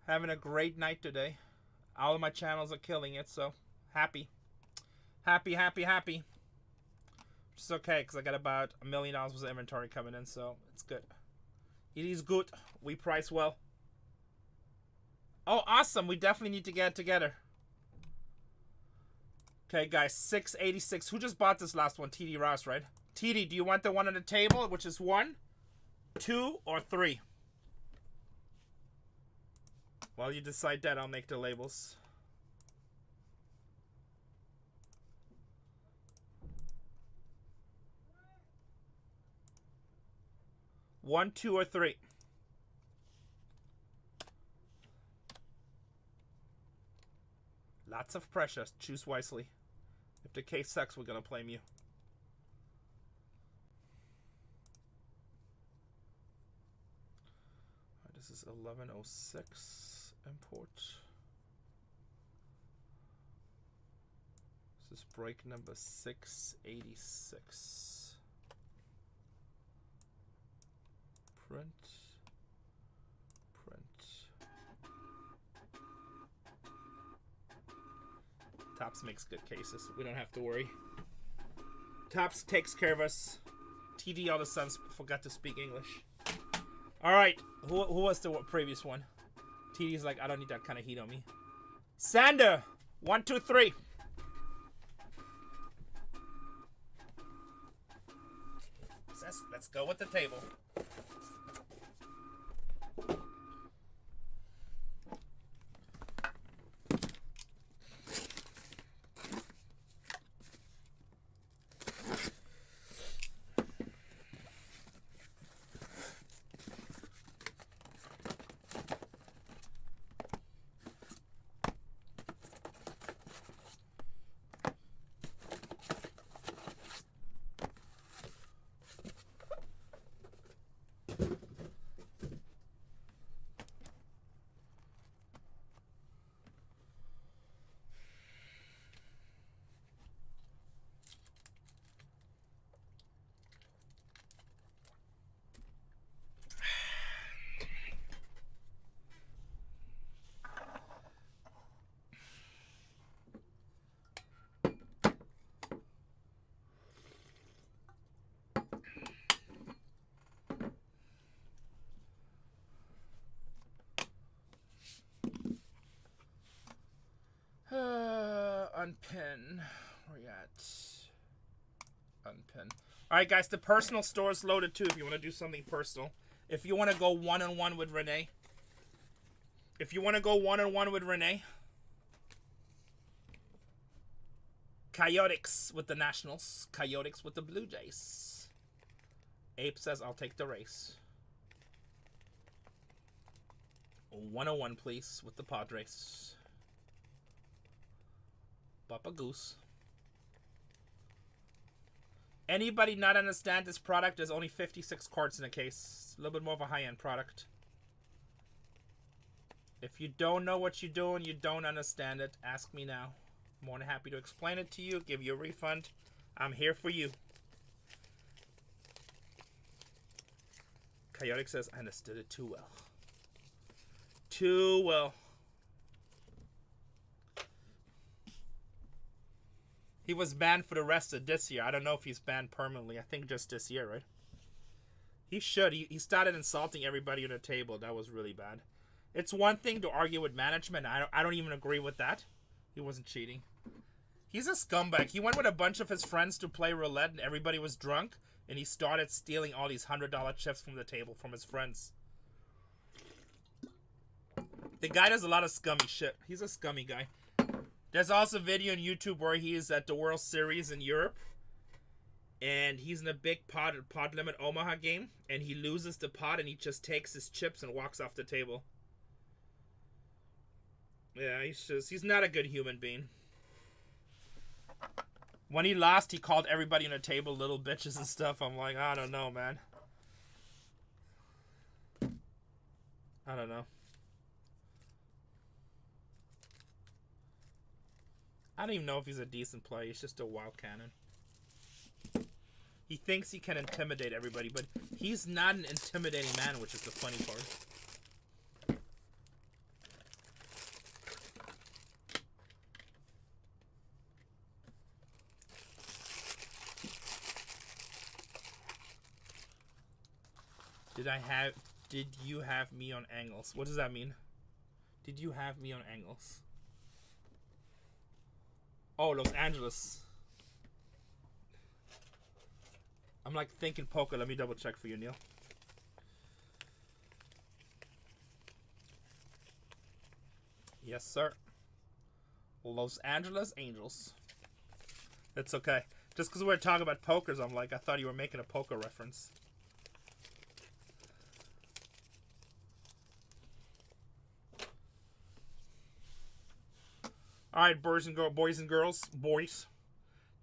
Having a great night today. All of my channels are killing it, so happy. Happy, happy, happy. Which is okay, because I got about $1 million worth of inventory coming in, so it's good. It is good. We price well. Oh, awesome. We definitely need to get it together. Okay, guys. 686. Who just bought this last one? TD Ross, right? TD, do you want the one on the table, which is 1, 2, or 3? While you decide that, I'll make the labels. One, 2, or 3. Lots of pressure. Choose wisely. If the case sucks, we're gonna blame you. Alright, this is 1106 import. This is break number 686. Print. Tops makes good cases. We don't have to worry. Tops takes care of us. TD all of a sudden forgot to speak English. Alright. Who was the previous one? TD's like, I don't need that kind of heat on me. Sander! 1, 2, 3. Let's go with the table. Unpin. Where you at? Unpin. Alright, guys, the personal store is loaded too if you want to do something personal. If you want to go one-on-one with Renee. Coyotics with the Nationals. Coyotics with the Blue Jays. Ape says, I'll take the race. 101, please, with the Padres. Papa Goose. Anybody not understand this product? There's only 56 cards in a case. It's a little bit more of a high-end product. If you don't know what you're doing, you don't understand it, ask me now. I'm more than happy to explain it to you, give you a refund. I'm here for you. Coyotic says, I understood it too well. Too well. He was banned for the rest of this year. I don't know if he's banned permanently. I think just this year, right? He should. He started insulting everybody at the table. That was really bad. It's one thing to argue with management. I don't even agree with that. He wasn't cheating. He's a scumbag. He went with a bunch of his friends to play roulette and everybody was drunk. And he started stealing all these $100 chips from the table from his friends. The guy does a lot of scummy shit. He's a scummy guy. There's also a video on YouTube where he is at the World Series in Europe. And he's in a big pot limit Omaha game. And he loses the pot and he just takes his chips and walks off the table. Yeah, he's not a good human being. When he lost, he called everybody on the table little bitches and stuff. I'm like, I don't know, man. I don't know. I don't even know if he's a decent player. He's just a wild cannon. He thinks he can intimidate everybody, but he's not an intimidating man, which is the funny part. Did you have me on angles? What does that mean? Did you have me on angles? Oh, Los Angeles. I'm like thinking poker. Let me double check for you, Neil. Yes, sir. Los Angeles Angels. It's okay. Just because we're talking about pokers, I'm like, I thought you were making a poker reference. Alright, boys and girls.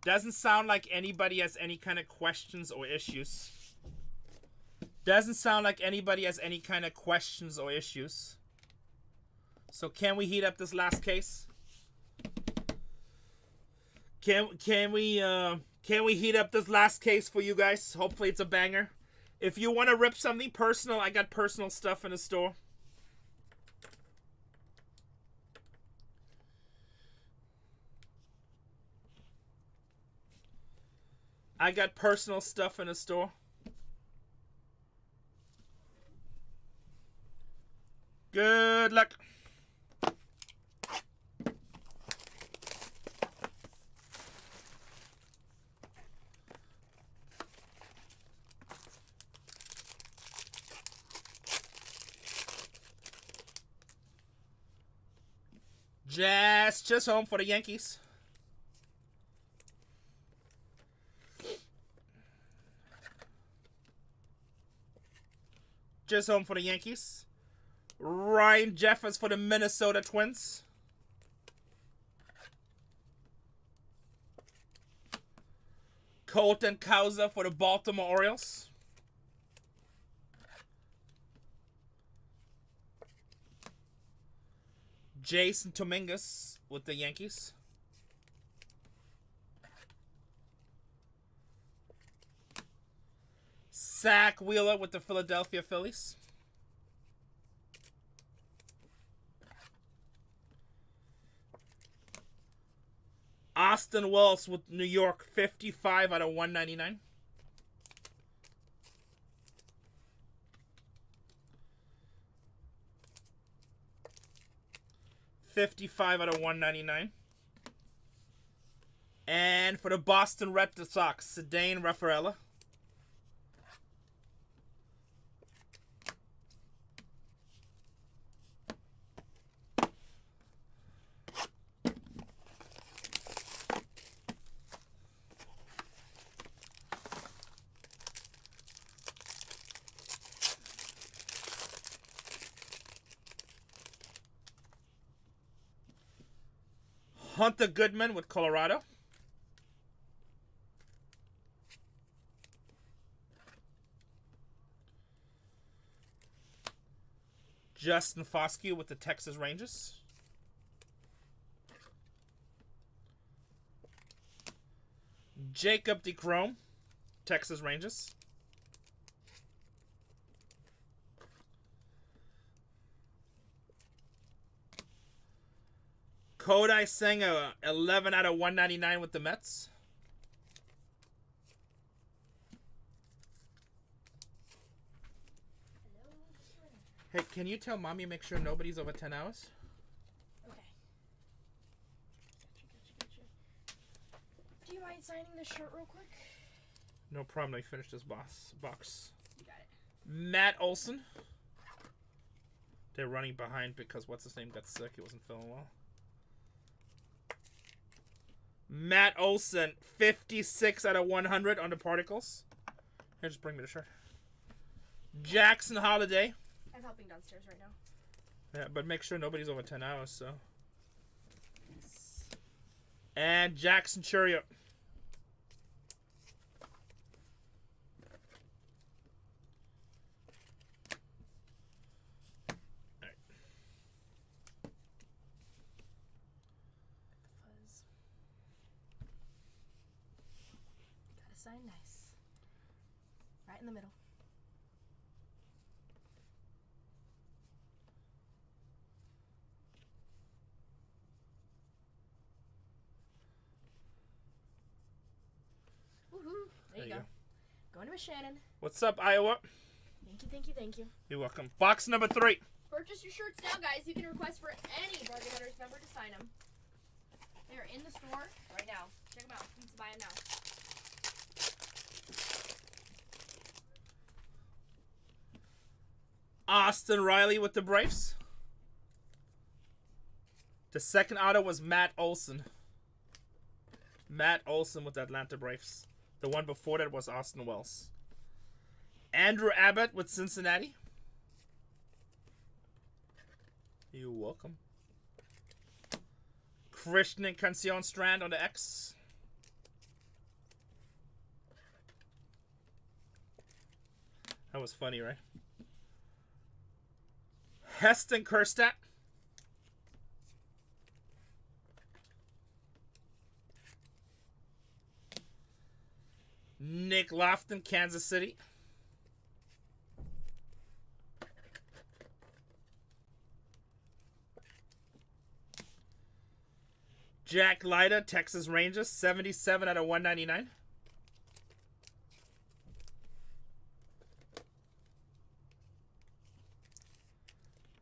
Doesn't sound like anybody has any kind of questions or issues. Doesn't sound like anybody has any kind of questions or issues. So can we heat up this last case? Can we heat up this last case for you guys? Hopefully it's a banger. If you want to rip something personal, I got personal stuff in the store. I got personal stuff in the store. Good luck. Just home for the Yankees. Just home for the Yankees. Ryan Jeffers for the Minnesota Twins. Colton Cowser for the Baltimore Orioles. Jason Dominguez with the Yankees. Zach Wheeler with the Philadelphia Phillies. Austin Wells with New York, 55 out of 199. $55 out of 199. And for the Boston Red Sox, Cedane Rafaela. Hunter Goodman with Colorado. Justin Foscue with the Texas Rangers. Jacob DeGrom, Texas Rangers. Kodai Senga, 11 out of 199 with the Mets. Hey, can you tell Mommy make sure nobody's over 10 hours? Okay. Gotcha. Do you mind signing this shirt real quick? No problem. Let me finish this box. You got it. Matt Olson. They're running behind because what's his name got sick. He wasn't feeling well. Matt Olson, 56 out of 100 on the particles. Here, just bring me the shirt. Jackson Holiday. I'm helping downstairs right now. Yeah, but make sure nobody's over 10 hours, so. And Jackson Churio. sign nice. Right in the middle. Woohoo! There you go. Going to Miss Shannon. What's up, Iowa? Thank you, thank you, thank you. You're welcome. Box number 3. Purchase your shirts now, guys. You can request for any Bargain Hunters member to sign them. They're in the store right now. Check them out. You can buy them now. Austin Riley with the Braves. The second auto was Matt Olson. Matt Olson with the Atlanta Braves. The one before that was Austin Wells. Andrew Abbott with Cincinnati. You're welcome. Christian Encarnacion Strand on the X. That was funny, right? Heston Kjerstad. Nick Lofton, Kansas City. Jack Leiter, Texas Rangers, 77 out of 199.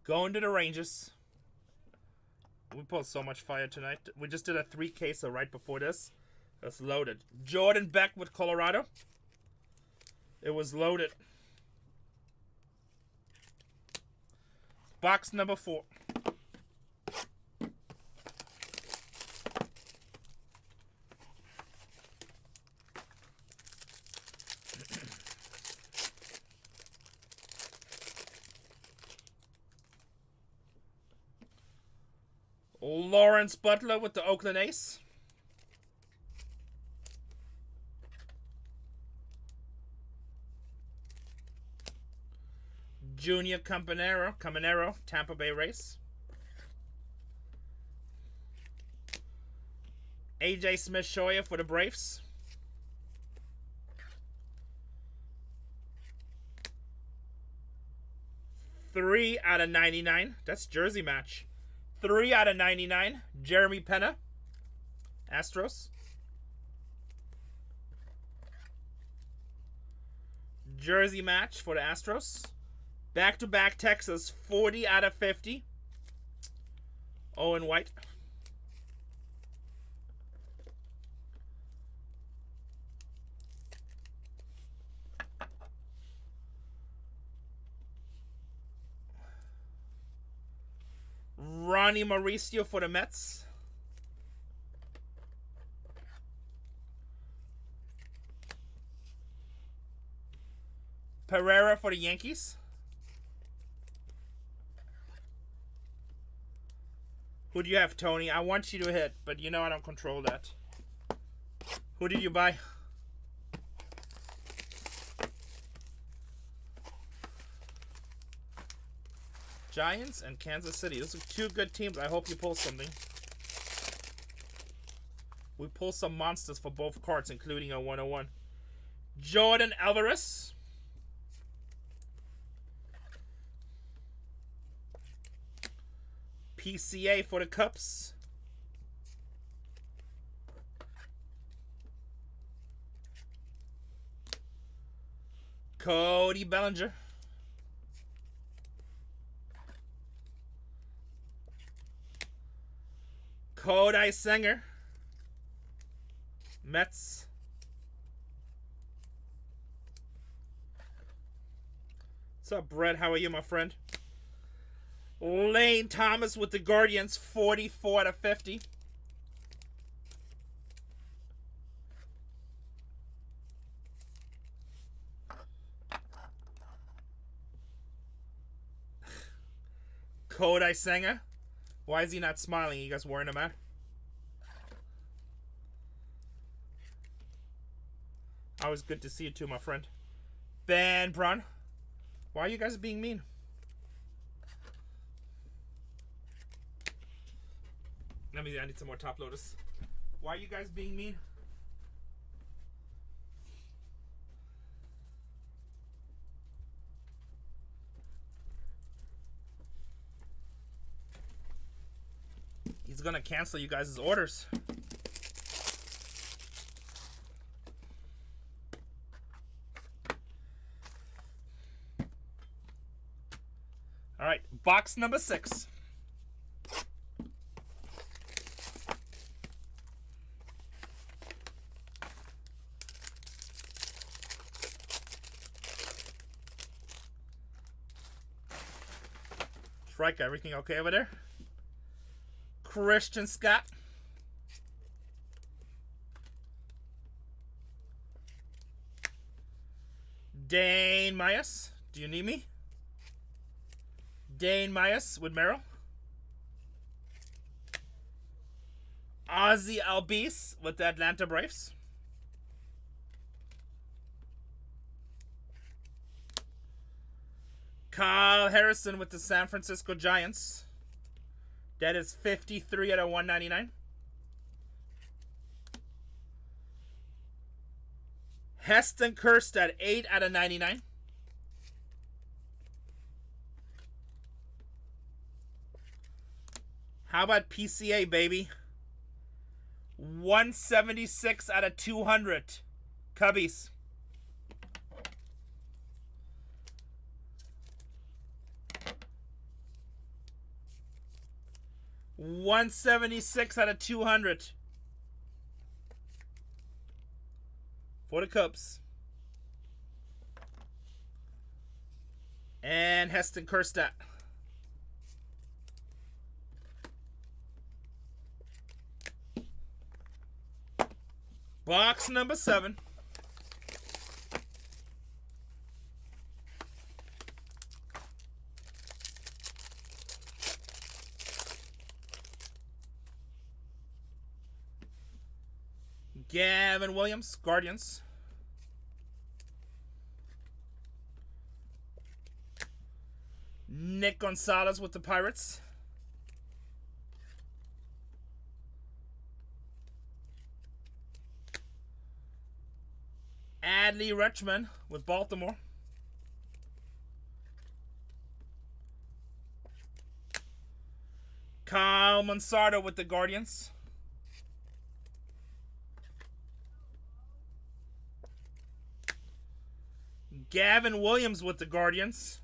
Going to the Rangers. We pulled so much fire tonight. We just did a 3-caser right before this. That's loaded. Jordan Beck with Colorado. It was loaded. Box number 4. Lawrence Butler with the Oakland A's. Junior Caminero, Tampa Bay Rays. AJ Smith-Shawyer for the Braves. Three out of 99. That's jersey match. 3 out of 99. Jeremy Pena, Astros. Jersey match for the Astros. Back-to-back Texas, 40 out of 50. Owen White. Ronnie Mauricio for the Mets. Pereira for the Yankees. Who do you have, Tony? I want you to hit, but you know I don't control that. Who did you buy? Giants and Kansas City. Those are two good teams. I hope you pull something. We pull some monsters for both cards, including a 101. Jordan Alvarez. PCA for the Cubs. Cody Bellinger. Kodai Senga. Mets. What's up, Brett? How are you, my friend? Lane Thomas with the Guardians, 44 out of 50. Kodai Senga. Why is he not smiling? You guys wearing him out? Always good to see you too, my friend. Ben Braun. Why are you guys being mean? I need some more top loaders. Why are you guys being mean? gonna cancel you guys' orders. All right, box number 6. Strike, everything okay over there? Christian Scott. Dane Myers, do you need me? Dane Myers with Merrill. Ozzy Albies with the Atlanta Braves. Kyle Harrison with the San Francisco Giants. That is 53 out of 199. Heston Kjerstad, 8 out of 99. How about PCA, baby? 176 out of 200. Cubbies. $176 out of 200 for the Cubs. And Heston Kjerstad. Box number 7. Gavin Williams, Guardians. Nick Gonzalez with the Pirates. Adley Rutschman with Baltimore. Kyle Mansardo with the Guardians. Gavin Williams with the Guardians.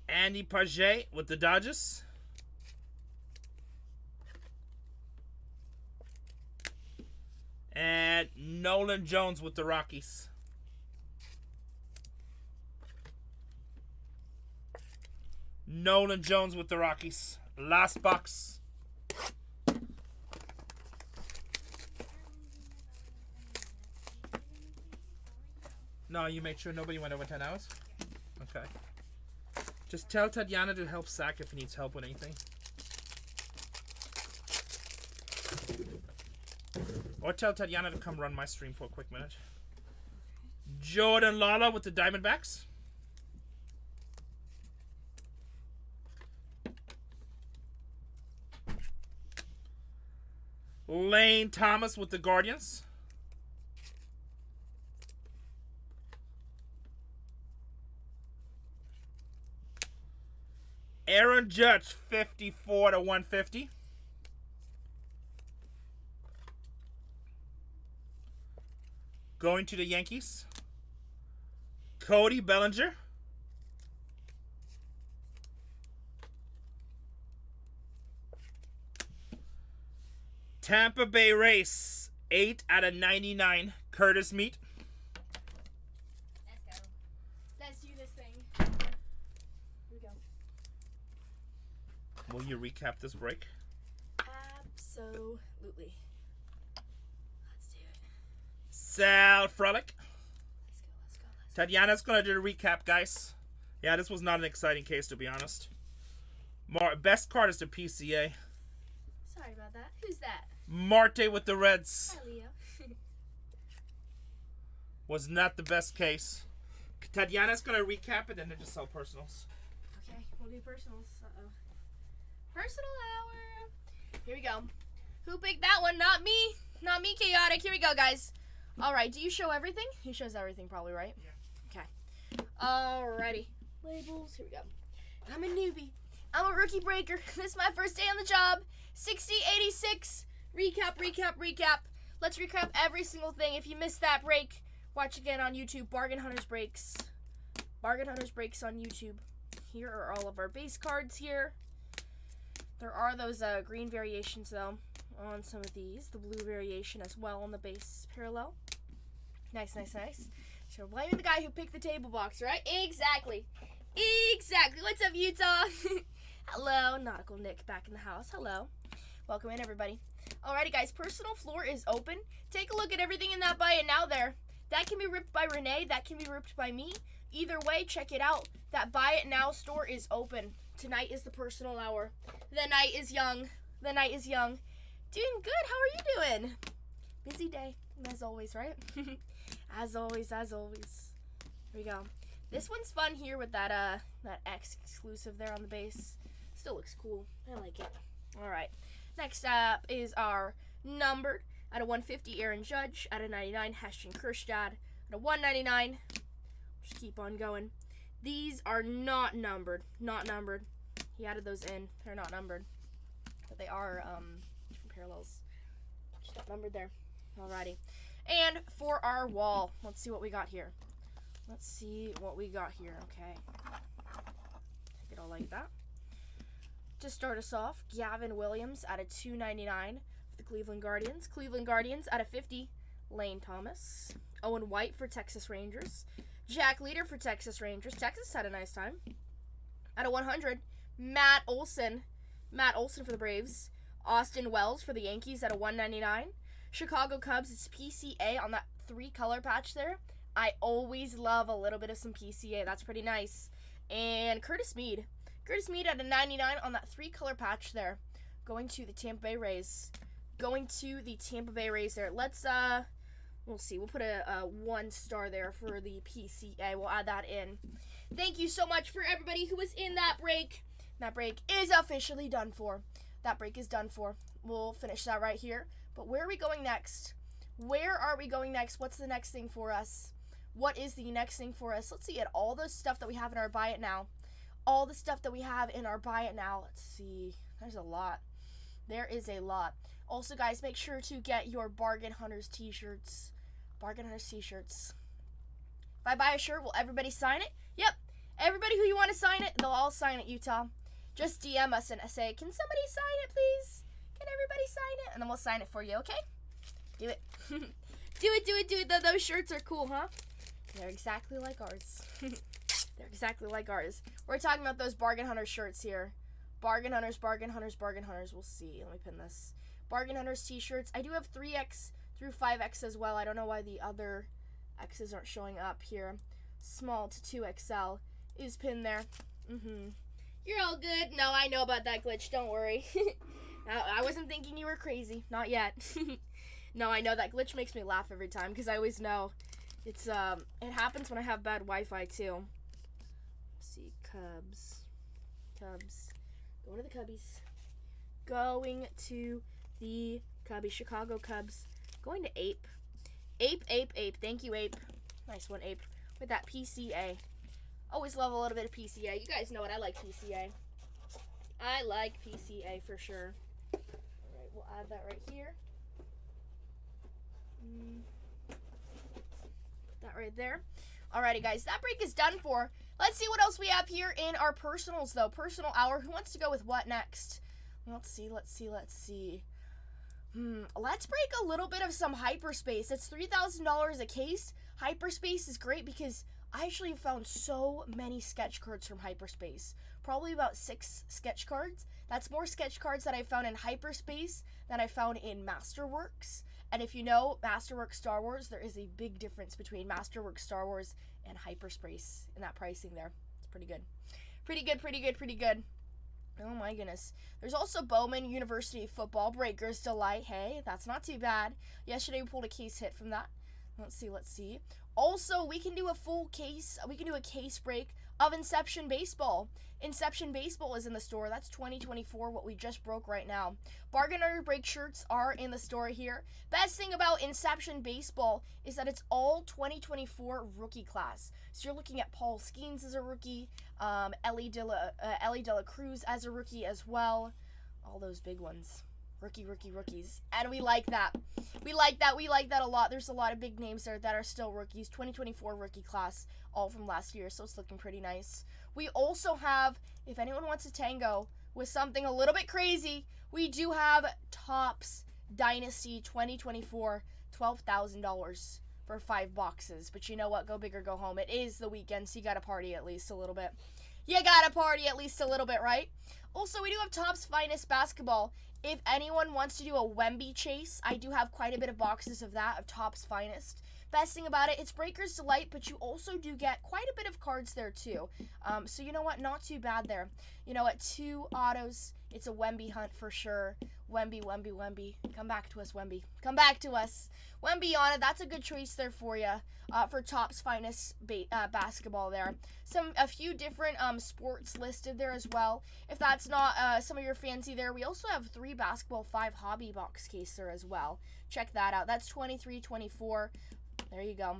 Andy Paget with the Dodgers. And Nolan Jones with the Rockies. Nolan Jones with the Rockies. Last box. No, you made sure nobody went over 10 hours? Okay. Just tell Tatiana to help Zach if he needs help with anything. Or tell Tatiana to come run my stream for a quick minute. Jordan Lala with the Diamondbacks. Lane Thomas with the Guardians. Aaron Judge, 54 to 150. Going to the Yankees. Cody Bellinger. Tampa Bay Race, 8 out of 99. Curtis Meat. Let's go. Let's do this thing. Here we go. Will you recap this break? Absolutely. Let's do it. Sal Frolic. Let's go. Tatiana's going to do the recap, guys. Yeah, this was not an exciting case, to be honest. Best card is the PCA. Sorry about that. Who's that? Marte with the Reds. Hi, Leo. Was not the best case. Tatiana's going to recap it and then just sell personals. Okay, we'll do personals. Uh-oh. Personal hour. Here we go. Who picked that one? Not me. Not me, Chaotic. Here we go, guys. All right, do you show everything? He shows everything probably, right? Yeah. Okay. Alrighty. Labels, here we go. I'm a newbie. I'm a rookie breaker. This is my first day on the job. 60, 86. Recap. Let's recap every single thing. If you missed that break, watch again on YouTube. BargainHuntersbreaks. BargainHuntersbreaks on YouTube. Here are all of our base cards here. There are those green variations, though, on some of these. The blue variation as well on the base parallel. Nice. So we're blaming the guy who picked the table box, right? Exactly. What's up, Utah? Hello. Nautical Nick back in the house. Hello. Welcome in, everybody. Alrighty, guys. Personal floor is open. Take a look at everything in that buy it now there. That can be ripped by Renee. That can be ripped by me. Either way, check it out. That buy it now store is open. Tonight is the personal hour. The night is young. Doing good. How are you doing? Busy day, as always, right? as always. Here we go. This one's fun here with that X exclusive there on the base. Still looks cool. I like it. All right. Next up is our numbered. Out of 150, Aaron Judge. Out of 99, Heston Kjerstad. Out of 199, just keep on going. These are not numbered. He added those in. They're not numbered. But they are different parallels. Just not numbered there. Alrighty. And for our wall, let's see what we got here. Okay. Take it all like that. To start us off, Gavin Williams out of 299 for the Cleveland Guardians. Cleveland Guardians out of 50, Lane Thomas. Owen White for Texas Rangers. Jack Leader for Texas Rangers. Texas had a nice time. Out of 100, Matt Olson. Matt Olson for the Braves. Austin Wells for the Yankees out of 199. Chicago Cubs, it's PCA on that 3-color patch there. I always love a little bit of some PCA. That's pretty nice. And Curtis Mead. Curtis Mead out of 99 on that 3-color patch there. Going to the Tampa Bay Rays. There. Let's, we'll see. We'll put a 1 star there for the PCA. We'll add that in. Thank you so much for everybody who was in that break. That break is officially done for. We'll finish that right here. But where are we going next? What's the next thing for us? What is the next thing for us? Let's see at all the stuff that we have in our buy it now. Let's see. There's a lot. There is a lot. Also, guys, make sure to get your Bargain Hunters t-shirts. If I buy a shirt, will everybody sign it? Yep. Everybody who you want to sign it, they'll all sign it, Utah. Just DM us and say, can somebody sign it, please? Can everybody sign it? And then we'll sign it for you, okay? Do it. do it. Those shirts are cool, huh? They're exactly like ours. We're talking about those Bargain Hunters shirts here. Bargain Hunters. We'll see. Let me pin this. Bargain Hunters t-shirts. I do have 3X through 5X as well. I don't know why the other X's aren't showing up here. Small to 2XL is pinned there. You're all good. No, I know about that glitch. Don't worry. I wasn't thinking you were crazy. Not yet. No, I know that glitch makes me laugh every time because I always know it's it happens when I have bad Wi-Fi too. Let's see, Cubs. Going to the Cubbies. Chicago Cubs. Going to Ape. Ape. Thank you, Ape. Nice one, Ape. With that PCA. Always love a little bit of PCA. You guys know it. I like PCA. For sure. Alright, we'll add that right here. Put that right there. Alrighty, guys. That break is done for. Let's see what else we have here in our personals, though. Personal hour. Who wants to go with what next? Let's see. Let's break a little bit of some hyperspace. It's $3,000 a case. Hyperspace is great because I actually found so many sketch cards from hyperspace. Probably about 6 sketch cards. That's more sketch cards that I found in hyperspace than I found in Masterworks. And if you know Masterworks Star Wars, there is a big difference between Masterworks Star Wars and hyperspace in that pricing there. It's pretty good. Pretty good. Oh my goodness. There's also Bowman University Football Breakers Delight. Hey, that's not too bad. Yesterday we pulled a case hit from that. Let's see. Also, we can do a full case. We can do a case break of Inception Baseball. Inception Baseball is in the store. That's 2024, what we just broke right now. Bargain Hunter Break shirts are in the store here. Best thing about Inception Baseball is that it's all 2024 rookie class. So you're looking at Paul Skeens as a rookie, Ellie De La Cruz as a rookie as well. All those big ones. Rookies. And we like that. We like that a lot. There's a lot of big names there that are still rookies. 2024 rookie class, all from last year, so it's looking pretty nice. We also have, if anyone wants to tango with something a little bit crazy, we do have Topps Dynasty 2024, $12,000 for 5 boxes. But you know what? Go big or go home. It is the weekend, so you gotta party at least a little bit. Right? Also, we do have Topps Finest Basketball. If anyone wants to do a Wemby chase, I do have quite a bit of boxes of that, of Topps Finest. Best thing about it, it's Breaker's Delight, but you also do get quite a bit of cards there too. So you know what? Not too bad there. You know what? 2 autos. It's a Wemby hunt for sure. Wemby. Come back to us, Wemby. Come back to us. Wemby on it. That's a good choice there for you. For Topps Finest basketball there. A few different sports listed there as well. If that's not some of your fancy there, we also have 3 basketball 5 hobby box case there as well. Check that out. That's 23-24. There you go.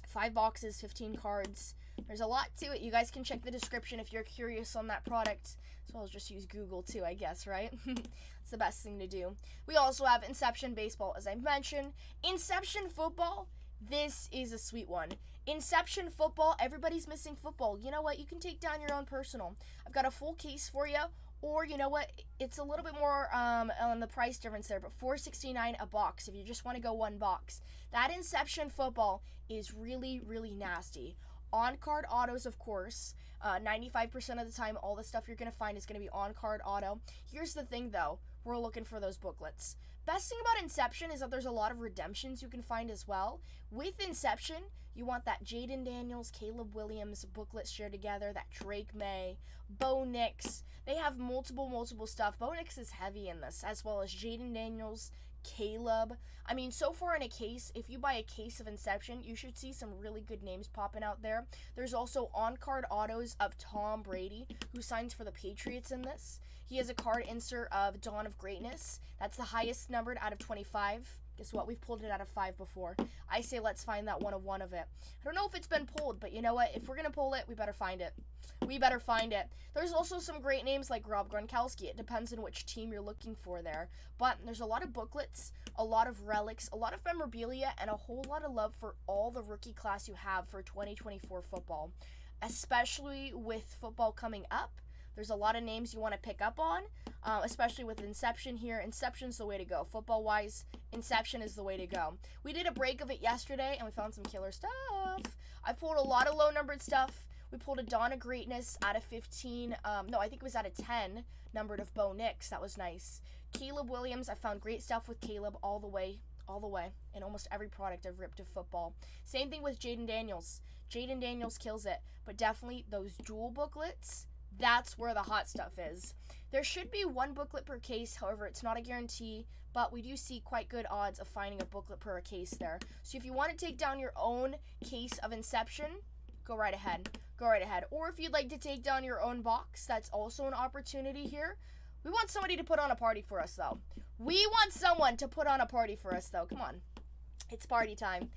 5 boxes, 15 cards. There's a lot to it. You guys can check the description if you're curious on that product. As well as just use Google too, I guess, right? It's the best thing to do. We also have Inception Baseball, as I mentioned. Inception Football, this is a sweet one. Inception Football, everybody's missing football. You know what? You can take down your own personal. I've got a full case for you. Or, you know what, it's a little bit more on the price difference there, but $4.69 a box if you just want to go 1 box. That Inception Football is really, really nasty. On-card autos, of course. 95% of the time, all the stuff you're going to find is going to be on-card auto. Here's the thing, though. We're looking for those booklets. Best thing about Inception is that there's a lot of redemptions you can find as well. With Inception, you want that Jaden Daniels, Caleb Williams booklet shared together, that Drake May, Bo Nix. They have multiple stuff. Bo Nix is heavy in this, as well as Jaden Daniels, Caleb. I mean, so far in a case, if you buy a case of Inception, you should see some really good names popping out there. There's also on-card autos of Tom Brady, who signs for the Patriots in this. He has a card insert of Dawn of Greatness. That's the highest numbered out of 25. Guess what? We've pulled it out of 5 before. I say let's find that 1 of 1 of it. I don't know if it's been pulled, but you know what? If we're going to pull it, we better find it. There's also some great names like Rob Gronkowski. It depends on which team you're looking for there. But there's a lot of booklets, a lot of relics, a lot of memorabilia, and a whole lot of love for all the rookie class you have for 2024 football. Especially with football coming up. There's a lot of names you want to pick up on, especially with Inception here. Inception's the way to go. Football-wise, Inception is the way to go. We did a break of it yesterday, and we found some killer stuff. I pulled a lot of low-numbered stuff. We pulled a Dawn of Greatness out of 15. No, I think it was out of 10, numbered of Bo Nix. That was nice. Caleb Williams, I found great stuff with Caleb all the way. In almost every product I've ripped of football. Same thing with Jaden Daniels. Jaden Daniels kills it. But definitely those dual booklets, that's where the hot stuff is. There should be 1 booklet per case, however, it's not a guarantee, but we do see quite good odds of finding a booklet per case there. So if you want to take down your own case of Inception, go right ahead. Or if you'd like to take down your own box, that's also an opportunity here. We want somebody to put on a party for us, though. Come on. It's party time.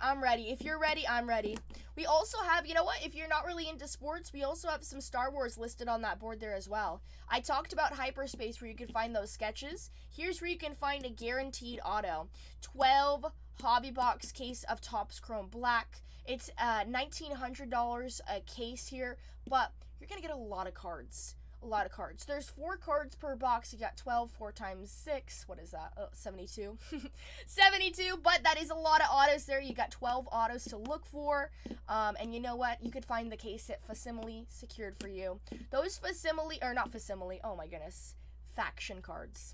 I'm ready. If you're ready, I'm ready. We also have, you know what, if you're not really into sports, we also have some Star Wars listed on that board there as well. I talked about Hyperspace where you can find those sketches. Here's where you can find a guaranteed auto. 12 hobby box case of Topps Chrome Black. It's $1,900 a case here, but you're going to get a lot of cards. There's 4 cards per box. You got 12, 4 times 6. What is that? 72. 72, but that is a lot of autos there. You got 12 autos to look for. And you know what? You could find the case at Facsimile secured for you. Those faction cards.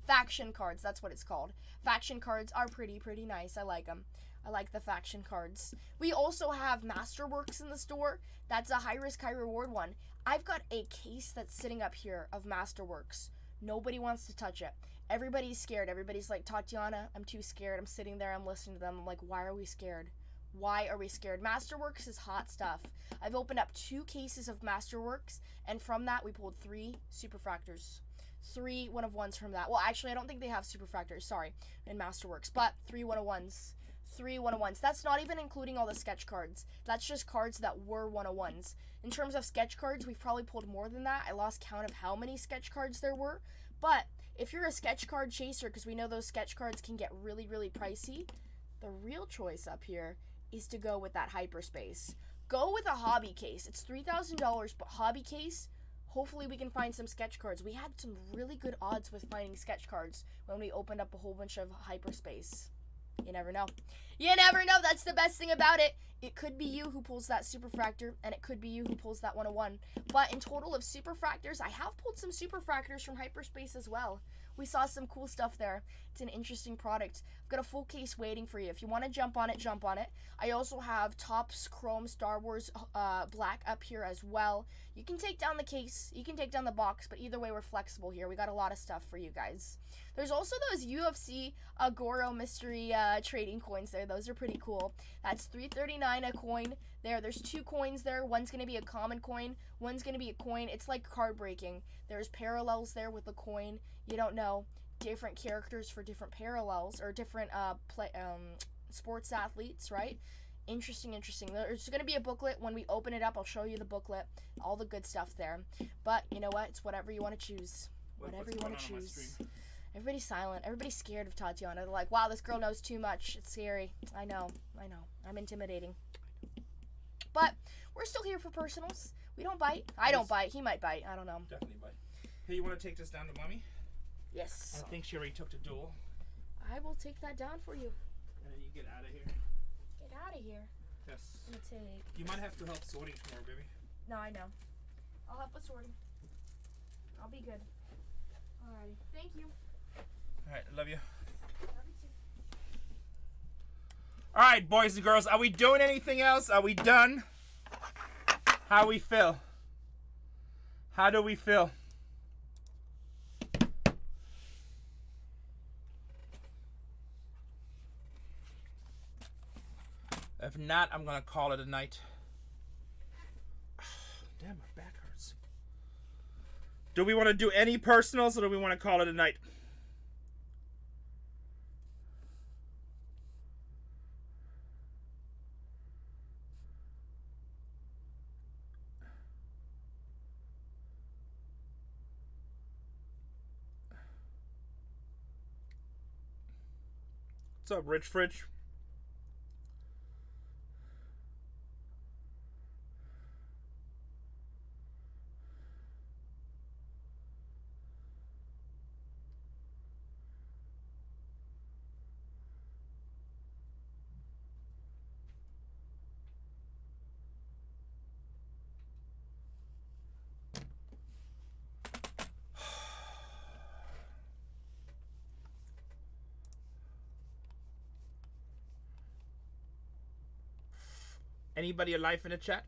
Faction cards, that's what it's called. Faction cards are pretty nice. I like them. I like the faction cards. We also have Masterworks in the store. That's a high risk, high reward one. I've got a case that's sitting up here of Masterworks. Nobody wants to touch it. Everybody's scared. Everybody's like, Tatiana, I'm too scared. I'm sitting there, I'm listening to them. I'm like, why are we scared? Why are we scared? Masterworks is hot stuff. I've opened up 2 cases of Masterworks, and from that we pulled 3 superfractors. 3 1-of-1s from that. Well, actually, I don't think they have superfractors, sorry, in Masterworks, but 3 1-of-1s. 3 1-of-1s. That's not even including all the sketch cards. That's just cards that were 1-of-1s. In terms of sketch cards, we've probably pulled more than that. I lost count of how many sketch cards there were, but if you're a sketch card chaser, because we know those sketch cards can get really, really pricey, the real choice up here is to go with that hyperspace. Go with a hobby case. It's $3,000, but hobby case, hopefully we can find some sketch cards. We had some really good odds with finding sketch cards when we opened up a whole bunch of hyperspace. You never know. You never know. That's the best thing about it. It could be you who pulls that superfractor, and it could be you who pulls that 101. But in total of superfractors, I have pulled some superfractors from hyperspace as well. We saw some cool stuff there. It's an interesting product. I've got a full case waiting for you. If you want to jump on it, jump on it. I also have Topps Chrome Star Wars Black up here as well. You can take down the case, you can take down the box, but either way, we're flexible here. We got a lot of stuff for you guys. There's also those UFC Goro mystery trading coins there. Those are pretty cool. That's $3.39 a coin there. There's 2 coins there. One's going to be a common coin. One's going to be a coin. It's like card breaking. There's parallels there with the coin. You don't know. Different characters for different parallels or different sports athletes, right? Interesting. There's going to be a booklet. When we open it up, I'll show you the booklet. All the good stuff there. But you know what? It's whatever you want to choose. Whatever you want to choose. Everybody's silent. Everybody's scared of Tatiana. They're like, wow, this girl knows too much. It's scary. I know. I'm intimidating. But we're still here for personals. We don't bite. I don't bite. He might bite. I don't know. Definitely bite. Hey, you want to take this down to Mommy? Yes. I think she already took the duel. I will take that down for you. And then you get out of here. Get out of here. Yes. I'm gonna take. You might have to help sorting tomorrow, baby. No, I know. I'll help with sorting. I'll be good. Alrighty. Thank you. Alright, love you. Love you too. Alright, boys and girls, are we doing anything else? Are we done? How we feel? How do we feel? If not, I'm gonna call it a night. Damn, my back hurts. Do we want to do any personals, or do we want to call it a night? What's up, Rich Fridge? Anybody alive in the chat?